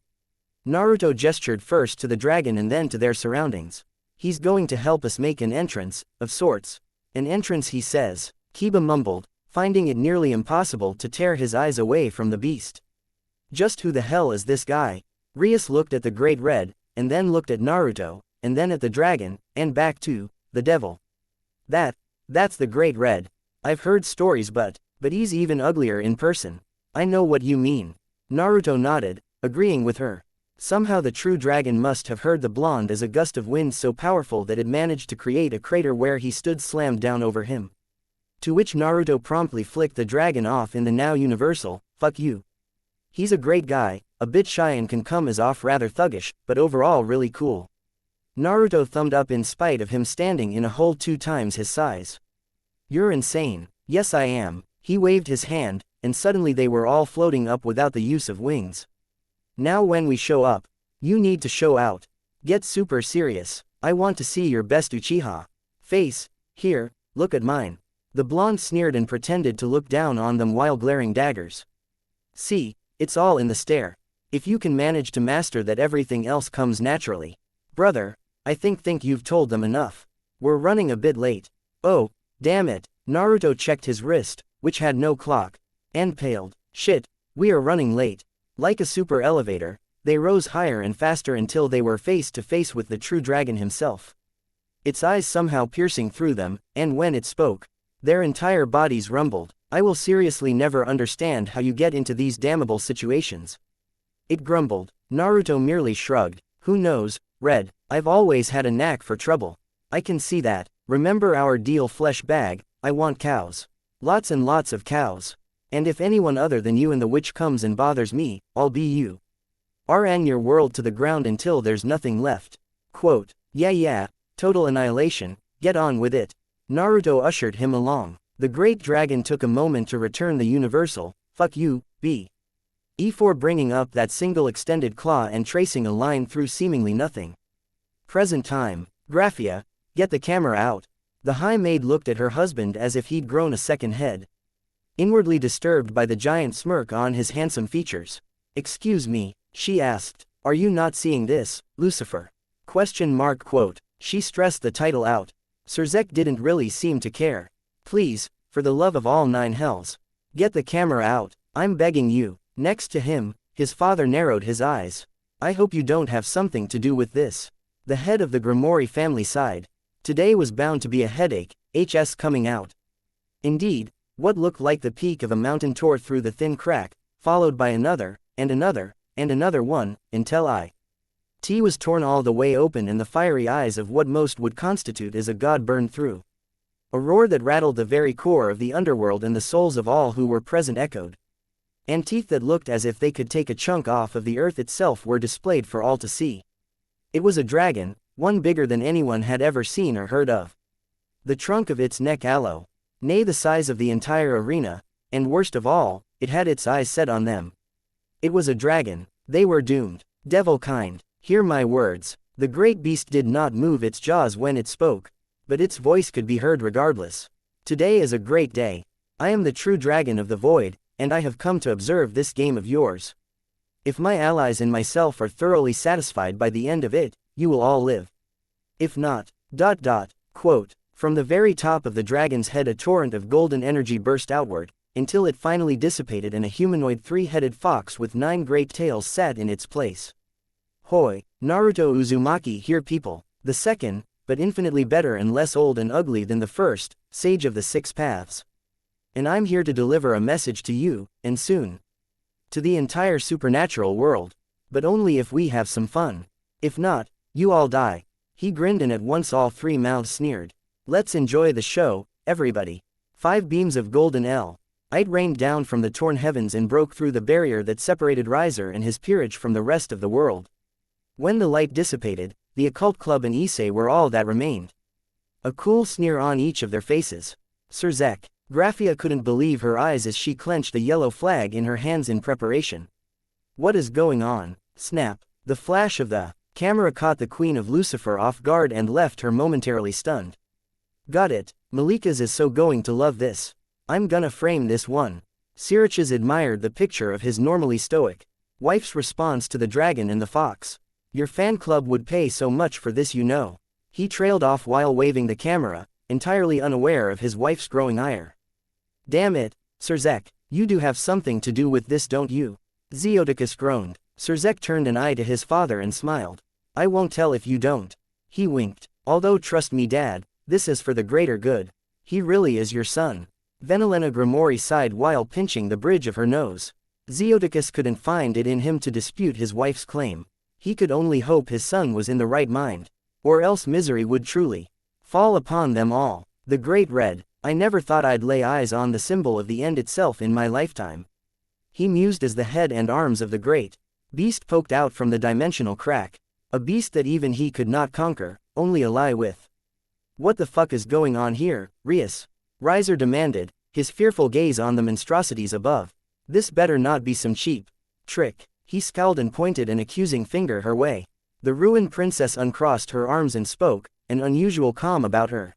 Speaker 1: Naruto gestured first to the dragon and then to their surroundings. He's going to help us make an entrance, of sorts. An entrance, he says, Kiba mumbled, finding it nearly impossible to tear his eyes away from the beast. Just who the hell is this guy? Rias looked at the Great Red, and then looked at Naruto, and then at the dragon, and back to the devil. That's the Great Red. I've heard stories but he's even uglier in person. I know what you mean. Naruto nodded, agreeing with her. Somehow the true dragon must have heard the blonde as a gust of wind so powerful that it managed to create a crater where he stood slammed down over him. To which Naruto promptly flicked the dragon off in the now universal, "Fuck you." He's a great guy, a bit shy and can come as off rather thuggish, but overall really cool. Naruto thumbed up in spite of him standing in a hole 2 times his size. You're insane. Yes I am. He waved his hand, and suddenly they were all floating up without the use of wings. Now when we show up, you need to show out. Get super serious. I want to see your best Uchiha face. Here, look at mine. The blonde sneered and pretended to look down on them while glaring daggers. See, it's all in the stare. If you can manage to master that, everything else comes naturally. Brother, I think you've told them enough. We're running a bit late. Oh, damn it. Naruto checked his wrist, which had no clock, and paled. Shit, we are running late. Like a super elevator, they rose higher and faster until they were face to face with the true dragon himself. Its eyes somehow piercing through them, and when it spoke, their entire bodies rumbled. I will seriously never understand how you get into these damnable situations. It grumbled. Naruto merely shrugged. Who knows, Red, I've always had a knack for trouble. I can see that. Remember our deal, flesh bag? I want cows. Lots and lots of cows. And if anyone other than you and the witch comes and bothers me, I'll be you. RN your world to the ground until there's nothing left. Quote, yeah, total annihilation, get on with it. Naruto ushered him along. The great dragon took a moment to return the universal, "Fuck you, B." E4, bringing up that single extended claw and tracing a line through seemingly nothing. Present time. Graphia, get the camera out. The high maid looked at her husband as if he'd grown a second head. Inwardly disturbed by the giant smirk on his handsome features. Excuse me, she asked, are you not seeing this, Lucifer? Quote. She stressed the title out. Surzek didn't really seem to care. Please, for the love of all 9 hells, get the camera out, I'm begging you. Next to him, his father narrowed his eyes. I hope you don't have something to do with this. The head of the Grimoire family sighed. Today was bound to be a headache, HS coming out. Indeed, what looked like the peak of a mountain tore through the thin crack, followed by another, and another, and another one, until T was torn all the way open and the fiery eyes of what most would constitute as a god burned through. A roar that rattled the very core of the underworld and the souls of all who were present echoed. And teeth that looked as if they could take a chunk off of the earth itself were displayed for all to see. It was a dragon, one bigger than anyone had ever seen or heard of. The trunk of its neck aloe, nay the size of the entire arena, and worst of all, it had its eyes set on them. It was a dragon. They were doomed. Devil kind. Hear my words. The great beast did not move its jaws when it spoke, but its voice could be heard regardless. Today is a great day. I am the true dragon of the void, and I have come to observe this game of yours. If my allies and myself are thoroughly satisfied by the end of it, you will all live. If not, ... Quote, from the very top of the dragon's head a torrent of golden energy burst outward, until it finally dissipated and a humanoid 3-headed fox with 9 great tails sat in its place. Hoi, Naruto Uzumaki, hear people, the second, but infinitely better and less old and ugly than the first, sage of the 6 paths. And I'm here to deliver a message to you, and soon. To the entire supernatural world. But only if we have some fun. If not, you all die. He grinned and at once all 3 mouths sneered. Let's enjoy the show, everybody. 5 beams of golden light rained down from the torn heavens and broke through the barrier that separated Riser and his peerage from the rest of the world. When the light dissipated, the occult club and Issei were all that remained. A cool sneer on each of their faces. Surzek. Graphia couldn't believe her eyes as she clenched the yellow flag in her hands in preparation. What is going on? Snap. The flash of the camera caught the Queen of Lucifer off guard and left her momentarily stunned. Got it. Malika's is so going to love this. I'm gonna frame this one. Sirich's admired the picture of his normally stoic wife's response to the dragon and the fox. Your fan club would pay so much for this, you know. He trailed off while waving the camera, entirely unaware of his wife's growing ire. Damn it, Surzek, you do have something to do with this, don't you? Zeoticus groaned. Surzek turned an eye to his father and smiled. I won't tell if you don't. He winked. Although trust me Dad, this is for the greater good. He really is your son. Venelena Grimoire sighed while pinching the bridge of her nose. Zeoticus couldn't find it in him to dispute his wife's claim. He could only hope his son was in the right mind. Or else misery would truly fall upon them all. The Great Red, I never thought I'd lay eyes on the symbol of the end itself in my lifetime. He mused as the head and arms of the great beast poked out from the dimensional crack. A beast that even he could not conquer, only ally with. What the fuck is going on here, Rias? Riser demanded, his fearful gaze on the monstrosities above. This better not be some cheap trick. He scowled and pointed an accusing finger her way. The ruined princess uncrossed her arms and spoke, an unusual calm about her.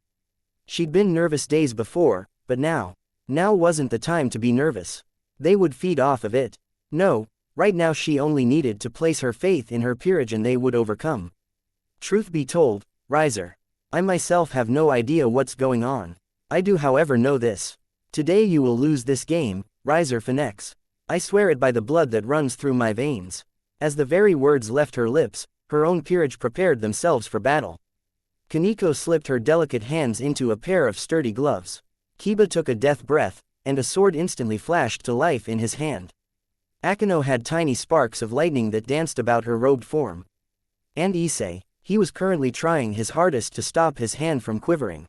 Speaker 1: She'd been nervous days before, but now wasn't the time to be nervous. They would feed off of it. No, right now she only needed to place her faith in her peerage and they would overcome. Truth be told, Riser, I myself have no idea what's going on. I do however know this. Today you will lose this game, Riser Phoenix. I swear it by the blood that runs through my veins. As the very words left her lips, her own peerage prepared themselves for battle. Kaneko slipped her delicate hands into a pair of sturdy gloves. Kiba took a death breath, and a sword instantly flashed to life in his hand. Akeno had tiny sparks of lightning that danced about her robed form. And Issei, he was currently trying his hardest to stop his hand from quivering.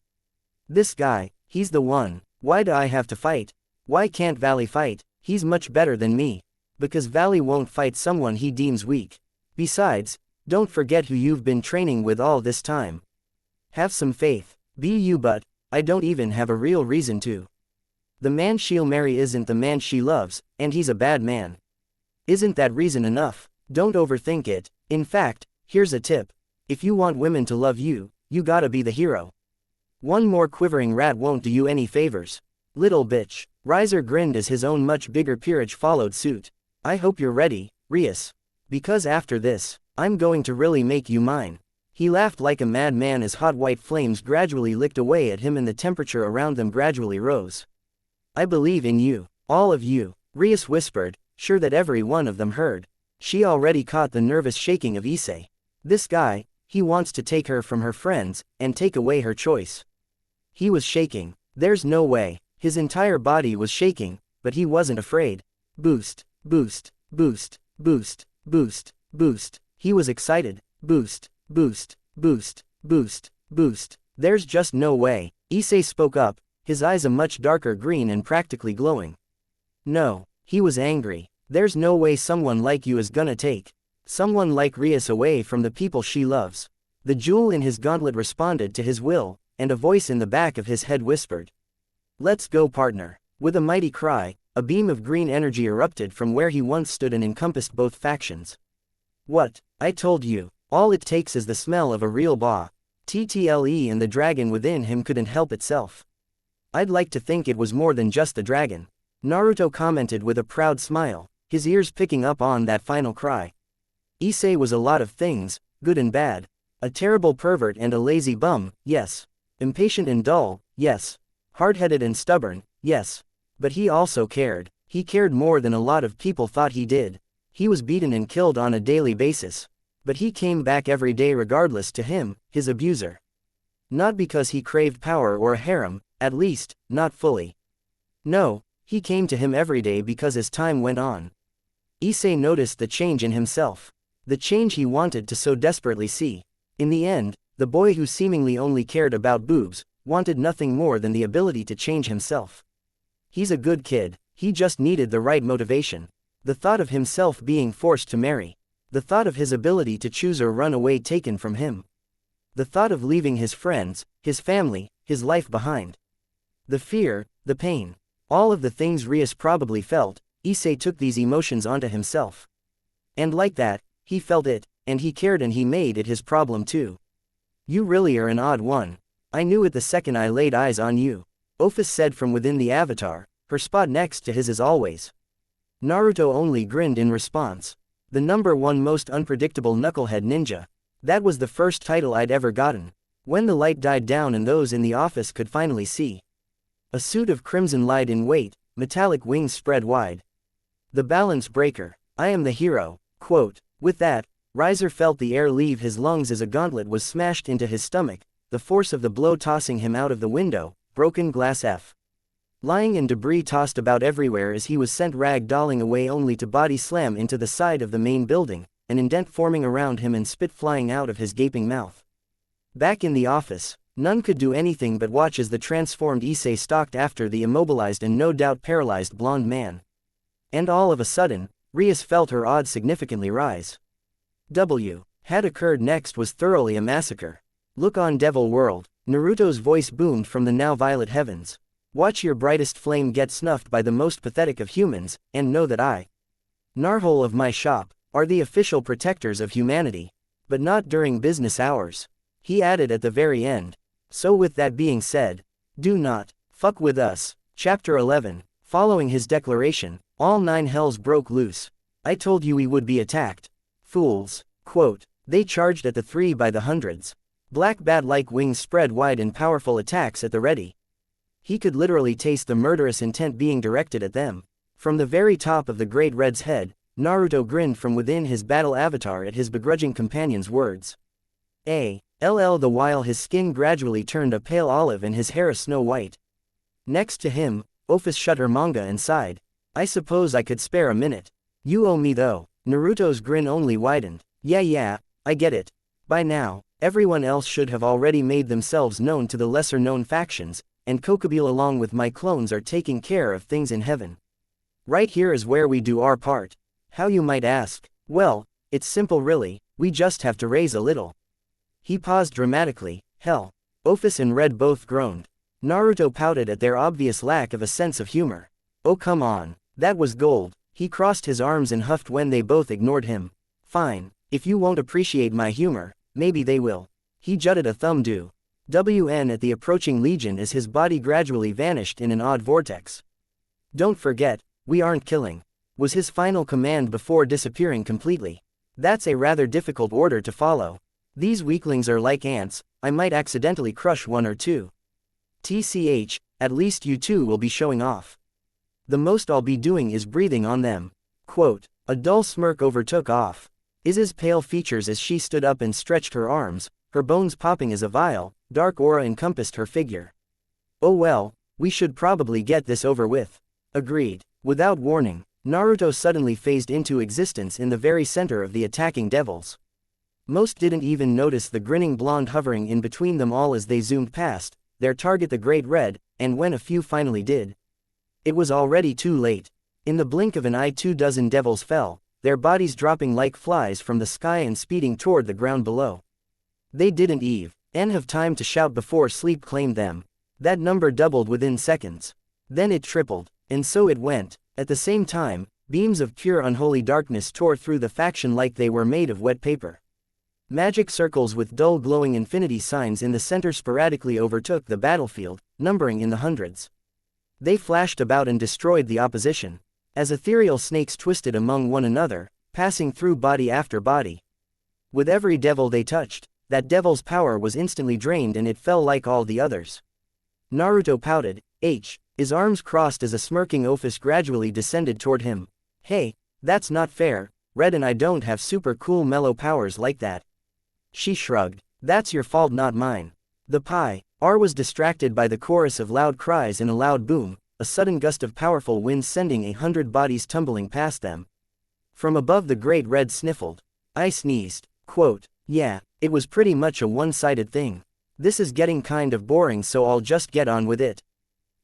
Speaker 1: This guy, he's the one. Why do I have to fight? Why can't Valley fight? He's much better than me. Because Valley won't fight someone he deems weak. Besides, don't forget who you've been training with all this time. Have some faith. Be you, but I don't even have a real reason to. The man she'll marry isn't the man she loves, and he's a bad man. Isn't that reason enough? Don't overthink it. In fact, here's a tip. If you want women to love you, you gotta be the hero. One more quivering rat won't do you any favors. Little bitch. Riser grinned as his own much bigger peerage followed suit. I hope you're ready, Rias. Because after this, I'm going to really make you mine. He laughed like a madman as hot white flames gradually licked away at him and the temperature around them gradually rose. I believe in you. All of you, Rias whispered, sure that every one of them heard. She already caught the nervous shaking of Issei. This guy, he wants to take her from her friends, and take away her choice. He was shaking. There's no way. His entire body was shaking, but he wasn't afraid. Boost, boost, boost, boost, boost, boost. He was excited. Boost, boost, boost, boost, boost. There's just no way. Issei spoke up, his eyes a much darker green and practically glowing. No, he was angry. There's no way someone like you is gonna take someone like Rias away from the people she loves. The jewel in his gauntlet responded to his will, and a voice in the back of his head whispered. Let's go, partner. With a mighty cry, a beam of green energy erupted from where he once stood and encompassed both factions. What? I told you. All it takes is the smell of a real ba. TTLE, and the dragon within him couldn't help itself. I'd like to think it was more than just the dragon. Naruto commented with a proud smile, his ears picking up on that final cry. Issei was a lot of things, good and bad. A terrible pervert and a lazy bum, yes. Impatient and dull, yes. Hard-headed and stubborn, yes. But he also cared. He cared more than a lot of people thought he did. He was beaten and killed on a daily basis. But he came back every day regardless to him, his abuser. Not because he craved power or a harem, at least, not fully. No, he came to him every day because as time went on. Issei noticed the change in himself. The change he wanted to so desperately see. In the end, the boy who seemingly only cared about boobs, wanted nothing more than the ability to change himself. He's a good kid, he just needed the right motivation. The thought of himself being forced to marry. The thought of his ability to choose or run away taken from him. The thought of leaving his friends, his family, his life behind. The fear, the pain. All of the things Rias probably felt, Issei took these emotions onto himself. And like that, he felt it, and he cared, and he made it his problem too. You really are an odd one. I knew it the second I laid eyes on you. OPHIS said from within the avatar, her spot next to his as always. Naruto only grinned in response. The #1 most unpredictable knucklehead ninja. That was the first title I'd ever gotten. When the light died down and those in the office could finally see. A suit of crimson lied in wait, metallic wings spread wide. The balance breaker. I am the hero. Quote. With that, Riser felt the air leave his lungs as a gauntlet was smashed into his stomach, the force of the blow tossing him out of the window, broken glass F. Lying in debris tossed about everywhere as he was sent rag-dolling away only to body slam into the side of the main building, an indent forming around him and spit flying out of his gaping mouth. Back in the office, none could do anything but watch as the transformed Issei stalked after the immobilized and no doubt paralyzed blonde man. And all of a sudden, Rias felt her odds significantly rise. W. Had occurred next was thoroughly a massacre. Look on Devil World, Naruto's voice boomed from the now violet heavens. Watch your brightest flame get snuffed by the most pathetic of humans, and know that I, Narwhal of my shop, are the official protectors of humanity. But not during business hours. He added at the very end. So with that being said, do not fuck with us. Chapter 11. Following his declaration, all 9 hells broke loose. I told you we would be attacked. Fools. Quote. They charged at the 3 by the hundreds. Black bat-like wings spread wide in powerful attacks at the ready. He could literally taste the murderous intent being directed at them. From the very top of the Great Red's head, Naruto grinned from within his battle avatar at his begrudging companion's words. LL the while his skin gradually turned a pale olive and his hair a snow white. Next to him, OPHIS shut her manga and sighed. I suppose I could spare a minute. You owe me though. Naruto's grin only widened. Yeah, I get it. By now, everyone else should have already made themselves known to the lesser-known factions, and Kokubile along with my clones are taking care of things in heaven. Right here is where we do our part. How you might ask? Well, it's simple really, we just have to raise a little. He paused dramatically. Hell. OPHIS and Red both groaned. Naruto pouted at their obvious lack of a sense of humor. Oh come on, that was gold. He crossed his arms and huffed when they both ignored him. Fine, if you won't appreciate my humor, maybe they will. He jutted a thumb due. WN at the approaching legion as his body gradually vanished in an odd vortex. Don't forget, we aren't killing, was his final command before disappearing completely. That's a rather difficult order to follow. These weaklings are like ants, I might accidentally crush one or two. TCH, at least you two will be showing off. The most I'll be doing is breathing on them. Quote. A dull smirk overtook Iz's pale features as she stood up and stretched her arms, her bones popping as a vile, dark aura encompassed her figure. Oh well, we should probably get this over with. Agreed. Without warning, Naruto suddenly phased into existence in the very center of the attacking devils. Most didn't even notice the grinning blonde hovering in between them all as they zoomed past their target the Great Red, and when a few finally did, it was already too late. In the blink of an eye 24 devils fell, their bodies dropping like flies from the sky and speeding toward the ground below. They didn't even have time to shout before sleep claimed them. That number doubled within seconds. Then it tripled, and so it went. At the same time, beams of pure unholy darkness tore through the faction like they were made of wet paper. Magic circles with dull glowing infinity signs in the center sporadically overtook the battlefield, numbering in the hundreds. They flashed about and destroyed the opposition, as ethereal snakes twisted among one another, passing through body after body. With every devil they touched, that devil's power was instantly drained and it fell like all the others. Naruto pouted, his arms crossed as a smirking OPHIS gradually descended toward him. Hey, that's not fair, Red and I don't have super cool mellow powers like that. She shrugged. That's your fault not mine. The R was distracted by the chorus of loud cries and a loud boom, a sudden gust of powerful wind sending 100 bodies tumbling past them. From above the Great Red sniffled. I sneezed. Quote. Yeah, it was pretty much a one-sided thing. This is getting kind of boring so I'll just get on with it.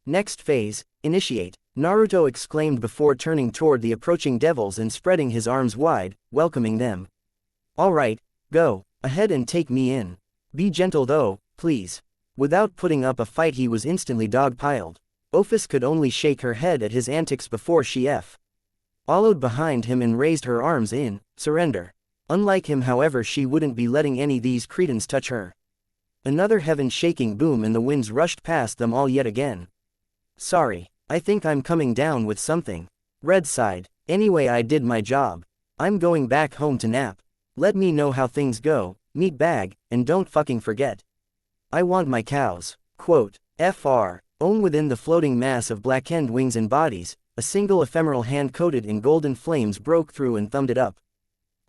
Speaker 1: Next phase, initiate, Naruto exclaimed before turning toward the approaching devils and spreading his arms wide, welcoming them. Alright, go ahead and take me in. Be gentle though, please. Without putting up a fight he was instantly dogpiled. OPHIS could only shake her head at his antics before she followed behind him and raised her arms in surrender. Unlike him however she wouldn't be letting any these cretins touch her. Another heaven-shaking boom and the winds rushed past them all yet again. Sorry, I think I'm coming down with something. Red sighed. Anyway I did my job. I'm going back home to nap. Let me know how things go, meat bag, and don't fucking forget. I want my cows. Quote. Fr. Within the floating mass of blackened wings and bodies, a single ephemeral hand coated in golden flames broke through and thumbed it up.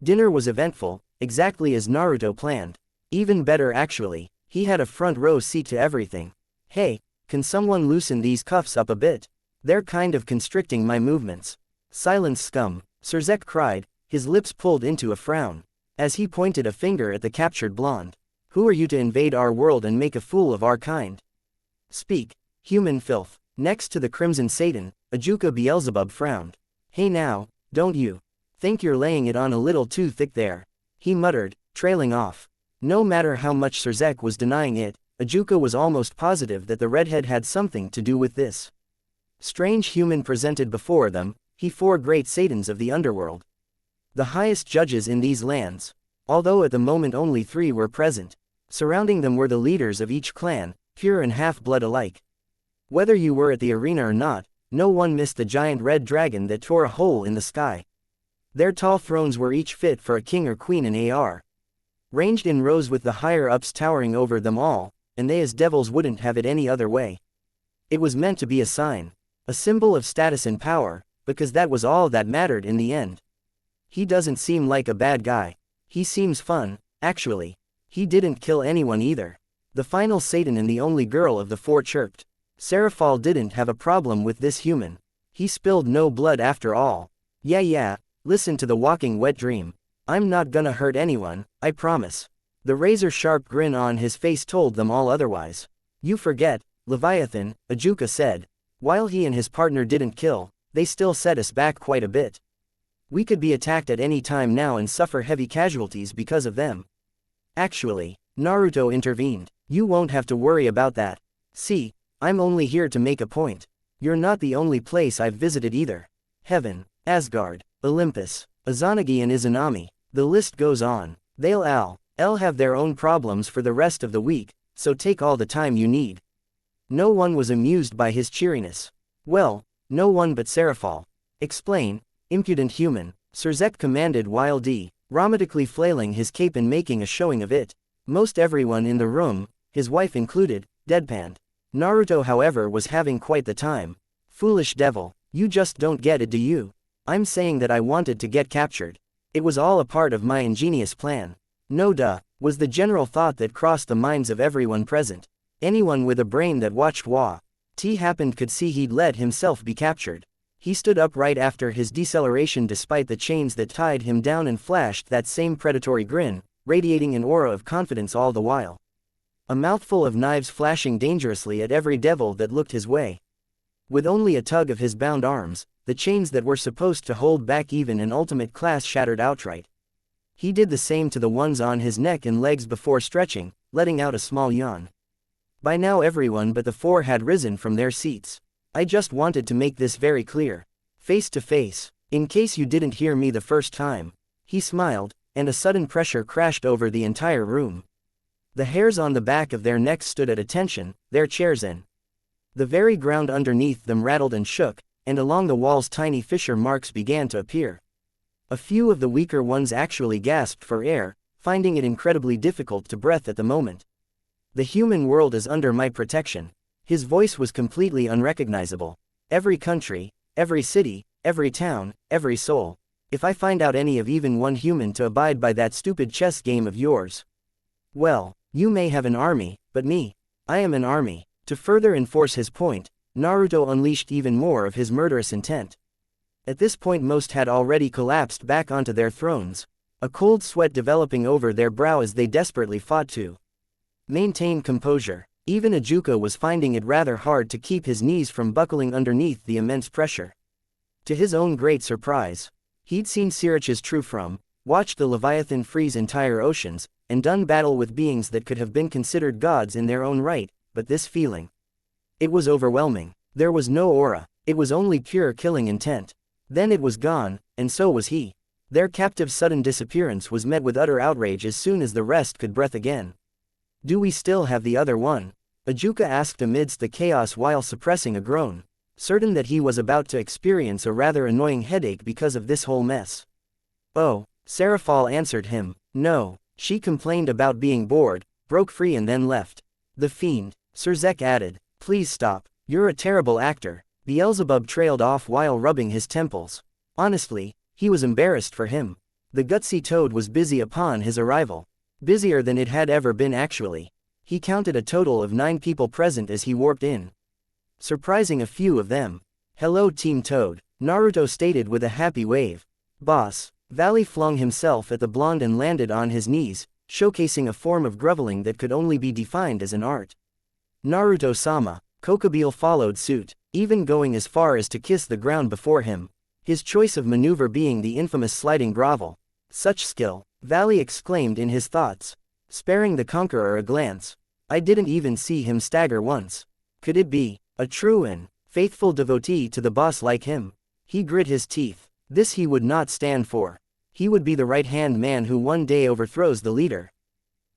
Speaker 1: Dinner was eventful, exactly as Naruto planned. Even better actually, he had a front row seat to everything. Hey, can someone loosen these cuffs up a bit? They're kind of constricting my movements. Silence scum, Serzek cried, his lips pulled into a frown, as he pointed a finger at the captured blonde. Who are you to invade our world and make a fool of our kind? Speak, human filth. Next to the Crimson Satan, Ajuka Beelzebub frowned. Hey now, don't you think you're laying it on a little too thick there? He muttered, trailing off. No matter how much Serzek was denying it, Ajuka was almost positive that the redhead had something to do with this strange human presented before them, he four great Satans of the underworld. The highest judges in these lands. Although at the moment only 3 were present. Surrounding them were the leaders of each clan, pure and half-blood alike. Whether you were at the arena or not, no one missed the giant red dragon that tore a hole in the sky. Their tall thrones were each fit for a king or queen in AR. Ranged in rows with the higher-ups towering over them all, and they as devils wouldn't have it any other way. It was meant to be a sign. A symbol of status and power, because that was all that mattered in the end. He doesn't seem like a bad guy. He seems fun, actually. He didn't kill anyone either. The final Satan and the only girl of the 4 chirped. Seraphal didn't have a problem with this human. He spilled no blood after all. Yeah, listen to the walking wet dream. I'm not gonna hurt anyone, I promise. The razor-sharp grin on his face told them all otherwise. You forget, Leviathan, Ajuka said. While he and his partner didn't kill, they still set us back quite a bit. We could be attacked at any time now and suffer heavy casualties because of them. Actually, Naruto intervened. You won't have to worry about that. See, I'm only here to make a point. You're not the only place I've visited either. Heaven, Asgard, Olympus, Izanagi and Izanami. The list goes on. They'll have their own problems for the rest of the week, so take all the time you need. No one was amused by his cheeriness. Well, no one but Seraphal. Explain, impudent human, Serzek commanded while dramatically flailing his cape and making a showing of it. Most everyone in the room, his wife included, deadpanned. Naruto however was having quite the time. Foolish devil, you just don't get it, do you? I'm saying that I wanted to get captured. It was all a part of my ingenious plan. No duh, was the general thought that crossed the minds of everyone present. Anyone with a brain that watched T happened could see he'd let himself be captured. He stood up right after his deceleration despite the chains that tied him down and flashed that same predatory grin, radiating an aura of confidence all the while. A mouthful of knives flashing dangerously at every devil that looked his way. With only a tug of his bound arms, the chains that were supposed to hold back even an ultimate class shattered outright. He did the same to the ones on his neck and legs before stretching, letting out a small yawn. By now everyone but the 4 had risen from their seats. I just wanted to make this very clear. Face to face, in case you didn't hear me the first time. He smiled, and a sudden pressure crashed over the entire room. The hairs on the back of their necks stood at attention, their chairs in. The very ground underneath them rattled and shook, and along the walls tiny fissure marks began to appear. A few of the weaker ones actually gasped for air, finding it incredibly difficult to breathe at the moment. The human world is under my protection. His voice was completely unrecognizable. Every country, every city, every town, every soul. If I find out any of even one human to abide by that stupid chess game of yours. Well, you may have an army, but me, I am an army. To further enforce his point, Naruto unleashed even more of his murderous intent. At this point most had already collapsed back onto their thrones, a cold sweat developing over their brow as they desperately fought to maintain composure. Even Ajuka was finding it rather hard to keep his knees from buckling underneath the immense pressure. To his own great surprise, he'd seen Sirach's true from, watched the Leviathan freeze entire oceans, and done battle with beings that could have been considered gods in their own right, but this feeling. It was overwhelming. There was no aura, it was only pure killing intent. Then it was gone, and so was he. Their captive's sudden disappearance was met with utter outrage as soon as the rest could breath again. Do we still have the other one? Ajuka asked amidst the chaos while suppressing a groan, certain that he was about to experience a rather annoying headache because of this whole mess. Oh, Seraphal answered him. No, she complained about being bored, broke free and then left. The fiend, Serzek added. Please stop, you're a terrible actor. Beelzebub trailed off while rubbing his temples. Honestly, he was embarrassed for him. The gutsy toad was busy upon his arrival. Busier than it had ever been actually. He counted a total of 9 people present as he warped in. Surprising a few of them. Hello Team Toad, Naruto stated with a happy wave. Boss, Valley flung himself at the blonde and landed on his knees, showcasing a form of groveling that could only be defined as an art. Naruto-sama. Kokubile followed suit, even going as far as to kiss the ground before him, his choice of maneuver being the infamous sliding grovel. Such skill, Valley exclaimed in his thoughts, sparing the conqueror a glance. I didn't even see him stagger once. Could it be a true and faithful devotee to the boss like him? He grit his teeth. This he would not stand for. He would be the right-hand man who one day overthrows the leader.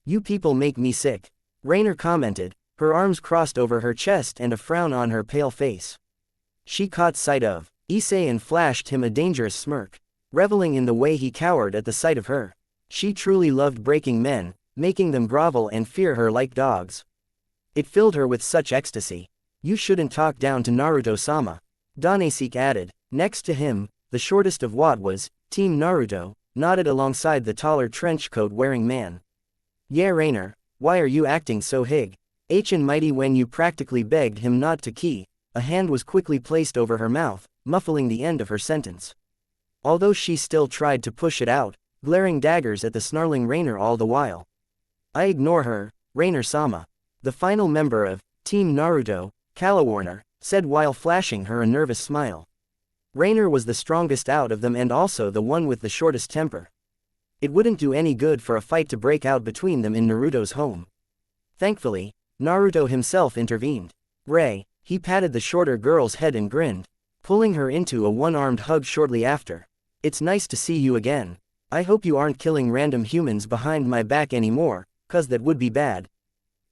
Speaker 1: You people make me sick, Rainer commented, her arms crossed over her chest and a frown on her pale face. She caught sight of Issei and flashed him a dangerous smirk, reveling in the way he cowered at the sight of her. She truly loved breaking men, making them grovel and fear her like dogs. It filled her with such ecstasy. You shouldn't talk down to Naruto-sama, Danesik added. Next to him, the shortest of what was, Team Naruto, nodded alongside the taller trenchcoat-wearing man. Yeah Rainer, why are you acting so hig? And mighty when you practically begged him not to key. A hand was quickly placed over her mouth, muffling the end of her sentence. Although she still tried to push it out, glaring daggers at the snarling Rainer all the while. I ignore her, Rainer-sama. The final member of Team Naruto, Kalawarner, said while flashing her a nervous smile. Rainer was the strongest out of them and also the one with the shortest temper. It wouldn't do any good for a fight to break out between them in Naruto's home. Thankfully, Naruto himself intervened. Ray, he patted the shorter girl's head and grinned, pulling her into a one-armed hug shortly after. It's nice to see you again. I hope you aren't killing random humans behind my back anymore, 'cause that would be bad.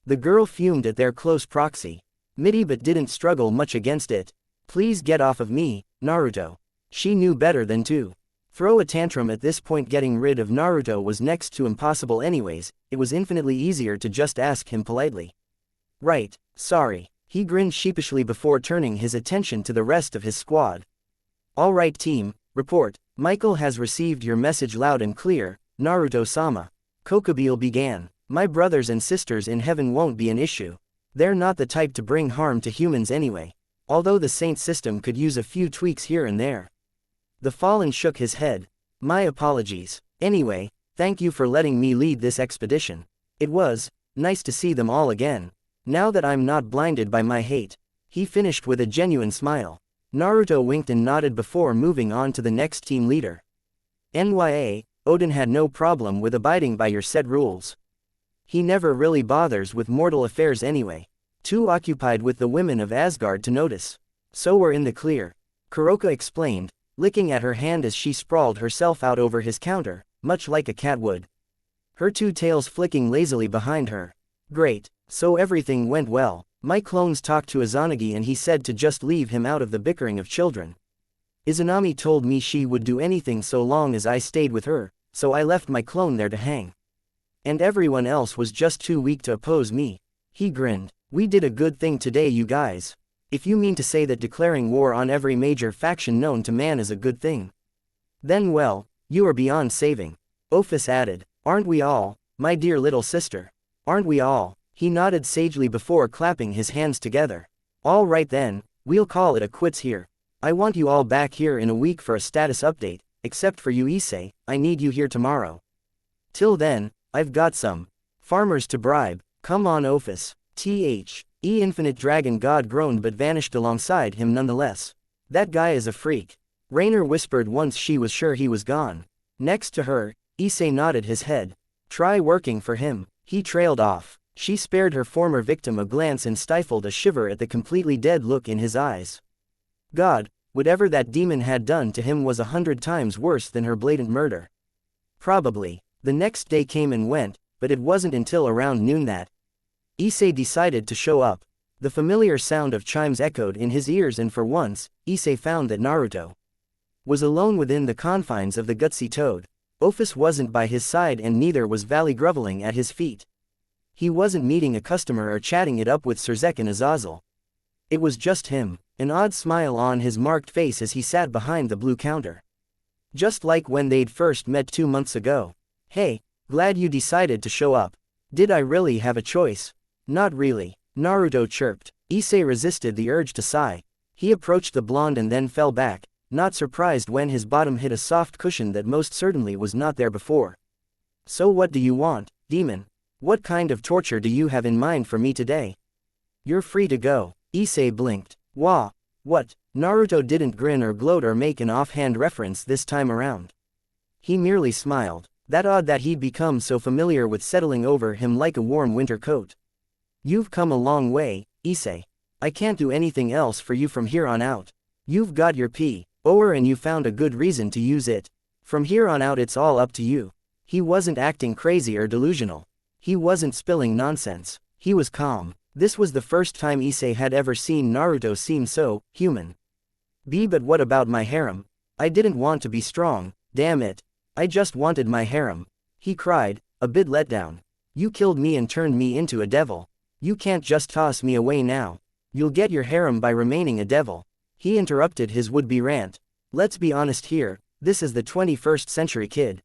Speaker 1: The girl fumed at their close proxy. Midi but didn't struggle much against it. Please get off of me, Naruto. She knew better than to throw a tantrum at this point. Getting rid of Naruto was next to impossible anyways. It was infinitely easier to just ask him politely. Right, sorry. He grinned sheepishly before turning his attention to the rest of his squad. All right team, report. Michael has received your message loud and clear, Naruto-sama. Kokubile began. My brothers and sisters in heaven won't be an issue. They're not the type to bring harm to humans anyway. Although the saint system could use a few tweaks here and there. The fallen shook his head. My apologies. Anyway, thank you for letting me lead this expedition. It was nice to see them all again. Now that I'm not blinded by my hate. He finished with a genuine smile. Naruto winked and nodded before moving on to the next team leader. NYA, Odin had no problem with abiding by your set rules. He never really bothers with mortal affairs anyway. Too occupied with the women of Asgard to notice. So we're in the clear. Kuroka explained, licking at her hand as she sprawled herself out over his counter, much like a cat would. Her two tails flicking lazily behind her. Great, so everything went well. My clones talked to Izanagi and he said to just leave him out of the bickering of children. Izanami told me she would do anything so long as I stayed with her, so I left my clone there to hang. And everyone else was just too weak to oppose me. He grinned. We did a good thing today you guys. If you mean to say that declaring war on every major faction known to man is a good thing. Then well, you are beyond saving. OPHIS added. Aren't we all, my dear little sister? Aren't we all? He nodded sagely before clapping his hands together. All right then, we'll call it a quits here. I want you all back here in a week for a status update, except for you Issei, I need you here tomorrow. Till then, I've got some farmers to bribe. Come on OPHIS. Infinite Dragon God groaned but vanished alongside him nonetheless. That guy is a freak. Rainer whispered once she was sure he was gone. Next to her, Issei nodded his head. Try working for him. He trailed off. She spared her former victim a glance and stifled a shiver at the completely dead look in his eyes. God, whatever that demon had done to him was 100 times worse than her blatant murder. Probably. The next day came and went, but it wasn't until around noon that Issei decided to show up. The familiar sound of chimes echoed in his ears and for once, Issei found that Naruto was alone within the confines of the gutsy toad. OPHIS wasn't by his side and neither was Valley groveling at his feet. He wasn't meeting a customer or chatting it up with Serzek and Azazel. It was just him, an odd smile on his marked face as he sat behind the blue counter. Just like when they'd first met 2 months ago. Hey, glad you decided to show up. Did I really have a choice? Not really, Naruto chirped. Issei resisted the urge to sigh. He approached the blonde and then fell back, not surprised when his bottom hit a soft cushion that most certainly was not there before. So what do you want, demon? What kind of torture do you have in mind for me today? You're free to go. Issei blinked. Wah. What? Naruto didn't grin or gloat or make an offhand reference this time around. He merely smiled. That odd that he'd become so familiar with settling over him like a warm winter coat. You've come a long way, Issei. I can't do anything else for you from here on out. You've got your power and you found a good reason to use it. From here on out it's all up to you. He wasn't acting crazy or delusional. He wasn't spilling nonsense. He was calm. This was the first time Issei had ever seen Naruto seem so human. But what about my harem? I didn't want to be strong, damn it. I just wanted my harem. He cried, a bit let down. You killed me and turned me into a devil. You can't just toss me away now. You'll get your harem by remaining a devil. He interrupted his would-be rant. Let's be honest here, this is the 21st century, kid.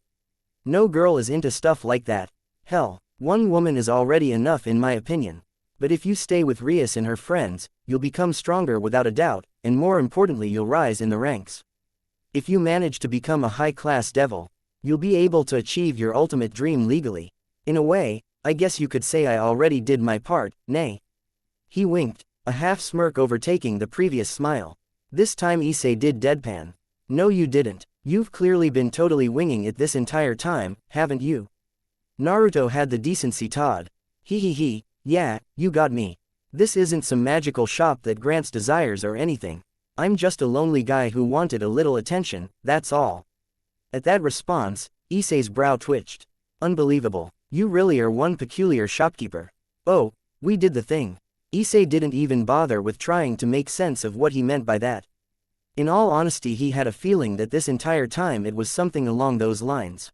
Speaker 1: No girl is into stuff like that. Hell, one woman is already enough in my opinion. But if you stay with Rias and her friends, you'll become stronger without a doubt, and more importantly you'll rise in the ranks. If you manage to become a high-class devil, you'll be able to achieve your ultimate dream legally. In a way, I guess you could say I already did my part, nay. He winked, a half-smirk overtaking the previous smile. This time Issei did deadpan. No you didn't. You've clearly been totally winging it this entire time, haven't you? Naruto had the decency Todd. He, yeah, you got me. This isn't some magical shop that grants desires or anything. I'm just a lonely guy who wanted a little attention, that's all. At that response, Issei's brow twitched. Unbelievable. You really are one peculiar shopkeeper. Oh, we did the thing. Issei didn't even bother with trying to make sense of what he meant by that. In all honesty he had a feeling that this entire time it was something along those lines.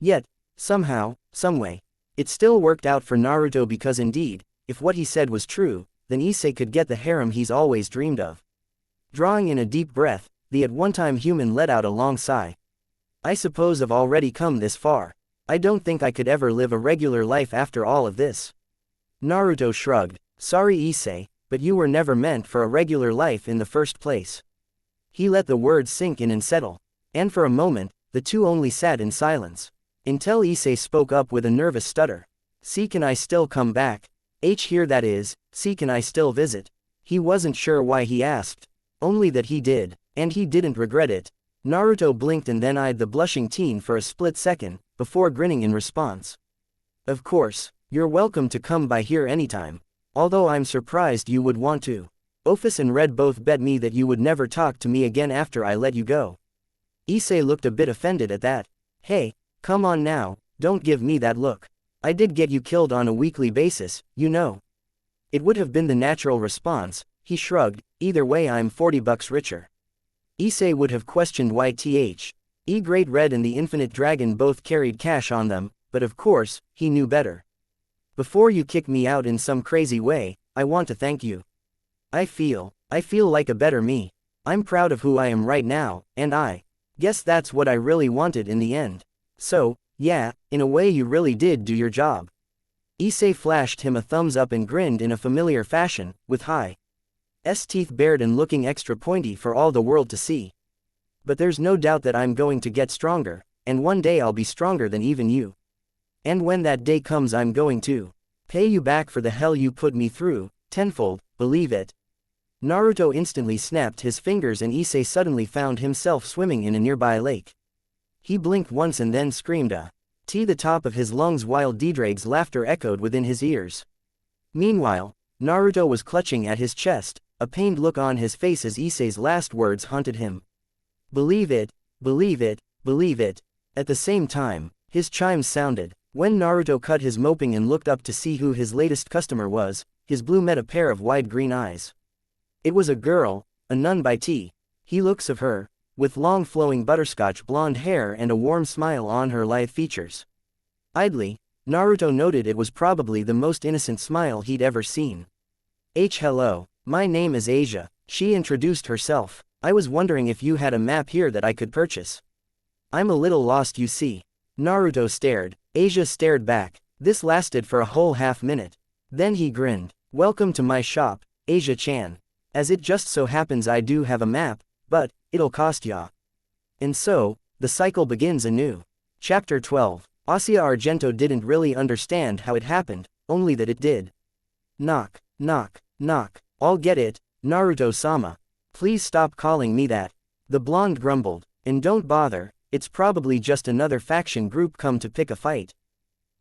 Speaker 1: Yet, somehow, someway, it still worked out for Naruto because indeed, if what he said was true, then Issei could get the harem he's always dreamed of. Drawing in a deep breath, the at one time human let out a long sigh. I suppose I've already come this far. I don't think I could ever live a regular life after all of this. Naruto shrugged. Sorry Issei, but you were never meant for a regular life in the first place. He let the words sink in and settle. And for a moment, the two only sat in silence. Until Issei spoke up with a nervous stutter. See, can I still come back? Here that is, see, can I still visit? He wasn't sure why he asked. Only that he did. And he didn't regret it. Naruto blinked and then eyed the blushing teen for a split second, before grinning in response. Of course, you're welcome to come by here anytime. Although I'm surprised you would want to. OPHIS and Red both bet me that you would never talk to me again after I let you go. Issei looked a bit offended at that. Hey, come on now, don't give me that look. I did get you killed on a weekly basis, you know. It would have been the natural response. He shrugged, either way I'm $40 richer. Issei would have questioned why Great Red and the Infinite Dragon both carried cash on them, but of course, he knew better. Before you kick me out in some crazy way, I want to thank you. I feel like a better me. I'm proud of who I am right now, and I guess that's what I really wanted in the end. So, yeah, in a way you really did do your job. Issei flashed him a thumbs up and grinned in a familiar fashion, with teeth bared and looking extra pointy for all the world to see. But there's no doubt that I'm going to get stronger, and one day I'll be stronger than even you. And when that day comes I'm going to pay you back for the hell you put me through, tenfold, believe it. Naruto instantly snapped his fingers and Issei suddenly found himself swimming in a nearby lake. He blinked once and then screamed the top of his lungs while Deedrake's laughter echoed within his ears. Meanwhile, Naruto was clutching at his chest, a pained look on his face as Issei's last words haunted him. Believe it, believe it, believe it. At the same time, his chimes sounded. When Naruto cut his moping and looked up to see who his latest customer was, his blue met a pair of wide green eyes. It was a girl, a nun by he looks of her, with long flowing butterscotch blonde hair and a warm smile on her lithe features. Idly, Naruto noted it was probably the most innocent smile he'd ever seen. Hello, my name is Asia, she introduced herself. I was wondering if you had a map here that I could purchase. I'm a little lost you see. Naruto stared. Asia stared back. This lasted for a whole half-minute. Then he grinned. Welcome to my shop, Asia-chan. As it just so happens I do have a map, but, it'll cost ya. And so, the cycle begins anew. Chapter 12. Asia Argento didn't really understand how it happened, only that it did. Knock, knock, knock. I'll get it, Naruto-sama. Please stop calling me that. The blonde grumbled. And don't bother, it's probably just another faction group come to pick a fight.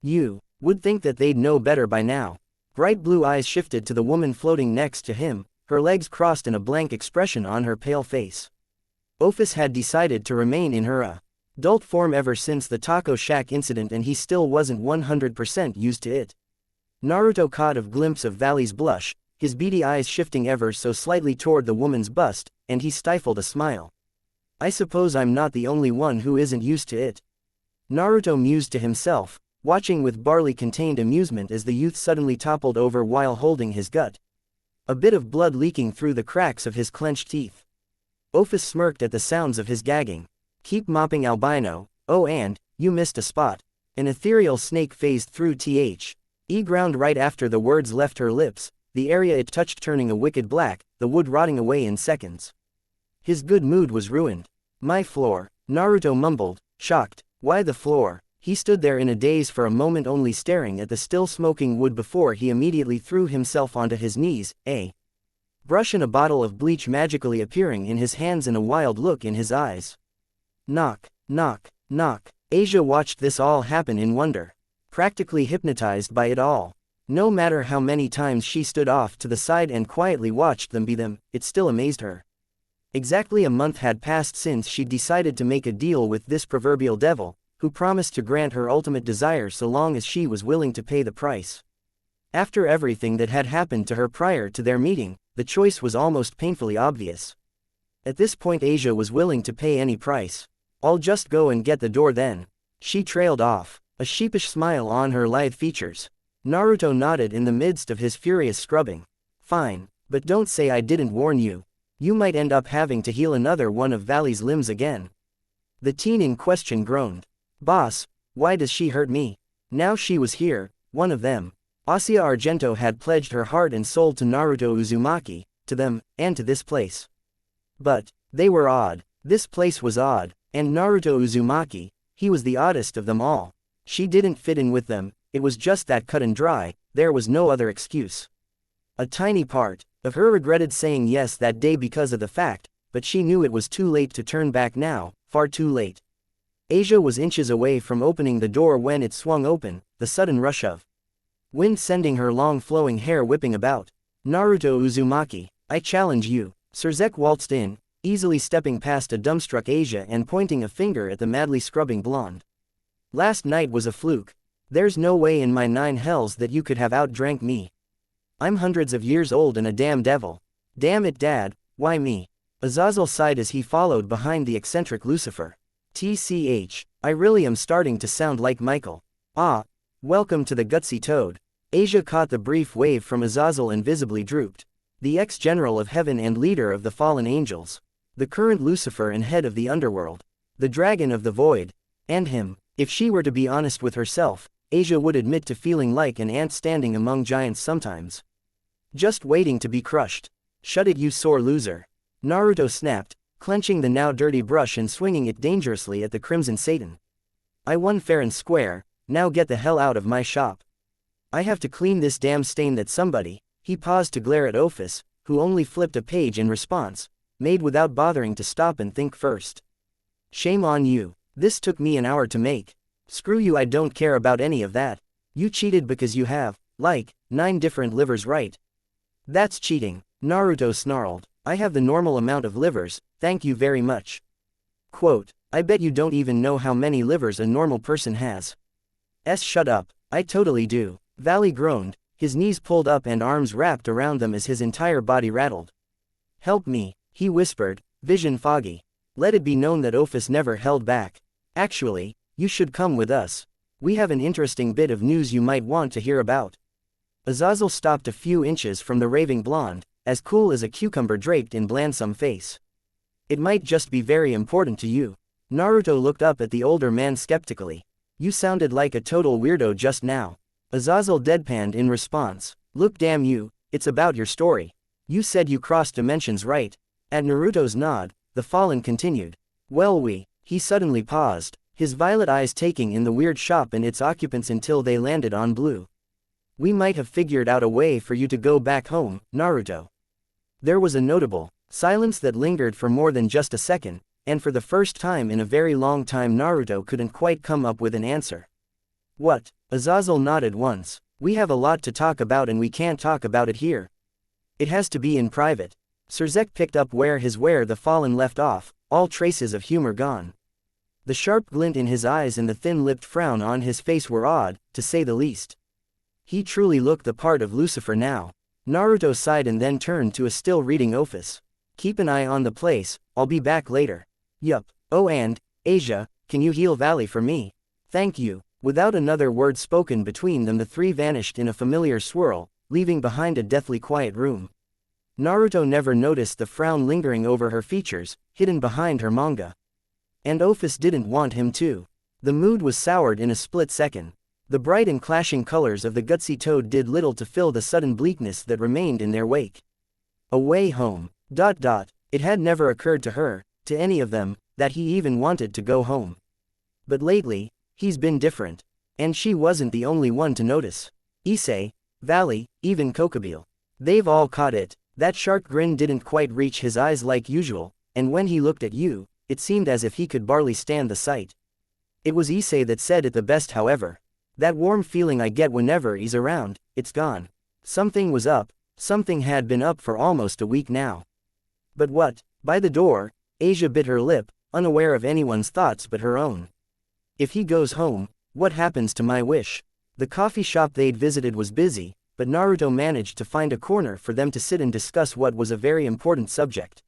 Speaker 1: You would think that they'd know better by now. Bright blue eyes shifted to the woman floating next to him, her legs crossed and a blank expression on her pale face. OPHIS had decided to remain in her adult form ever since the taco shack incident, and he still wasn't 100% used to it. Naruto caught a glimpse of Valley's blush, his beady eyes shifting ever so slightly toward the woman's bust, and he stifled a smile. I suppose I'm not the only one who isn't used to it. Naruto mused to himself, watching with barley-contained amusement as the youth suddenly toppled over while holding his gut. A bit of blood leaking through the cracks of his clenched teeth. OPHIS smirked at the sounds of his gagging. Keep mopping, albino. Oh, and you missed a spot. An ethereal snake phased through the ground right after the words left her lips, the area it touched turning a wicked black, the wood rotting away in seconds. His good mood was ruined. My floor, Naruto mumbled, shocked. Why the floor? He stood there in a daze for a moment, only staring at the still smoking wood before he immediately threw himself onto his knees, a brush and a bottle of bleach magically appearing in his hands and a wild look in his eyes. Knock, knock, knock. Asia watched this all happen in wonder, practically hypnotized by it all. No matter how many times she stood off to the side and quietly watched them be them, it still amazed her. Exactly a month had passed since she'd decided to make a deal with this proverbial devil, who promised to grant her ultimate desire so long as she was willing to pay the price. After everything that had happened to her prior to their meeting, the choice was almost painfully obvious. At this point Asia was willing to pay any price. I'll just go and get the door then. She trailed off, a sheepish smile on her lithe features. Naruto nodded in the midst of his furious scrubbing. Fine, but don't say I didn't warn you. You might end up having to heal another one of Valley's limbs again. The teen in question groaned. Boss, why does she hurt me? Now she was here, one of them. Asia Argento had pledged her heart and soul to Naruto Uzumaki, to them, and to this place. But they were odd. This place was odd, and Naruto Uzumaki, he was the oddest of them all. She didn't fit in with them, it was just that cut and dry, there was no other excuse. A tiny part of her regretted saying yes that day because of the fact, but she knew it was too late to turn back now, far too late. Asia was inches away from opening the door when it swung open, the sudden rush of wind sending her long flowing hair whipping about. Naruto Uzumaki, I challenge you. Surzek waltzed in, easily stepping past a dumbstruck Asia and pointing a finger at the madly scrubbing blonde. Last night was a fluke. There's no way in my 9 hells that you could have outdrank me. I'm hundreds of years old and a damn devil. Damn it, Dad, why me? Azazel sighed as he followed behind the eccentric Lucifer. TCH, I really am starting to sound like Michael. Ah, welcome to the gutsy toad. Asia caught the brief wave from Azazel and visibly drooped. The ex-general of heaven and leader of the fallen angels. The current Lucifer and head of the underworld. The dragon of the void. And him. If she were to be honest with herself, Asia would admit to feeling like an ant standing among giants sometimes. Just waiting to be crushed. Shut it, you sore loser. Naruto snapped, clenching the now dirty brush and swinging it dangerously at the Crimson Satan. I won fair and square, now get the hell out of my shop. I have to clean this damn stain that somebody, he paused to glare at OPHIS, who only flipped a page in response, made without bothering to stop and think first. Shame on you, this took me an hour to make. Screw you, I don't care about any of that. You cheated because you have, like, 9 different livers, right? That's cheating, Naruto snarled. I have the normal amount of livers, thank you very much. Quote, I bet you don't even know how many livers a normal person has. Shut up, I totally do. Valley groaned, his knees pulled up and arms wrapped around them as his entire body rattled. Help me, he whispered, vision foggy. Let it be known that OPHIS never held back. Actually, you should come with us. We have an interesting bit of news you might want to hear about. Azazel stopped a few inches from the raving blonde, as cool as a cucumber draped in blandsome face. It might just be very important to you. Naruto looked up at the older man skeptically. You sounded like a total weirdo just now. Azazel deadpanned in response. Look, damn you, it's about your story. You said you crossed dimensions, right? At Naruto's nod, the Fallen continued. Well, he suddenly paused, his violet eyes taking in the weird shop and its occupants until they landed on Blue. We might have figured out a way for you to go back home, Naruto. There was a notable silence that lingered for more than just a second, and for the first time in a very long time Naruto couldn't quite come up with an answer. What? Azazel nodded once. We have a lot to talk about and we can't talk about it here. It has to be in private. Surzek picked up where the Fallen left off, all traces of humor gone. The sharp glint in his eyes and the thin-lipped frown on his face were odd, to say the least. He truly looked the part of Lucifer now. Naruto sighed and then turned to a still reading OPHIS. Keep an eye on the place, I'll be back later. Yup. Oh, and, Asia, can you heal Valley for me? Thank you. Without another word spoken between them, the three vanished in a familiar swirl, leaving behind a deathly quiet room. Naruto never noticed the frown lingering over her features, hidden behind her manga. And OPHIS didn't want him to. The mood was soured in a split second. The bright and clashing colors of the gutsy toad did little to fill the sudden bleakness that remained in their wake. A way home. It had never occurred to her, to any of them, that he even wanted to go home. But lately, he's been different. And she wasn't the only one to notice. Issei, Valley, even Kokobile. They've all caught it. That sharp grin didn't quite reach his eyes like usual, and when he looked at you, it seemed as if he could barely stand the sight. It was Issei that said it the best, however. That warm feeling I get whenever he's around, it's gone. Something was up, something had been up for almost a week now. But what? By the door, Asia bit her lip, unaware of anyone's thoughts but her own. If he goes home, what happens to my wish? The coffee shop they'd visited was busy, but Naruto managed to find a corner for them to sit and discuss what was a very important subject.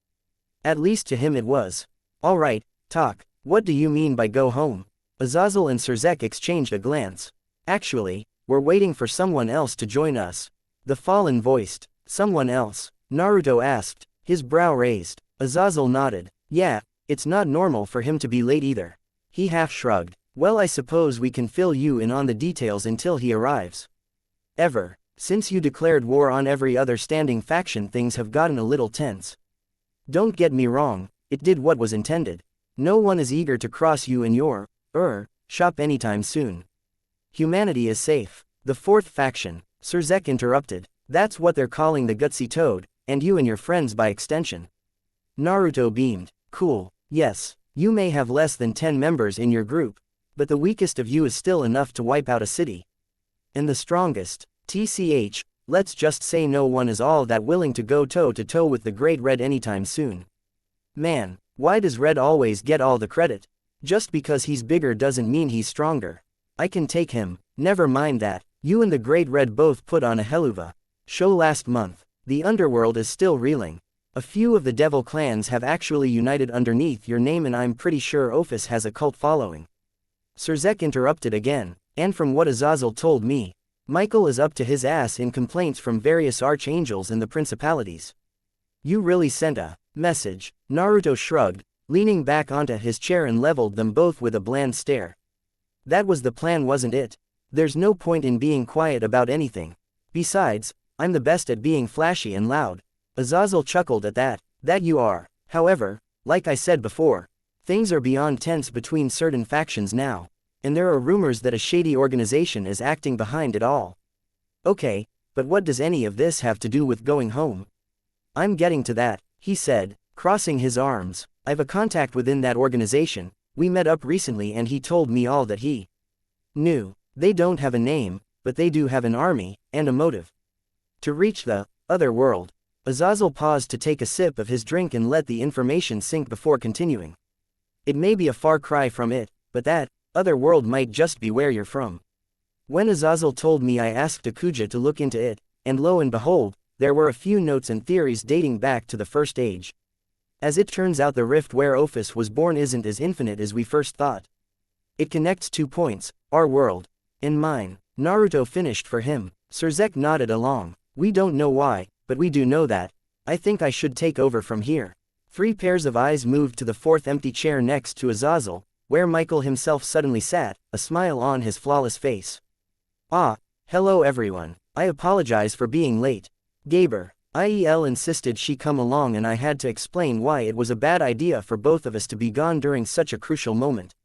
Speaker 1: At least to him it was. All right, talk. What do you mean by go home? Azazel and Surzek exchanged a glance. Actually, we're waiting for someone else to join us. The Fallen voiced. Someone else? Naruto asked, his brow raised. Azazel nodded. Yeah, it's not normal for him to be late either. He half shrugged. Well, I suppose we can fill you in on the details until he arrives. Since you declared war on every other standing faction, things have gotten a little tense. Don't get me wrong, it did what was intended. No one is eager to cross you in your, shop anytime soon. Humanity is safe. The fourth faction, Surzek interrupted. That's what they're calling the Gutsy Toad, and you and your friends by extension. Naruto beamed. Cool, yes, you may have less than 10 members in your group, but the weakest of you is still enough to wipe out a city. And the strongest, TCH, let's just say no one is all that willing to go toe-to-toe with the Great Red anytime soon. Man, why does Red always get all the credit? Just because he's bigger doesn't mean he's stronger. I can take him, never mind that. You and the Great Red both put on a helluva show last month. The underworld is still reeling. A few of the devil clans have actually united underneath your name, and I'm pretty sure OPHIS has a cult following. Surzek interrupted again, and from what Azazel told me, Michael is up to his ass in complaints from various archangels and the principalities. You really sent a message? Naruto shrugged, leaning back onto his chair and leveled them both with a bland stare. That was the plan, wasn't it? There's no point in being quiet about anything. Besides, I'm the best at being flashy and loud. Azazel chuckled at that. That you are. However, like I said before, things are beyond tense between certain factions now, and there are rumors that a shady organization is acting behind it all. Okay, but what does any of this have to do with going home? I'm getting to that, he said, crossing his arms. I've a contact within that organization. We met up recently and he told me all that he knew. They don't have a name, but they do have an army, and a motive. To reach the other world. Azazel paused to take a sip of his drink and let the information sink before continuing. It may be a far cry from it, but that other world might just be where you're from. When Azazel told me, I asked Akuja to look into it, and lo and behold, there were a few notes and theories dating back to the First Age. As it turns out, the rift where OPHIS was born isn't as infinite as we first thought. It connects 2 points, our world and mine. Naruto finished for him. Surzek nodded along. We don't know why, but we do know that. I think I should take over from here. 3 pairs of eyes moved to the 4th empty chair next to Azazel, where Michael himself suddenly sat, a smile on his flawless face. Ah, hello everyone. I apologize for being late. Gaber, IEL insisted she come along and I had to explain why it was a bad idea for both of us to be gone during such a crucial moment.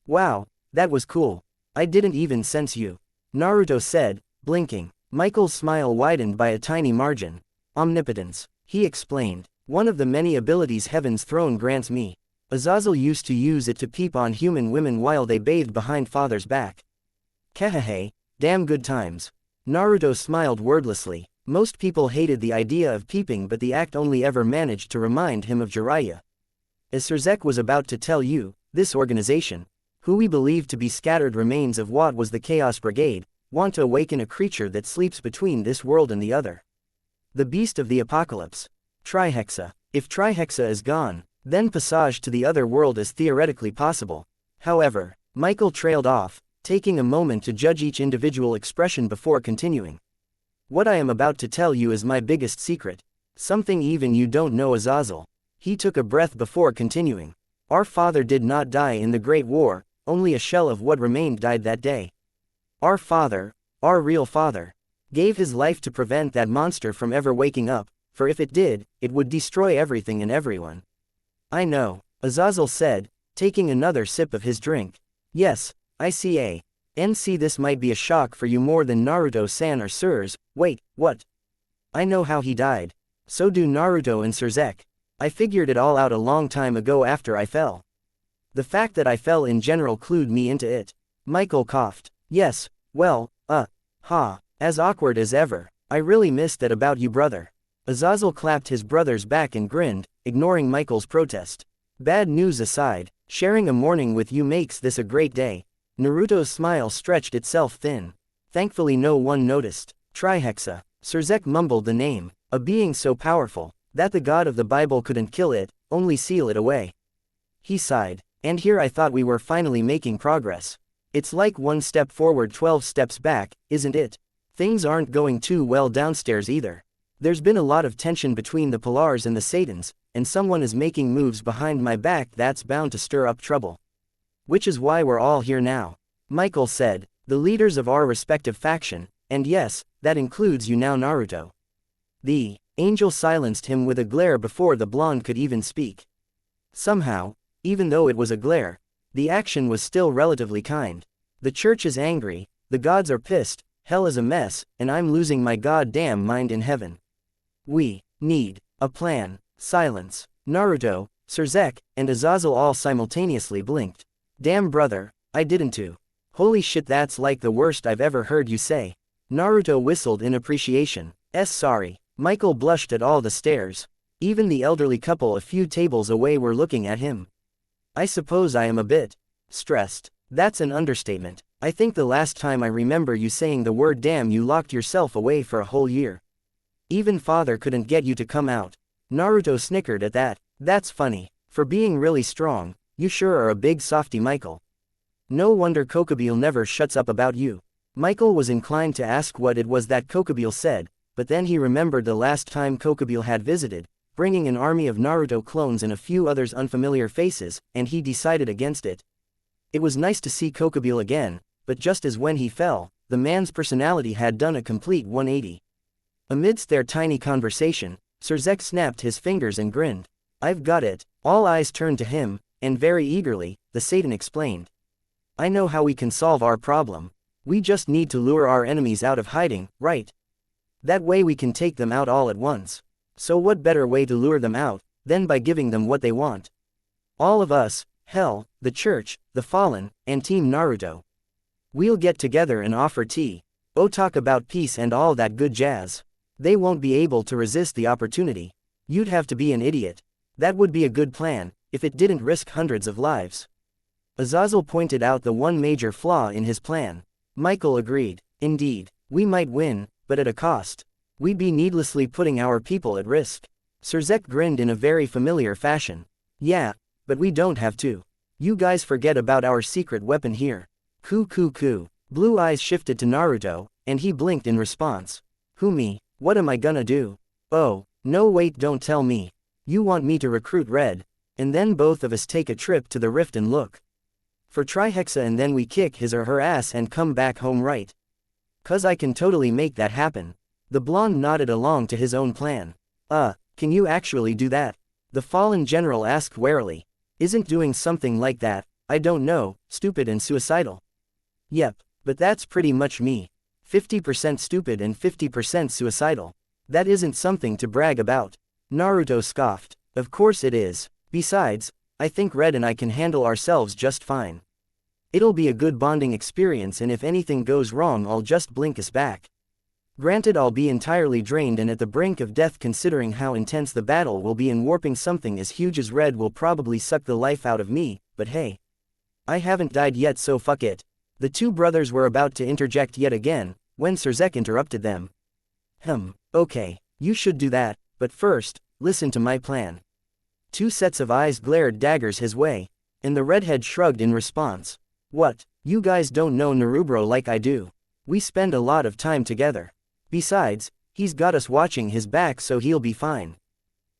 Speaker 1: Wow, that was cool. I didn't even sense you. Naruto said, blinking. Michael's smile widened by a tiny margin. Omnipotence, he explained. One of the many abilities Heaven's throne grants me. Azazel used to use it to peep on human women while they bathed behind father's back. Kehehe, damn good times. Naruto smiled wordlessly. Most people hated the idea of peeping, but the act only ever managed to remind him of Jiraiya. As Surzek was about to tell you, this organization, who we believe to be scattered remains of what was the Chaos Brigade, want to awaken a creature that sleeps between this world and the other. The beast of the apocalypse. Trihexa. If Trihexa is gone, then passage to the other world is theoretically possible. However, Michael trailed off, taking a moment to judge each individual expression before continuing. What I am about to tell you is my biggest secret. Something even you don't know, Azazel. He took a breath before continuing. Our father did not die in the Great War, only a shell of what remained died that day. Our father, our real father, gave his life to prevent that monster from ever waking up, for if it did, it would destroy everything and everyone. I know, Azazel said, taking another sip of his drink. Yes, I see. NC, this might be a shock for you more than Naruto-san or Sirs. Wait, what? I know how he died. So do Naruto and Surzek. I figured it all out a long time ago after I fell. The fact that I fell in general clued me into it. Michael coughed. Yes, well, as awkward as ever. I really missed that about you, brother. Azazel clapped his brother's back and grinned, ignoring Michael's protest. Bad news aside, sharing a morning with you makes this a great day. Naruto's smile stretched itself thin. Thankfully no one noticed. Trihexa. Surzek mumbled the name. A being so powerful, that the god of the Bible couldn't kill it, only seal it away. He sighed. And here I thought we were finally making progress. It's like one step forward 12 steps back, isn't it? Things aren't going too well downstairs either. There's been a lot of tension between the Polars and the Satans, and someone is making moves behind my back that's bound to stir up trouble. Which is why we're all here now. Michael said, the leaders of our respective faction, and yes, that includes you now, Naruto. The angel silenced him with a glare before the blonde could even speak. Somehow, even though it was a glare, the action was still relatively kind. The church is angry, the gods are pissed, hell is a mess, and I'm losing my goddamn mind in heaven. We need a plan. Silence. Naruto, Surzek, and Azazel all simultaneously blinked. Damn brother, I didn't too. Holy shit, that's like the worst I've ever heard you say. Naruto whistled in appreciation. Sorry. Michael blushed at all the stares. Even the elderly couple a few tables away were looking at him. I suppose I am a bit stressed. That's an understatement. I think the last time I remember you saying the word damn you locked yourself away for a whole year. Even father couldn't get you to come out. Naruto snickered at that. That's funny. For being really strong, you sure are a big softy, Michael. No wonder Kokobile never shuts up about you. Michael was inclined to ask what it was that Kokobile said, but then he remembered the last time Kokobile had visited, bringing an army of Naruto clones and a few others unfamiliar faces, and he decided against it. It was nice to see Kokobile again, but just as when he fell, the man's personality had done a complete 180. Amidst their tiny conversation, Surzek snapped his fingers and grinned. I've got it. All eyes turned to him, and very eagerly, the Satan explained. I know how we can solve our problem. We just need to lure our enemies out of hiding, right? That way we can take them out all at once. So what better way to lure them out, than by giving them what they want? All of us, hell, the church, the fallen, and Team Naruto. We'll get together and offer tea. Talk about peace and all that good jazz. They won't be able to resist the opportunity. You'd have to be an idiot. That would be a good plan, if it didn't risk hundreds of lives. Azazel pointed out the one major flaw in his plan. Michael agreed. Indeed, we might win, but at a cost. We'd be needlessly putting our people at risk. Surzek grinned in a very familiar fashion. Yeah, but we don't have to. You guys forget about our secret weapon here. Coo. Blue eyes shifted to Naruto, and he blinked in response. Who, me? What am I gonna do? Oh, no, wait, don't tell me. You want me to recruit Red, and then both of us take a trip to the rift and look for Trihexa, and then we kick his or her ass and come back home, right? 'Cause I can totally make that happen. The blonde nodded along to his own plan. Can you actually do that? The fallen general asked warily. Isn't doing something like that, I don't know, stupid and suicidal? Yep, but that's pretty much me. 50% stupid and 50% suicidal. That isn't something to brag about. Naruto scoffed. Of course it is. Besides, I think Red and I can handle ourselves just fine. It'll be a good bonding experience, and if anything goes wrong I'll just blink us back. Granted, I'll be entirely drained and at the brink of death considering how intense the battle will be, and warping something as huge as Red will probably suck the life out of me, but hey. I haven't died yet, so fuck it. The two brothers were about to interject yet again, when Srezek interrupted them. Okay, you should do that, but first, listen to my plan. Two sets of eyes glared daggers his way, and the redhead shrugged in response. What, you guys don't know Naruto like I do. We spend a lot of time together. Besides, he's got us watching his back, so he'll be fine.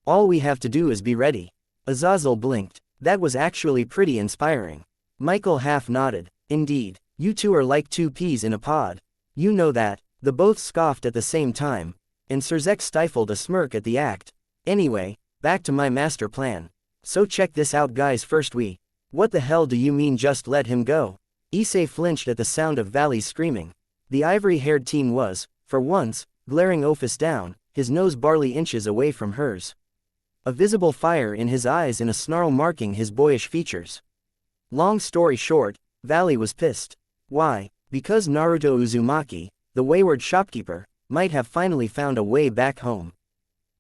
Speaker 1: All we have to do is be ready. Azazel blinked. That was actually pretty inspiring. Michael half nodded. Indeed, you two are like two peas in a pod. You know that. The both scoffed at the same time, and Srezek stifled a smirk at the act. Anyway, back to my master plan. So check this out guys, first we... What the hell do you mean just let him go? Issei flinched at the sound of Valley's screaming. The ivory-haired teen was, for once, glaring Ophis down, his nose barely inches away from hers. A visible fire in his eyes and a snarl marking his boyish features. Long story short, Valley was pissed. Why? Because Naruto Uzumaki, the wayward shopkeeper, might have finally found a way back home.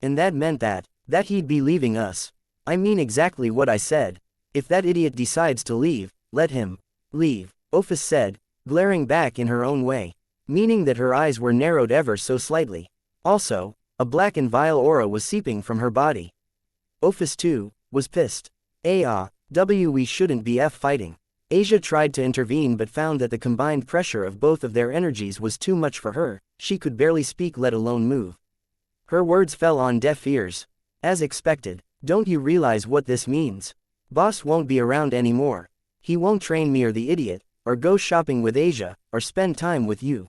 Speaker 1: And that meant that he'd be leaving us. I mean exactly what I said. If that idiot decides to leave, let him leave, Ophis said, glaring back in her own way, meaning that her eyes were narrowed ever so slightly. Also, a black and vile aura was seeping from her body. Ophis too was pissed. We shouldn't be fighting. Asia tried to intervene but found that the combined pressure of both of their energies was too much for her. She could barely speak, let alone move. Her words fell on deaf ears. As expected. Don't you realize what this means? Boss won't be around anymore. He won't train me or the idiot, or go shopping with Asia, or spend time with you.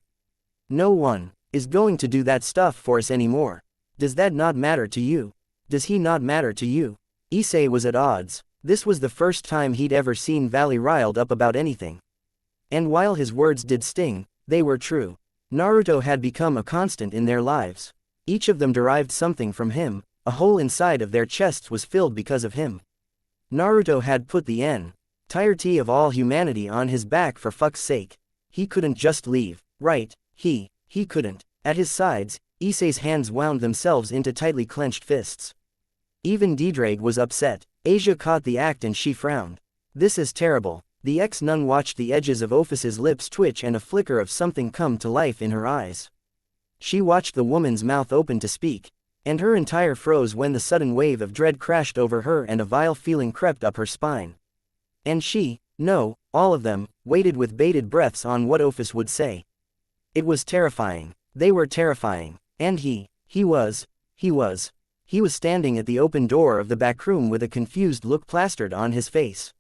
Speaker 1: No one is going to do that stuff for us anymore. Does that not matter to you? Does he not matter to you? Issei was at odds. This was the first time he'd ever seen Valley riled up about anything. And while his words did sting, they were true. Naruto had become a constant in their lives. Each of them derived something from him. A hole inside of their chests was filled because of him. Naruto had put the entirety of all humanity on his back, for fuck's sake. He couldn't just leave, right? He couldn't. At his sides, Issei's hands wound themselves into tightly clenched fists. Even Didraig was upset. Asia caught the act and she frowned. This is terrible. The ex-nun watched the edges of Ophis's lips twitch and a flicker of something come to life in her eyes. She watched the woman's mouth open to speak, and her entire froze when the sudden wave of dread crashed over her and a vile feeling crept up her spine. And she, no, all of them, waited with bated breaths on what Ophis would say. It was terrifying. They were terrifying. And he was standing at the open door of the back room with a confused look plastered on his face.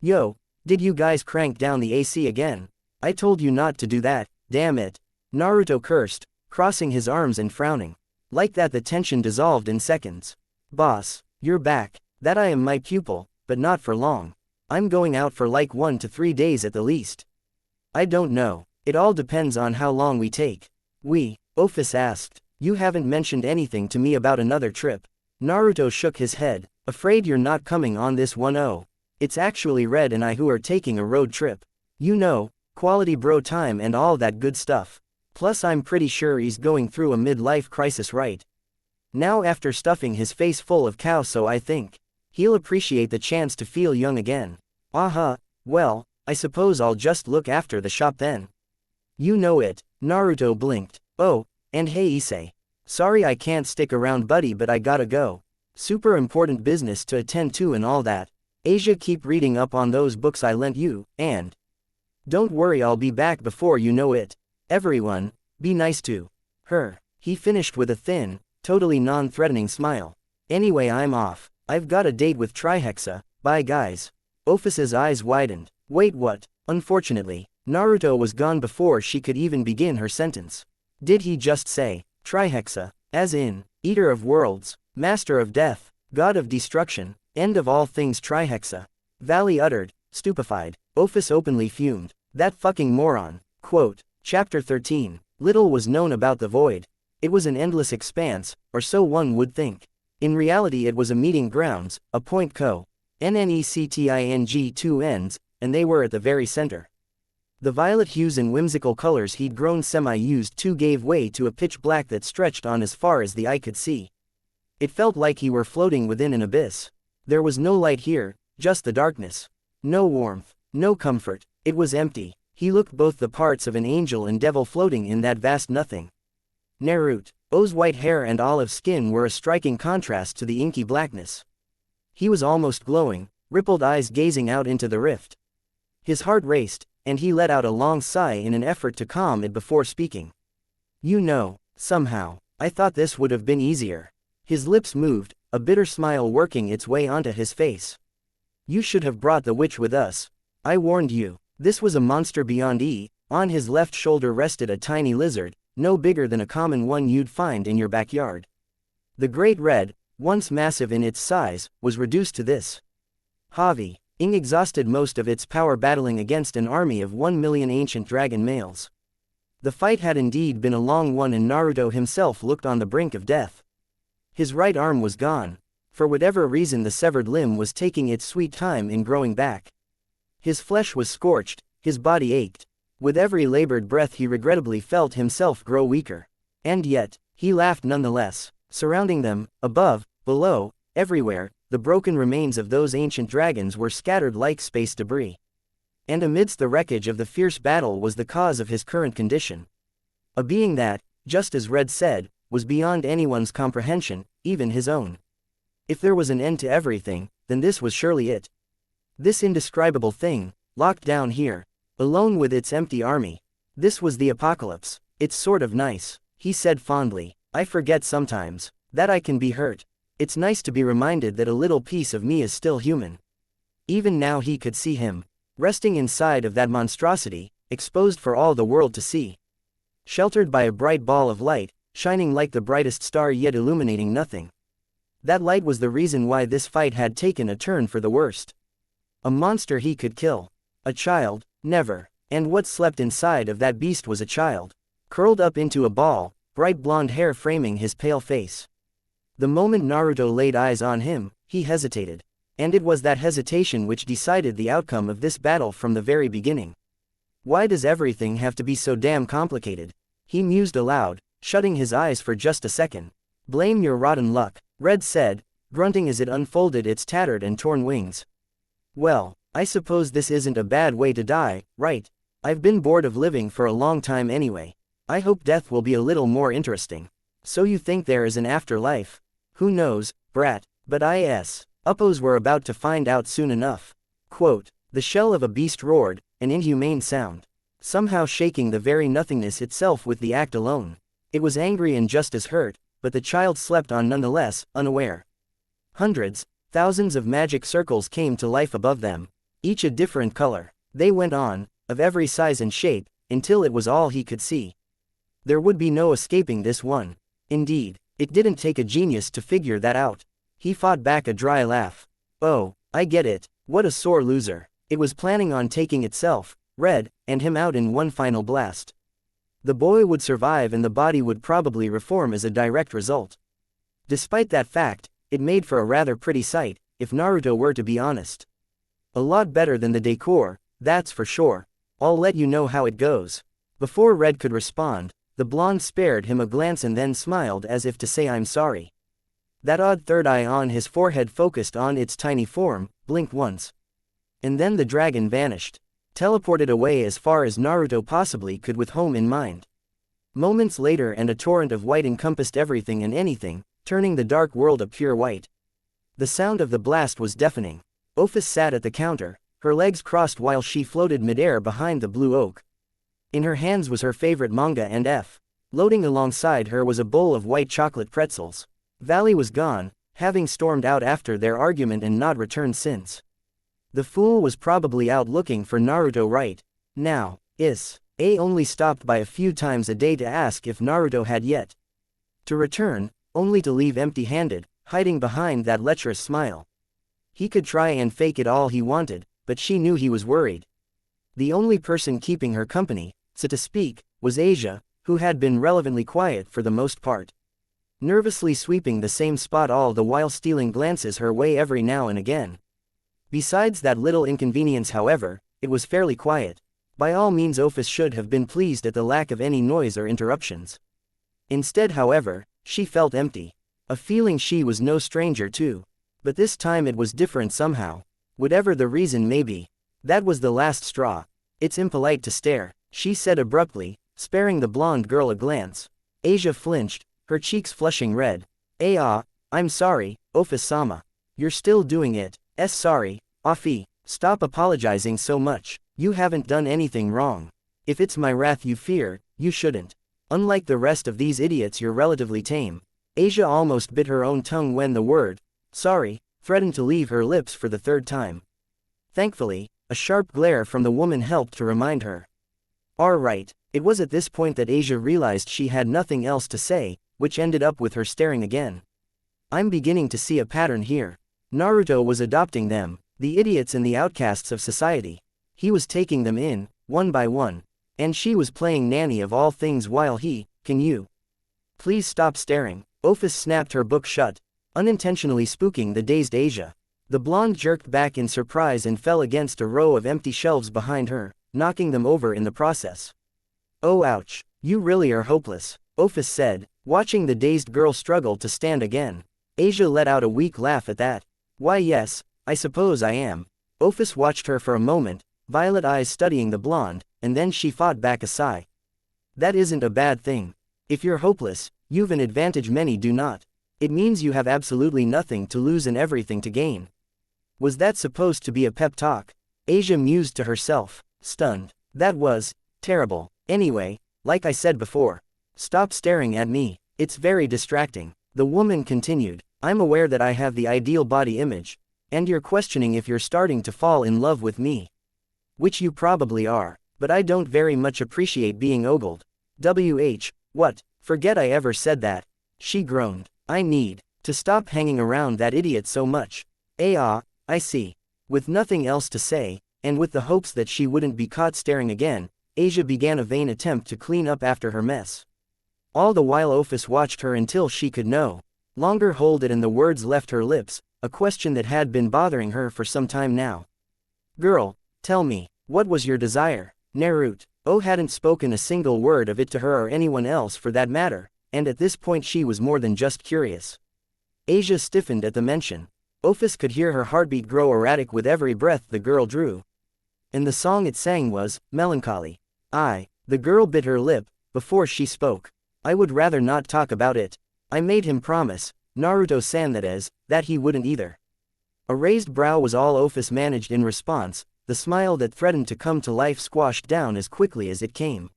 Speaker 1: Yo, did you guys crank down the AC again? I told you not to do that, damn it. Naruto cursed, crossing his arms and frowning. Like that the tension dissolved in seconds. Boss, you're back. That I am my pupil, but not for long. I'm going out for like 1 to 3 days at the least. I don't know. It all depends on how long we take. Ophis asked. You haven't mentioned anything to me about another trip. Naruto shook his head. Afraid you're not coming on this one. Oh. It's actually Red and I who are taking a road trip. You know, quality bro time and all that good stuff. Plus I'm pretty sure he's going through a midlife crisis right now after stuffing his face full of cow, so I think he'll appreciate the chance to feel young again. Well, I suppose I'll just look after the shop then. You know it. Naruto blinked. Oh, and hey Issei. Sorry I can't stick around buddy, but I gotta go. Super important business to attend to and all that. Asia, keep reading up on those books I lent you, and don't worry, I'll be back before you know it. Everyone, be nice to her. He finished with a thin, totally non-threatening smile. Anyway, I'm off. I've got a date with Trihexa. Bye guys. Ophis's eyes widened. Wait, what? Unfortunately, Naruto was gone before she could even begin her sentence. Did he just say Trihexa, as in, Eater of Worlds, Master of Death, God of Destruction, End of all things Trihexa. Valley uttered, stupefied. Ophis openly fumed. That fucking moron. Quote, Chapter 13. Little was known about the void. It was an endless expanse, or so one would think. In reality it was a meeting grounds, a point co-NNECTING two ends, and they were at the very center. The violet hues and whimsical colors he'd grown semi-used to gave way to a pitch black that stretched on as far as the eye could see. It felt like he were floating within an abyss. There was no light here, just the darkness. No warmth, no comfort, it was empty. He looked both the parts of an angel and devil floating in that vast nothing. Naruto's white hair and olive skin were a striking contrast to the inky blackness. He was almost glowing, rippled eyes gazing out into the rift. His heart raced, and he let out a long sigh in an effort to calm it before speaking. You know, somehow, I thought this would have been easier. His lips moved, a bitter smile working its way onto his face. You should have brought the witch with us. I warned you. This was a monster beyond on his left shoulder rested a tiny lizard, no bigger than a common one you'd find in your backyard. The great red, once massive in its size, was reduced to this. Having exhausted most of its power battling against an army of 1 million ancient dragon males. The fight had indeed been a long one and Naruto himself looked on the brink of death. His right arm was gone. For whatever reason the severed limb was taking its sweet time in growing back. His flesh was scorched, his body ached. With every labored breath he regrettably felt himself grow weaker. And yet, he laughed nonetheless. Surrounding them, above, below, everywhere, the broken remains of those ancient dragons were scattered like space debris. And amidst the wreckage of the fierce battle was the cause of his current condition. A being that, just as Red said, was beyond anyone's comprehension, even his own. If there was an end to everything, then this was surely it. This indescribable thing, locked down here, alone with its empty army. This was the apocalypse. It's sort of nice, he said fondly. I forget sometimes that I can be hurt. It's nice to be reminded that a little piece of me is still human. Even now he could see him, resting inside of that monstrosity, exposed for all the world to see. Sheltered by a bright ball of light, shining like the brightest star yet illuminating nothing. That light was the reason why this fight had taken a turn for the worst. A monster he could kill. A child, never. And what slept inside of that beast was a child. Curled up into a ball, bright blonde hair framing his pale face. The moment Naruto laid eyes on him, he hesitated. And it was that hesitation which decided the outcome of this battle from the very beginning. Why does everything have to be so damn complicated? He mused aloud, shutting his eyes for just a second. Blame your rotten luck, Red said, grunting as it unfolded its tattered and torn wings. Well, I suppose this isn't a bad way to die, right? I've been bored of living for a long time anyway. I hope death will be a little more interesting. So you think there is an afterlife? Who knows, brat, but Uppos were about to find out soon enough. Quote, the shell of a beast roared, an inhumane sound. Somehow shaking the very nothingness itself with the act alone. It was angry and just as hurt, but the child slept on nonetheless, unaware. Hundreds, thousands of magic circles came to life above them, each a different color. They went on, of every size and shape, until it was all he could see. There would be no escaping this one. Indeed, it didn't take a genius to figure that out. He fought back a dry laugh. Oh, I get it, what a sore loser. It was planning on taking itself, Red, and him out in one final blast. The boy would survive and the body would probably reform as a direct result. Despite that fact, it made for a rather pretty sight, if Naruto were to be honest. A lot better than the decor, that's for sure. I'll let you know how it goes. Before Red could respond, the blonde spared him a glance and then smiled as if to say I'm sorry. That odd third eye on his forehead focused on its tiny form, blinked once. And then the dragon vanished. Teleported away as far as Naruto possibly could with home in mind. Moments later and a torrent of white encompassed everything and anything, turning the dark world a pure white. The sound of the blast was deafening. Ophis sat at the counter, her legs crossed while she floated midair behind the blue oak. In her hands was her favorite manga and loading alongside her was a bowl of white chocolate pretzels. Valley was gone, having stormed out after their argument and not returned since. The fool was probably out looking for Naruto right now. Only stopped by a few times a day to ask if Naruto had yet To return, only to leave empty-handed, hiding behind that lecherous smile. He could try and fake it all he wanted, but she knew he was worried. The only person keeping her company, so to speak, was Asia, who had been relevantly quiet for the most part. Nervously sweeping the same spot all the while stealing glances her way every now and again. Besides that little inconvenience, however, it was fairly quiet. By all means, OPHIS should have been pleased at the lack of any noise or interruptions. Instead, however, she felt empty. A feeling she was no stranger to. But this time it was different somehow. Whatever the reason may be. That was the last straw. It's impolite to stare, she said abruptly, sparing the blonde girl a glance. Asia flinched, her cheeks flushing red. I'm sorry, OPHIS-sama. You're still doing it. Sorry, OPHIS. Stop apologizing so much. You haven't done anything wrong. If it's my wrath you fear, you shouldn't. Unlike the rest of these idiots, you're relatively tame. Asia almost bit her own tongue when the word, sorry, threatened to leave her lips for the third time. Thankfully, a sharp glare from the woman helped to remind her. All right. It was at this point that Asia realized she had nothing else to say, which ended up with her staring again. I'm beginning to see a pattern here. Naruto was adopting them, the idiots and the outcasts of society. He was taking them in, one by one. And she was playing nanny of all things while he, can you please stop staring? OPHIS snapped her book shut, unintentionally spooking the dazed Asia. The blonde jerked back in surprise and fell against a row of empty shelves behind her, knocking them over in the process. Oh ouch, you really are hopeless, OPHIS said, watching the dazed girl struggle to stand again. Asia let out a weak laugh at that. Why yes, I suppose I am. OPHIS watched her for a moment, violet eyes studying the blonde, and then she fought back a sigh. That isn't a bad thing. If you're hopeless, you've an advantage many do not. It means you have absolutely nothing to lose and everything to gain. Was that supposed to be a pep talk? Asia mused to herself, stunned. That was terrible. Anyway, like I said before, stop staring at me. It's very distracting. The woman continued. I'm aware that I have the ideal body image, and you're questioning if you're starting to fall in love with me. Which you probably are, but I don't very much appreciate being ogled. What? Forget I ever said that. She groaned. I need to stop hanging around that idiot so much. I see. With nothing else to say, and with the hopes that she wouldn't be caught staring again, Asia began a vain attempt to clean up after her mess. All the while OPHIS watched her until she could no longer hold it and the words left her lips, a question that had been bothering her for some time now. Girl, tell me, what was your desire? Naruto hadn't spoken a single word of it to her or anyone else for that matter, and at this point she was more than just curious. Asia stiffened at the mention. OPHIS could hear her heartbeat grow erratic with every breath the girl drew. And the song it sang was melancholy. The girl bit her lip before she spoke. I would rather not talk about it. I made him promise, Naruto-san, that he wouldn't either. A raised brow was all OPHIS managed in response, the smile that threatened to come to life squashed down as quickly as it came.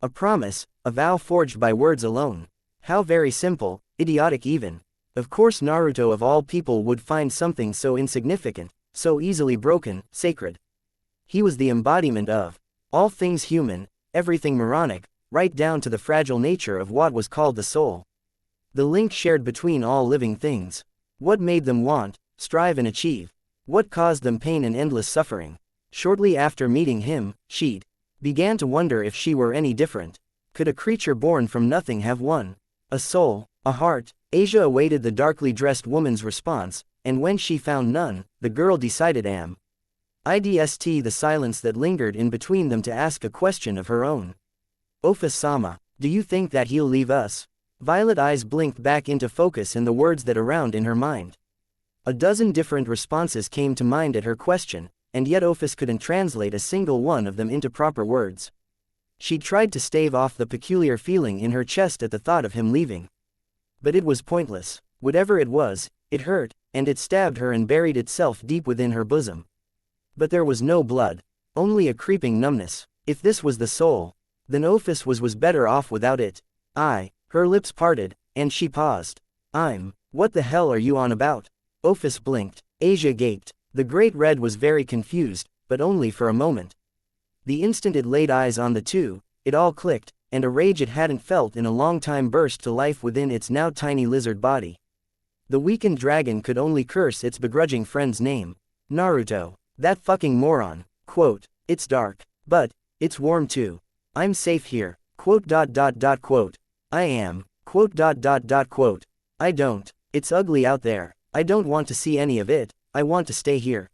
Speaker 1: A promise, a vow forged by words alone. How very simple, idiotic even. Of course Naruto of all people would find something so insignificant, so easily broken, sacred. He was the embodiment of all things human, everything moronic, right down to the fragile nature of what was called the soul. The link shared between all living things. What made them want, strive and achieve? What caused them pain and endless suffering? Shortly after meeting him, she'd began to wonder if she were any different. Could a creature born from nothing have a soul, a heart? Asia awaited the darkly dressed woman's response, and when she found none, the girl decided the silence that lingered in between them to ask a question of her own. OPHIS-sama, do you think that he'll leave us? Violet eyes blinked back into focus and the words that around in her mind. A dozen different responses came to mind at her question, and yet OPHIS couldn't translate a single one of them into proper words. She tried to stave off the peculiar feeling in her chest at the thought of him leaving. But it was pointless. Whatever it was, it hurt, and it stabbed her and buried itself deep within her bosom. But there was no blood, only a creeping numbness. If this was the soul, then OPHIS was better off without it. Her lips parted, and she paused. What the hell are you on about? OPHIS blinked. Asia gaped. The Great Red was very confused, but only for a moment. The instant it laid eyes on the two, it all clicked. and a rage it hadn't felt in a long time burst to life within its now tiny lizard body. The weakened dragon could only curse its begrudging friend's name. Naruto. That fucking moron. Quote, it's dark. But, it's warm too. I'm safe here. Quote. I am. Quote. I don't. It's ugly out there. I don't want to see any of it. I want to stay here.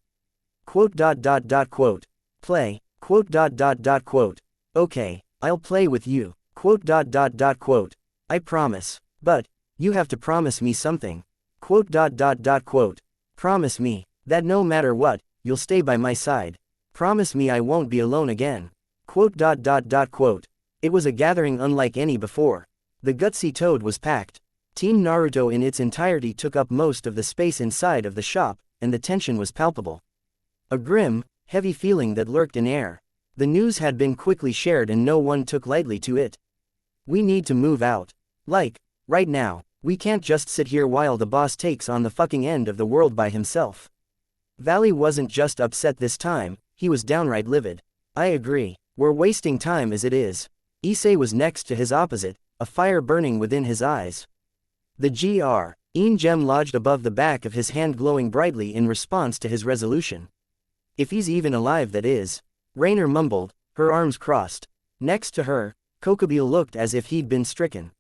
Speaker 1: Quote. Play. Quote. Okay, I'll play with you. Quote. I promise. But, you have to promise me something. Quote. Promise me that no matter what, you'll stay by my side. Promise me I won't be alone again. Quote. It was a gathering unlike any before. The gutsy toad was packed. Team Naruto in its entirety took up most of the space inside of the shop, and the tension was palpable. A grim, heavy feeling that lurked in air. The news had been quickly shared and no one took lightly to it. We need to move out. Like, right now, we can't just sit here while the boss takes on the fucking end of the world by himself. Valley wasn't just upset this time, he was downright livid. I agree, we're wasting time as it is. Issei was next to his opposite, a fire burning within his eyes. The green gem lodged above the back of his hand glowing brightly in response to his resolution. If he's even alive, that is. Rainer mumbled, her arms crossed. Next to her, Kokubile looked as if he'd been stricken.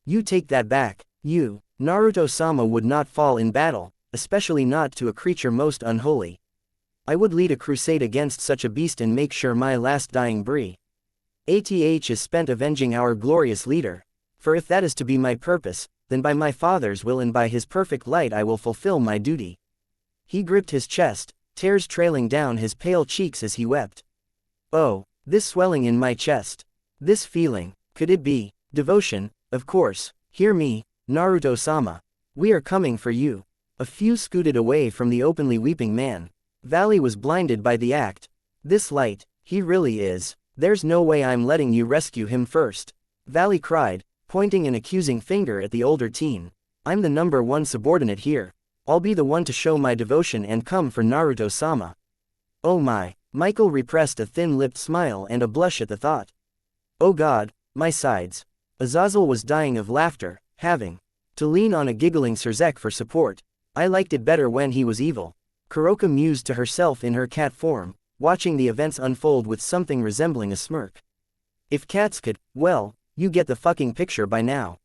Speaker 1: You take that back, you. Naruto-sama would not fall in battle, especially not to a creature most unholy. I would lead a crusade against such a beast and make sure my last dying breath is spent avenging our glorious leader. For if that is to be my purpose, then by my father's will and by his perfect light I will fulfill my duty. He gripped his chest, tears trailing down his pale cheeks as he wept. Oh, this swelling in my chest. This feeling, could it be devotion? Of course. Hear me, Naruto-sama. We are coming for you. A few scooted away from the openly weeping man. Valley was blinded by the act. This light, he really is. There's no way I'm letting you rescue him first. Valley cried, pointing an accusing finger at the older teen. I'm the number one subordinate here. I'll be the one to show my devotion and come for Naruto-sama. Oh my. Michael repressed a thin-lipped smile and a blush at the thought. Oh God, my sides. Azazel was dying of laughter, having to lean on a giggling Surzek for support. I liked it better when he was evil. Kuroka mused to herself in her cat form, watching the events unfold with something resembling a smirk. If cats could, well, you get the fucking picture by now.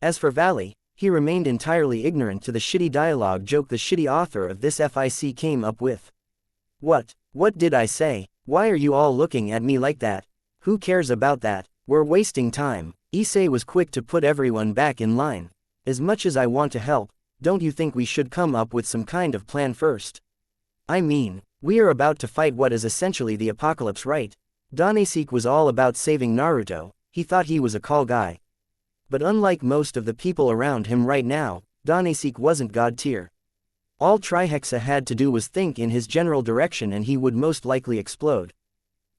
Speaker 1: As for Valley, he remained entirely ignorant to the shitty dialogue joke the shitty author of this FIC came up with. What did I say? Why are you all looking at me like that? Who cares about that? We're wasting time. Issei was quick to put everyone back in line. As much as I want to help, don't you think we should come up with some kind of plan first? I mean, we are about to fight what is essentially the apocalypse, right? Danesik was all about saving Naruto. He thought he was a call guy. But unlike most of the people around him right now, Danesik wasn't god tier. All Trihexa had to do was think in his general direction and he would most likely explode.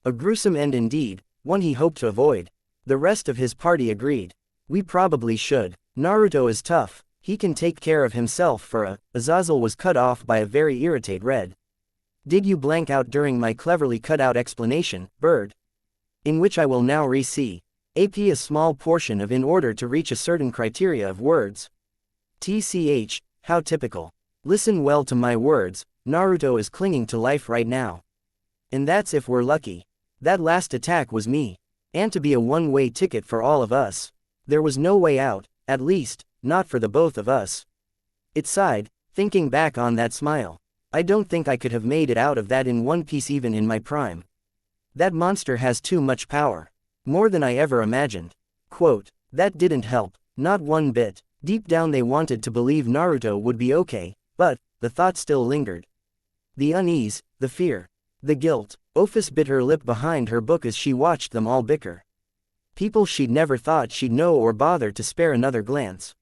Speaker 1: A gruesome end indeed, one he hoped to avoid. The rest of his party agreed. We probably should. Naruto is tough, he can take care of himself for a. Azazel was cut off by a very irritated red. Did you blank out during my cleverly cut out explanation, bird? In which I will now re-see. AP a small portion of in order to reach a certain criteria of words. TCH, how typical. Listen well to my words, Naruto is clinging to life right now. And that's if we're lucky. That last attack was me. And to be a one-way ticket for all of us. There was no way out, at least, not for the both of us. It sighed, thinking back on that smile. I don't think I could have made it out of that in one piece even in my prime. That monster has too much power. More than I ever imagined. Quote, that didn't help, not one bit. Deep down they wanted to believe Naruto would be okay, but, the thought still lingered. The unease, the fear, the guilt. OPHIS bit her lip behind her book as she watched them all bicker. People she'd never thought she'd know or bother to spare another glance.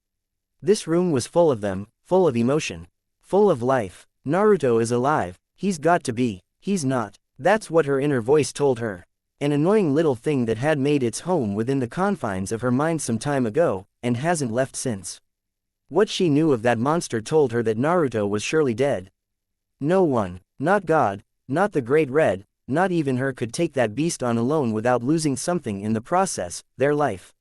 Speaker 1: This room was full of them, full of emotion, full of life. Naruto is alive, he's got to be, he's not. That's what her inner voice told her. An annoying little thing that had made its home within the confines of her mind some time ago, and hasn't left since. What she knew of that monster told her that Naruto was surely dead. No one, not God, not the Great Red, not even her could take that beast on alone without losing something in the process, their life.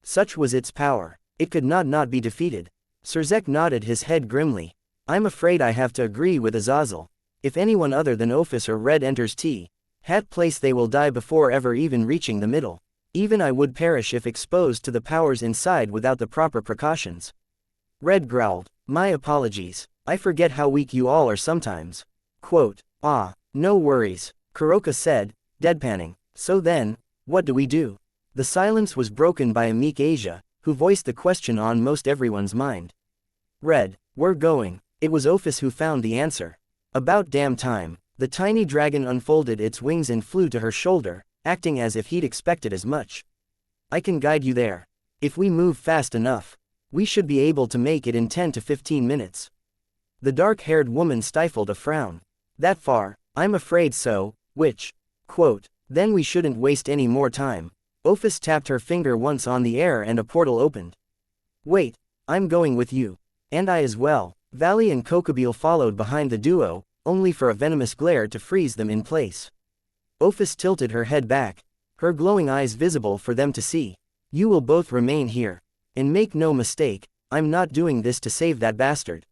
Speaker 1: Such was its power. It could not be defeated. Serzek nodded his head grimly. I'm afraid I have to agree with Azazel. If anyone other than Ophis or Red enters Hat place, they will die before ever even reaching the middle. Even I would perish if exposed to the powers inside without the proper precautions. Red growled, my apologies. I forget how weak you all are sometimes. Quote, no worries, Kuroka said, deadpanning. So then, what do we do? The silence was broken by a meek Asia, who voiced the question on most everyone's mind. Red, we're going. It was Ophis who found the answer. About damn time. The tiny dragon unfolded its wings and flew to her shoulder, acting as if he'd expected as much. I can guide you there. If we move fast enough, we should be able to make it in 10 to 15 minutes. The dark-haired woman stifled a frown. That far? I'm afraid so, quote, then we shouldn't waste any more time. Ophis tapped her finger once on the air and a portal opened. Wait, I'm going with you. And I as well. Valley and Kokobile followed behind the duo, only for a venomous glare to freeze them in place. Ophis tilted her head back, her glowing eyes visible for them to see. You will both remain here. And make no mistake, I'm not doing this to save that bastard.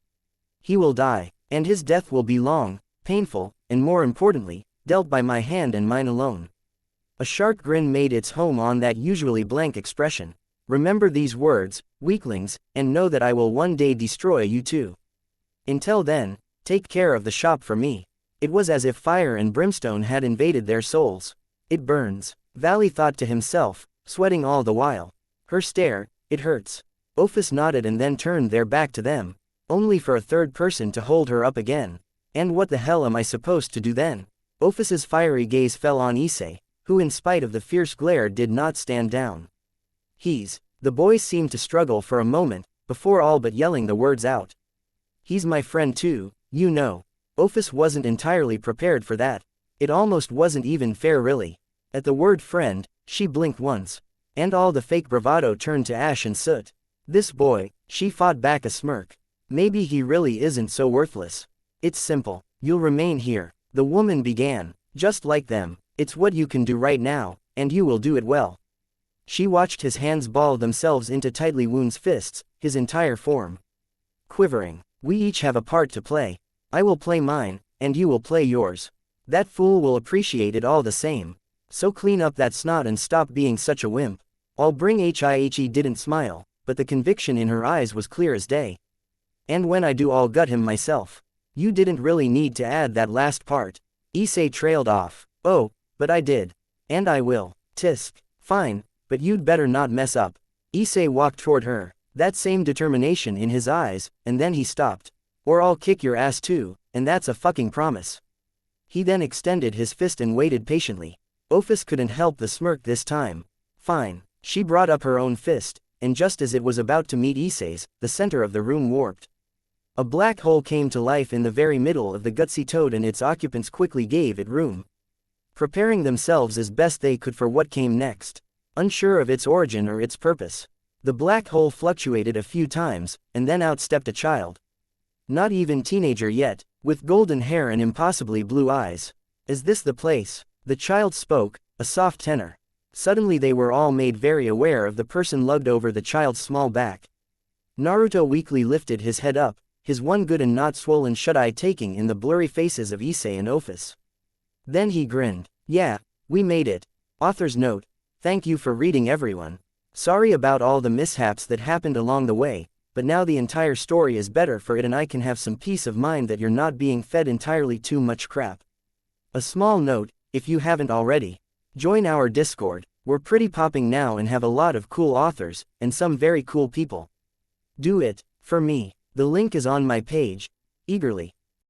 Speaker 1: He will die, and his death will be long, painful, and more importantly, dealt by my hand and mine alone. A sharp grin made its home on that usually blank expression. Remember these words, weaklings, and know that I will one day destroy you too. Until then, take care of the shop for me. It was as if fire and brimstone had invaded their souls. It burns, Valley thought to himself, sweating all the while. Her stare, it hurts. Ophis nodded and then turned their back to them, only for a third person to hold her up again. And what the hell am I supposed to do then? Ophis's fiery gaze fell on Issei, who in spite of the fierce glare did not stand down. The boys seemed to struggle for a moment, before all but yelling the words out. He's my friend too, you know. Ophis wasn't entirely prepared for that. It almost wasn't even fair really. At the word friend, she blinked once. And all the fake bravado turned to ash and soot. This boy, she fought back a smirk. Maybe he really isn't so worthless. It's simple. You'll remain here. The woman began. Just like them. It's what you can do right now, and you will do it well. She watched his hands ball themselves into tightly wound fists, his entire form quivering. We each have a part to play. I will play mine, and you will play yours. That fool will appreciate it all the same. So clean up that snot and stop being such a wimp. I'll bring He didn't smile, but the conviction in her eyes was clear as day. And when I do, I'll gut him myself. You didn't really need to add that last part. Issei trailed off. Oh, but I did. And I will. Tisk. Fine, but you'd better not mess up. Issei walked toward her, that same determination in his eyes, and then he stopped. Or I'll kick your ass too, and that's a fucking promise. He then extended his fist and waited patiently. Ophis couldn't help the smirk this time. Fine. She brought up her own fist, and just as it was about to meet Issei's, the center of the room warped. A black hole came to life in the very middle of the gutsy toad, and its occupants quickly gave it room, preparing themselves as best they could for what came next. Unsure of its origin or its purpose, the black hole fluctuated a few times, and then out stepped a child. Not even teenager yet, with golden hair and impossibly blue eyes. Is this the place? The child spoke, a soft tenor. Suddenly they were all made very aware of the person lugged over the child's small back. Naruto weakly lifted his head up, his one good and not swollen shut eye taking in the blurry faces of Issei and Ophis. Then he grinned. Yeah, we made it. Author's note. Thank you for reading, everyone. Sorry about all the mishaps that happened along the way, but now the entire story is better for it and I can have some peace of mind that you're not being fed entirely too much crap. A small note, if you haven't already. Join our Discord. We're pretty popping now and have a lot of cool authors, and some very cool people. Do it, for me. The link is on my page. Eagerly.